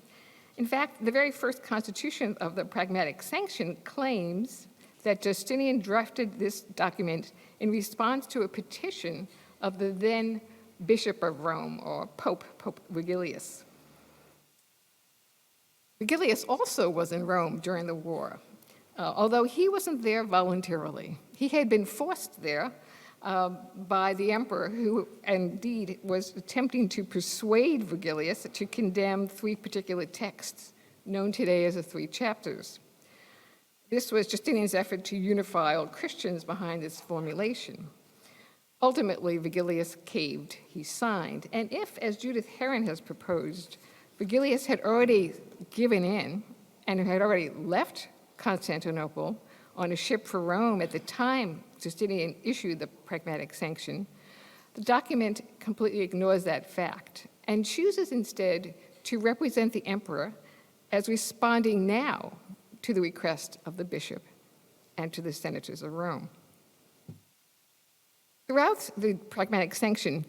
In fact, the very first constitution of the pragmatic sanction claims that Justinian drafted this document in response to a petition of the then Bishop of Rome, or Pope Vigilius. Vigilius also was in Rome during the war, although he wasn't there voluntarily. He had been forced there by the emperor, who indeed was attempting to persuade Vigilius to condemn 3 particular texts, known today as the 3 chapters. This was Justinian's effort to unify all Christians behind this formulation. Ultimately, Vigilius caved, he signed, and if, as Judith Heron has proposed, Vigilius had already given in and had already left Constantinople on a ship for Rome at the time Justinian issued the pragmatic sanction, the document completely ignores that fact and chooses instead to represent the emperor as responding now to the request of the bishop and to the senators of Rome. Throughout the pragmatic sanction,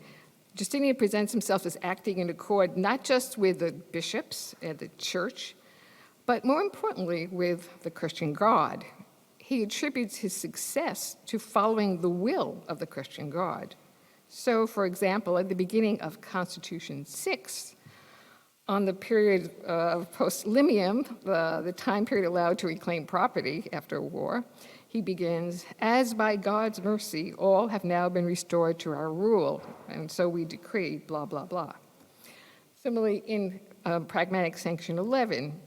Justinian presents himself as acting in accord not just with the bishops and the church, but more importantly with the Christian God. He attributes his success to following the will of the Christian God. So, for example, at the beginning of Constitution 6, on the period of post-limium, the time period allowed to reclaim property after a war, he begins, as by God's mercy, all have now been restored to our rule, and so we decree, blah, blah, blah. Similarly, in Pragmatic Sanction 11,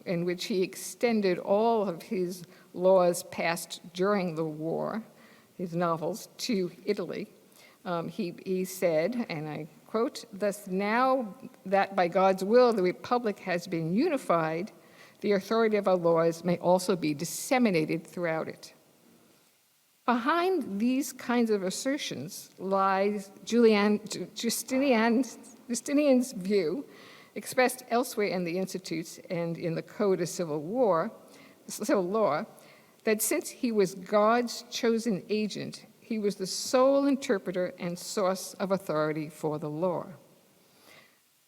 in which he extended all of his laws passed during the war, his novels, to Italy, he said, and I quote, "Thus now that by God's will the Republic has been unified, the authority of our laws may also be disseminated throughout it." Behind these kinds of assertions lies Justinian's view, expressed elsewhere in the Institutes and in the Code of Civil Law, that since he was God's chosen agent, he was the sole interpreter and source of authority for the law.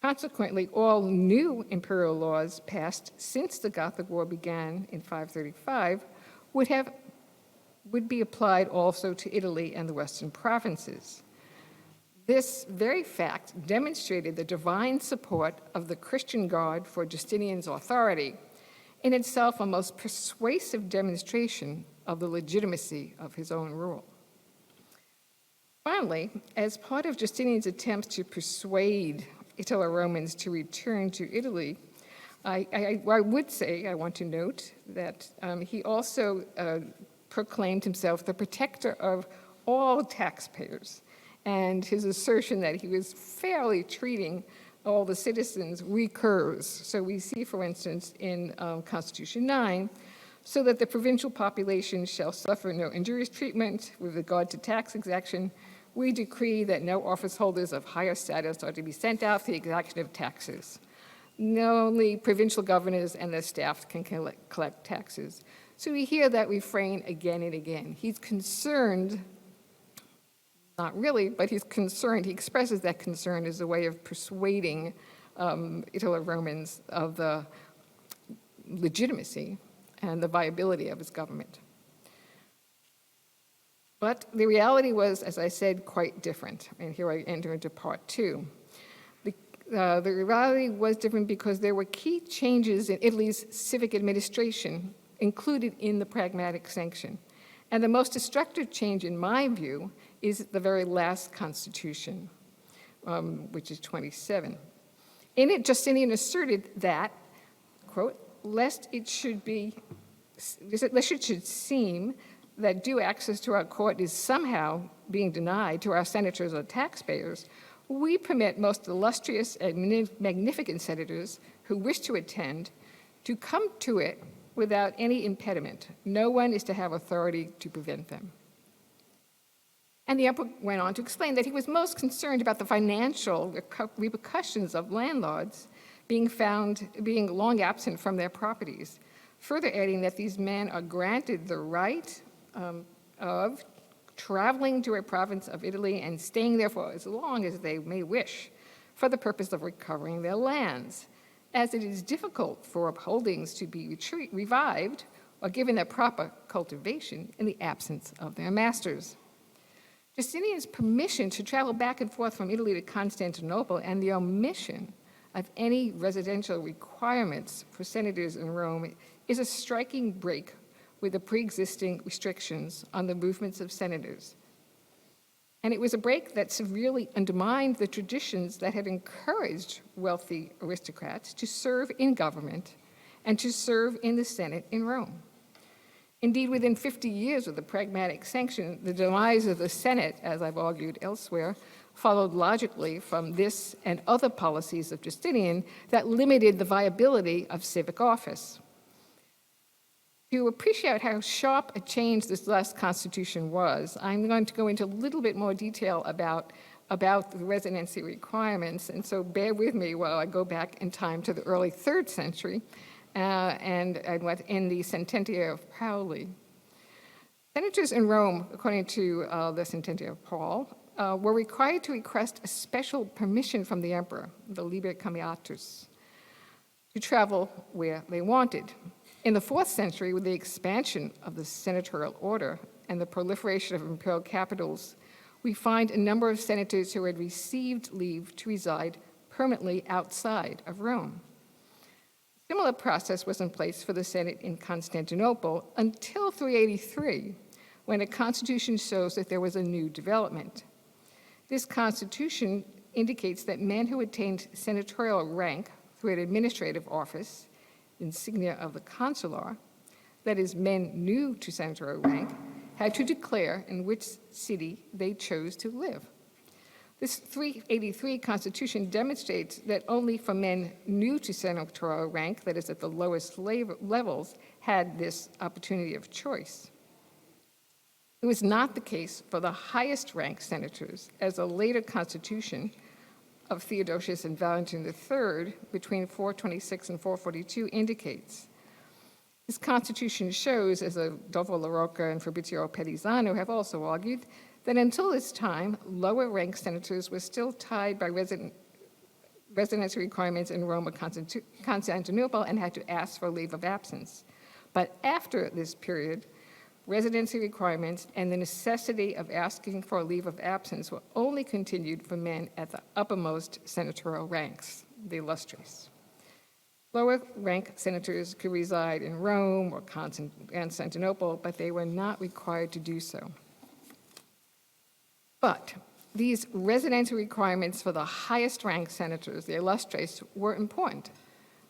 Consequently, all new imperial laws passed since the Gothic War began in 535 would be applied also to Italy and the Western provinces. This very fact demonstrated the divine support of the Christian God for Justinian's authority, in itself a most persuasive demonstration of the legitimacy of his own rule. Finally, as part of Justinian's attempts to persuade Italo-Romans to return to Italy, I want to note that he also proclaimed himself the protector of all taxpayers, and his assertion that he was fairly treating all the citizens recurs. So we see, for instance, in Constitution 9, so that the provincial population shall suffer no injurious treatment with regard to tax exaction, we decree that no office holders of higher status are to be sent out for the exaction of taxes. Only provincial governors and their staff can collect taxes. So we hear that refrain again and again. He's concerned, not really, but he's concerned, he expresses that concern as a way of persuading Italo-Romans of the legitimacy and the viability of his government. But the reality was, as I said, quite different. And here I enter into part 2. The reality was different because there were key changes in Italy's civic administration included in the pragmatic sanction. And the most destructive change, in my view, is the very last constitution, which is 27. In it, Justinian asserted that, quote, lest it should seem that due access to our court is somehow being denied to our senators or taxpayers, we permit most illustrious and magnificent senators who wish to attend to come to it without any impediment. No one is to have authority to prevent them. And the emperor went on to explain that he was most concerned about the financial repercussions of landlords being long absent from their properties, further adding that these men are granted the right of traveling to a province of Italy and staying there for as long as they may wish for the purpose of recovering their lands, as it is difficult for upholdings to be revived or given their proper cultivation in the absence of their masters. Justinian's permission to travel back and forth from Italy to Constantinople and the omission of any residential requirements for senators in Rome is a striking break with the pre-existing restrictions on the movements of senators. And it was a break that severely undermined the traditions that had encouraged wealthy aristocrats to serve in government and to serve in the Senate in Rome. Indeed, within 50 years of the pragmatic sanction, the demise of the Senate, as I've argued elsewhere, followed logically from this and other policies of Justinian that limited the viability of civic office. To appreciate how sharp a change this last constitution was, I'm going to go into a little bit more detail about about the residency requirements, and so bear with me while I go back in time to the early 3rd century and what in the Sententia of Pauli. Senators in Rome, according to the Sententia of Paul, were required to request a special permission from the emperor, the liber cambiatus, to travel where they wanted. In the 4th century, with the expansion of the senatorial order and the proliferation of imperial capitals, we find a number of senators who had received leave to reside permanently outside of Rome. A similar process was in place for the Senate in Constantinople until 383, when a constitution shows that there was a new development. This constitution indicates that men who attained senatorial rank through an administrative office, insignia of the consular, that is, men new to senatorial rank, had to declare in which city they chose to live. This 383 constitution demonstrates that only for men new to senatorial rank, that is at the lowest levels, had this opportunity of choice. It was not the case for the highest ranked senators, as a later constitution of Theodosius and Valentine III between 426 and 442 indicates. This constitution shows, as Adolfo La Rocca and Fabrizio Pedisano have also argued, that until this time, lower ranked senators were still tied by residency requirements in Rome or Constantinople and had to ask for leave of absence. But after this period, residency requirements and the necessity of asking for a leave of absence were only continued for men at the uppermost senatorial ranks, the illustres. Lower rank senators could reside in Rome or Constantinople, but they were not required to do so. But these residency requirements for the highest ranked senators, the illustres, were important,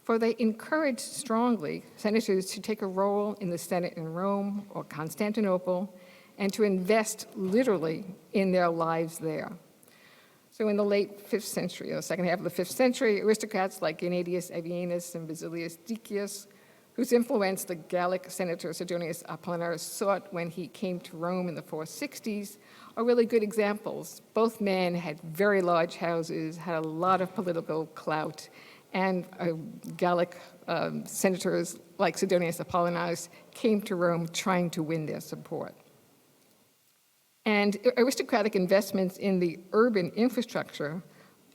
for they encouraged strongly senators to take a role in the Senate in Rome or Constantinople and to invest literally in their lives there. So in the late 5th century, or the second half of the 5th century, aristocrats like Gennadius Avienus and Basilius Decius, whose influence the Gallic senator Sidonius Apollinaris sought when he came to Rome in the 460s, are really good examples. Both men had very large houses, had a lot of political clout, and Gallic senators like Sidonius Apollinaris came to Rome trying to win their support. And aristocratic investments in the urban infrastructure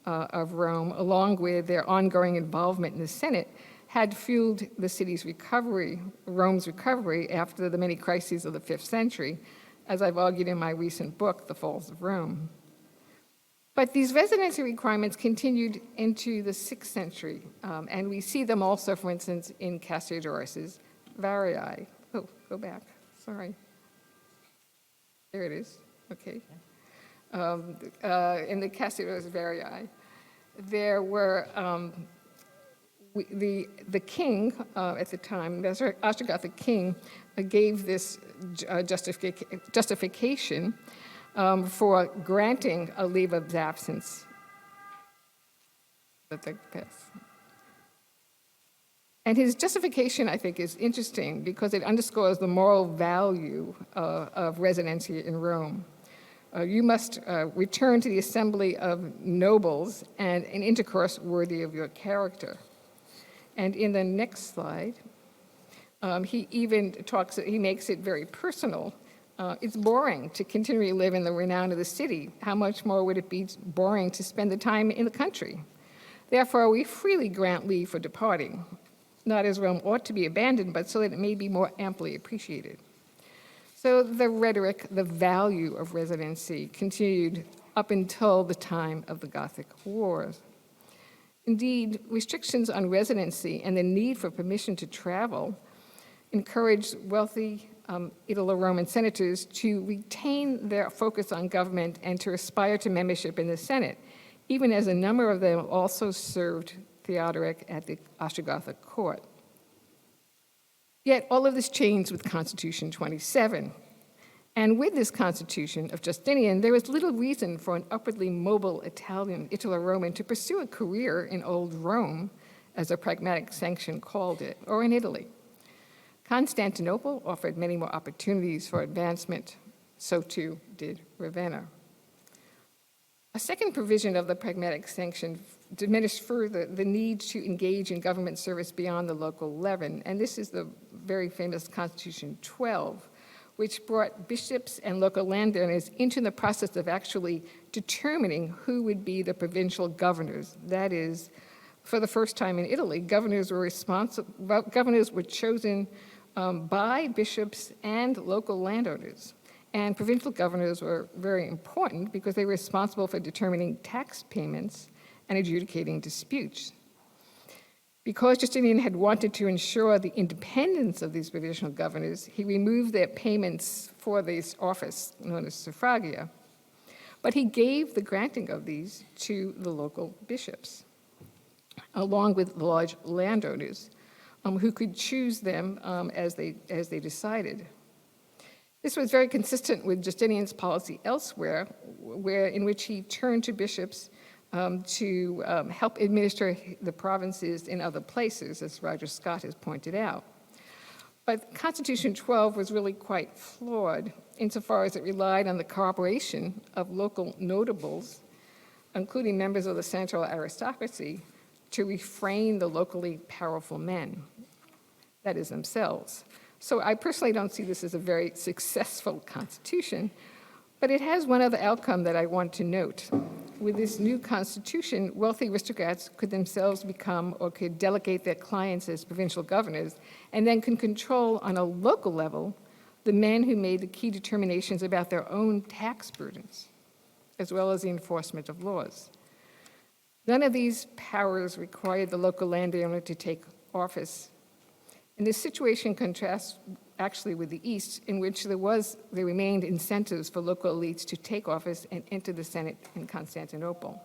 of Rome, along with their ongoing involvement in the Senate, had fueled the city's recovery, Rome's recovery, after the many crises of the 5th century, as I've argued in my recent book, The Falls of Rome. But these residency requirements continued into the 6th century, and we see them also, for instance, in Cassiodorus's Varii. Oh, go back, sorry. There it is, okay. In the Cassiodorus Varii, there were, the king at the time, the Ostrogothic king, gave this justification for granting a leave of absence. And his justification, I think, is interesting because it underscores the moral value of residency in Rome. You must return to the assembly of nobles and an intercourse worthy of your character. And in the next slide, he makes it very personal. It's boring to continually live in the renown of the city. How much more would it be boring to spend the time in the country? Therefore, we freely grant leave for departing, not as Rome ought to be abandoned, but so that it may be more amply appreciated. So the rhetoric, the value of residency continued up until the time of the Gothic Wars. Indeed, restrictions on residency and the need for permission to travel encouraged wealthy Italo-Roman senators to retain their focus on government and to aspire to membership in the Senate, even as a number of them also served Theodoric at the Ostrogothic court. Yet all of this changed with Constitution 27. And with this constitution of Justinian, there was little reason for an upwardly mobile Italian, Italo-Roman, to pursue a career in old Rome, as a pragmatic sanction called it, or in Italy. Constantinople offered many more opportunities for advancement. So too did Ravenna. A second provision of the pragmatic sanction diminished further the need to engage in government service beyond the local level, and this is the very famous Constitution 12, which brought bishops and local landowners into the process of actually determining who would be the provincial governors. That is, for the first time in Italy, governors were chosen by bishops and local landowners. And provincial governors were very important because they were responsible for determining tax payments and adjudicating disputes. Because Justinian had wanted to ensure the independence of these provincial governors, he removed their payments for this office, known as suffragia, but he gave the granting of these to the local bishops, along with large landowners, who could choose them as they decided. This was very consistent with Justinian's policy elsewhere, in which he turned to bishops to help administer the provinces in other places, as Roger Scott has pointed out. But Constitution 12 was really quite flawed insofar as it relied on the cooperation of local notables, including members of the central aristocracy, to refrain the locally powerful men, that is, themselves. So I personally don't see this as a very successful constitution, but it has one other outcome that I want to note. With this new constitution, wealthy aristocrats could themselves become or could delegate their clients as provincial governors and then can control on a local level the men who made the key determinations about their own tax burdens, as well as the enforcement of laws. None of these powers required the local landowner to take office. And this situation contrasts actually with the East, in which there remained incentives for local elites to take office and enter the Senate in Constantinople.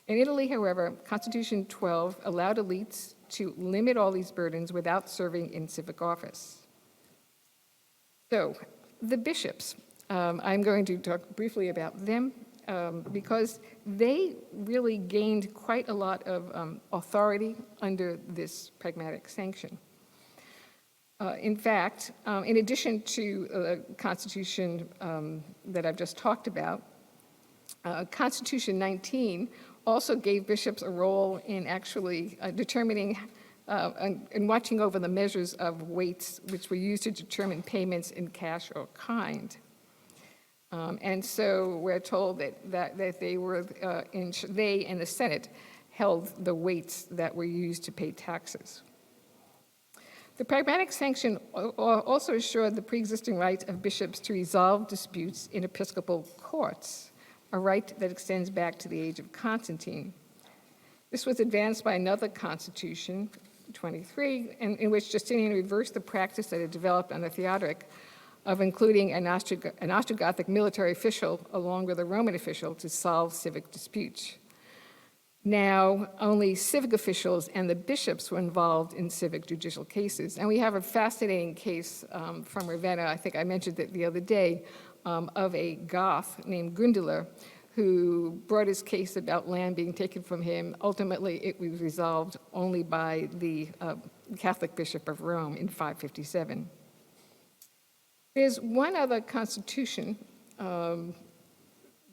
In Italy, however, Constitution 12 allowed elites to limit all these burdens without serving in civic office. So, the bishops, I'm going to talk briefly about them because they really gained quite a lot of authority under this pragmatic sanction. In fact, in addition to the Constitution that I've just talked about, Constitution 19 also gave bishops a role in actually determining and watching over the measures of weights which were used to determine payments in cash or kind. And so we're told that they and the Senate held the weights that were used to pay taxes. The pragmatic sanction also assured the pre-existing right of bishops to resolve disputes in episcopal courts, a right that extends back to the age of Constantine. This was advanced by another constitution, 23, in which Justinian reversed the practice that had developed under Theodoric of including an Ostrogothic military official along with a Roman official to solve civic disputes. Now, only civic officials and the bishops were involved in civic judicial cases. And we have a fascinating case from Ravenna, I think I mentioned it the other day, of a Goth named Gundula, who brought his case about land being taken from him. Ultimately, it was resolved only by the Catholic Bishop of Rome in 557. There's one other constitution,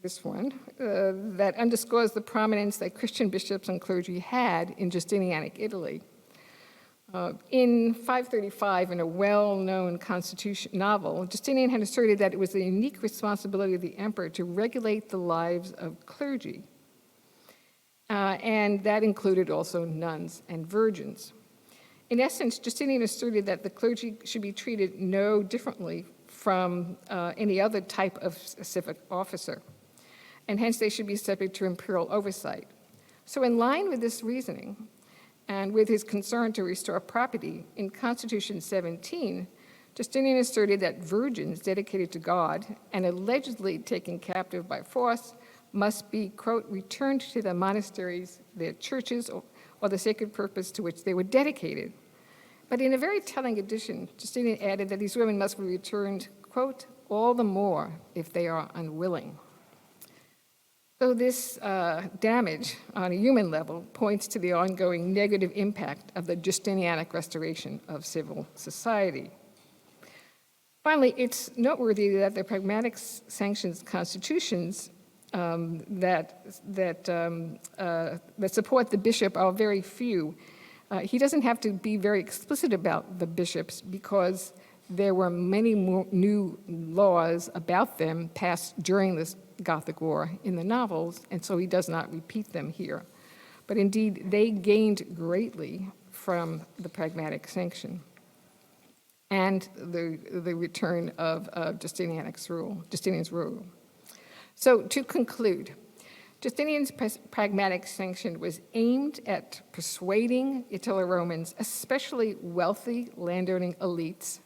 this one, that underscores the prominence that Christian bishops and clergy had in Justinianic Italy. In 535, in a well-known constitution novel, Justinian had asserted that it was the unique responsibility of the emperor to regulate the lives of clergy. And that included also nuns and virgins. In essence, Justinian asserted that the clergy should be treated no differently from any other type of civic officer, and hence they should be subject to imperial oversight. So in line with this reasoning, and with his concern to restore property, in Constitution 17, Justinian asserted that virgins dedicated to God and allegedly taken captive by force must be, quote, returned to their monasteries, their churches, or the sacred purpose to which they were dedicated. But in a very telling addition, Justinian added that these women must be returned, quote, all the more if they are unwilling. So this damage on a human level points to the ongoing negative impact of the Justinianic restoration of civil society. Finally, it's noteworthy that the pragmatic sanctions constitutions that support the bishop are very few. He doesn't have to be very explicit about the bishops because there were many more new laws about them passed during this Gothic War in the novels, and so he does not repeat them here. But indeed, they gained greatly from the pragmatic sanction and the return of Justinian's rule. So to conclude, Justinian's pragmatic sanction was aimed at persuading Italo-Romans, especially wealthy landowning elites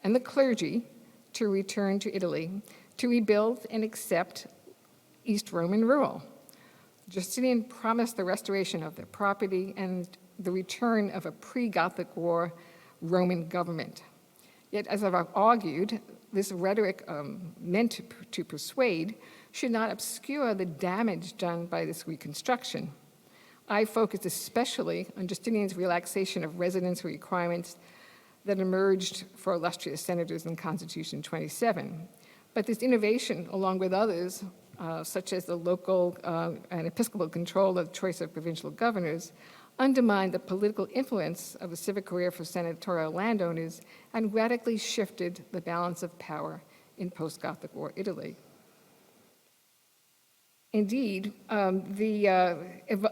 and the clergy, to return to Italy, to rebuild and accept East Roman rule. Justinian promised the restoration of their property and the return of a pre-Gothic War Roman government. Yet, as I've argued, this rhetoric meant to persuade should not obscure the damage done by this reconstruction. I focused especially on Justinian's relaxation of residency requirements that emerged for illustrious senators in Constitution 27. But this innovation, along with others, such as the local and episcopal control of the choice of provincial governors, undermined the political influence of a civic career for senatorial landowners and radically shifted the balance of power in post-Gothic War Italy. Indeed,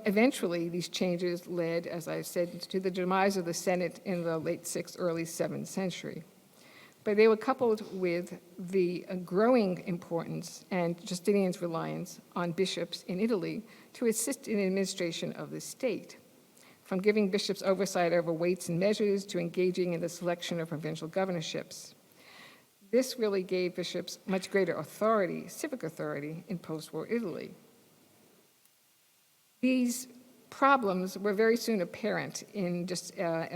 eventually these changes led, as I said, to the demise of the Senate in the late 6th, early 7th century. But they were coupled with the growing importance and Justinian's reliance on bishops in Italy to assist in the administration of the state, from giving bishops oversight over weights and measures to engaging in the selection of provincial governorships. This really gave bishops much greater authority, civic authority, in post-war Italy. These problems were very soon apparent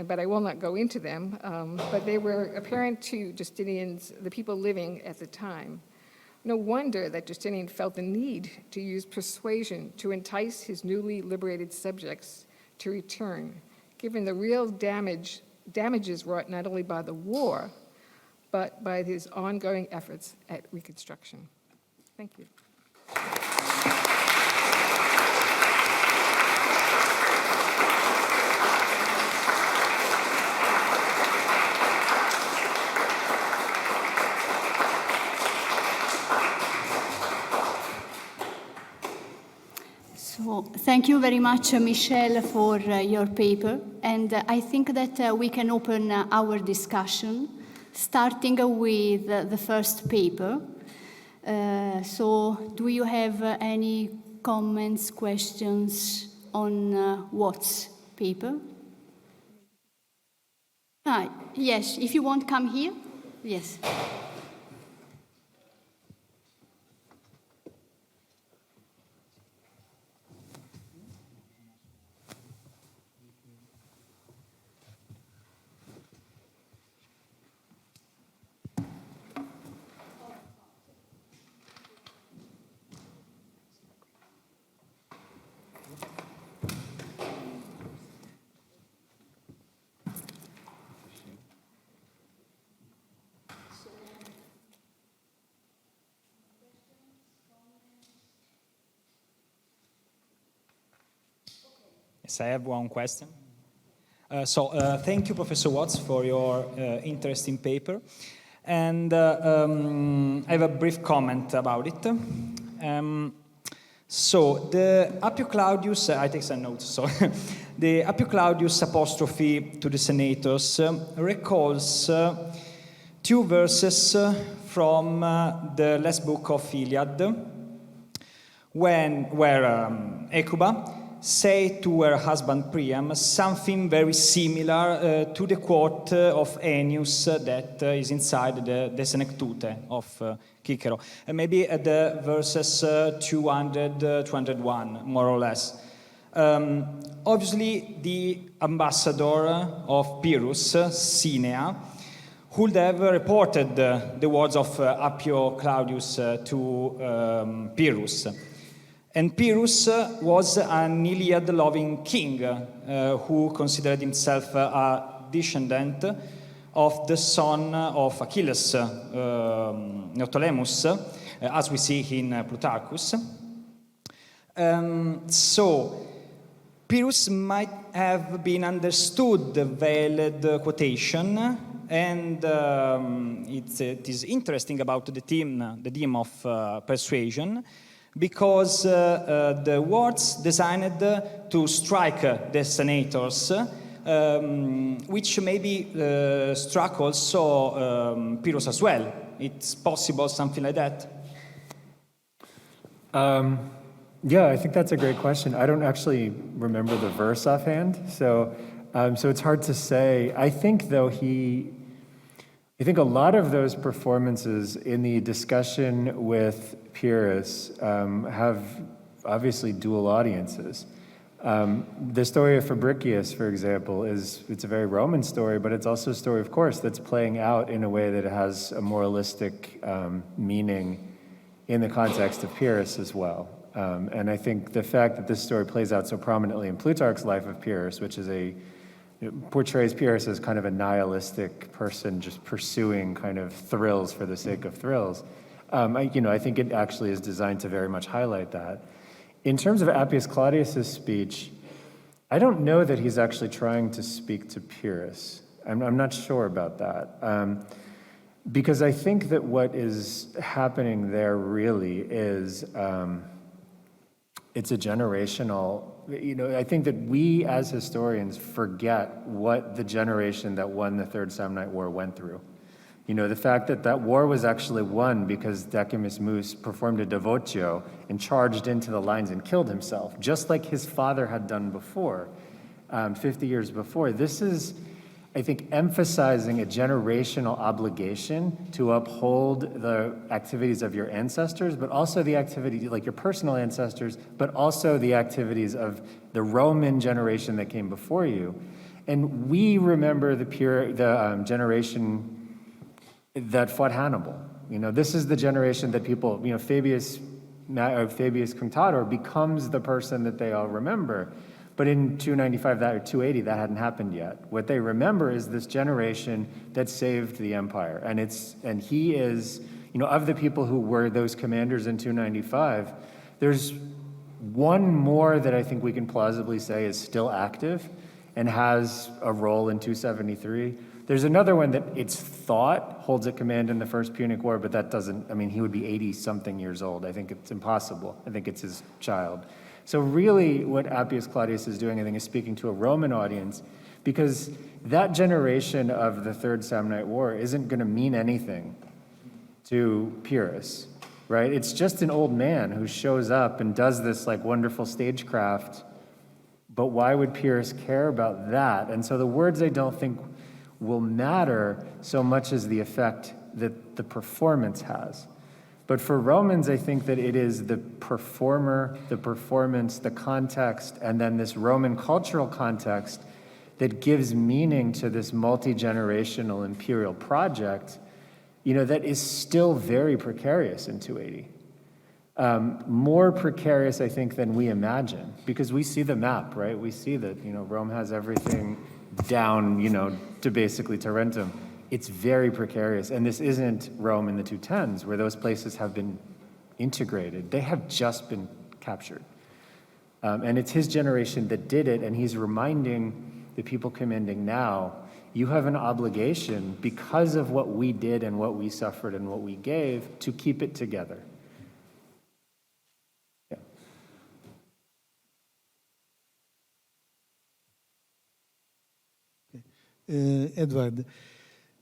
but I will not go into them, but they were apparent to the people living at the time. No wonder that Justinian felt the need to use persuasion to entice his newly liberated subjects to return, given the real damages wrought not only by the war, but by his ongoing efforts at reconstruction. Thank you.
So thank you very much, Michelle, for your paper. And I think that we can open our discussion, starting with the first paper. So do you have any comments, questions on Watt's paper? Yes, if you want, come here. Yes.
Yes, I have one question. Thank you, Professor Watts, for your interesting paper. And I have a brief comment about it. The Appio Claudius, I take some notes, so the Appio Claudius apostrophe to the senators recalls two verses from the last book of Iliad, where Hecuba say to her husband Priam something very similar to the quote of Ennius that is inside the Senectute of Cicero. Maybe at the verses 200, 201, more or less. Obviously, the ambassador of Pyrrhus, Cinea, would have reported the words of Appio Claudius to Pyrrhus. And Pyrrhus was an Iliad-loving king who considered himself a descendant of the son of Achilles, Neoptolemus, as we see in Plutarchus. So Pyrrhus might have been understood the veiled quotation, and it is interesting about the theme of persuasion, because the words designed to strike the senators, which maybe struck also Pyrrhus as well. It's possible, something like that?
Yeah, I think that's a great question. I don't actually remember the verse offhand, so it's hard to say. I think, though, I think a lot of those performances in the discussion with Pyrrhus have obviously dual audiences. The story of Fabricius, for example, it's a very Roman story, but it's also a story, of course, that's playing out in a way that has a moralistic meaning in the context of Pyrrhus as well. And I think the fact that this story plays out so prominently in Plutarch's Life of Pyrrhus, which is portrays Pyrrhus as kind of a nihilistic person just pursuing kind of thrills for the sake of thrills, I think it actually is designed to very much highlight that. In terms of Appius Claudius's speech, I don't know that he's actually trying to speak to Pyrrhus. I'm not sure about that. Because I think that what is happening there really is it's a generational, I think that we as historians forget what the generation that won the Third Samnite War went through. The fact that war was actually won because Decimus Mus performed a devotio and charged into the lines and killed himself, just like his father had done before, 50 years before. This is, I think, emphasizing a generational obligation to uphold the activities of your ancestors, but also the activities, like your personal ancestors, but also the activities of the Roman generation that came before you. And we remember the generation that fought Hannibal. This is the generation that people, Fabius Cunctator becomes the person that they all remember. But in 295 or 280, that hadn't happened yet. What they remember is this generation that saved the empire. And he is, of the people who were those commanders in 295, there's one more that I think we can plausibly say is still active and has a role in 273. There's another one that it's thought holds a command in the First Punic War, but that doesn't, he would be 80-something years old. I think it's impossible. I think it's his child. So really what Appius Claudius is doing, I think, is speaking to a Roman audience, because that generation of the Third Samnite War isn't going to mean anything to Pyrrhus, right? It's just an old man who shows up and does this wonderful stagecraft, but why would Pyrrhus care about that? And so the words, I don't think, will matter so much as the effect that the performance has. But for Romans, I think that it is the performer, the performance, the context, and then this Roman cultural context that gives meaning to this multi-generational imperial project, that is still very precarious in 280. More precarious, I think, than we imagine, because we see the map, right? We see that, Rome has everything down, to basically Tarentum. It's very precarious. And this isn't Rome in the 210s, where those places have been integrated. They have just been captured. And it's his generation that did it, and he's reminding the people commanding now, you have an obligation, because of what we did and what we suffered and what we gave, to keep it together.
Edward,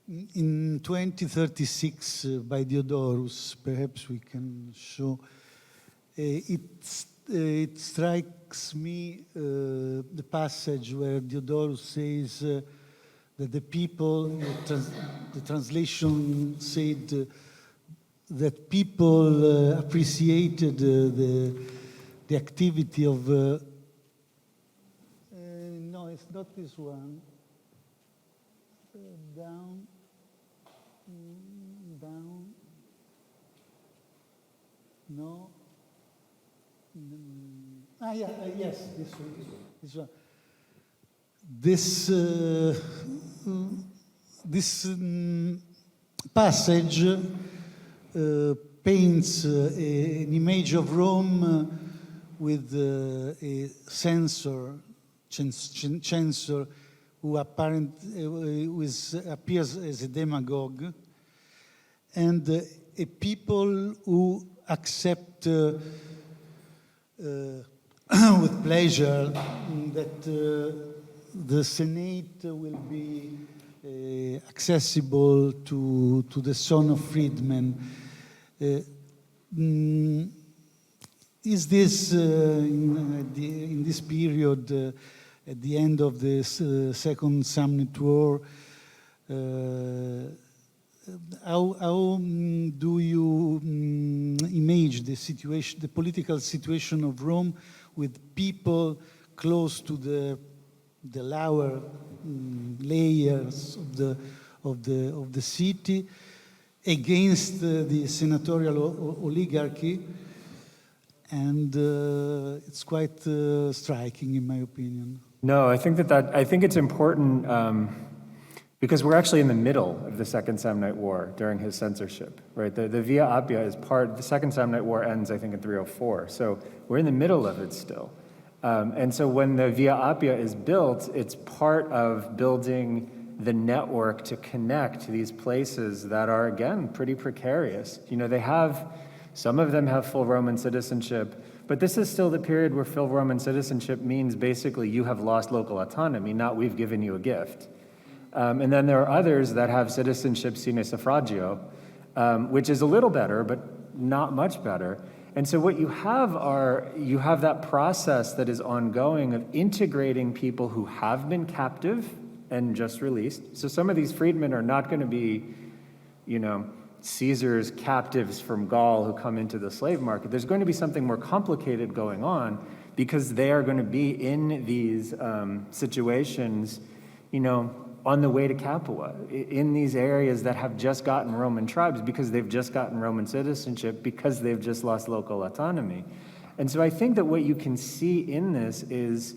in 2036 by Diodorus, perhaps we can show, it strikes me the passage where Diodorus says that the people, the translation said that people appreciated the activity of, no, it's not this one. Down, no. Yes, this one. This passage paints an image of Rome with a censor who appears as a demagogue, and a people who accept with pleasure that the Senate will be accessible to the son of freedmen. Is this, in this period, at the end of the Second Samnite War, how do you imagine the situation, the political situation of Rome, with people close to the lower layers of the city against the senatorial oligarchy? And it's quite striking, in my opinion.
No, I think I think it's important because we're actually in the middle of the Second Samnite War during his censorship, right? The Via Appia is the Second Samnite War ends, I think, in 304. So we're in the middle of it still. And so when the Via Appia is built, it's part of building the network to connect these places that are, again, pretty precarious. You know, some of them have full Roman citizenship, but this is still the period where full Roman citizenship means basically you have lost local autonomy, not we've given you a gift. And then there are others that have citizenship sine suffragio, which is a little better, but not much better. And so what you have that process that is ongoing of integrating people who have been captive and just released. So some of these freedmen are not going to be, you know, Caesar's captives from Gaul who come into the slave market. There's going to be something more complicated going on because they are going to be in these situations, you know, on the way to Capua, in these areas that have just gotten Roman tribes because they've just gotten Roman citizenship, because they've just lost local autonomy. And so I think that what you can see in this is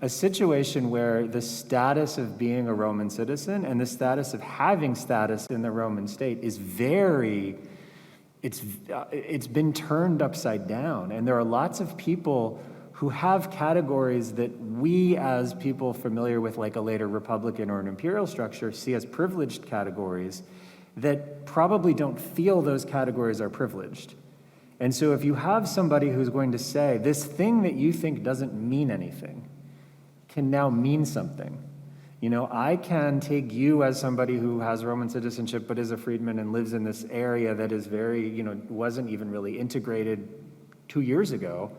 a situation where the status of being a Roman citizen and the status of having status in the Roman state is it's been turned upside down. And there are lots of people who have categories that we as people familiar with like a later republican or an imperial structure see as privileged categories that probably don't feel those categories are privileged. And so if you have somebody who's going to say, this thing that you think doesn't mean anything can now mean something. You know, I can take you as somebody who has Roman citizenship but is a freedman and lives in this area that is very, you know, wasn't even really integrated 2 years ago.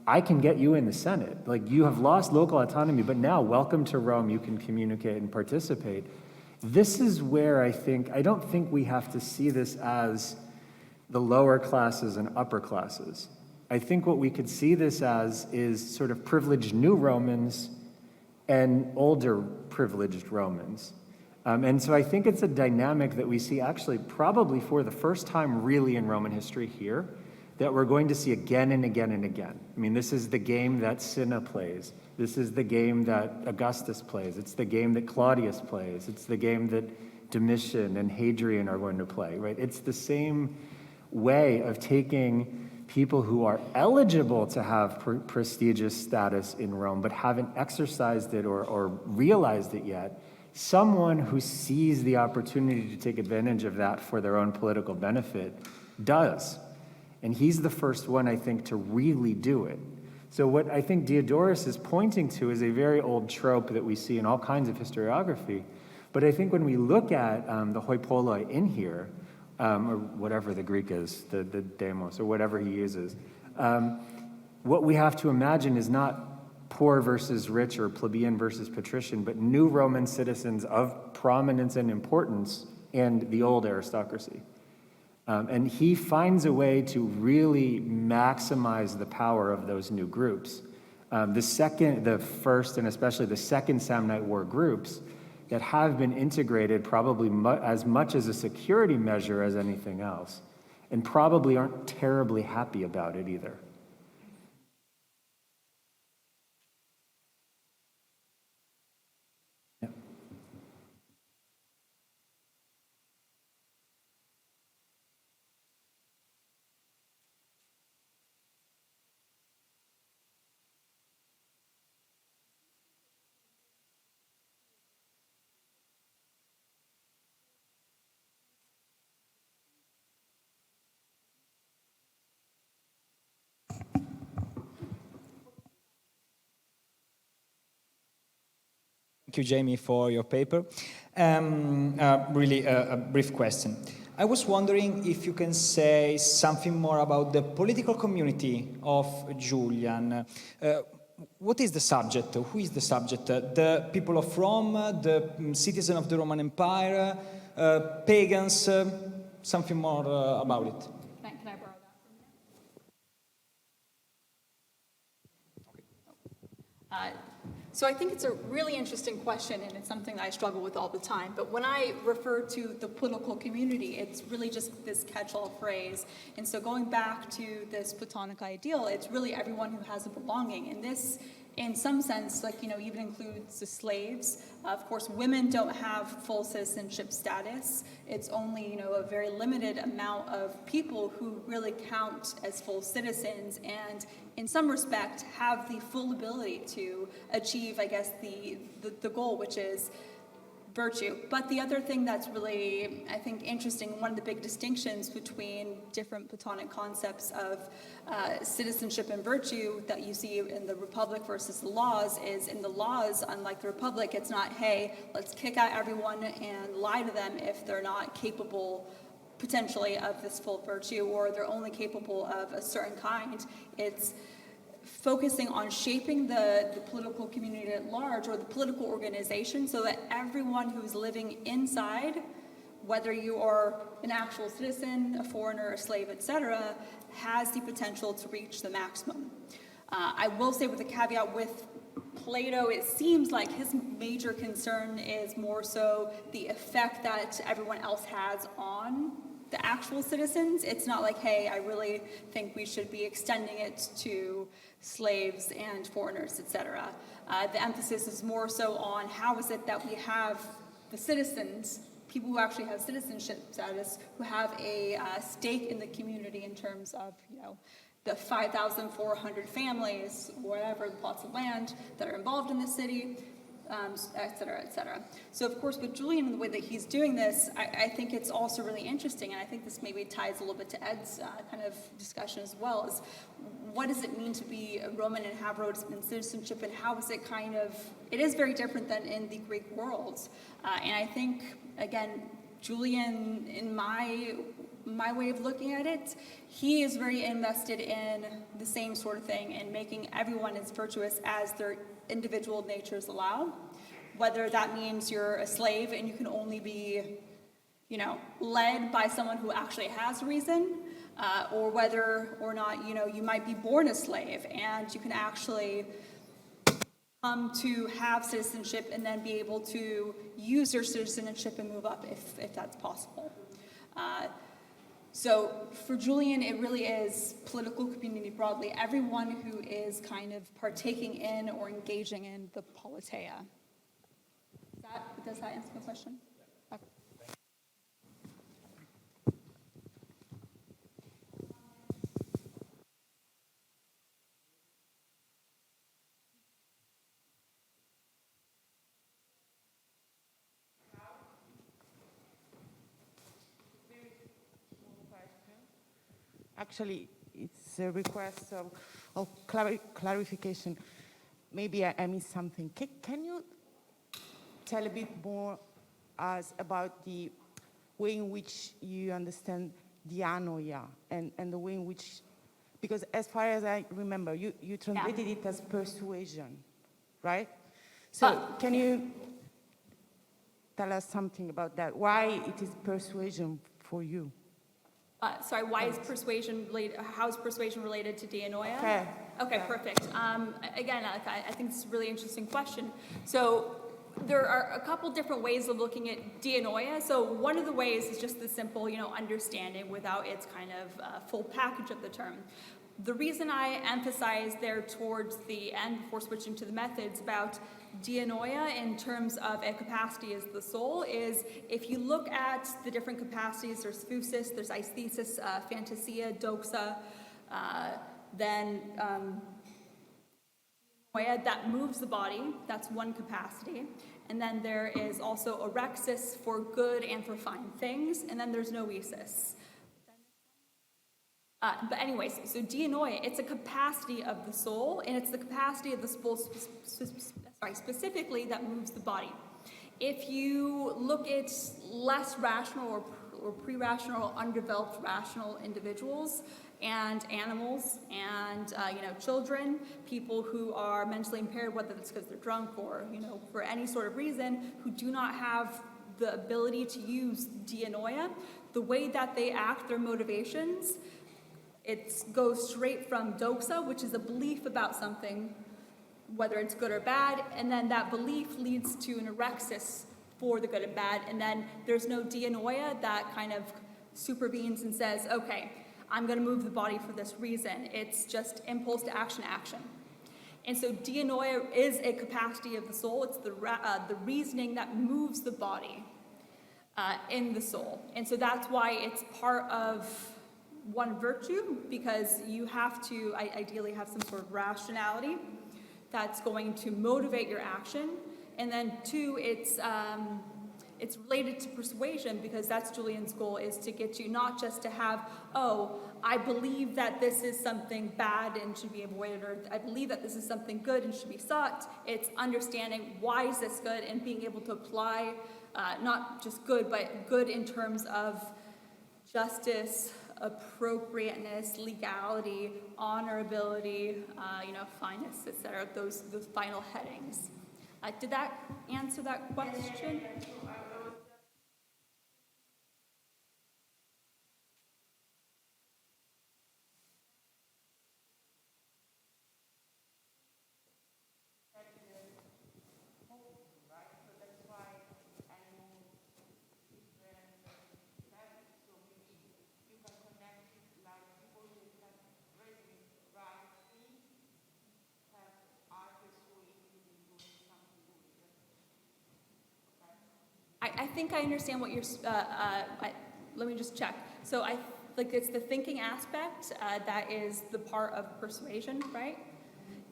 I can get you in the Senate. Like, you have lost local autonomy, but now welcome to Rome, you can communicate and participate. This is where I don't think we have to see this as the lower classes and upper classes. I think what we could see this as is sort of privileged new Romans and older privileged Romans. And so I think it's a dynamic that we see actually probably for the first time really in Roman history here, that we're going to see again and again and again. I mean, this is the game that Cinna plays. This is the game that Augustus plays. It's the game that Claudius plays. It's the game that Domitian and Hadrian are going to play, right? It's the same way of taking people who are eligible to have prestigious status in Rome, but haven't exercised it or realized it yet. Someone who sees the opportunity to take advantage of that for their own political benefit does. And he's the first one, I think, to really do it. So what I think Diodorus is pointing to is a very old trope that we see in all kinds of historiography. But I think when we look at the hoi polloi in here, or whatever the Greek is, the demos, or whatever he uses, what we have to imagine is not poor versus rich or plebeian versus patrician, but new Roman citizens of prominence and importance and the old aristocracy. And he finds a way to really maximize the power of those new groups. The first, and especially the second Samnite War groups that have been integrated probably as much as a security measure as anything else, and probably aren't terribly happy about it either.
Thank you, Jamie, for your paper. Really a brief question. I was wondering if you can say something more about the political community of Julian. What is the subject? Who is the subject? The people of Rome, the citizens of the Roman Empire, pagans, something more about it.
Can I borrow that? So I think it's a really interesting question, and it's something that I struggle with all the time. But when I refer to the political community, it's really just this catch-all phrase. And so going back to this Platonic ideal, it's really everyone who has a belonging. And this, in some sense, like, even includes the slaves. Of course, women don't have full citizenship status. It's only, a very limited amount of people who really count as full citizens and, in some respect, have the full ability to achieve, I guess, the goal, which is virtue. But the other thing that's really, I think, interesting, one of the big distinctions between different Platonic concepts of citizenship and virtue that you see in the Republic versus the laws is in the laws, unlike the Republic, it's not, hey, let's kick out everyone and lie to them if they're not capable potentially of this full virtue, or they're only capable of a certain kind. It's focusing on shaping the political community at large, or the political organization, so that everyone who's living inside, whether you are an actual citizen, a foreigner, a slave, etc., has the potential to reach the maximum. I will say, with a caveat, with Plato, it seems like his major concern is more so the effect that everyone else has on the actual citizens. It's not like, hey, I really think we should be extending it to slaves and foreigners, etc. The emphasis is more so on how is it that we have the citizens, people who actually have citizenship status, who have a stake in the community in terms of, the 5,400 families, whatever, the plots of land that are involved in the city, et cetera, et cetera. So, of course, with Julian and the way that he's doing this, I think it's also really interesting, and I think this maybe ties a little bit to Ed's kind of discussion as well, is what does it mean to be a Roman and have Roman citizenship, and how is it kind of, it is very different than in the Greek world. And I think, again, Julian, in my way of looking at it, he is very invested in the same sort of thing, and making everyone as virtuous as their individual natures allow, whether that means you're a slave and you can only be, led by someone who actually has reason, or whether or not, you might be born a slave and you can actually come to have citizenship and then be able to use your citizenship and move up if that's possible. So for Julian, it really is political community broadly, everyone who is kind of partaking in or engaging in the politeia. Does that answer the question? Okay.
Actually, it's a request of clarification. Maybe I missed something. Can you tell a bit more us about the way in which you understand dianoia and the way in which, because as far as I remember, you translated it as persuasion, right? So can you tell us something about that? Why it is persuasion for you?
Sorry, why is persuasion related? How is persuasion related to dianoia?
Okay.
Okay, perfect. Again, I think it's a really interesting question. So there are a couple different ways of looking at dianoia. So one of the ways is just the simple, understanding without its kind of full package of the term. The reason I emphasize there towards the end before switching to the methods about dianoia in terms of a capacity as the soul is, if you look at the different capacities, there's phusis, there's aesthesis, fantasia, doxa, then dianoia, that moves the body, that's one capacity. And then there is also orexis for good and for fine things, and then there's noesis. But anyways, so dianoia, it's a capacity of the soul, and it's the capacity of the soul specifically that moves the body. If you look at less rational or pre-rational, undeveloped rational individuals and animals and children, people who are mentally impaired, whether it's because they're drunk or for any sort of reason, who do not have the ability to use dianoia, the way that they act, their motivations, it goes straight from doxa, which is a belief about something, whether it's good or bad, and then that belief leads to an erexis for the good and bad, and then there's no dianoia that kind of supervenes and says, okay, I'm going to move the body for this reason. It's just impulse to action, action. And so dianoia is a capacity of the soul. It's the reasoning that moves the body in the soul. And so that's why it's part of one virtue, because you have to ideally have some sort of rationality that's going to motivate your action. And then two, it's related to persuasion, because that's Julian's goal, is to get you not just to have, oh, I believe that this is something bad and should be avoided, or I believe that this is something good and should be sought. It's understanding why is this good and being able to apply not just good, but good in terms of justice, appropriateness, legality, honorability, fineness, etc. Those final headings. Did that answer that question? I think I understand what you're, let me just check. So it's the thinking aspect that is the part of persuasion, right?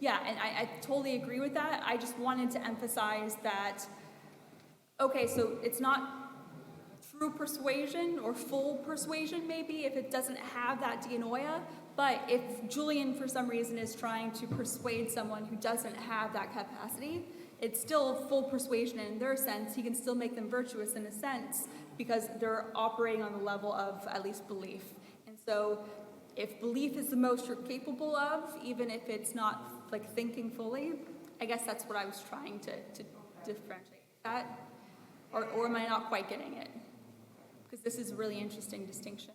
Yeah, and I totally agree with that. I just wanted to emphasize that, okay, so it's not true persuasion or full persuasion maybe if it doesn't have that dianoia, but if Julian for some reason is trying to persuade someone who doesn't have that capacity, it's still full persuasion in their sense. He can still make them virtuous in a sense because they're operating on the level of at least belief. And so if belief is the most you're capable of, even if it's not like thinking fully, I guess that's what I was trying to differentiate. That, or am I not quite getting it? Because this is a really interesting distinction.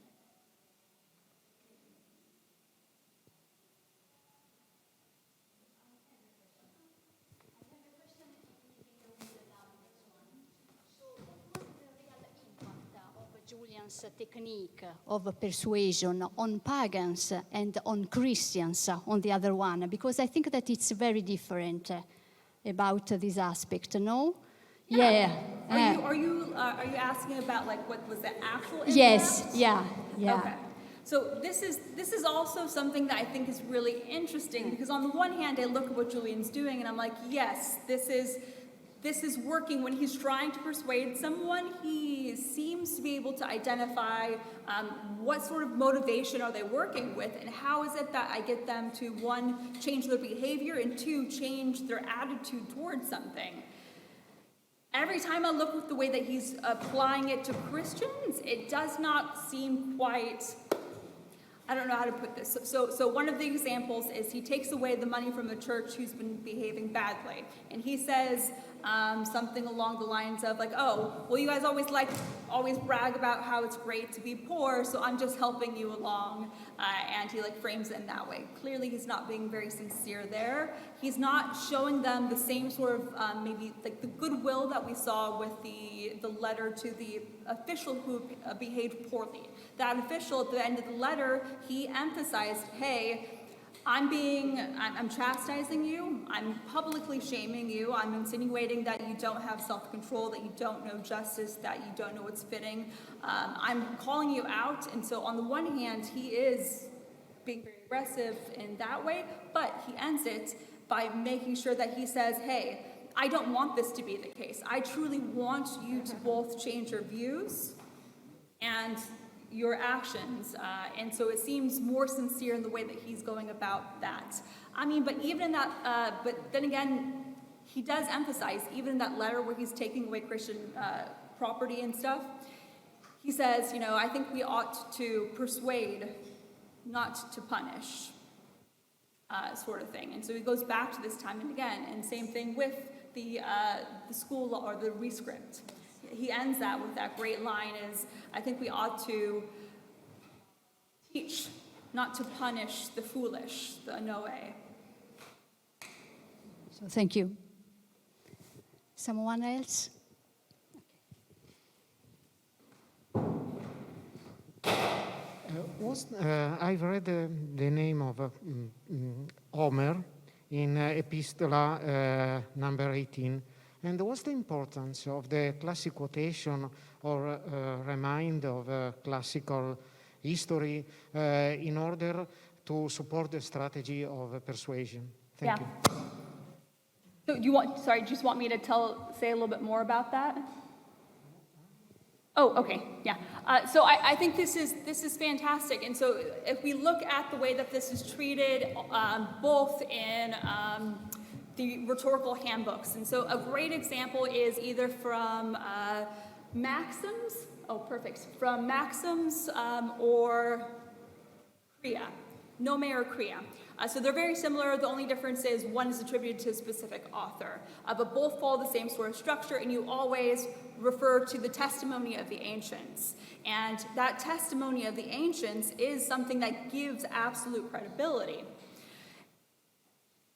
Julian's technique of persuasion on pagans and on Christians on the other one, because I think that it's very different about this aspect, no? Yeah.
Are you asking about like what was the actual impact?
Yes, yeah.
Okay. So this is also something that I think is really interesting, because on the one hand I look at what Julian's doing and I'm like, yes, this is working. When he's trying to persuade someone, he seems to be able to identify what sort of motivation are they working with, and how is it that I get them to, one, change their behavior, and two, change their attitude towards something. Every time I look at the way that he's applying it to Christians, it does not seem quite, I don't know how to put this. So one of the examples is he takes away the money from the church who's been behaving badly. And he says something along the lines of like, oh, well, you guys always brag about how it's great to be poor, so I'm just helping you along. And he frames it in that way. Clearly he's not being very sincere there. He's not showing them the same sort of maybe the goodwill that we saw with the letter to the official who behaved poorly. That official at the end of the letter, he emphasized, hey, I'm chastising you, I'm publicly shaming you, I'm insinuating that you don't have self-control, that you don't know justice, that you don't know what's fitting. I'm calling you out, and so on the one hand, he is being very aggressive in that way, but he ends it by making sure that he says, hey, I don't want this to be the case. I truly want you to both change your views and your actions. And so it seems more sincere in the way that he's going about that. I mean, but even in that, but then again, he does emphasize, even in that letter where he's taking away Christian property and stuff, he says, you know, I think we ought to persuade, not to punish, sort of thing. And so he goes back to this time and again, and same thing with the school law or the rescript. He ends that with that great line is, I think we ought to teach, not to punish the foolish, the noe.
So thank you. Someone else?
I've read the name of Homer in Epistola number 18, and what's the importance of the classic quotation or remind of classical history in order to support the strategy of persuasion? Thank you.
So do you just want me to say a little bit more about that? Oh, okay, yeah. So I think this is fantastic. And so if we look at the way that this is treated, both in the rhetorical handbooks, and so a great example is either from Maxims, from Maxims or Crea, Nome or Crea. So they're very similar. The only difference is one is attributed to a specific author, but both follow the same sort of structure, and you always refer to the testimony of the ancients. And that testimony of the ancients is something that gives absolute credibility.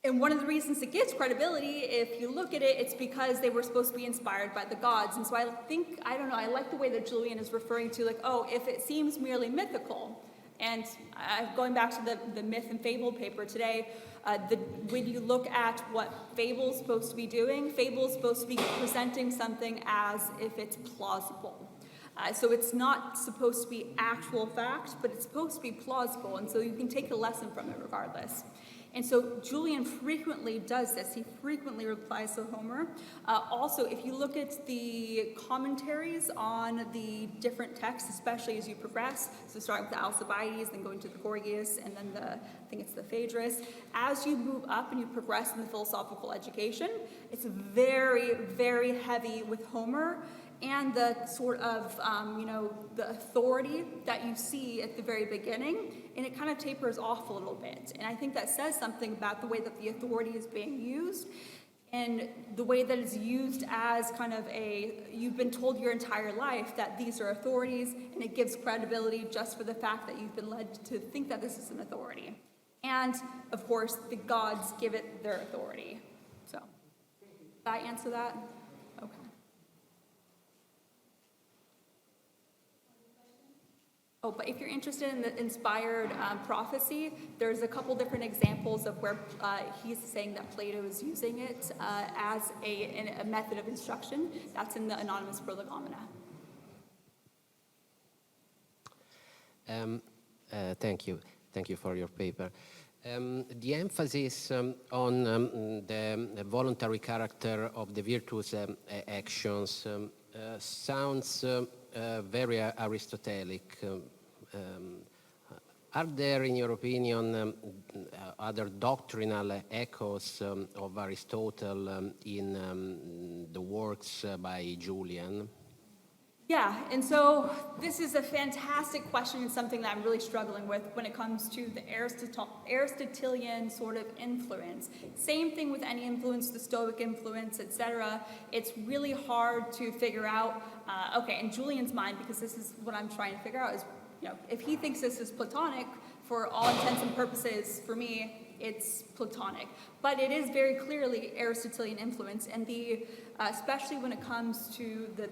And one of the reasons it gives credibility, if you look at it, it's because they were supposed to be inspired by the gods. And so I like the way that Julian is referring to, like, oh, if it seems merely mythical, and going back to the myth and fable paper today, when you look at what fable's supposed to be doing, fable's supposed to be presenting something as if it's plausible. So it's not supposed to be actual fact, but it's supposed to be plausible, and so you can take a lesson from it regardless. And so Julian frequently does this. He frequently replies to Homer. Also, if you look at the commentaries on the different texts, especially as you progress, so starting with the Alcibiades, then going to the Gorgias, and then I think it's the Phaedrus, as you move up and you progress in the philosophical education, it's very, very heavy with Homer and the sort of, the authority that you see at the very beginning, and it kind of tapers off a little bit. And I think that says something about the way that the authority is being used, and the way that it's used as kind of you've been told your entire life that these are authorities, and it gives credibility just for the fact that you've been led to think that this is an authority. And, of course, the gods give it their authority. So, did I answer that? Okay. Oh, but if you're interested in the inspired prophecy, there's a couple different examples of where he's saying that Plato is using it as a method of instruction. That's in the Anonymous Prolegomena.
Thank you. Thank you for your paper. The emphasis on the voluntary character of the virtuous actions sounds very Aristotelic. Are there, in your opinion, other doctrinal echoes of Aristotle in the works by Julian?
Yeah, and so this is a fantastic question and something that I'm really struggling with when it comes to the Aristotelian sort of influence. Same thing with any influence, the Stoic influence, etc. It's really hard to figure out, in Julian's mind, because this is what I'm trying to figure out, is, if he thinks this is Platonic, for all intents and purposes, for me, it's Platonic. But it is very clearly Aristotelian influence, and especially when it comes to the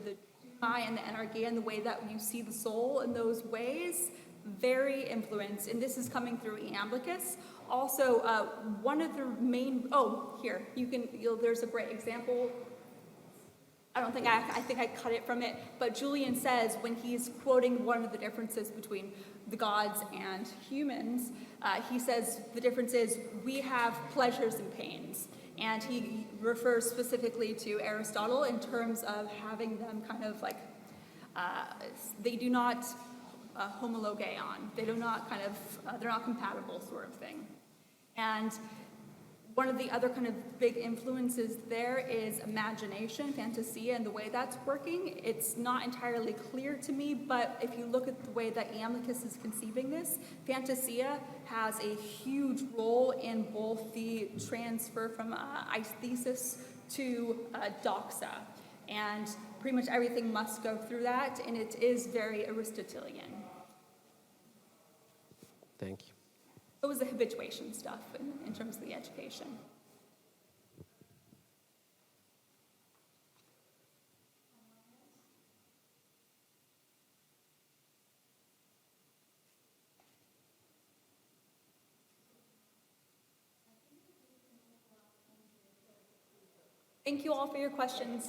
and the energy and the way that you see the soul in those ways, very influenced. And this is coming through Iamblichus. Also, one of the main, there's a great example. I think I cut it from it, but Julian says when he's quoting one of the differences between the gods and humans, he says the difference is we have pleasures and pains. And he refers specifically to Aristotle in terms of having them kind of like, they do not homologeon. They do not kind of, they're not compatible sort of thing. And one of the other kind of big influences there is imagination, fantasia, and the way that's working. It's not entirely clear to me, but if you look at the way that Iamblichus is conceiving this, fantasia has a huge role in both the transfer from aesthesis to doxa. And pretty much everything must go through that, and it is very Aristotelian.
Thank you.
It was the habituation stuff in terms of the education. Thank you all for your questions.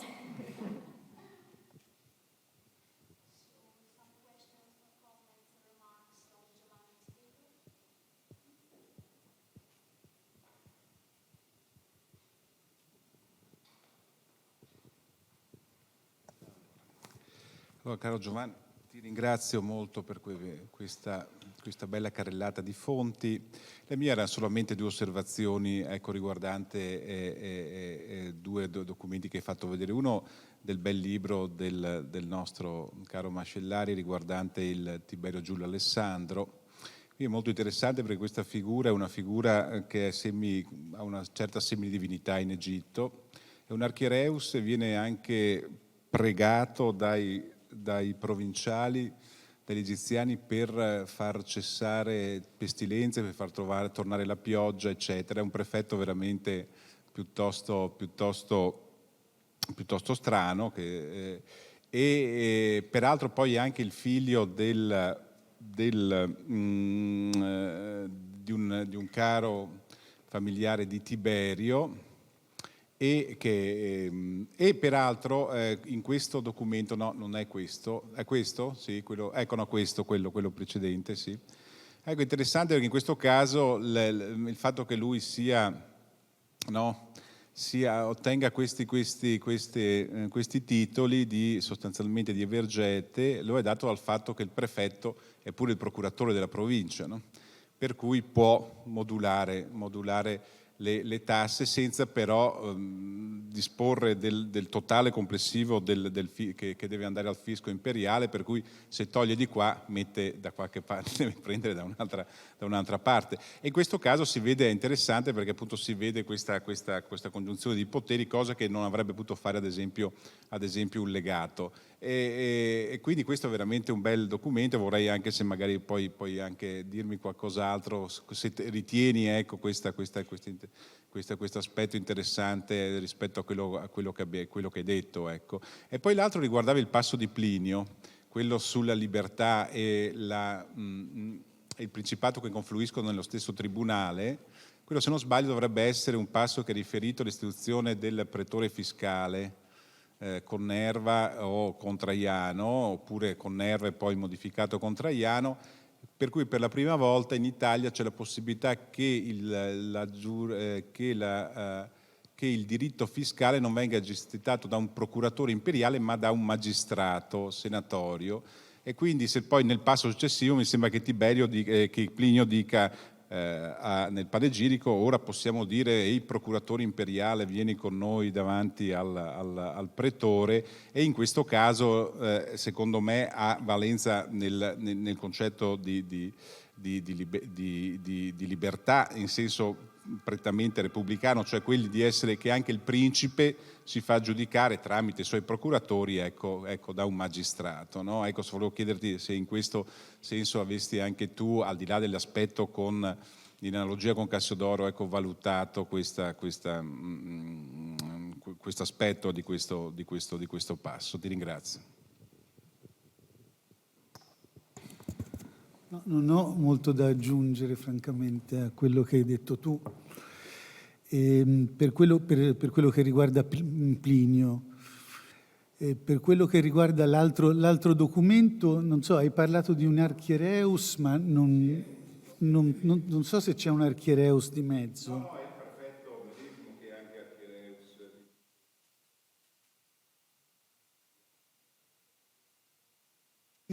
Allora, caro Giovanni, ti ringrazio molto per questa bella carrellata di fonti. Le mie erano solamente due osservazioni, ecco, riguardante due documenti che hai fatto vedere. Uno del bel libro del nostro caro Mascellari riguardante il Tiberio Giulio Alessandro. Qui è molto interessante perché questa figura è una figura che ha una certa seminidivinità in Egitto. È un archiereus e viene anche pregato dai provinciali, dagli egiziani, per far cessare pestilenze, per far tornare la pioggia, eccetera. È un prefetto veramente piuttosto strano, e peraltro poi anche il figlio di un caro familiare di Tiberio, e peraltro in questo documento, no, non è questo, è questo? Sì, quello, ecco, no, quello precedente, sì. Ecco, interessante perché in questo caso il fatto che lui ottenga questi titoli sostanzialmente di evergete, lo è dato dal fatto che il prefetto è pure il procuratore della provincia, no? Per cui può modulare le tasse senza però disporre del totale complessivo che deve andare al fisco imperiale, per cui se toglie di qua mette da qualche parte, deve prendere da un'altra parte. E in questo caso si vede, è interessante perché appunto si vede questa congiunzione di poteri, cosa che non avrebbe potuto fare ad esempio un legato. E quindi questo è veramente un bel documento. Vorrei anche, se magari puoi anche dirmi qualcos'altro, se ritieni, ecco, questo aspetto interessante rispetto a quello che hai detto, ecco. E poi l'altro riguardava il passo di Plinio, quello sulla libertà e il principato che confluiscono nello stesso tribunale. Quello, se non sbaglio, dovrebbe essere un passo che è riferito all'istituzione del pretore fiscale con Nerva o con Traiano, oppure con Nerva e poi modificato con Traiano, per cui per la prima volta in Italia c'è la possibilità che il diritto fiscale non venga gestito da un procuratore imperiale ma da un magistrato senatorio. E quindi, se poi nel passo successivo mi sembra che Plinio dica nel panegirico: ora possiamo dire ehi procuratore imperiale, vieni con noi davanti al pretore, e in questo caso secondo me ha valenza nel concetto di libertà in senso prettamente repubblicano, cioè quelli di essere che anche il principe si fa giudicare tramite i suoi procuratori, ecco, da un magistrato, no? Ecco, volevo chiederti se in questo senso avesti anche tu, al di là dell'aspetto in analogia con Cassiodoro, ecco, valutato questo aspetto di questo passo. Ti ringrazio.
No, non ho molto da aggiungere, francamente, a quello che hai detto tu. Per quello che riguarda Plinio, per quello che riguarda l'altro documento, non so, hai parlato di un archiereus, ma non so se c'è un archiereus di mezzo.
No, è il prefetto medesimo che è anche archiereus.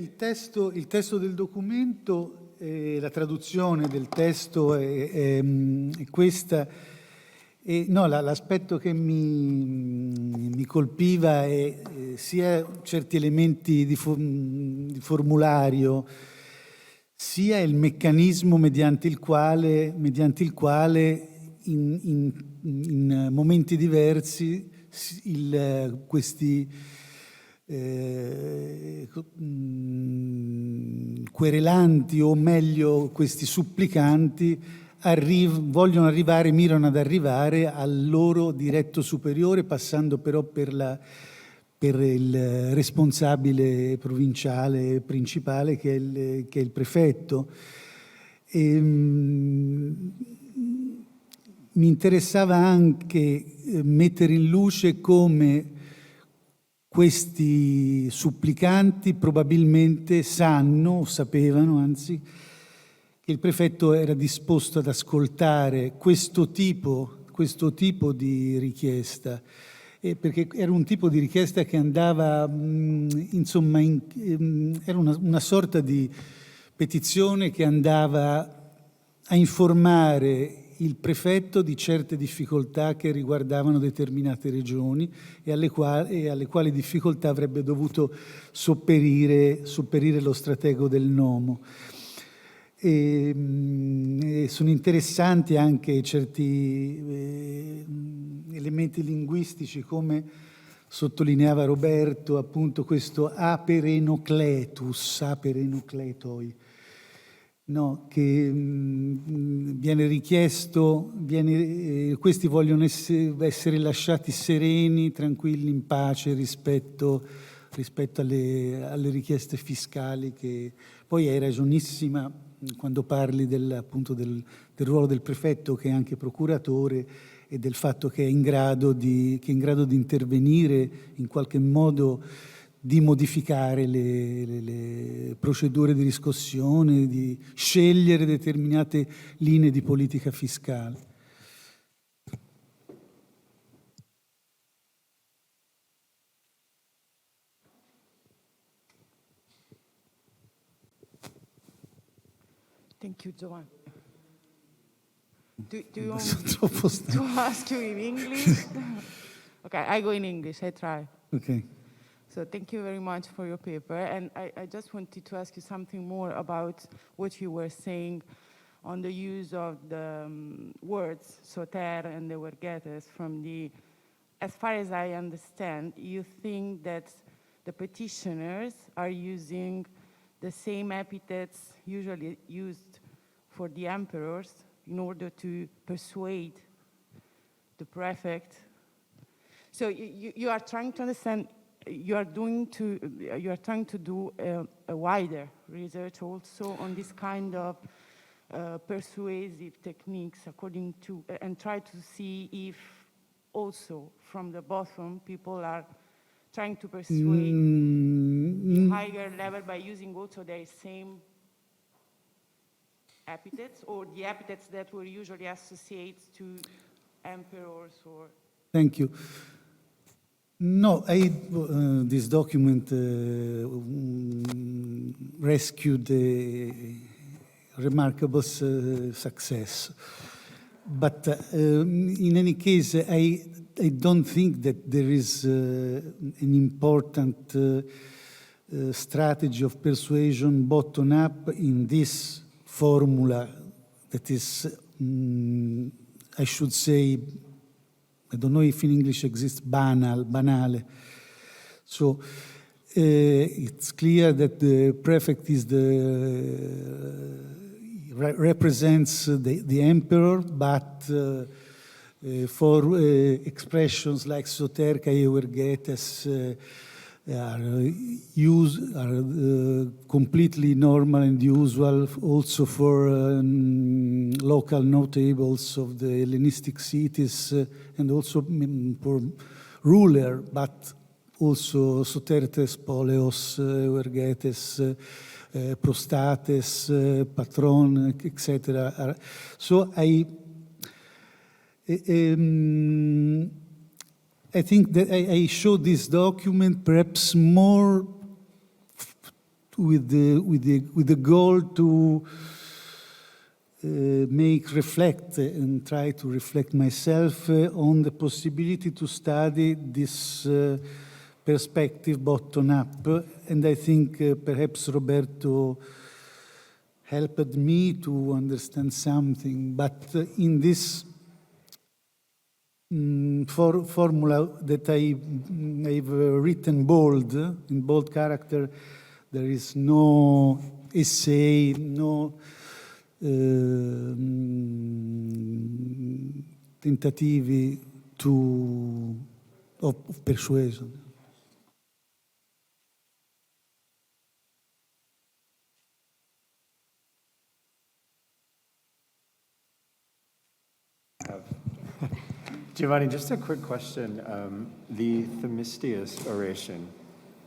Il testo del documento, la traduzione del testo è questa. No, l'aspetto che mi colpiva è sia certi elementi di formulario, sia il meccanismo mediante il quale in momenti diversi questi querelanti, o meglio questi supplicanti, mirano ad arrivare al loro diretto superiore, passando però per il responsabile provinciale principale, che è il prefetto. Mi interessava anche mettere in luce come questi supplicanti probabilmente sapevano anzi, che il prefetto era disposto ad ascoltare questo tipo di richiesta, perché era un tipo di richiesta che andava, insomma, era una sorta di petizione che andava a informare il prefetto di certe difficoltà che riguardavano determinate regioni e alle quali difficoltà avrebbe dovuto sopperire lo stratego del Nomo. E sono interessanti anche certi elementi linguistici, come sottolineava Roberto, appunto questo aperenocletoi, no, che viene richiesto, questi vogliono essere lasciati sereni, tranquilli, in pace rispetto alle richieste fiscali, che poi hai ragionissima quando parli del ruolo del prefetto, che è anche procuratore, e del fatto che è in grado di intervenire, in qualche modo di modificare le procedure di riscossione, di scegliere determinate linee di politica fiscale.
Thank you, Giovanni. Do you want me to ask you in English? Okay, I go in English, I try.
Okay.
So thank you very much for your paper. And I just wanted to ask you something more about what you were saying on the use of the words soter and the vergetes from the, as far as I understand, you think that the petitioners are using the same epithets usually used for the emperors in order to persuade the prefect. So you are trying to understand, you are trying to do a wider research also on this kind of persuasive techniques according to, and try to see if also from the bottom people are trying to persuade the higher level by using also their same epithets, or the epithets that were usually associated to emperors or...
Thank you. No, this document rescued a remarkable success. But in any case, I don't think that there is an important strategy of persuasion bottom-up in this formula that is, I should say, I don't know if in English exists banale. So it's clear that the prefect is represents the emperor, but for expressions like soter, cae vergetes are completely normal and usual also for local notables of the Hellenistic cities, and also for ruler, but also sotertes, poleos, vergetes, prostates, patron, etc. So I think that I showed this document perhaps more with the goal to reflect and try to reflect myself on the possibility to study this perspective bottom up. And I think perhaps Roberto helped me to understand something, but in this formula that I've written bold, in bold character, there is no essay, no tentativi of persuasion.
Giovanni, just a quick question. The Themistius oration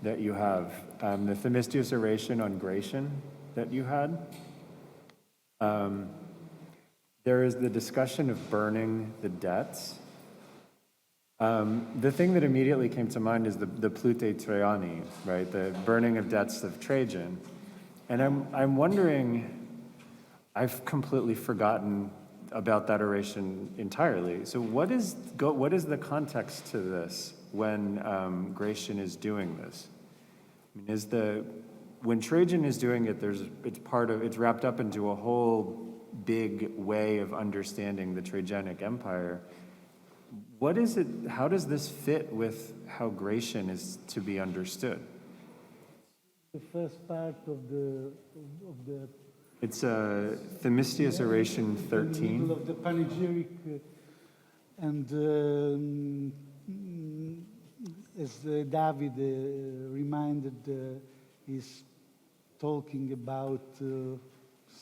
that you have, the Themistius oration on Gratian that you had, there is the discussion of burning the debts. The thing that immediately came to mind is the Plute Traiani, right? The burning of debts of Trajan. And I'm wondering, I've completely forgotten about that oration entirely. So what is the context to this when Gratian is doing this? I mean, when Trajan is doing it, it's wrapped up into a whole big way of understanding the Trajanic Empire. What is it? How does this fit with how Gratian is to be understood?
The first part of the
It's Themistius oration 13.
In the middle of the panegyric, and as David reminded, is talking about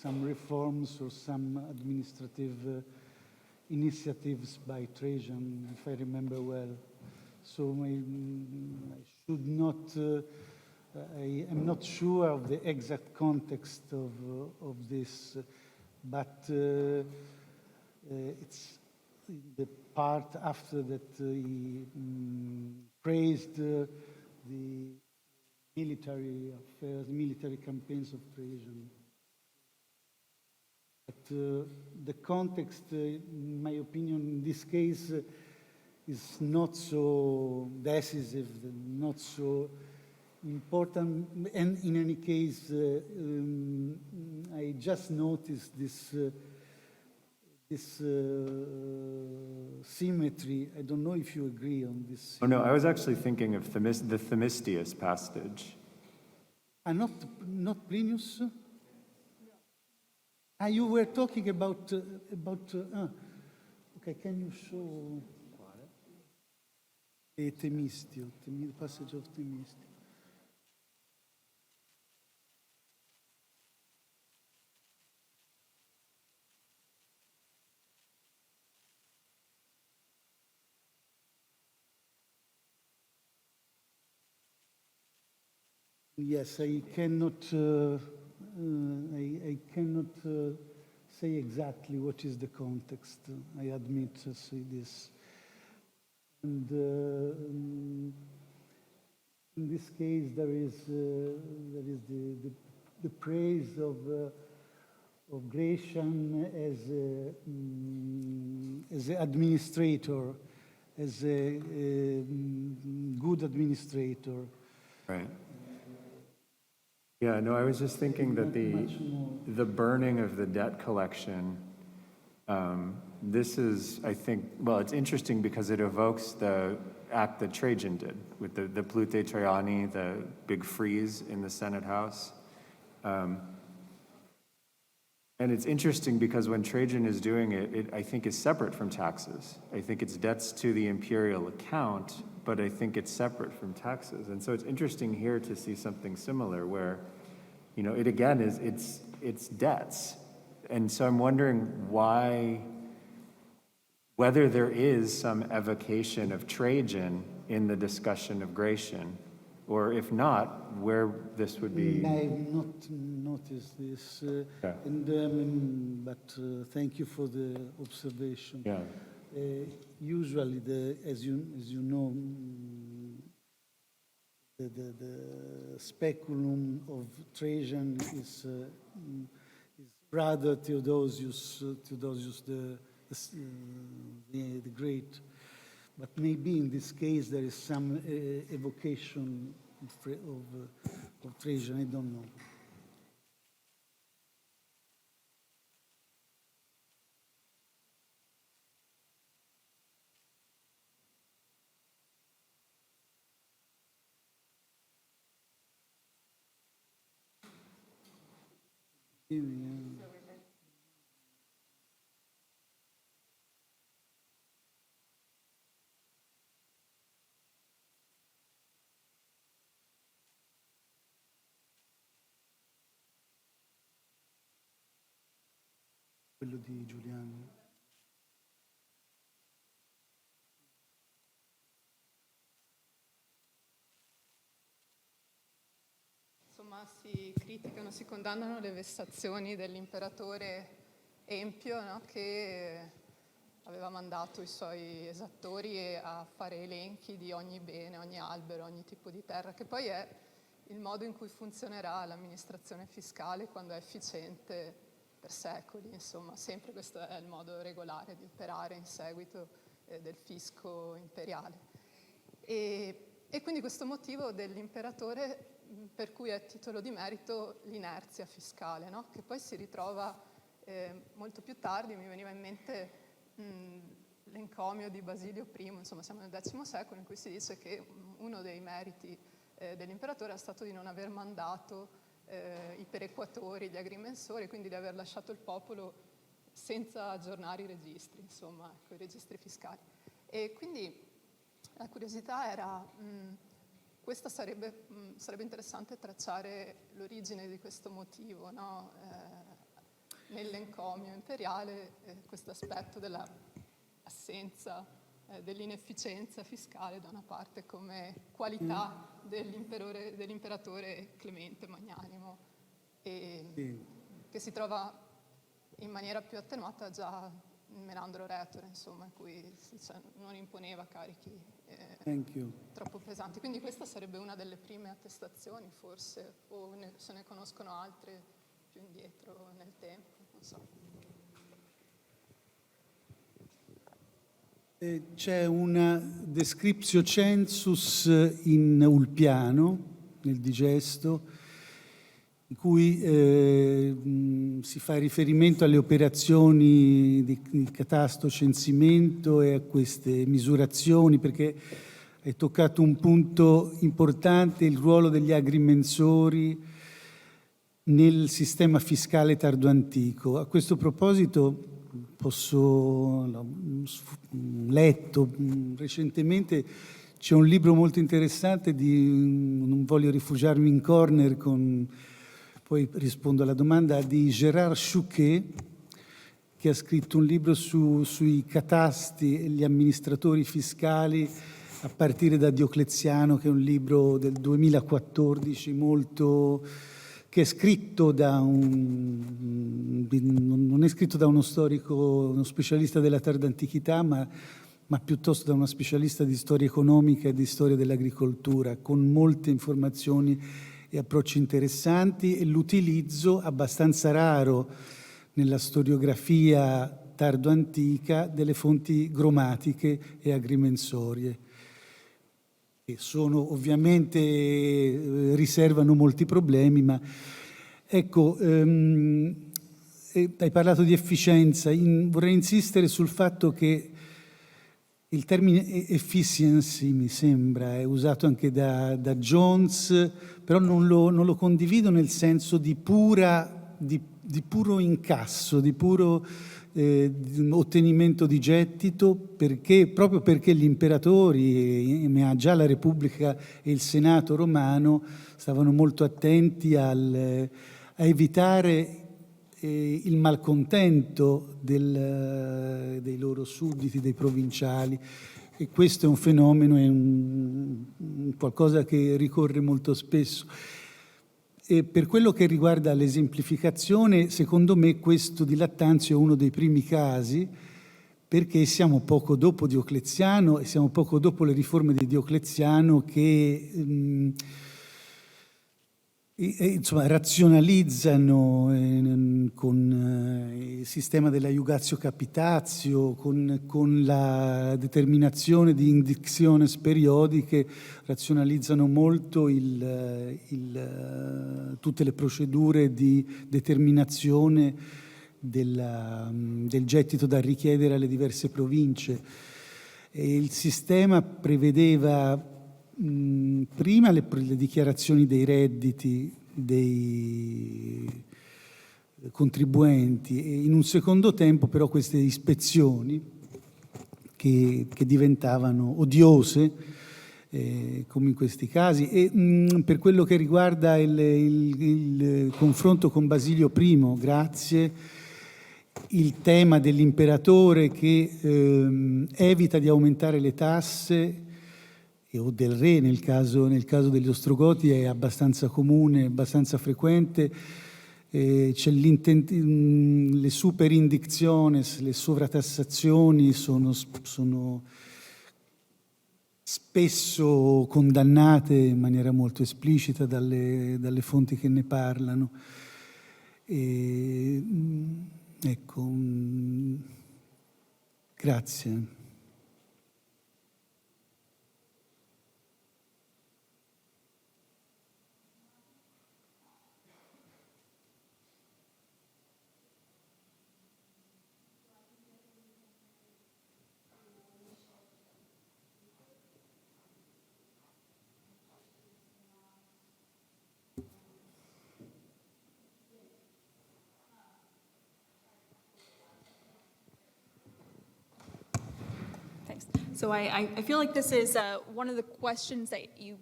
some reforms or some administrative initiatives by Trajan, if I remember well. So I should not. I am not sure of the exact context of this, but it's the part after that he praised the military affairs, military campaigns of Trajan. But the context, in my opinion, in this case, is not so decisive, not so important, and in any case, I just noticed this symmetry. I don't know if you agree on this.
Oh no, I was actually thinking of the Themistius passage.
Not Plinius? You were talking about okay, can you show the Themistio, the passage of Themistio? Yes, I cannot say exactly what is the context. I admit to say this. And in this case, there is the praise of Gratian as an administrator, as a good administrator.
Right. Yeah, no, I was just thinking that the burning of the debt collection, this is, I think, well, it's interesting because it evokes the act that Trajan did with the Plute Traiani, the big frieze in the Senate House. And it's interesting because when Trajan is doing it, it, I think, is separate from taxes. I think it's debts to the imperial account, but I think it's separate from taxes. And so it's interesting here to see something similar where, you know, it again is, it's debts. And so I'm wondering whether there is some evocation of Trajan in the discussion of Gratian, or if not, where this would be.
I have not noticed this,
Yeah.
but thank you for the observation.
Yeah.
Usually, as you know, the speculum of Trajan is rather Theodosius the Great, but maybe in this case there is some evocation of Trajan, I don't know. Quello di Giuliano.
Insomma, si criticano, si condannano le vessazioni dell'imperatore Empio, no? Che aveva mandato i suoi esattori a fare elenchi di ogni bene, ogni albero, ogni tipo di terra, che poi è il modo in cui funzionerà l'amministrazione fiscale quando è efficiente per secoli. Insomma, sempre questo è il modo regolare di operare in seguito del fisco imperiale. E quindi questo motivo dell'imperatore per cui è titolo di merito l'inerzia fiscale, no? Che poi si ritrova molto più tardi. Mi veniva in mente l'encomio di Basilio I, insomma siamo nel X secolo, in cui si dice che uno dei meriti dell'imperatore è stato di non aver mandato i perequatori, gli agrimensori, quindi di aver lasciato il popolo senza aggiornare i registri, insomma, ecco, i registri fiscali. E quindi la curiosità era, questa sarebbe interessante tracciare l'origine di questo motivo, no? Nell'encomio imperiale, questo aspetto dell'assenza, dell'inefficienza fiscale da una parte come qualità dell'imperatore Clemente Magnanimo, e che si trova in maniera più attenuata già in Menandro Retore, insomma, in cui non imponeva carichi troppo pesanti. Quindi questa sarebbe una delle prime attestazioni, forse, o se ne conoscono altre più indietro nel tempo, non so.
C'è una descriptio census in Ulpiano, nel Digesto, in cui si fa riferimento alle operazioni di catasto, censimento e a queste misurazioni, perché hai toccato un punto importante, il ruolo degli agrimensori nel sistema fiscale tardoantico. A questo proposito l'ho letto recentemente, c'è un libro molto interessante non voglio rifugiarmi in corner poi rispondo alla domanda, di Gérard Chouquet, che ha scritto un libro sui catasti e gli amministratori fiscali a partire da Diocleziano, che è un libro del 2014 che è scritto non è scritto da uno storico, uno specialista della tarda antichità, ma piuttosto da una specialista di storia economica e di storia dell'agricoltura, con molte informazioni e approcci interessanti, e l'utilizzo abbastanza raro nella storiografia tardo-antica delle fonti gromatiche e agrimensorie, che ovviamente riservano molti problemi, ma ecco, hai parlato di efficienza, vorrei insistere sul fatto che il termine efficiency, mi sembra, è usato anche da Jones, però non lo condivido nel senso di puro incasso, di puro ottenimento di gettito, proprio perché gli imperatori, ma già la Repubblica e il Senato romano, stavano molto attenti a evitare il malcontento dei loro sudditi, dei provinciali, e questo è un fenomeno, è qualcosa che ricorre molto spesso. E per quello che riguarda l'esemplificazione, secondo me questo di Lattanzio è uno dei primi casi, perché siamo poco dopo Diocleziano e siamo poco dopo le riforme di Diocleziano che insomma, razionalizzano con il sistema della iugatio capitazio, con la determinazione di indictiones periodiche, razionalizzano molto tutte le procedure di determinazione del gettito da richiedere alle diverse province. E il sistema prevedeva prima le dichiarazioni dei redditi dei contribuenti e in un secondo tempo però queste ispezioni che diventavano odiose, come in questi casi. E per quello che riguarda il confronto con Basilio I, grazie, il tema dell'imperatore che evita di aumentare le tasse, o del re nel caso degli Ostrogoti, è abbastanza comune, abbastanza frequente. C'è le superindictiones, le sovratassazioni sono spesso condannate in maniera molto esplicita dalle fonti che ne parlano. Ecco, grazie.
So I feel like this is one of the questions that you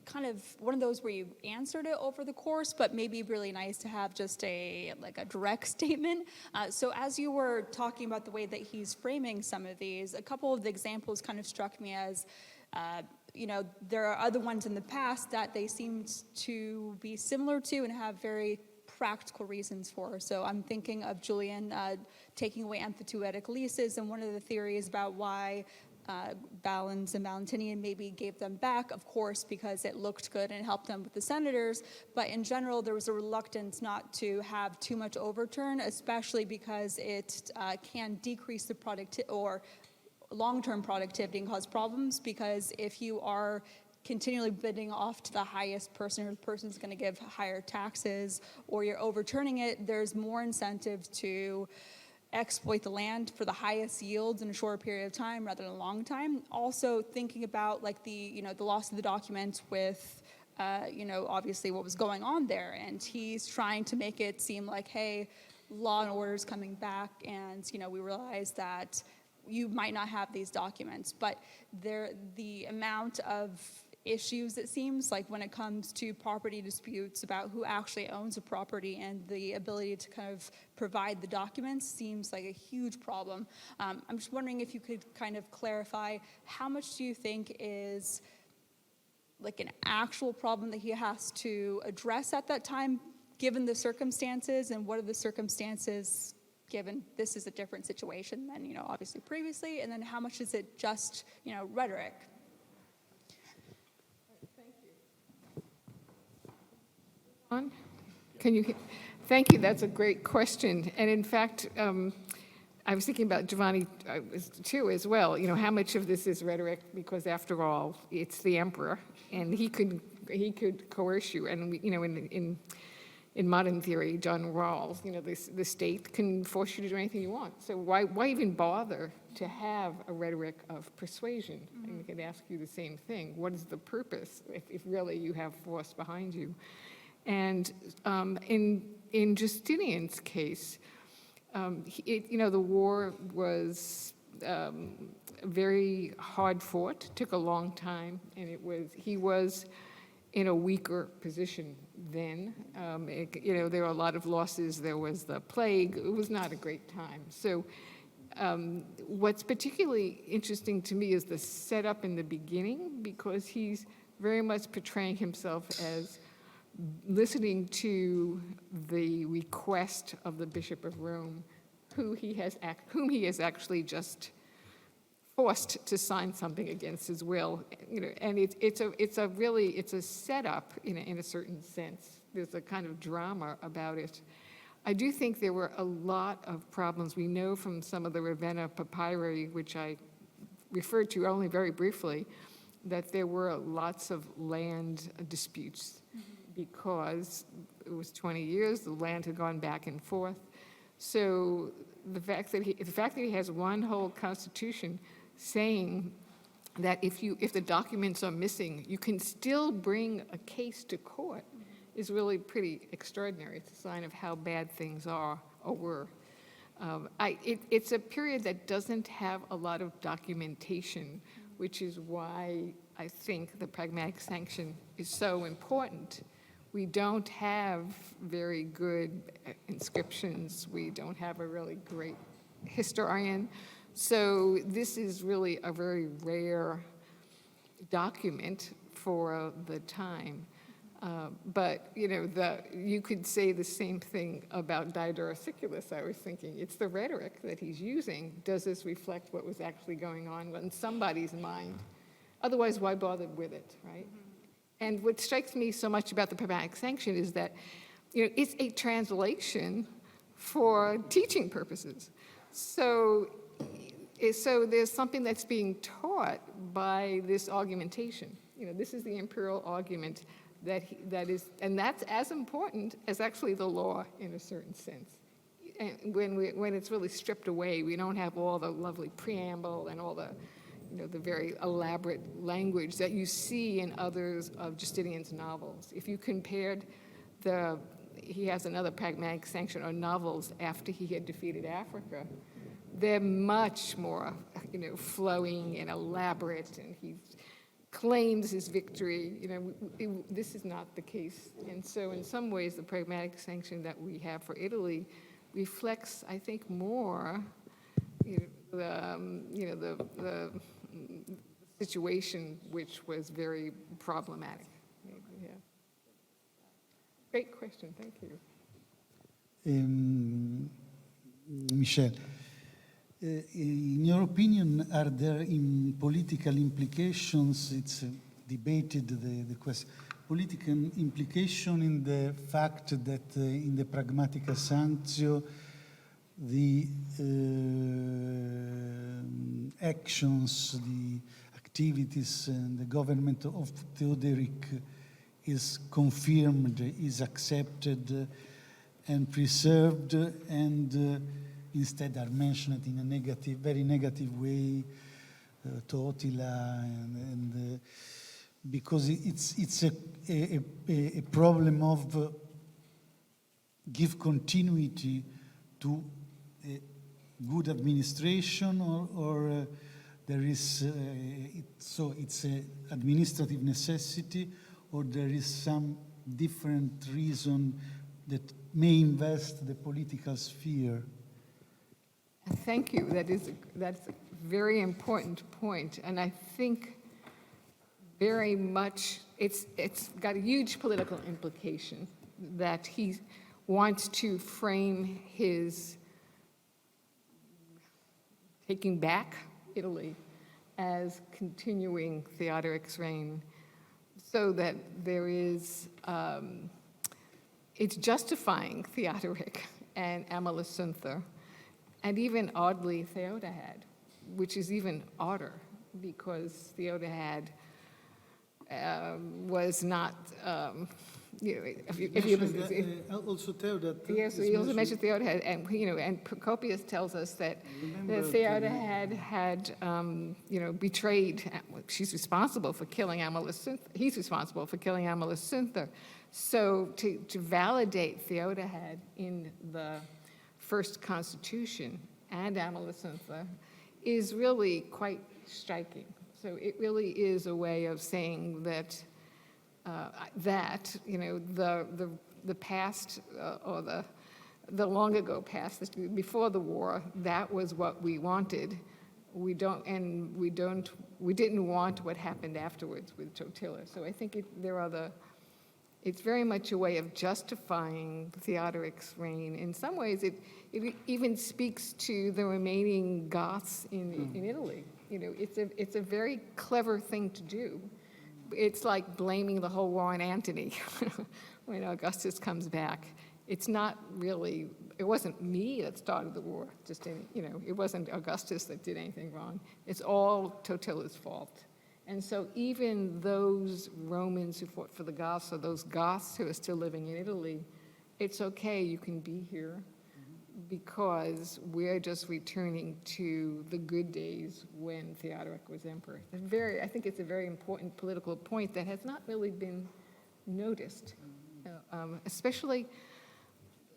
one of those where you answered it over the course, but maybe really nice to have just a direct statement. So as you were talking about the way that he's framing some of these, a couple of the examples kind of struck me as, there are other ones in the past that they seemed to be similar to and have very practical reasons for. So I'm thinking of Julian taking away emphyteutic leases, and one of the theories about why Valens and Valentinian maybe gave them back, of course, because it looked good and helped them with the senators. But in general, there was a reluctance not to have too much overturn, especially because it can decrease the or long-term productivity and cause problems. Because if you are continually bidding off to the highest person, or the person's going to give higher taxes, or you're overturning it, there's more incentive to exploit the land for the highest yields in a short period of time rather than a long time. Also thinking about the loss of the document with, obviously what was going on there. And he's trying to make it seem like, hey, law and order is coming back, and, we realize that you might not have these documents. But the amount of issues, it seems like, when it comes to property disputes about who actually owns a property and the ability to kind of provide the documents seems like a huge problem. I'm just wondering if you could kind of clarify, how much do you think is like an actual problem that he has to address at that time, given the circumstances, and what are the circumstances given this is a different situation than, obviously previously, and then how much is it just, rhetoric?
Thank you, that's a great question. And in fact, I was thinking about Giovanni too as well, how much of this is rhetoric, because after all, it's the emperor, and he could coerce you. And in modern theory, John Rawls, the state can force you to do anything you want. So why even bother to have a rhetoric of persuasion? Mm-hmm. And we could ask you the same thing. What is the purpose if really you have force behind you? And in Justinian's case, the war was very hard fought, took a long time, and he was in a weaker position then. There were a lot of losses. There was the plague. It was not a great time. So what's particularly interesting to me is the setup in the beginning, because he's very much portraying himself as listening to the request of the Bishop of Rome, whom he has actually just forced to sign something against his will, and it's a setup in a certain sense. There's a kind of drama about it. I do think there were a lot of problems. We know from some of the Ravenna papyri, which I referred to only very briefly, that there were lots of land disputes because it was 20 years, the land had gone back and forth. So the fact that he has one whole constitution saying that if the documents are missing, you can still bring a case to court is really pretty extraordinary. It's a sign of how bad things are or were. It's a period that doesn't have a lot of documentation, which is why I think the pragmatic sanction is so important. We don't have very good inscriptions. We don't have a really great historian. So this is really a very rare document for the time. But you could say the same thing about Diodorus Siculus. I was thinking, it's the rhetoric that he's using. Does this reflect what was actually going on in somebody's mind? Otherwise, why bother with it, right? And what strikes me so much about the pragmatic sanction is that it's a translation for teaching purposes. So there's something that's being taught by this argumentation. This is the imperial argument that is, and that's as important as actually the law in a certain sense. And when it's really stripped away, we don't have all the lovely preamble and all the very elaborate language that you see in others of Justinian's novels. If you compared he has another pragmatic sanction on novels after he had defeated Africa, they're much more, flowing and elaborate, and he claims his victory. This is not the case. And so in some ways, the pragmatic sanction that we have for Italy reflects, I think, more the situation, which was very problematic. Yeah. Great question, thank you.
Michelle, in your opinion, are there political implications? It's debated, the question. Political implication in the fact that in the Pragmatica Sanctio, the actions, the activities, and the government of Theodoric is confirmed, is accepted, and preserved, and instead are mentioned in a negative, very negative way, Totila, and because it's a problem of give continuity to good administration, or there is so it's an administrative necessity, or there is some different reason that may invest the political sphere.
Thank you. That's a very important point, and I think very much it's got a huge political implication that he wants to frame his taking back Italy as continuing Theodoric's reign, so that there is it's justifying Theodoric and Amalasuntha, and even oddly Theodahad, which is even odder because Theodahad was not,
also Theodahad.
Yes, he also mentioned Theodahad, and Procopius tells us that Theodahad had, betrayed. She's responsible for killing Amalasuntha. He's responsible for killing Amalasuntha. So to validate Theodahad in the first constitution and Amalasuntha is really quite striking. So it really is a way of saying that the past or the long ago past, before the war, that was what we wanted. We didn't want what happened afterwards with Totila. So I think it's very much a way of justifying Theodoric's reign. In some ways, it even speaks to the remaining Goths in Italy. You know, it's a very clever thing to do. It's like blaming the whole war on Antony when Augustus comes back. It's not really, it wasn't me that started the war, it wasn't Augustus that did anything wrong. It's all Totila's fault. And so even those Romans who fought for the Goths, or those Goths who are still living in Italy, it's okay, you can be here, because we're just returning to the good days when Theodoric was emperor. I think it's a very important political point that has not really been noticed, especially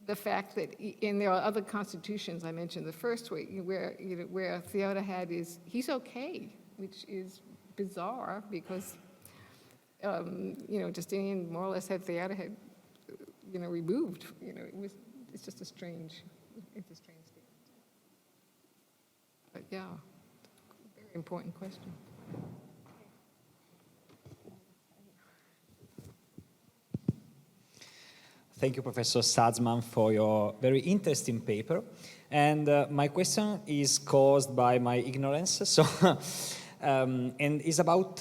the fact that there are other constitutions, I mentioned the first way, where Theodor had he's okay, which is bizarre because, Justinian more or less had Theodor removed. It's just a strange statement. But yeah, very important question.
Thank you, Professor Salzman, for your very interesting paper. And my question is caused by my ignorance, and is about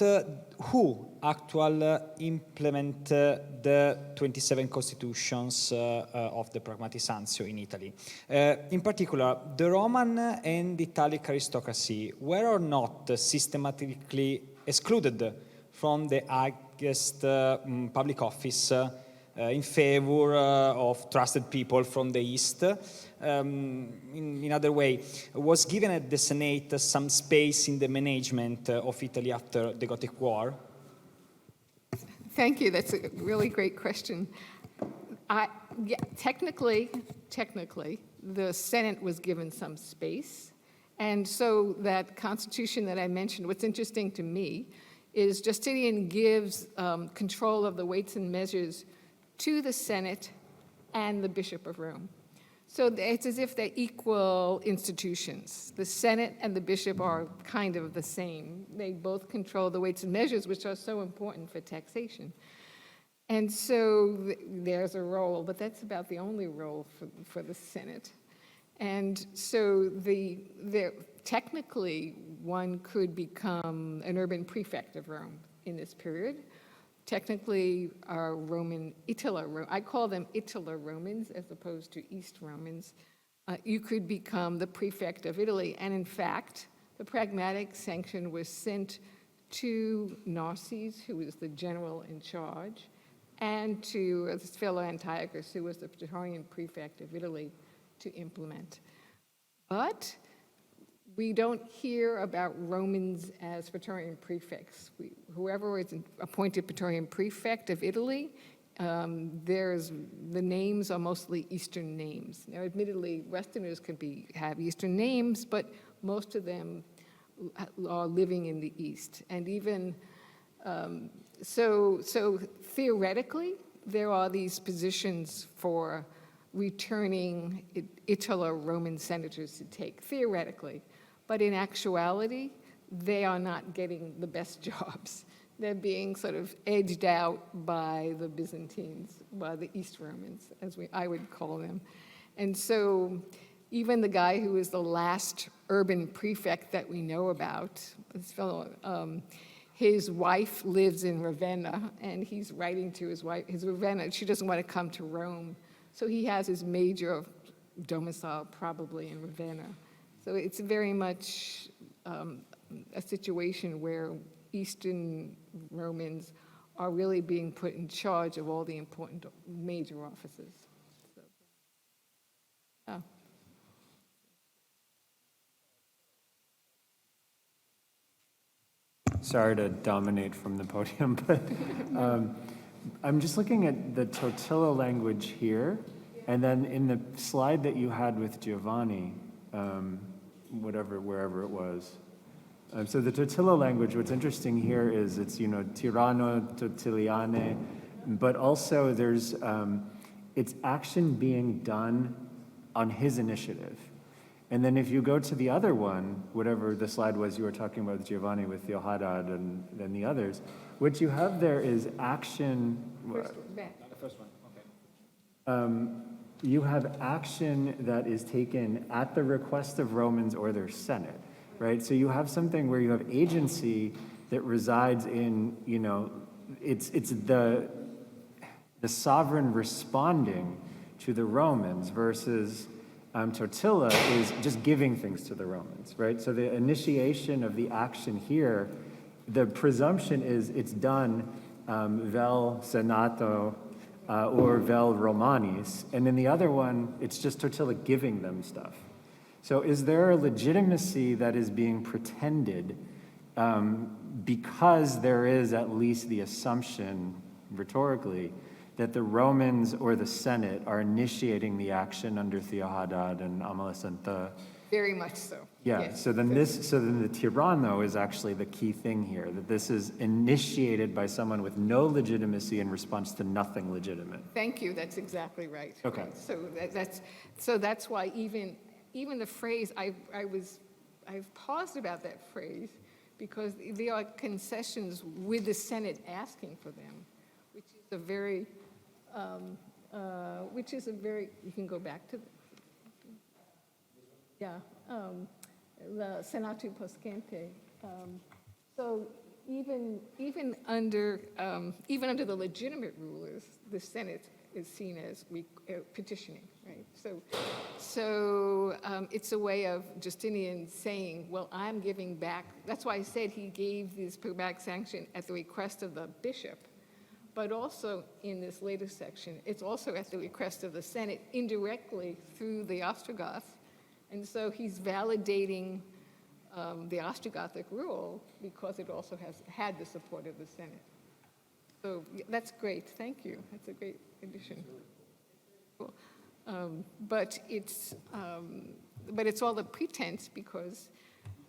who actually implement the 27 constitutions of the Pragmatisantio in Italy. In particular, the Roman and Italic aristocracy were or not systematically excluded from the highest public office in favor of trusted people from the East. In other way, was given at the Senate some space in the management of Italy after the Gothic War?
Thank you. That's a really great question. Technically, the Senate was given some space. And so that constitution that I mentioned, what's interesting to me is Justinian gives control of the weights and measures to the Senate and the Bishop of Rome. So it's as if they're equal institutions. The Senate and the Bishop are kind of the same. They both control the weights and measures, which are so important for taxation. And so there's a role, but that's about the only role for the Senate. And so technically, one could become an urban prefect of Rome in this period. Technically, our I call them Itular Romans as opposed to East Romans. You could become the prefect of Italy. And in fact, the pragmatic sanction was sent to Narses, who was the general in charge, and to his fellow Antiochus, who was the Praetorian prefect of Italy, to implement. But we don't hear about Romans as Praetorian prefects. Whoever is appointed Praetorian prefect of Italy, the names are mostly Eastern names. Now, admittedly, Westerners could have Eastern names, but most of them are living in the East. And even so theoretically, there are these positions for returning Itular Roman senators to take, theoretically. But in actuality, they are not getting the best jobs. They're being sort of edged out by the Byzantines, by the East Romans, as I would call them. And so even the guy who is the last urban prefect that we know about, this fellow, his wife lives in Ravenna, and he's writing to his wife, Ravenna, she doesn't want to come to Rome. So he has his major domicile probably in Ravenna. So it's very much a situation where Eastern Romans are really being put in charge of all the important major offices. So, yeah.
Sorry to dominate from the podium, but I'm just looking at the Totila language here, and then in the slide that you had with Giovanni, wherever it was. So the Totila language, what's interesting here is it's, Tirano, Totiliane, but also there's, it's action being done on his initiative. And then if you go to the other one, whatever the slide was you were talking about with Giovanni, with Theohadad and the others, what you have there is action.
The first one, okay.
You have action that is taken at the request of Romans or their Senate. right? So you have something where you have agency that resides in, you know, it's the sovereign responding to the Romans versus Tortilla is just giving things to the Romans, right? So the initiation of the action here, the presumption is it's done vel Senato or vel Romanis, and in the other one, it's just Tortilla giving them stuff. So is there a legitimacy that is being pretended because there is at least the assumption, rhetorically, that the Romans or the Senate are initiating the action under Theohadad and Amalasuntha?
Very much so.
Yeah,
yes.
so then the Tirano is actually the key thing here, that this is initiated by someone with no legitimacy in response to nothing legitimate.
Thank you, that's exactly right.
Okay.
Right. So that's why even the phrase, I've paused about that phrase because there are concessions with the Senate asking for them, which is a very, you can go back to, the Senato Poscente. So even under the legitimate rulers, the Senate is seen as petitioning, right? So it's a way of Justinian saying, well, I'm giving back. That's why I said he gave this pragmatic sanction at the request of the bishop, but also in this latest section, it's also at the request of the Senate indirectly through the Ostrogoths. And so he's validating the Ostrogothic rule because it also has had the support of the Senate. So that's great, thank you. That's a great addition. Cool. But it's all a pretense because,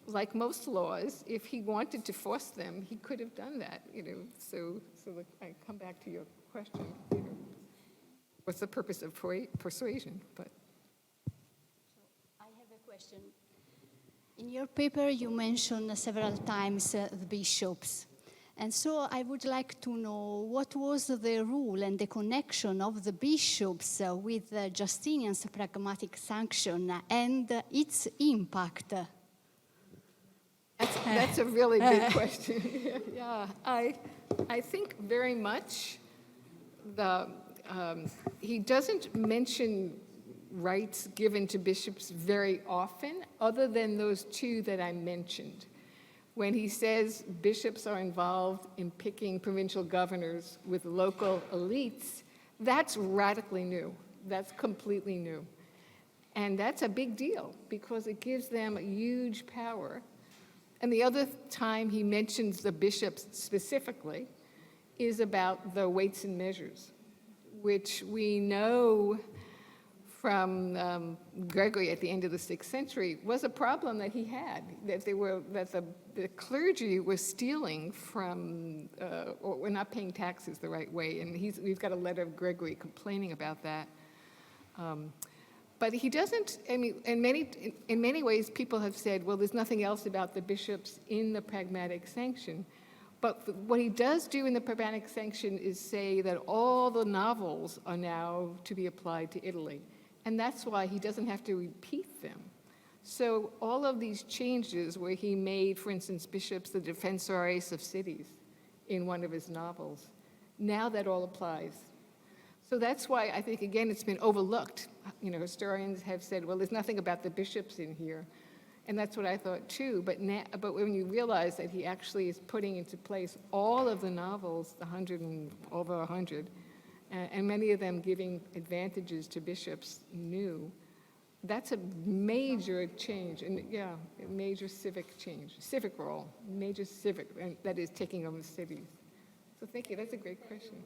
like most laws, if he wanted to force them, he could have done that. You know, so I come back to your question. You know, what's the purpose of persuasion? But
I have a question. In your paper, you mentioned several times the bishops. And so I would like to know what was the rule and the connection of the bishops with Justinian's pragmatic sanction and its impact.
That's a really big question. Yeah, I think very much he doesn't mention rights given to bishops very often, other than those two that I mentioned. When he says bishops are involved in picking provincial governors with local elites, that's radically new. That's completely new. And that's a big deal because it gives them a huge power. And the other time he mentions the bishops specifically is about the weights and measures, which we know from Gregory at the end of the 6th century was a problem that he had, that the clergy were stealing from, or were not paying taxes the right way. And we've got a letter of Gregory complaining about that. But he doesn't, I mean, in many ways, people have said, well, there's nothing else about the bishops in the pragmatic sanction. But what he does do in the pragmatic sanction is say that all the novels are now to be applied to Italy. And that's why he doesn't have to repeat them. So all of these changes where he made, for instance, bishops the defensores of cities in one of his novels, now that all applies. So that's why I think, again, it's been overlooked. You know, historians have said, well, there's nothing about the bishops in here. And that's what I thought too. But when you realize that he actually is putting into place all of the novels, over 100, and many of them giving advantages to bishops new, that's a major change, and yeah, a major civic change, civic role, major civic, and that is taking over cities. So thank you, that's a great question.